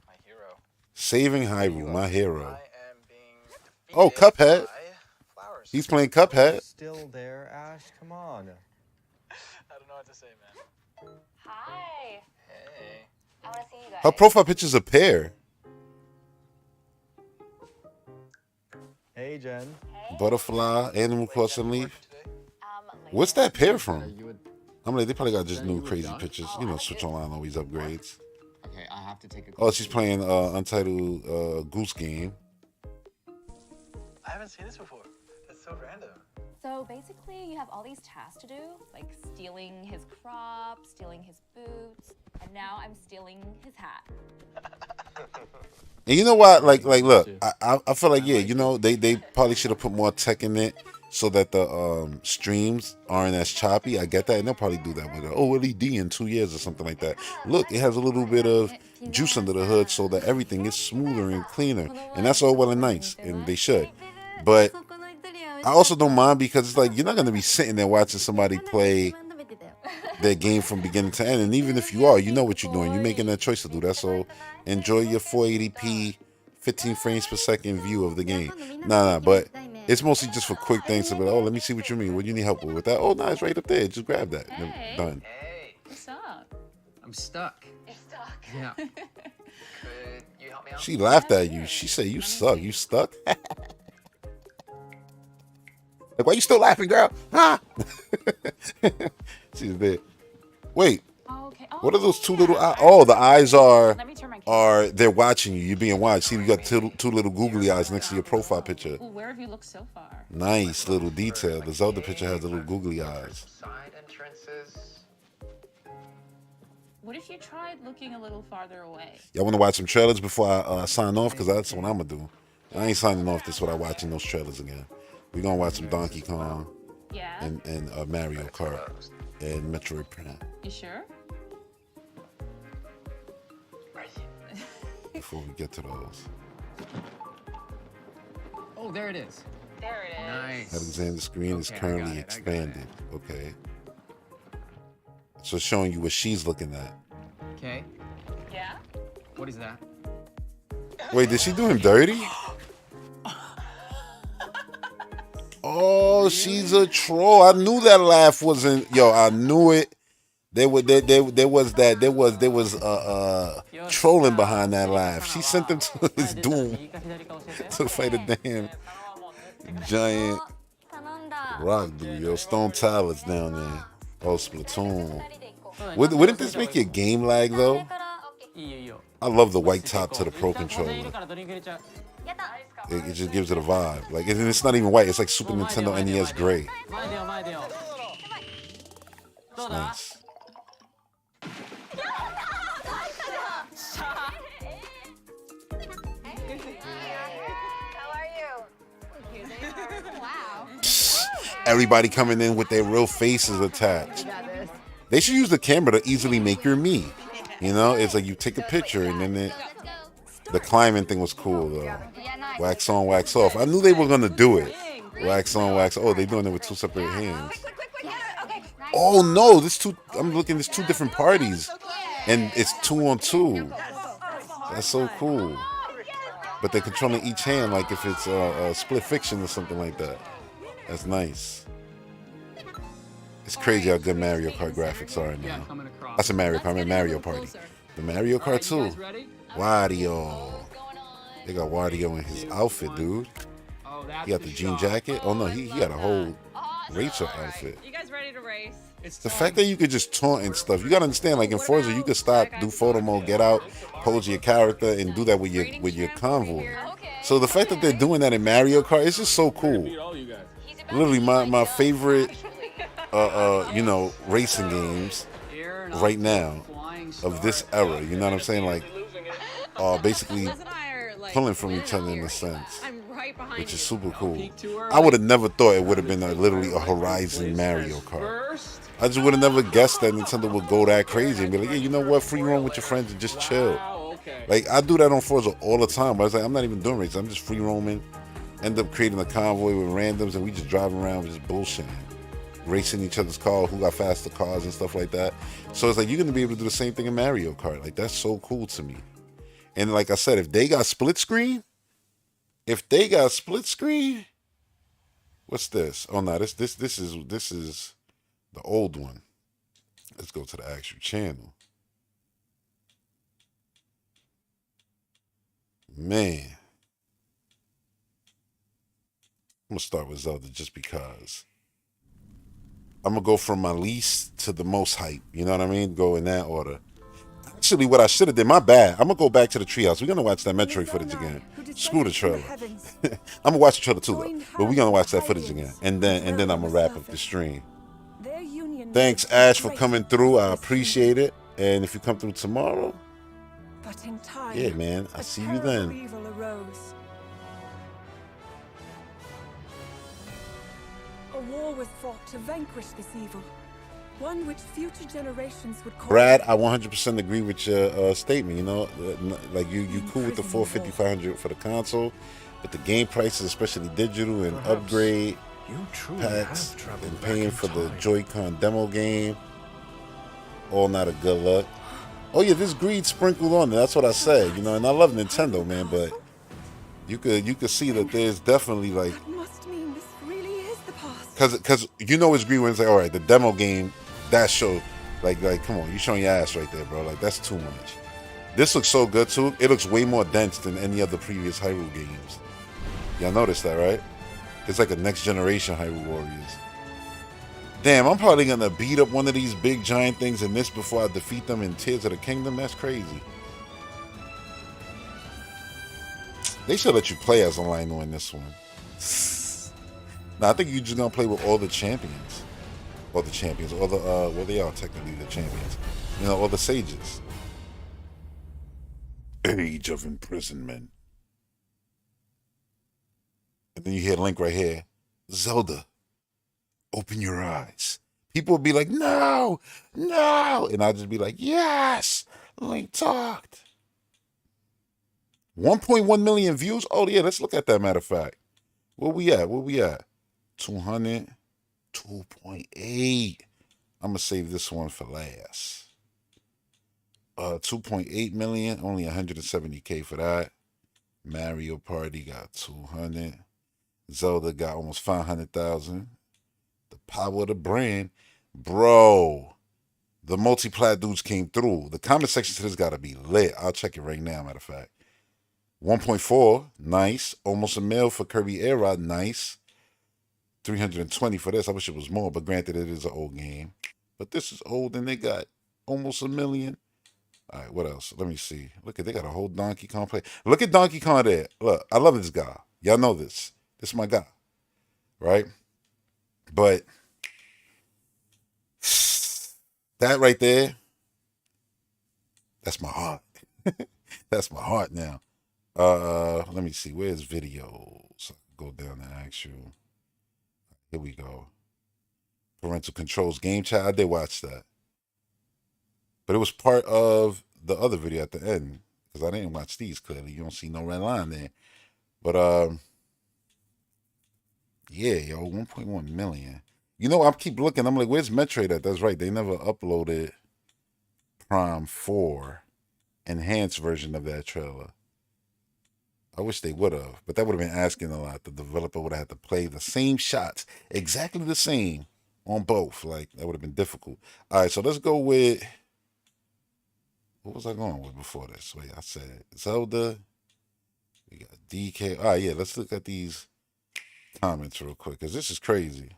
My hero. Saving Hyrule, my hero. Oh, Cuphead. He's playing Cuphead. Still there, Ash? Come on. I don't know what to say, man. Hi. Hey. I want to see you guys. Her profile picture's a pair. Hey, Jen. Butterfly, Animal Crossing Leaf. What's that pair from? I'm like, they probably got just new crazy pictures. Switch Online always upgrades. Okay, I have to take a. Oh, she's playing Untitled Goose Game. I haven't seen this before. That's so random. So basically, you have all these tasks to do, like stealing his crop, stealing his boots, and now I'm stealing his hat. And you know what? Like, look, I feel like they probably should have put more tech in it so that the streams aren't as choppy. I get that, and they'll probably do that with LED in 2 years or something like that. Look, it has a little bit of juice under the hood so that everything is smoother and cleaner, and that's all well and nice, and they should. But I also don't mind because it's like you're not gonna be sitting there watching somebody play their game from beginning to end, and even if you are, you know what you're doing. You're making that choice to do that. So enjoy your 480p, 15 frames per second view of the game. Nah, but it's mostly just for quick things to be like, let me see what you mean. What do you need help with that? Oh, it's right up there. Just grab that. Hey. Done. Hey. What's up? I'm stuck. You're stuck. Yeah. Could you help me out? She laughed at you. She said, "You suck. You stuck." Like, why you still laughing, girl? Huh? She's there. Wait. Oh, okay. What are those two little eyes? Oh, the eyes are Let me turn my camera. they're watching you. You're being watched. See, you got two little googly eyes next to your profile picture. Ooh, where have you looked so far? Nice little detail. The Zelda picture has the little googly eyes. Side entrances. What if you tried looking a little farther away? Y'all want to watch some trailers before I sign off? Because that's what I'm going to do. I ain't signing off this without watching those trailers again. We're going to watch some Donkey Kong and Mario Kart and Metroid Prime. You sure? Before we get to those. Oh, there it is. There it is. Nice. Alexander's screen is Okay, I currently got it, expanded. Okay. So it's showing you what she's looking at. Okay. Yeah? What is that? Wait, did she do him dirty? Oh, she's a troll. I knew that laugh wasn't. Yo, I knew it. There was trolling behind that laugh. She sent him to his doom to fight a damn giant rock dude. Yo, Stone Talon's down there. Oh, Splatoon. Wouldn't this make your game lag though? I love the white top to the Pro controller. It just gives it a vibe. Like, and it's not even white. It's like Super Nintendo NES gray. It's nice. How are you? Here they are. Wow. Everybody coming in with their real faces attached. They should use the camera to easily make your me. You know, it's like you take a picture and then the climbing thing was cool though. Wax on, wax off. I knew they were gonna do it. Wax on, wax. Oh, they're doing it with two separate hands. Okay, Oh no, this two. I'm looking. There's two different parties, and it's 2-on-2. That's so cool. But they're controlling each hand like if it's a split fiction or something like that. That's nice. It's crazy how good Mario Kart graphics are now. I said Mario Kart, I meant Mario Party. The Mario Kart too. Wario. They got Wario in his outfit, dude. He got the jean jacket. Oh no, he got a whole racer outfit. You guys ready to race? The fact that you could just taunt and stuff, you gotta understand. Like in Forza, you could stop, do photo mode, get out, pose your character, and do that with your convoy. So the fact that they're doing that in Mario Kart, it's just so cool. Literally, my favorite, racing games right now of this era. You know what I'm saying? Like, basically pulling from each other in a sense, which is super cool. I would have never thought it would have been literally a Horizon Mario Kart. I just would have never guessed that Nintendo would go that crazy and be like, yeah, you know what, free roam with your friends and just chill. Like, I do that on Forza all the time, but I was like, I'm not even doing races, I'm just free roaming, end up creating a convoy with randoms, and we just driving around just bullshitting, racing each other's cars, who got faster cars and stuff like that. So it's like, you're going to be able to do the same thing in Mario Kart. Like, that's so cool to me. And like I said, if they got split screen, what's this? Oh no, this is the old one. Let's go to the actual channel. Man. I'm gonna start with Zelda just because. I'm gonna go from my least to the most hype. You know what I mean? Go in that order. Actually, what I should have did, my bad. I'm gonna go back to the Treehouse. We're gonna watch that Metroid footage again. Screw the trailer. I'm gonna watch the trailer too, though. But we're gonna watch that footage again, and then I'm gonna wrap up the stream. Thanks, Ash, for coming through. I appreciate it. And if you come through tomorrow, yeah, man, I see you then. A war was fought to vanquish this evil, one which future generations would call. Brad, I 100% agree with your statement. You know, like you cool with the 450, 500 for the console, but the game prices, especially digital and upgrade packs, and paying for the Joy-Con demo game, all not a good look. Oh yeah, this greed sprinkled on there. That's what I said. You know, and I love Nintendo, man, but you could see that there's definitely like. Cause you know it's green when it's like, all right, the demo game, that show, like come on, you showing your ass right there, bro. Like that's too much. This looks so good too. It looks way more dense than any other previous Hyrule games. Y'all noticed that, right? It's like a next generation Hyrule Warriors. Damn, I'm probably gonna beat up one of these big giant things in this before I defeat them in Tears of the Kingdom. That's crazy. They should let you play as a Lionel in this one. Now, I think you're just gonna play with all the champions. All the champions. All the well, they are technically the champions. You know, all the sages. Age of imprisonment. And then you hear Link right here. Zelda, open your eyes. People will be like, no, no. And I'll just be like, yes, Link talked. 1.1 million views? Oh, yeah, let's look at that, matter of fact. Where we at? 200, 2.8. I'm gonna save this one for last. 2.8 million, only 170K for that. Mario Party got 200. Zelda got almost 500,000. The power of the brand, bro. The multi-plat dudes came through. The comment section to this gotta be lit. I'll check it right now, matter of fact. 1.4, nice. Almost a mil for Kirby Air Rod, nice. 320 for this. I wish it was more, but granted, it is an old game. But this is old, and they got almost 1 million. All right, what else? Let me see. Look, they got a whole Donkey Kong play. Look at Donkey Kong there. Look, I love this guy. Y'all know this. This is my guy, right? But that right there, that's my heart. That's my heart now. Let me see. Where's videos? Go down to actual. Here we go. Parental controls game chat. I did watch that. But it was part of the other video at the end. Because I didn't watch these clearly. You don't see no red line there. But yeah, yo, 1.1 million. You know, I keep looking. I'm like, where's Metroid at? That's right. They never uploaded Prime 4 enhanced version of that trailer. I wish they would have, but that would have been asking a lot. The developer would have had to play the same shots, exactly the same on both. Like, that would have been difficult. All right, so let's go with, what was I going with before this? Wait, I said Zelda. We got DK. All right, yeah, let's look at these comments real quick, because this is crazy.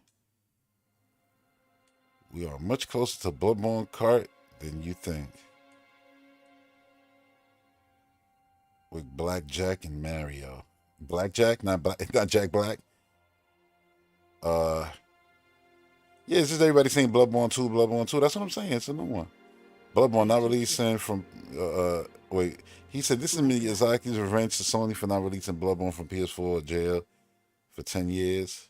We are much closer to Bloodborne Kart than you think. With Blackjack and Mario. Blackjack, not Jack Black. Yeah, it's just everybody saying Bloodborne 2, Bloodborne 2. That's what I'm saying. It's a new one. Bloodborne not releasing from wait. He said this is Miyazaki's revenge to Sony for not releasing Bloodborne from PS4 jail for 10 years.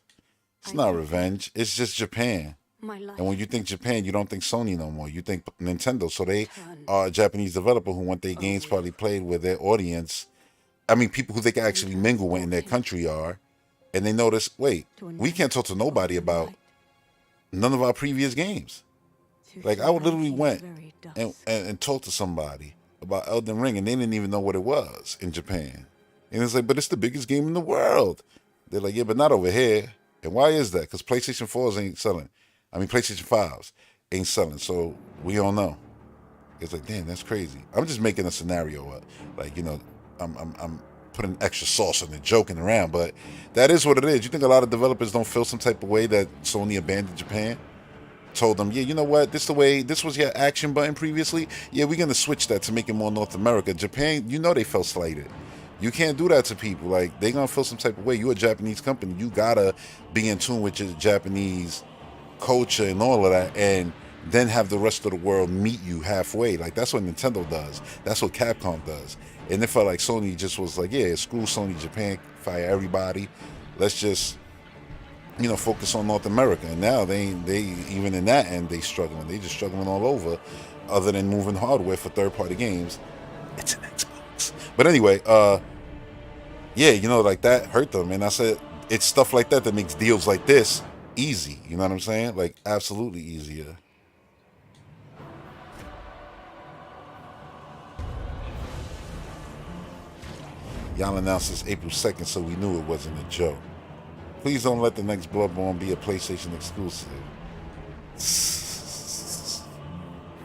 It's not revenge. It's just Japan. And when you think Japan, you don't think Sony no more. You think Nintendo. So they are a Japanese developer who want their games probably played with their audience. I mean, people who they can actually mingle with in their country are. And they notice, wait, we can't talk to nobody about none of our previous games. Like, I would literally went and talked to somebody about Elden Ring, and they didn't even know what it was in Japan. And it's like, but it's the biggest game in the world. They're like, yeah, but not over here. And why is that? Because PlayStation 4s ain't selling. I mean, PlayStation 5s ain't selling, so we don't know. It's like, damn, that's crazy. I'm just making a scenario up. Like, you know, I'm putting extra sauce on it, joking around, but that is what it is. You think a lot of developers don't feel some type of way that Sony abandoned Japan? Told them, yeah, you know what, this was your action button previously. Yeah, we're going to switch that to make it more North America. Japan, you know they felt slighted. You can't do that to people. Like, they going to feel some type of way. You're a Japanese company. You got to be in tune with your Japanese culture and all of that, and then have the rest of the world meet you halfway. Like, that's what Nintendo does. That's what Capcom does. And it felt like Sony just was like, yeah, screw Sony Japan, fire everybody. Let's just, you know, focus on North America. And now they even in that end, they struggling. They just struggling all over, other than moving hardware for third-party games. It's an Xbox. But anyway, yeah, you know, like, that hurt them. And I said, it's stuff like that that makes deals like this easy. You know what I'm saying? Like, absolutely easier. Y'all announced this April 2nd, so we knew it wasn't a joke. Please don't let the next Bloodborne be a PlayStation exclusive.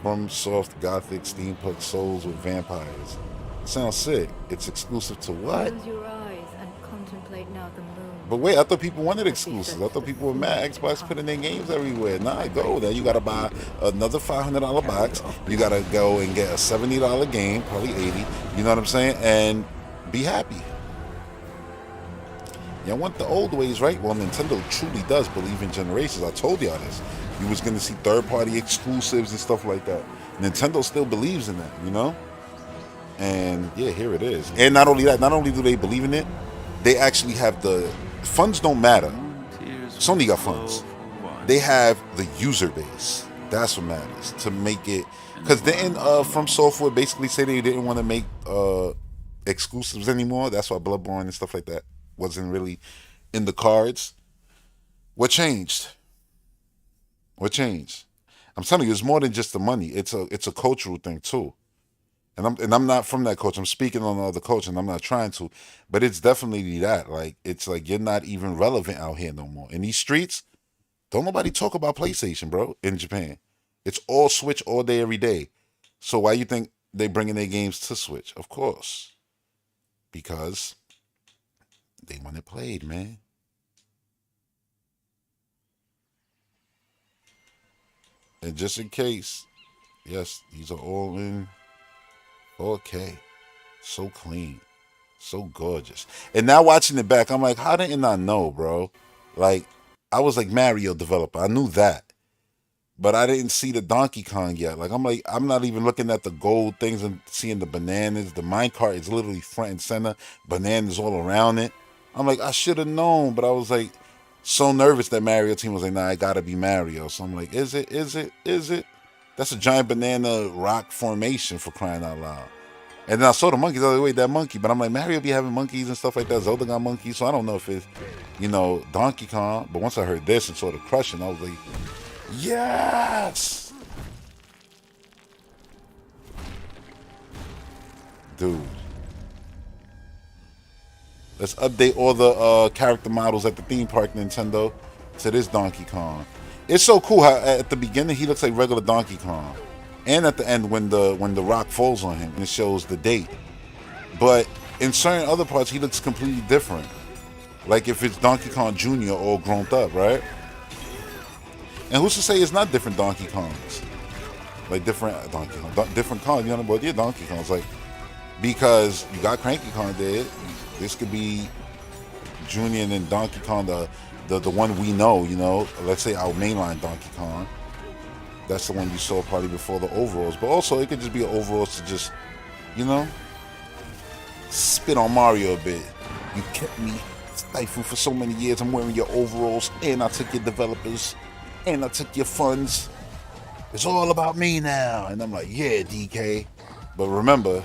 From soft gothic steampunk souls with vampires. Sounds sick. It's exclusive to what? Close your eyes and contemplate now the moon. But wait, I thought people wanted exclusives. I thought people were mad. Xbox putting their games everywhere. Nah, go there. You gotta buy another $500 box. You gotta go and get a $70 game, probably $80. You know what I'm saying? And be happy. Y'all want the old ways, right? Well, Nintendo truly does believe in generations. I told y'all this. You was gonna see third-party exclusives and stuff like that. Nintendo still believes in that, you know? And yeah, here it is. And not only that, not only do they believe in it, they actually have the funds. Don't matter. Sony got funds. They have the user base. That's what matters to make it. Because then From Software basically said they didn't want to make exclusives anymore. That's why Bloodborne and stuff like that wasn't really in the cards. What changed? What changed? I'm telling you, it's more than just the money. It's a cultural thing too. And I'm not from that culture. I'm speaking on the other culture, and I'm not trying to, but it's definitely that. Like, it's like you're not even relevant out here no more. In these streets, don't nobody talk about PlayStation, bro, in Japan. It's all Switch all day, every day. So why you think they bringing their games to Switch? Of course. Because they want it played, man. And just in case, yes, these are all in 4K. So clean. So gorgeous. And now watching it back, I'm like, how didn't I know, bro? Like, I was like Mario developer. I knew that. But I didn't see the Donkey Kong yet. Like, I'm not even looking at the gold things and seeing the bananas. The minecart is literally front and center. Bananas all around it. I'm like, I should have known. But I was like, so nervous that Mario team was like, nah, it gotta be Mario. So I'm like, is it? That's a giant banana rock formation, for crying out loud. And then I saw the monkeys. I was like, wait, that monkey. But I'm like, Mario be having monkeys and stuff like that. Zelda got monkeys. So I don't know if it's, you know, Donkey Kong. But once I heard this and saw the crushing, I was like, yes! Dude. Let's update all the character models at the theme park, Nintendo, to this Donkey Kong. It's so cool how at the beginning he looks like regular Donkey Kong. And at the end when the rock falls on him and it shows the date. But in certain other parts he looks completely different. Like if it's Donkey Kong Jr. all grown up, right? And who's to say it's not different Donkey Kongs? Like different Donkey Kong, different Kong, you know what? Yeah, Donkey Kong's like, because you got Cranky Kong dead. This could be Junior and then Donkey Kong, the one we know, you know. Let's say our mainline Donkey Kong. That's the one you saw probably before the overalls. But also, it could just be an overalls to just, you know, spit on Mario a bit. You kept me stifled for so many years. I'm wearing your overalls, and I took your developers, and I took your funds. It's all about me now. And I'm like, yeah, DK. But remember,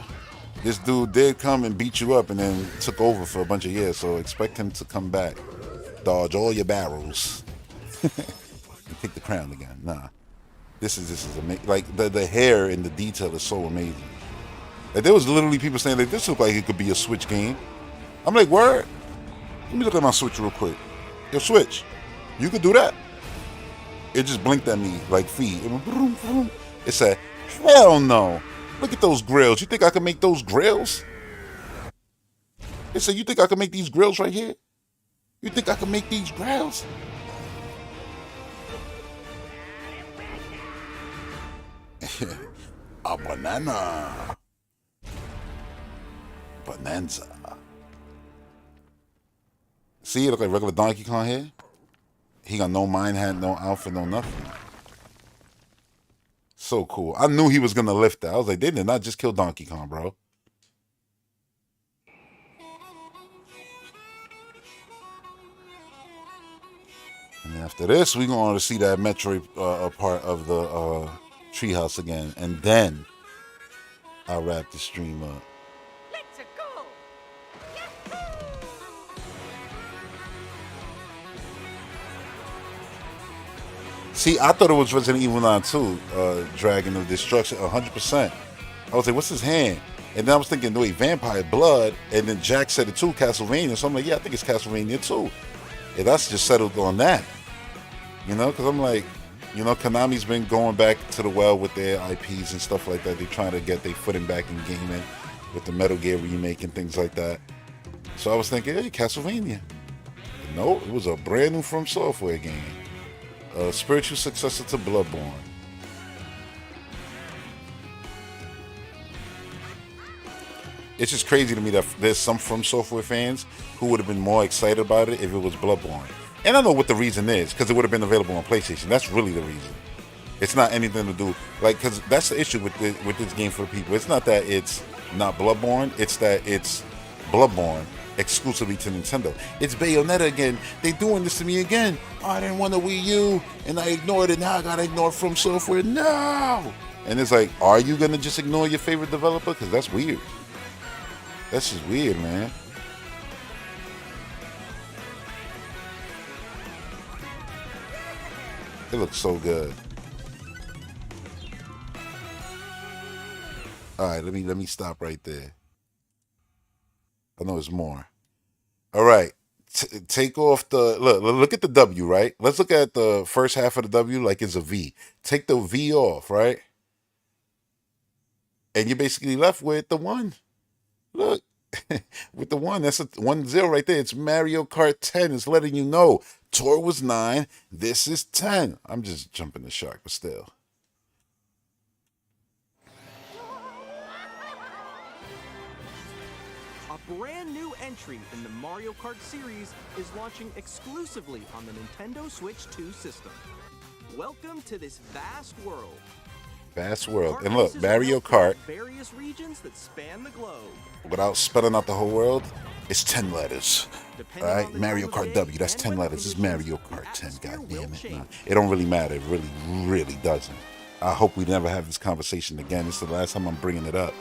this dude did come and beat you up and then took over for a bunch of years. So expect him to come back, dodge all your barrels, and pick the crown again. Nah. This is amazing. Like the hair and the detail is so amazing. Like there was literally people saying like this looks like it could be a Switch game. I'm like, word? Let me look at my Switch real quick. Yo, Switch, you could do that? It just blinked at me like feed. It said, hell no. Look at those grills. You think I can make those grills? It said, you think I can make these grills right here? You think I can make these grills? A banana. Bonanza. See, it look like regular Donkey Kong here. He got no mind hat, no outfit, no nothing. So cool. I knew he was gonna lift that. I was like, they did not just kill Donkey Kong, bro. And after this, we're going to see that Metroid part of the Treehouse again. And then I'll wrap the stream up. Let's go. See, I thought it was Resident Evil 9 2, Dragon of Destruction, 100%. I was like, what's his hand? And then I was thinking, wait, Vampire Blood. And then Jack said it too, Castlevania. So I'm like, yeah, I think it's Castlevania too. And that's just settled on that. You know, because I'm like, you know, Konami's been going back to the well with their IPs and stuff like that. They're trying to get their footing back in gaming with the Metal Gear remake and things like that. So I was thinking, hey, Castlevania. No, it was a brand new From Software game. A spiritual successor to Bloodborne. It's just crazy to me that there's some From Software fans who would have been more excited about it if it was Bloodborne. And I know what the reason is, because it would have been available on PlayStation. That's really the reason. It's not anything to do, like, because that's the issue with this game for the people. It's not that it's not Bloodborne, it's that it's Bloodborne exclusively to Nintendo. It's Bayonetta again. They doing this to me again. Oh, I didn't want a Wii U, and I ignored it. Now I gotta ignore From Software. No! And it's like, are you gonna just ignore your favorite developer? Because that's weird. That's just weird, man. It looks so good. All right, let me stop right there. I know there's more. All right, take off the look at the W, right? Let's look at the first half of the W like it's a V. Take the V off, right? And you're basically left with the 1. Look, with the 1, that's a 1-0 right there. It's Mario Kart 10. It's letting you know. Tour was 9. This is 10. I'm just jumping the shark, but still. A brand new entry in the Mario Kart series is launching exclusively on the Nintendo Switch 2 system. Welcome to this vast world. Vast world. And look, Mario Kart, Various regions that span the globe. without spelling out the whole world, it's 10 letters. All right, Mario Kart W, that's 10 letters. It's Mario Kart 10, God damn it. Nah, it don't really matter. It really, really doesn't. I hope we never have this conversation again. It's the last time I'm bringing it up.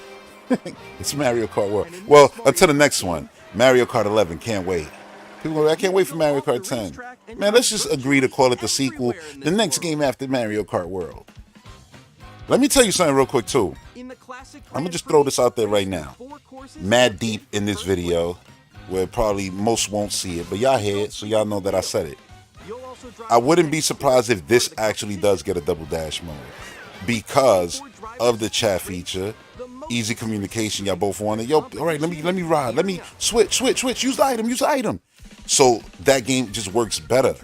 It's Mario Kart World. Well, until the next one, Mario Kart 11. Can't wait. People go, I can't wait for Mario Kart 10. Man, let's just agree to call it the sequel, the next game after Mario Kart World. Let me tell you something real quick, too. I'm going to just throw this out there right now. Mad deep in this video, where probably most won't see it, but y'all hear it, so y'all know that I said it. I wouldn't be surprised if this actually does get a double dash mode, because of the chat feature, easy communication. Y'all both want it. Yo, all right, let me ride. Let me switch. Use the item. So that game just works better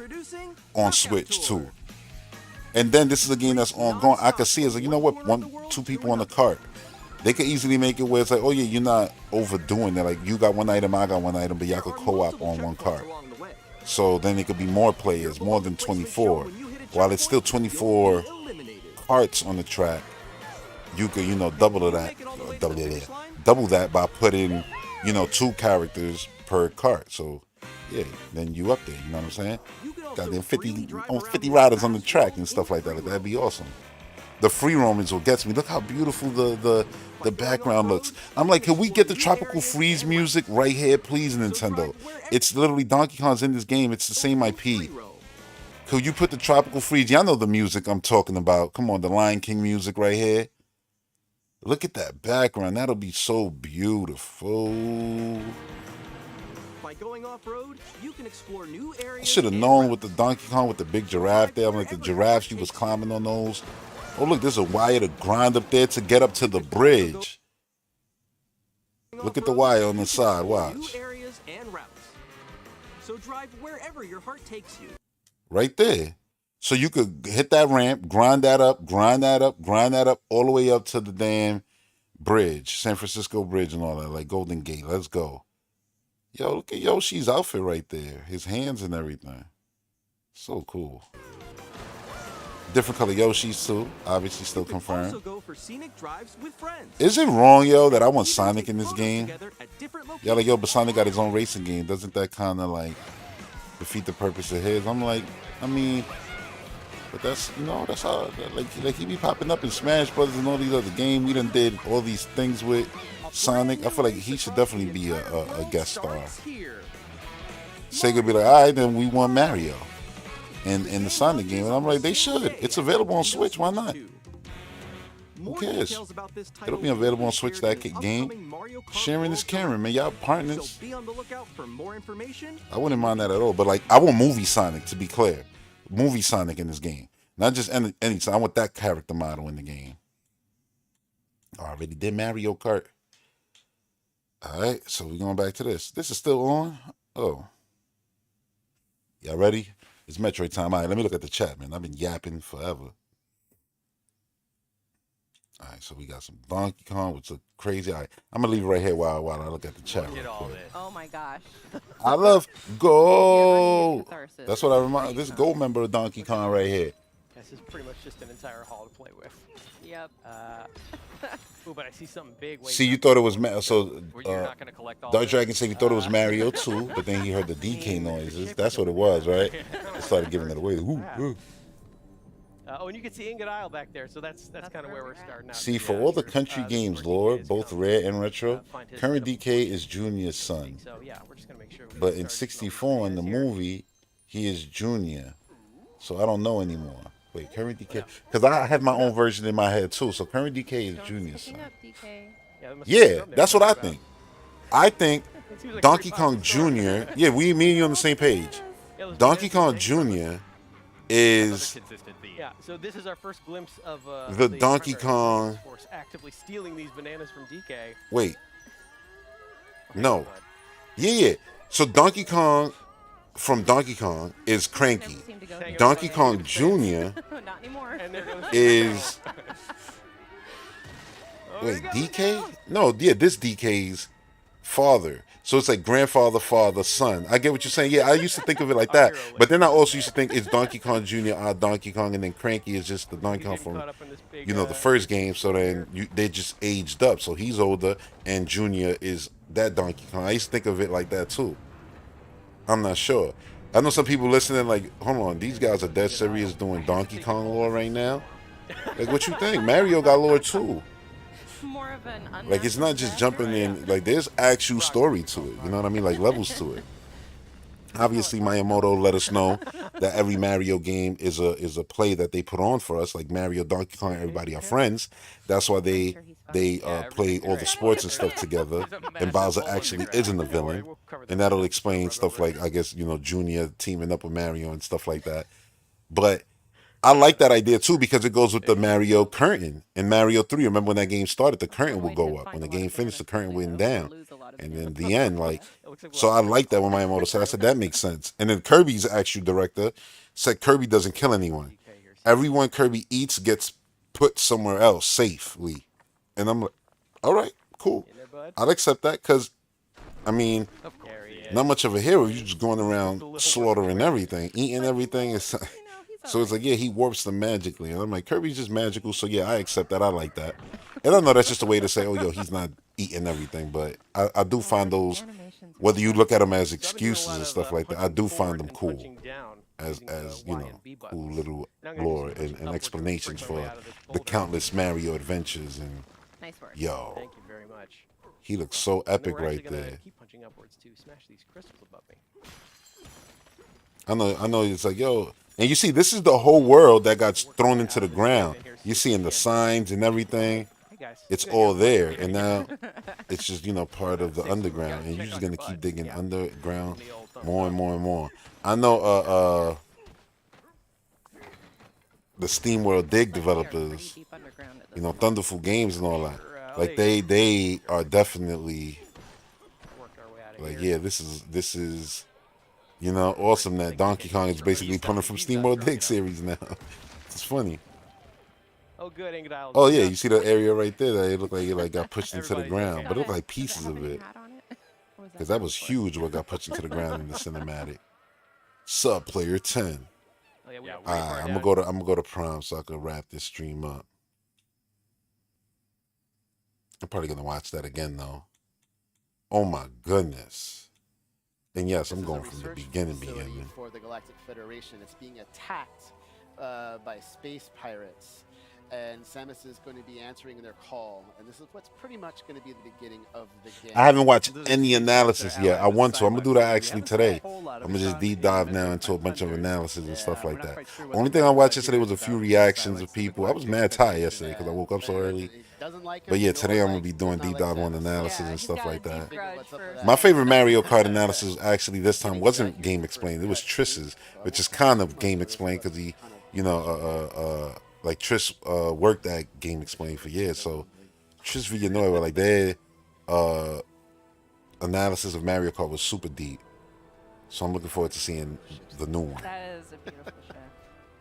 on Switch too. And then this is a game that's ongoing. I could see it's like, you know what, two people on the cart. They could easily make it where it's like, oh yeah, you're not overdoing it. Like you got one item, I got one item, but y'all could co-op on one cart. So then it could be more players, more than 24. While it's still 24 carts on the track, you could, double that by putting, 2 characters per cart. So yeah, then you up there, you know what I'm saying? Got them 50 riders on the track and stuff like that. That'd be awesome. The free roam is what gets me. Look how beautiful the background looks. I'm like, can we get the Tropical Freeze music right here, please, Nintendo? It's literally Donkey Kong's in this game. It's the same IP. Could you put the Tropical Freeze? Y'all know the music I'm talking about. Come on, the Lion King music right here. Look at that background. That'll be so beautiful. By going off-road, you can explore new areas. I should have known with the Donkey Kong with the big giraffe there. I'm like, the giraffes, you was climbing on those. Oh, look, there's a wire to grind up there to get up to the bridge. Look at the wire on the side. Watch. New areas and routes. So drive wherever your heart takes you. Right there. So you could hit that ramp, grind that up, all the way up to the damn bridge, San Francisco Bridge and all that, like Golden Gate. Let's go. Yo, look at Yoshi's outfit right there. His hands and everything. So cool. Different color Yoshi's too. Obviously still confirmed. Also go for scenic drives with friends. Is it wrong, yo, that I want Sonic in this game? Yeah, like, yo, but Sonic got his own racing game. Doesn't that kind of, like, defeat the purpose of his? I'm like, I mean, but that's, that's how, like he be popping up in Smash Brothers and all these other games. We done did all these things with Sonic. I feel like he should definitely be a guest star. Sega be like, all right, then we want Mario in the Sonic game. And I'm like, they should. It's available on Switch. Why not? Who cares? It'll be available on Switch, that game. Sharing is caring, man. Y'all partners. I wouldn't mind that at all. But, like, I want movie Sonic, to be clear. Movie Sonic in this game. Not just any Sonic. I want that character model in the game. I already did Mario Kart. All right, so we're going back to this. This is still on? Oh. Y'all ready? It's Metroid time. All right, let me look at the chat, man. I've been yapping forever. All right, so we got some Donkey Kong, which is crazy. All right, I'm going to leave it right here while I look at the chat real quick. Oh, my gosh. I love Gold. That's what I remind. This Gold member of Donkey Kong right here. This is pretty much just an entire hall to play with. Yep. Ooh, but I see something big. See, you thought it was Dark Dragon said he thought it was Mario too, but then he heard the DK noises. That's what it was, right? He started giving it away. Ooh, ooh. Oh, and you can see Ingot Isle back there, so that's kind of where we're starting out. See, for all the country games, Lord, both rare and retro, current DK is Junior's son. So yeah, we're just gonna make sure. But in 64 in the movie, he is Junior. So I don't know anymore. Wait, current DK, because I have my own version in my head too. So current DK is Junior's son. Yeah, that's what I think. I think Donkey Kong Jr. Yeah, me and you on the same page. Donkey Kong Jr. is Yeah, so this is our first glimpse of the Donkey Kong force actively stealing these bananas from DK. Wait. No. Yeah. So Donkey Kong from Donkey Kong is Cranky. Donkey Kong Jr. is wait, DK? No, yeah, this DK's father. So it's like grandfather, father, son. I get what you're saying. Yeah, I used to think of it like that. But then I also used to think it's Donkey Kong Jr., Donkey Kong, and then Cranky is just the Donkey Kong from, the first game. So then they just aged up. So he's older, and Jr. is that Donkey Kong. I used to think of it like that, too. I'm not sure. I know some people listening like, hold on, these guys are dead serious doing Donkey Kong lore right now? Like, what you think? Mario got lore, too. more of an Like, it's not just jumping in. Like, there's actual story to it. You know what I mean? Like, levels to it. Obviously, Miyamoto let us know that every Mario game is a play that they put on for us. Like Mario, Donkey Kong, everybody are friends. That's why they play all the sports and stuff together. And Bowser actually isn't a villain, and that'll explain stuff like, I guess, you know, Junior teaming up with Mario and stuff like that. But I like that idea too, because it goes with the Mario curtain. In Mario 3, remember when that game started, the curtain would go up. When the game finished, the curtain went down. And then the end, like, so I like that when Miyamoto said, I said, that makes sense. And then Kirby's actual director said Kirby doesn't kill anyone. Everyone Kirby eats gets put somewhere else safely. And I'm like, all right, cool. I'd accept that, because, I mean, not much of a hero. You're just going around slaughtering everything, eating everything. So it's like, yeah, he warps them magically. And I'm like, Kirby's just magical, so yeah, I accept that. I like that. And I know that's just a way to say, oh, yo, he's not eating everything. But I do find those, whether you look at them as excuses and stuff like that, I do find them cool. As you know, cool little lore and explanations for the countless Mario adventures. And, yo, Thank you very much. he looks so And then epic we're actually right gonna there. Keep punching upwards to smash these crystals above me. I know. It's like, yo, and you see, this is the whole world that got thrown into the ground. You seeing the signs and everything. It's all there, and now it's just, you know, part of the underground, and you're just gonna keep digging underground more and more and more. I know, the SteamWorld Dig developers, you know, Thunderful Games and all that. Like they are definitely like, yeah, this is. You know, awesome that Donkey Kong is basically pulling from SteamWorld Dig series now. It's funny. Oh, good, Ingadile. Oh yeah, you see the area right there that it looked like it got pushed into the ground, but it looked like pieces of it. Because that was huge what got pushed into the ground in the cinematic. Sub Player 10. Alright, I'm gonna go to Prime so I can wrap this stream up. I'm probably gonna watch that again though. Oh my goodness. And yes, I'm going from the beginning. For the Galactic Federation, it's being attacked by space pirates, and Samus is going to be answering their call. And this is what's pretty much going to be the beginning of the game. I haven't watched any analysis yet. I want to. I'm gonna do that actually today. I'm gonna just deep dive now into a bunch of analysis and stuff like that. Only thing I watched yesterday was a few reactions of people. I was mad tired yesterday because I woke up so early. But yeah, today I'm gonna be doing deep dive on analysis and stuff like that. My favorite Mario Kart analysis actually this time wasn't Game Explained. It was Triss's, which is kind of Game Explained because he, you know, like Triss worked at Game Explained for years. So Triss Villanueva, like their analysis of Mario Kart was super deep. So I'm looking forward to seeing the new one. That is a beautiful show.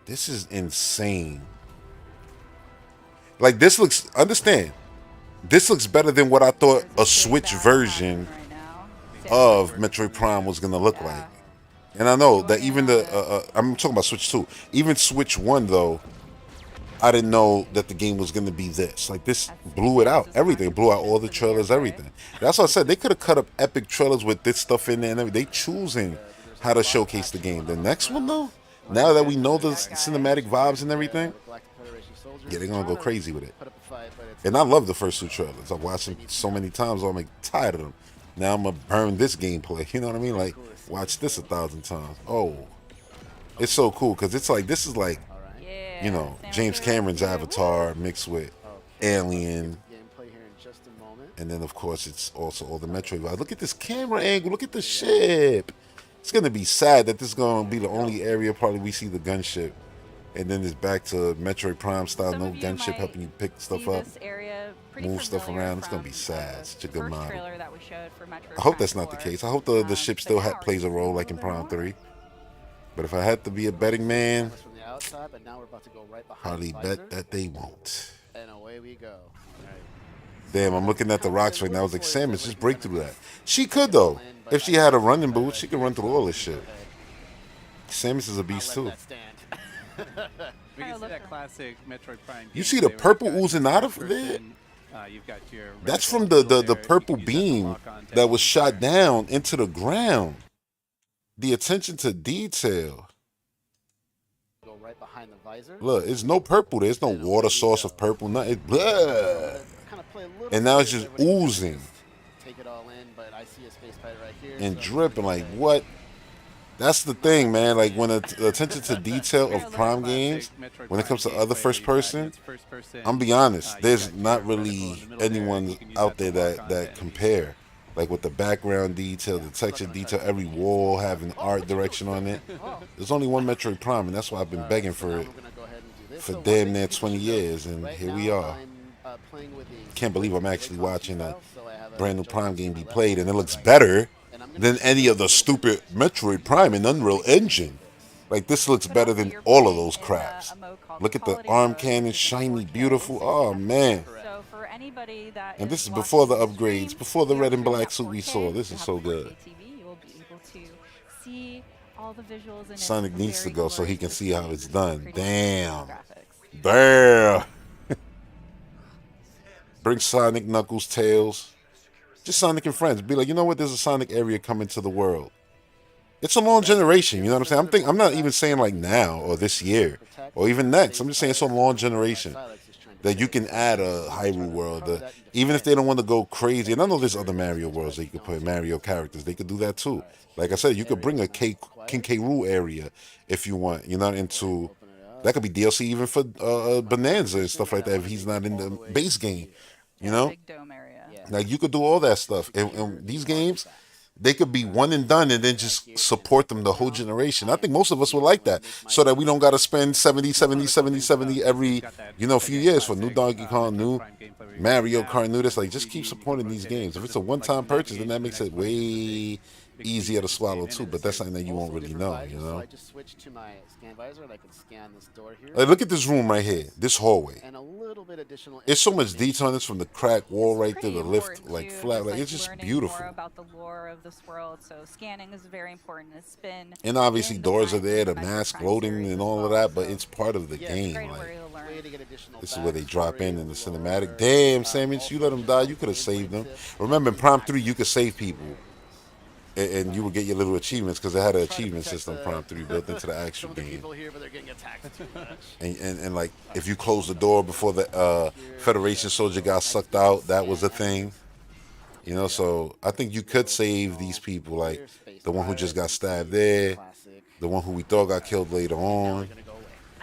This is insane. Like, this looks, understand, this looks better than what I thought a Switch version of Metroid Prime was going to look like. And I know that even I'm talking about Switch 2. Even Switch 1, though, I didn't know that the game was going to be this. Like, this blew it out. Everything. Blew out all the trailers, everything. That's what I said. They could have cut up epic trailers with this stuff in there and everything. They choosing how to showcase the game. The next one, though, now that we know the cinematic vibes and everything, yeah, they're gonna go crazy with it. And I love the first two trailers. I've watched them so many times, I'm like tired of them. Now I'm gonna burn this gameplay. You know what I mean? Like, watch this 1,000 times. Oh, it's so cool because it's like, this is like, you know, James Cameron's Avatar mixed with Alien. And then of course it's also all the Metroid vibes. Look at this camera angle. Look at the ship. It's gonna be sad that this is gonna be the only area probably we see the gunship. And then it's back to Metroid Prime style, no gunship helping you pick stuff up, move stuff around. It's gonna be sad. Such a good model. I hope that's not the case. I hope the ship still plays a role like in Prime 3. But if I had to be a betting man, hardly bet that they won't. And away we go. Damn, I'm looking at the rocks right now. I was like, Samus, just break through that. She could though. If she had a running boot, she could run through all this shit. Samus is a beast too. We can see that classic Metroid Prime. You see the purple oozing out of there? You've got your That's from the purple beam that was shot down into the ground. The attention to detail. Go right behind the visor. Look, it's no purple. There's no water source of purple. Nothing. Blah. Kind of play a and now it's just oozing take it all in, but I see a space pirate right here. and so dripping. Like what? That's the thing, man. Like when the attention to detail of Prime games, when it comes to other first person, I'm be honest, there's not really anyone out there that compare. Like with the background detail, the texture detail, every wall having art direction on it. There's only one Metroid Prime, and that's why I've been begging for it for damn near 20 years, and here we are. Can't believe I'm actually watching a brand new Prime game be played, and it looks better than any of the stupid Metroid Prime in Unreal Engine. Like this looks better than all of those craps. Look at the arm cannon, shiny, beautiful. Oh man. So for anybody that And this is before the upgrades, before the red and black suit we saw. This is so good. You will be able to see all the visuals in Sonic it. needs to go so he can see how it's done. Damn. Graphics. Damn. Bring Sonic, Knuckles, Tails. Just Sonic and friends. Be like, you know what? There's a Sonic area coming to the world. It's a long generation. You know what I'm saying? I'm not even saying like now or this year or even next. I'm just saying it's a long generation that you can add a Hyrule world. Even if they don't want to go crazy. And I know there's other Mario worlds that you could put Mario characters. They could do that too. Like I said, you could bring a King K. Rool area if you want. You're not into... That could be DLC even for Bonanza and stuff like that if he's not in the base game. You know? Like you could do all that stuff. And these games, they could be one and done and then just support them the whole generation. I think most of us would like that so that we don't got to spend 70 every, few years for new Donkey Kong, new Mario Kart, new this. Like just keep supporting these games. If it's a one-time purchase, then that makes it way easier to swallow too, but that's something that you won't really know, you know? So I just switched to my scan visor and I can scan this door here. Like, look at this room right here, this hallway. And a little bit additional. It's so much detail on this, from the cracked wall right there, the lift, like flat, like it's just beautiful. More about the lore of this world, so scanning is very important. It's been and obviously doors are there, the mask loading and all of that, but it's part of the game. Like, this is where they drop in the cinematic. Damn, Samus, you let him die, you could have saved him. Remember in Prime 3, you could save people. And you would get your little achievements because it had an achievement system, Prime 3, built into the actual game. And like, if you close the door before the Federation soldier got sucked out, that was a thing. You know, so I think you could save these people, like the one who just got stabbed there, the one who we thought got killed later on.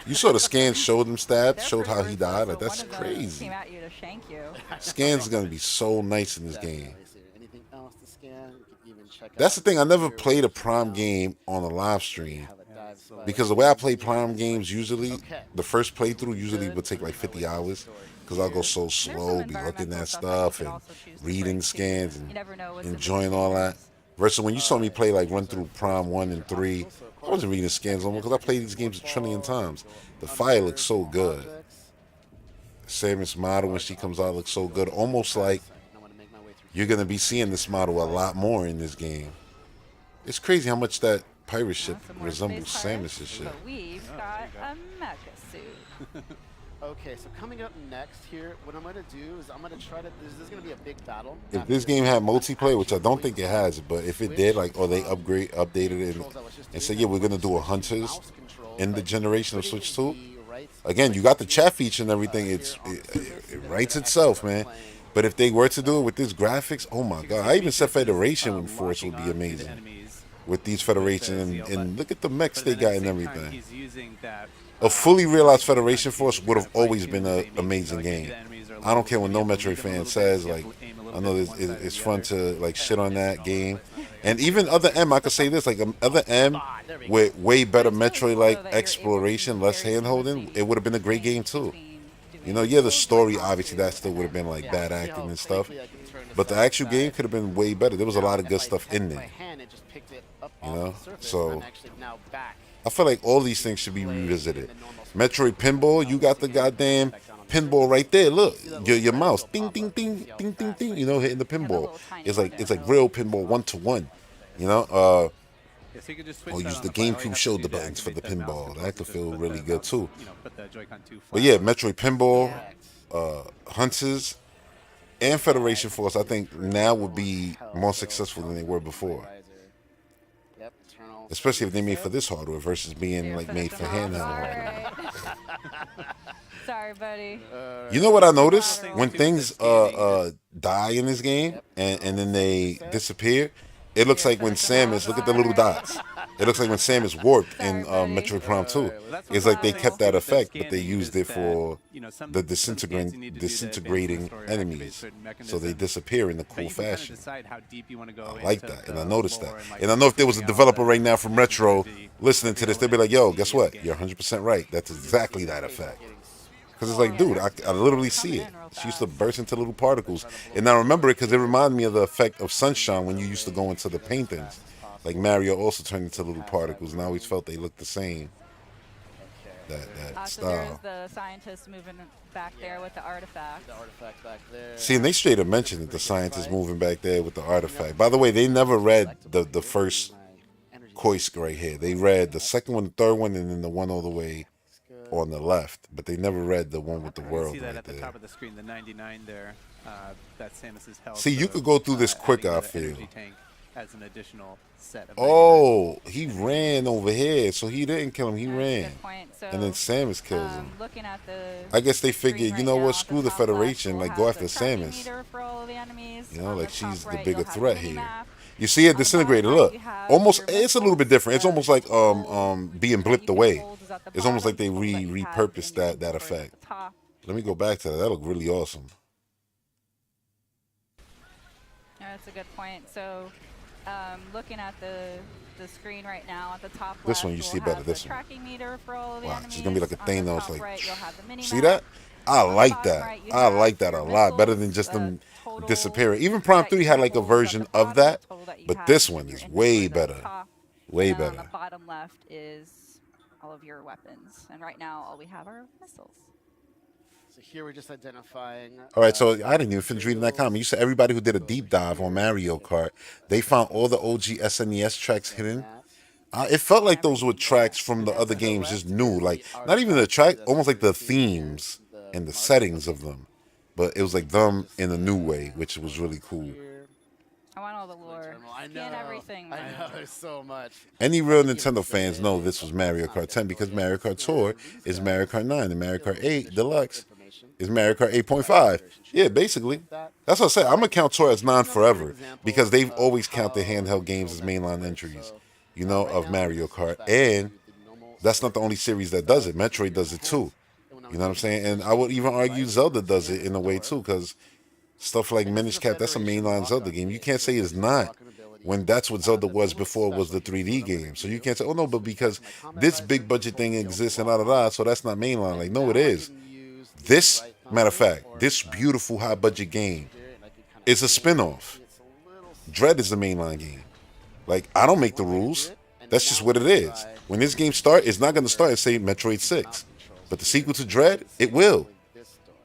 You saw the scans showed him stabbed, showed how he died. Like, that's crazy. Came at you to shank you. Scans are going to be so nice in this game. That's the thing. I never played a Prime game on a live stream because the way I play Prime games, usually the first playthrough usually would take like 50 hours because I'll go so slow, be looking at stuff and reading scans and enjoying all that. Versus when you saw me play like run through Prime 1 and 3, I wasn't reading scans almost because I played these games a trillion times. The fire looks so good. Samus model when she comes out looks so good, almost like you're going to be seeing this model a lot more in this game. It's crazy how much that pirate ship resembles Samus' ship. But we've got a mecha suit. Okay, so coming up next here, what I'm going to do is I'm going to try to, this is going to be a big battle. If this game had multiplayer, which I don't think it has, but if it did, like, or they updated it and said, yeah, we're going to do a Hunters in the generation of Switch 2. Again, you got the chat feature and everything. It writes itself, man. But if they were to do it with this graphics, oh my god. I even said Federation Force would be amazing. With these Federation and look at the mechs they got and everything. A fully realized Federation Force would have always been an amazing game. I don't care what no Metroid fan says. Like, I know it's fun to like shit on that game. And even Other M, I could say this, like Other M with way better Metroid-like exploration, less hand-holding, it would have been a great game too. You know, yeah, the story, obviously, that still would have been like bad acting and stuff. But the actual game could have been way better. There was a lot of good stuff in there. You know? So, I feel like all these things should be revisited. Metroid Pinball, you got the goddamn pinball right there. Look, your mouse, ding, ding, ding, ding, ding, ding, you know, hitting the pinball. It's like real pinball 1-to-1, you know? Or use the GameCube shoulder buttons for the pinball. That could feel really good too. But yeah, Metroid Pinball, Hunters, and Federation Force, I think now would be more successful than they were before. Especially if they made for this hardware versus being like made for handheld hardware. Sorry, buddy. You know what I noticed? When things die in this game and then they disappear, it looks like when Samus, look at the little dots. It looks like when Samus warped in Metroid Prime 2. It's like they kept that effect, but they used it for the disintegrating enemies. So they disappear in a cool fashion. I like that, and I noticed that. And I know if there was a developer right now from Retro listening to this, they'd be like, yo, guess what? You're 100% right. That's exactly that effect. Because it's like, dude, I literally see it. She used to burst into little particles. And I remember it because it reminded me of the effect of Sunshine when you used to go into the paintings. Like Mario also turned into little particles, and I always felt they looked the same. That So there's style. the scientist moving back there with the artifact. The artifact back there. See, and they straight up mentioned it, the scientist moving back there with the artifact. By the way, they never read the first Koisk right here. They read the second one, the third one, and then the one all the way on the left. But they never read the one with the world See that right at the there. top of the screen, the 99 there. That's Samus's health. See, you so, could go through this quick, adding I the feel. energy tank as an additional set of Oh, he ran over here, so he didn't kill him. He ran, Good point. So, and then Samus kills him. looking at the I guess they figured, screen you know right now, what? at Screw the top left, Federation. we'll Like, go have after the tracking Samus. meter for all of the enemies. You know, On like the top she's the right, bigger you'll have threat the here. minimap. You see it On the disintegrated. bottom right, Look, you have almost. your It's a little bit different. It's almost like being blipped away. Holes is at the It's almost like they bottom, that you have repurposed in your that inventory at effect. the top. Let me go back to that. That looked really awesome. Yeah, that's a good point. So, looking at the screen right now, at the top This left, one you see we'll better, have this the one. tracking meter for all of the Wow, enemies. it's gonna be like a On the Thanos. top Like, right, you'll have the mini see map. that? I On the like bottom that. right, you I have like that a your lot better than missiles, just them total disappearing. Even Prime 3 had like a version of that, but this one is way better. Way And then better. on the bottom left is all of your weapons. And right now, all we have are missiles. So here we're just identifying. All right, so I didn't even finish reading that comment. You said everybody who did a deep dive on Mario Kart, they found all the OG SNES tracks hidden. It felt like those were tracks from the other games, just new. Like, not even the track, almost like the themes and the settings of them. But it was like them in a new way, which was really cool. I want all the lore. I know. Scan everything, I man. know so much. Any real Nintendo fans know this was Mario Kart 10 because Mario Kart Tour is Mario Kart 9 and Mario Kart 8 Deluxe is Mario Kart 8.5. Yeah, basically. That's what I said. I'm going to count Tour as 9 forever because they've always counted handheld games as mainline entries, you know, of Mario Kart. And that's not the only series that does it. Metroid does it too. You know what I'm saying? And I would even argue Zelda does it in a way too because stuff like Minish Cap, that's a mainline Zelda game. You can't say it's not when that's what Zelda was before it was the 3D game. So you can't say, oh no, but because this big budget thing exists and da, so that's not mainline. Like, no, it is. This, matter of fact, this beautiful high budget game is a spin-off. Dread is the mainline game. Like, I don't make the rules. That's just what it is. When this game starts, it's not going to start and say Metroid 6. But the sequel to Dread, it will.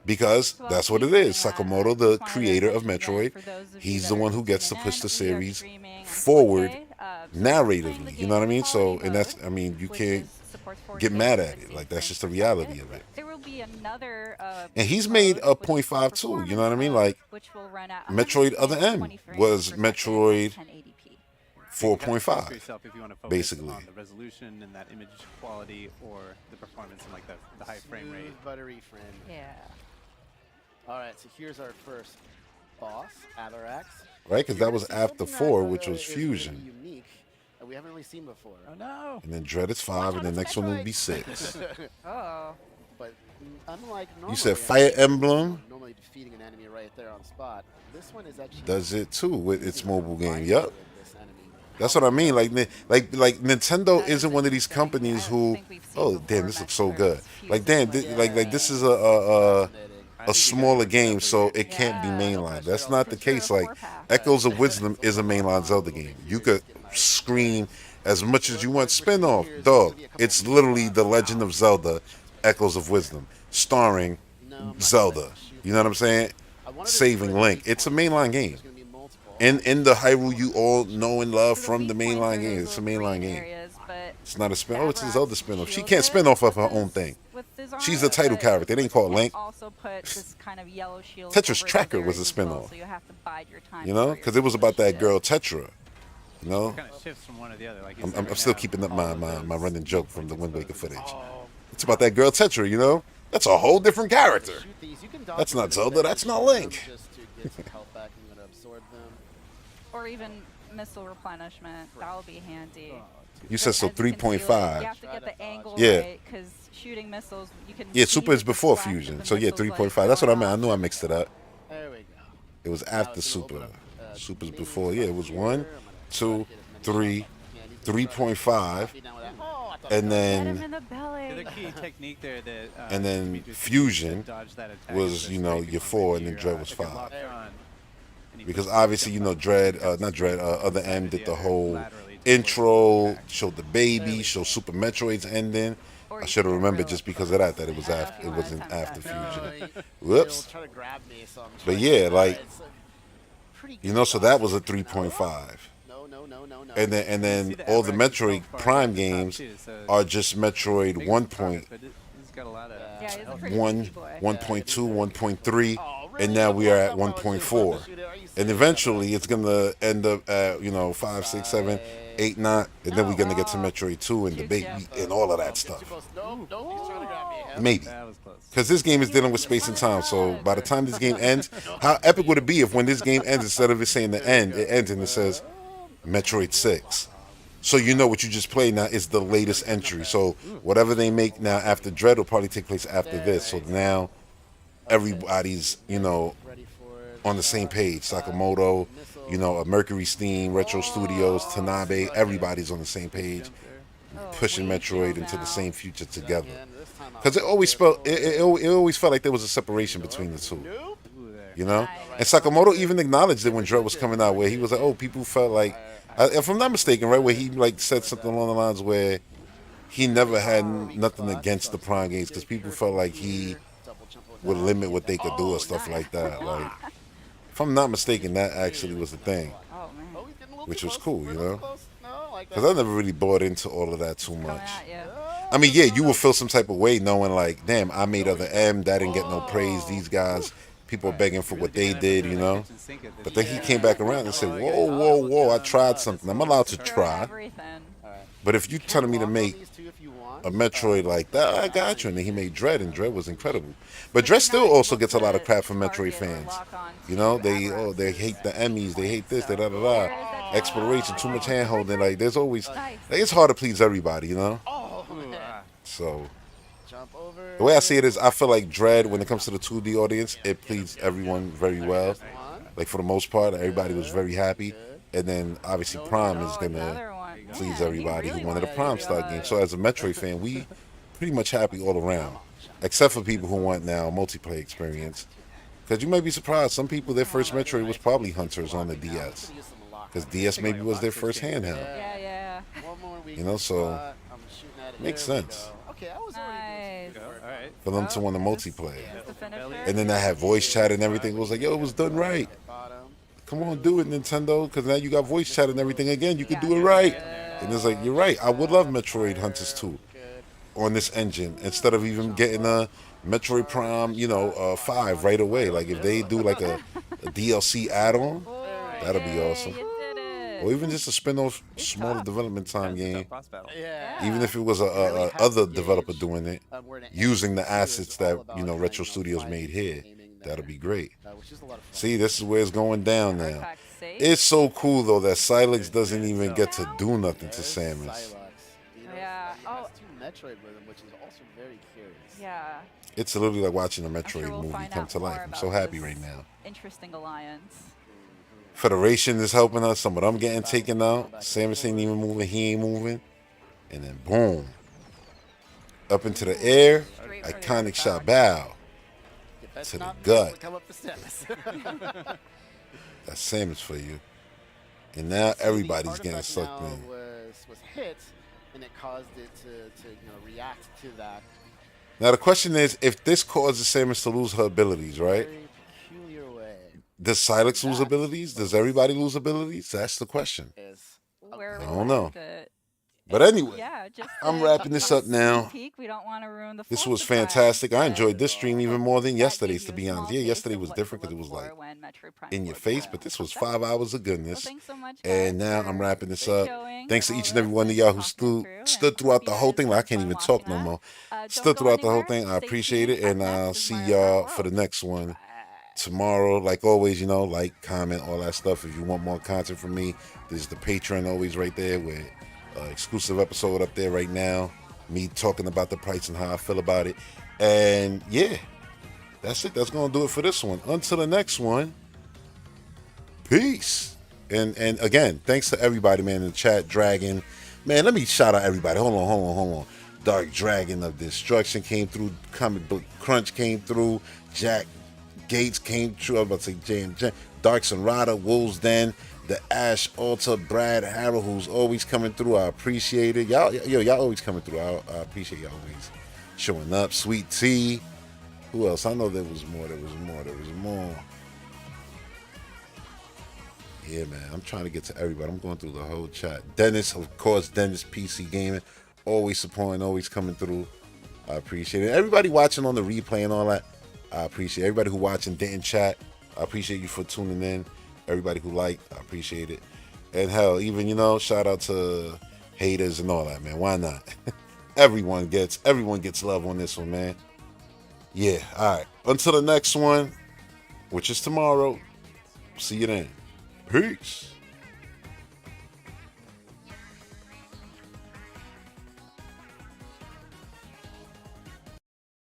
Because that's what it is. Sakamoto, the creator of Metroid, he's the one who gets to push the series forward narratively. You know what I mean? So, and that's, I mean, you can't get mad at it. Like, that's just the reality of it. There will be another. And he's made a .5 too. You know what I mean? Like, Metroid Other M was Metroid 4.5, yourself if you want to focus basically. on the resolution and that image quality or the performance and like the high frame rate. Buttery frame. Yeah. All right, so here's our first boss, Avarax. Right? Because that was after 4, which was Fusion. Unique that we haven't really seen before. Oh no! And then Dread is 5, and the next one will be 6. Oh. But unlike normally, You said Fire Emblem normally defeating an enemy right there on spot. This one is actually does it too with its mobile game. Yep. That's what I mean. Like Nintendo isn't one of these companies who, oh damn, this looks so good. Like damn, like this is a smaller game, so it can't be mainline. That's not the case. Like Echoes of Wisdom is a mainline Zelda game. You could scream as much as you want. Spin-off, dog. It's literally The Legend of Zelda, Echoes of Wisdom, starring Zelda. You know what I'm saying? Saving Link. It's a mainline game. In the Hyrule you all know and love from the mainline game. It's a mainline game. It's not a spin. Oh, it's a Zelda spin-off. She can't spin off of her own thing. She's the title character. They didn't call it Link. Tetris Tracker was a spin-off. You know, because it was about that girl Tetra. You know, Kind of shifts from one to the other. Like I'm still keeping up my running joke from the Wind Waker footage. It's about that girl Tetra. You know, That's a whole different character. Shoot these. You can dodge That's them not in a Zelda. second, That's not shoot them Link. Just to get some health back, I'm gonna absorb them. Or even missile replenishment. That will be handy. You said so. As you can see, 3.5. You have to get the angle Yeah. right because shooting missiles, you can. Yeah, see Super is the before flash of Fusion. the So yeah, missiles, like, 3.5. That's what I going meant. I off. knew I mixed it up. There we go. It was Now after it's gonna open Super. up, Super's mini before. Yeah, it was here. 1, I'm gonna 2, try to get as many 3, shots as I can. He's gonna try to 3.5, be down with that. Oh, I thought and I got it. Get him then in the belly. The key technique there that and then Demetrius used Fusion to dodge that attack was, is you know, scraping your on 4, the and then ear, Dread was if you're 5. locked on, and he Because puts the obviously, you know, jump Dread, up, not Dread, Other side M to did the other whole laterally to avoid intro, attack. showed the baby, showed Super Metroid's ending. I should have remembered just because of that it was after, it wasn't after Fusion. Whoops. He'll try to grab me, so I'm But trying yeah, to- like, it's a pretty you good know, so that was a box. 3.5. No. And then all the Metroid Prime games are just Metroid 1. But he's got a lot of Yeah, he's a pretty 1, picky boy. 1.2, 1.3, and now we are at 1.4. And eventually it's gonna end up at, you know, 5, 6, 7, 8, 9, and then we're gonna get to Metroid 2 and the baby and all of that stuff. Nope, he's trying to grab me. Maybe. That was close. Because this game is dealing with space and time, so by the time this game ends, how epic would it be if when this game ends, instead of it saying the end, it ends and it says Metroid 6. So you know what you just played now is the latest entry. So whatever they make now after Dread will probably take place after this. So now everybody's, you know, on the same page. Sakamoto, you know, Mercury Steam, Retro Studios, Tanabe, everybody's on the same page, pushing Metroid into the same future together. Because it always felt it always felt like there was a separation between the two. You know? And Sakamoto even acknowledged it when Dread was coming out, where he was like, oh, people felt like, if I'm not mistaken, right, where he like said something along the lines where he never had nothing against the Prime games because people felt like he would limit what they could do or stuff like that. Like, if I'm not mistaken, that actually was the thing, which was cool, you know? Because I never really bought into all of that too much. I mean, yeah, you will feel some type of way knowing like, damn, I made Other M, that didn't get no praise. These guys, people are begging for what they did, you know? But then he came back around and said, whoa, I tried something. I'm allowed to try. But if you're telling me to make a Metroid like that, I got you. And then he made Dread, and Dread was incredible. But Dread still also gets a lot of crap from Metroid fans. You know, they hate the Emmys, they hate this, they da. Exploration, too much hand holding. Like, there's always, like, it's hard to please everybody, you know? So, the way I see it is, I feel like Dread, when it comes to the 2D audience, it pleased everyone very well. Like, for the most part, everybody was very happy. And then, obviously, Prime is going to please everybody who wanted a Prime style game. So, as a Metroid fan, we pretty much happy all around. Except for people who want now a multiplayer experience. Because you might be surprised, some people, their first Metroid was probably Hunters on the DS. Because DS maybe was their first handheld. Yeah. You know, so makes sense for them to want to multiplayer. And then I had voice chat and everything. It was like, yo, it was done right. Come on, do it, Nintendo, because now you got voice chat and everything again. You could do it right. And it's like, you're right. I would love Metroid Hunters 2 on this engine instead of even getting a Metroid Prime, 5 right away. Like, if they do like a DLC add-on, that'll be awesome. Or even just a spin-off, smaller development time game. Even if it was a other developer doing it, using the assets that Retro Studios made here, that'll be great. See, this is where it's going down now. It's so cool though that Silex doesn't even get to do nothing to Samus. It's literally like watching a Metroid movie come to life. I'm so happy right now. Interesting alliance. Federation is helping us. Some of them getting taken out. Samus ain't even moving. He ain't moving. And then boom. Up into the air. Iconic shot bow. To the gut. That's Samus for you. And now everybody's getting sucked in. Was hit, and it caused it to react to that. Now the question is, if this causes Samus to lose her abilities, right? Does Silex lose abilities? Does everybody lose abilities? That's the question. I don't know. But anyway, Yeah, just I'm a- wrapping this a up now. sneak peek. We don't want to ruin the This full was surprise, fantastic. I but enjoyed this stream even more than that yesterday's, gives to you a be small honest. Yeah, taste yesterday of was what to different because it look was like for when Metroid Prime in your 4 face, comes but this out. was 5 hours of goodness. Thanks so much, And guys, now for I'm wrapping this great up. showing Thanks to all each and every this one of and y'all who talking through, and stood hope throughout you the whole guys thing. had I can't fun even watching talk no that. more. Don't Stood go throughout the whole anywhere. thing. I Stay appreciate tuned. it. Up And next I'll is see Mario Kart y'all for the World. next one tomorrow. Like always, you know, like, comment, all that stuff. If you want more content from me, there's the Patreon always right there with exclusive episode up there right now. Me talking about the price and how I feel about it. And yeah, that's it. That's going to do it for this one. Until the next one, peace. And again, thanks to everybody, man, in the chat. Dragon, man, let me shout out everybody. Hold on. Dark Dragon of Destruction came through. Comic Book Crunch came through. Jack Gates came through. I was about to say Jam. Darks and Rada, Wolves Den, the Ash Altar, Brad Harrell, who's always coming through. I appreciate it. Y'all always coming through. I appreciate y'all always showing up. Sweet Tea. Who else? I know there was more. Yeah, man. I'm trying to get to everybody. I'm going through the whole chat. Dennis, of course, Dennis PC Gaming. Always supporting, always coming through. I appreciate it. Everybody watching on the replay and all that, I appreciate it. Everybody who watching didn't chat, I appreciate you for tuning in. Everybody who liked, I appreciate it. And hell, even, you know, shout out to haters and all that, man. Why not? Everyone gets love on this one, man. Yeah, all right. Until the next one, which is tomorrow. See you then. Peace.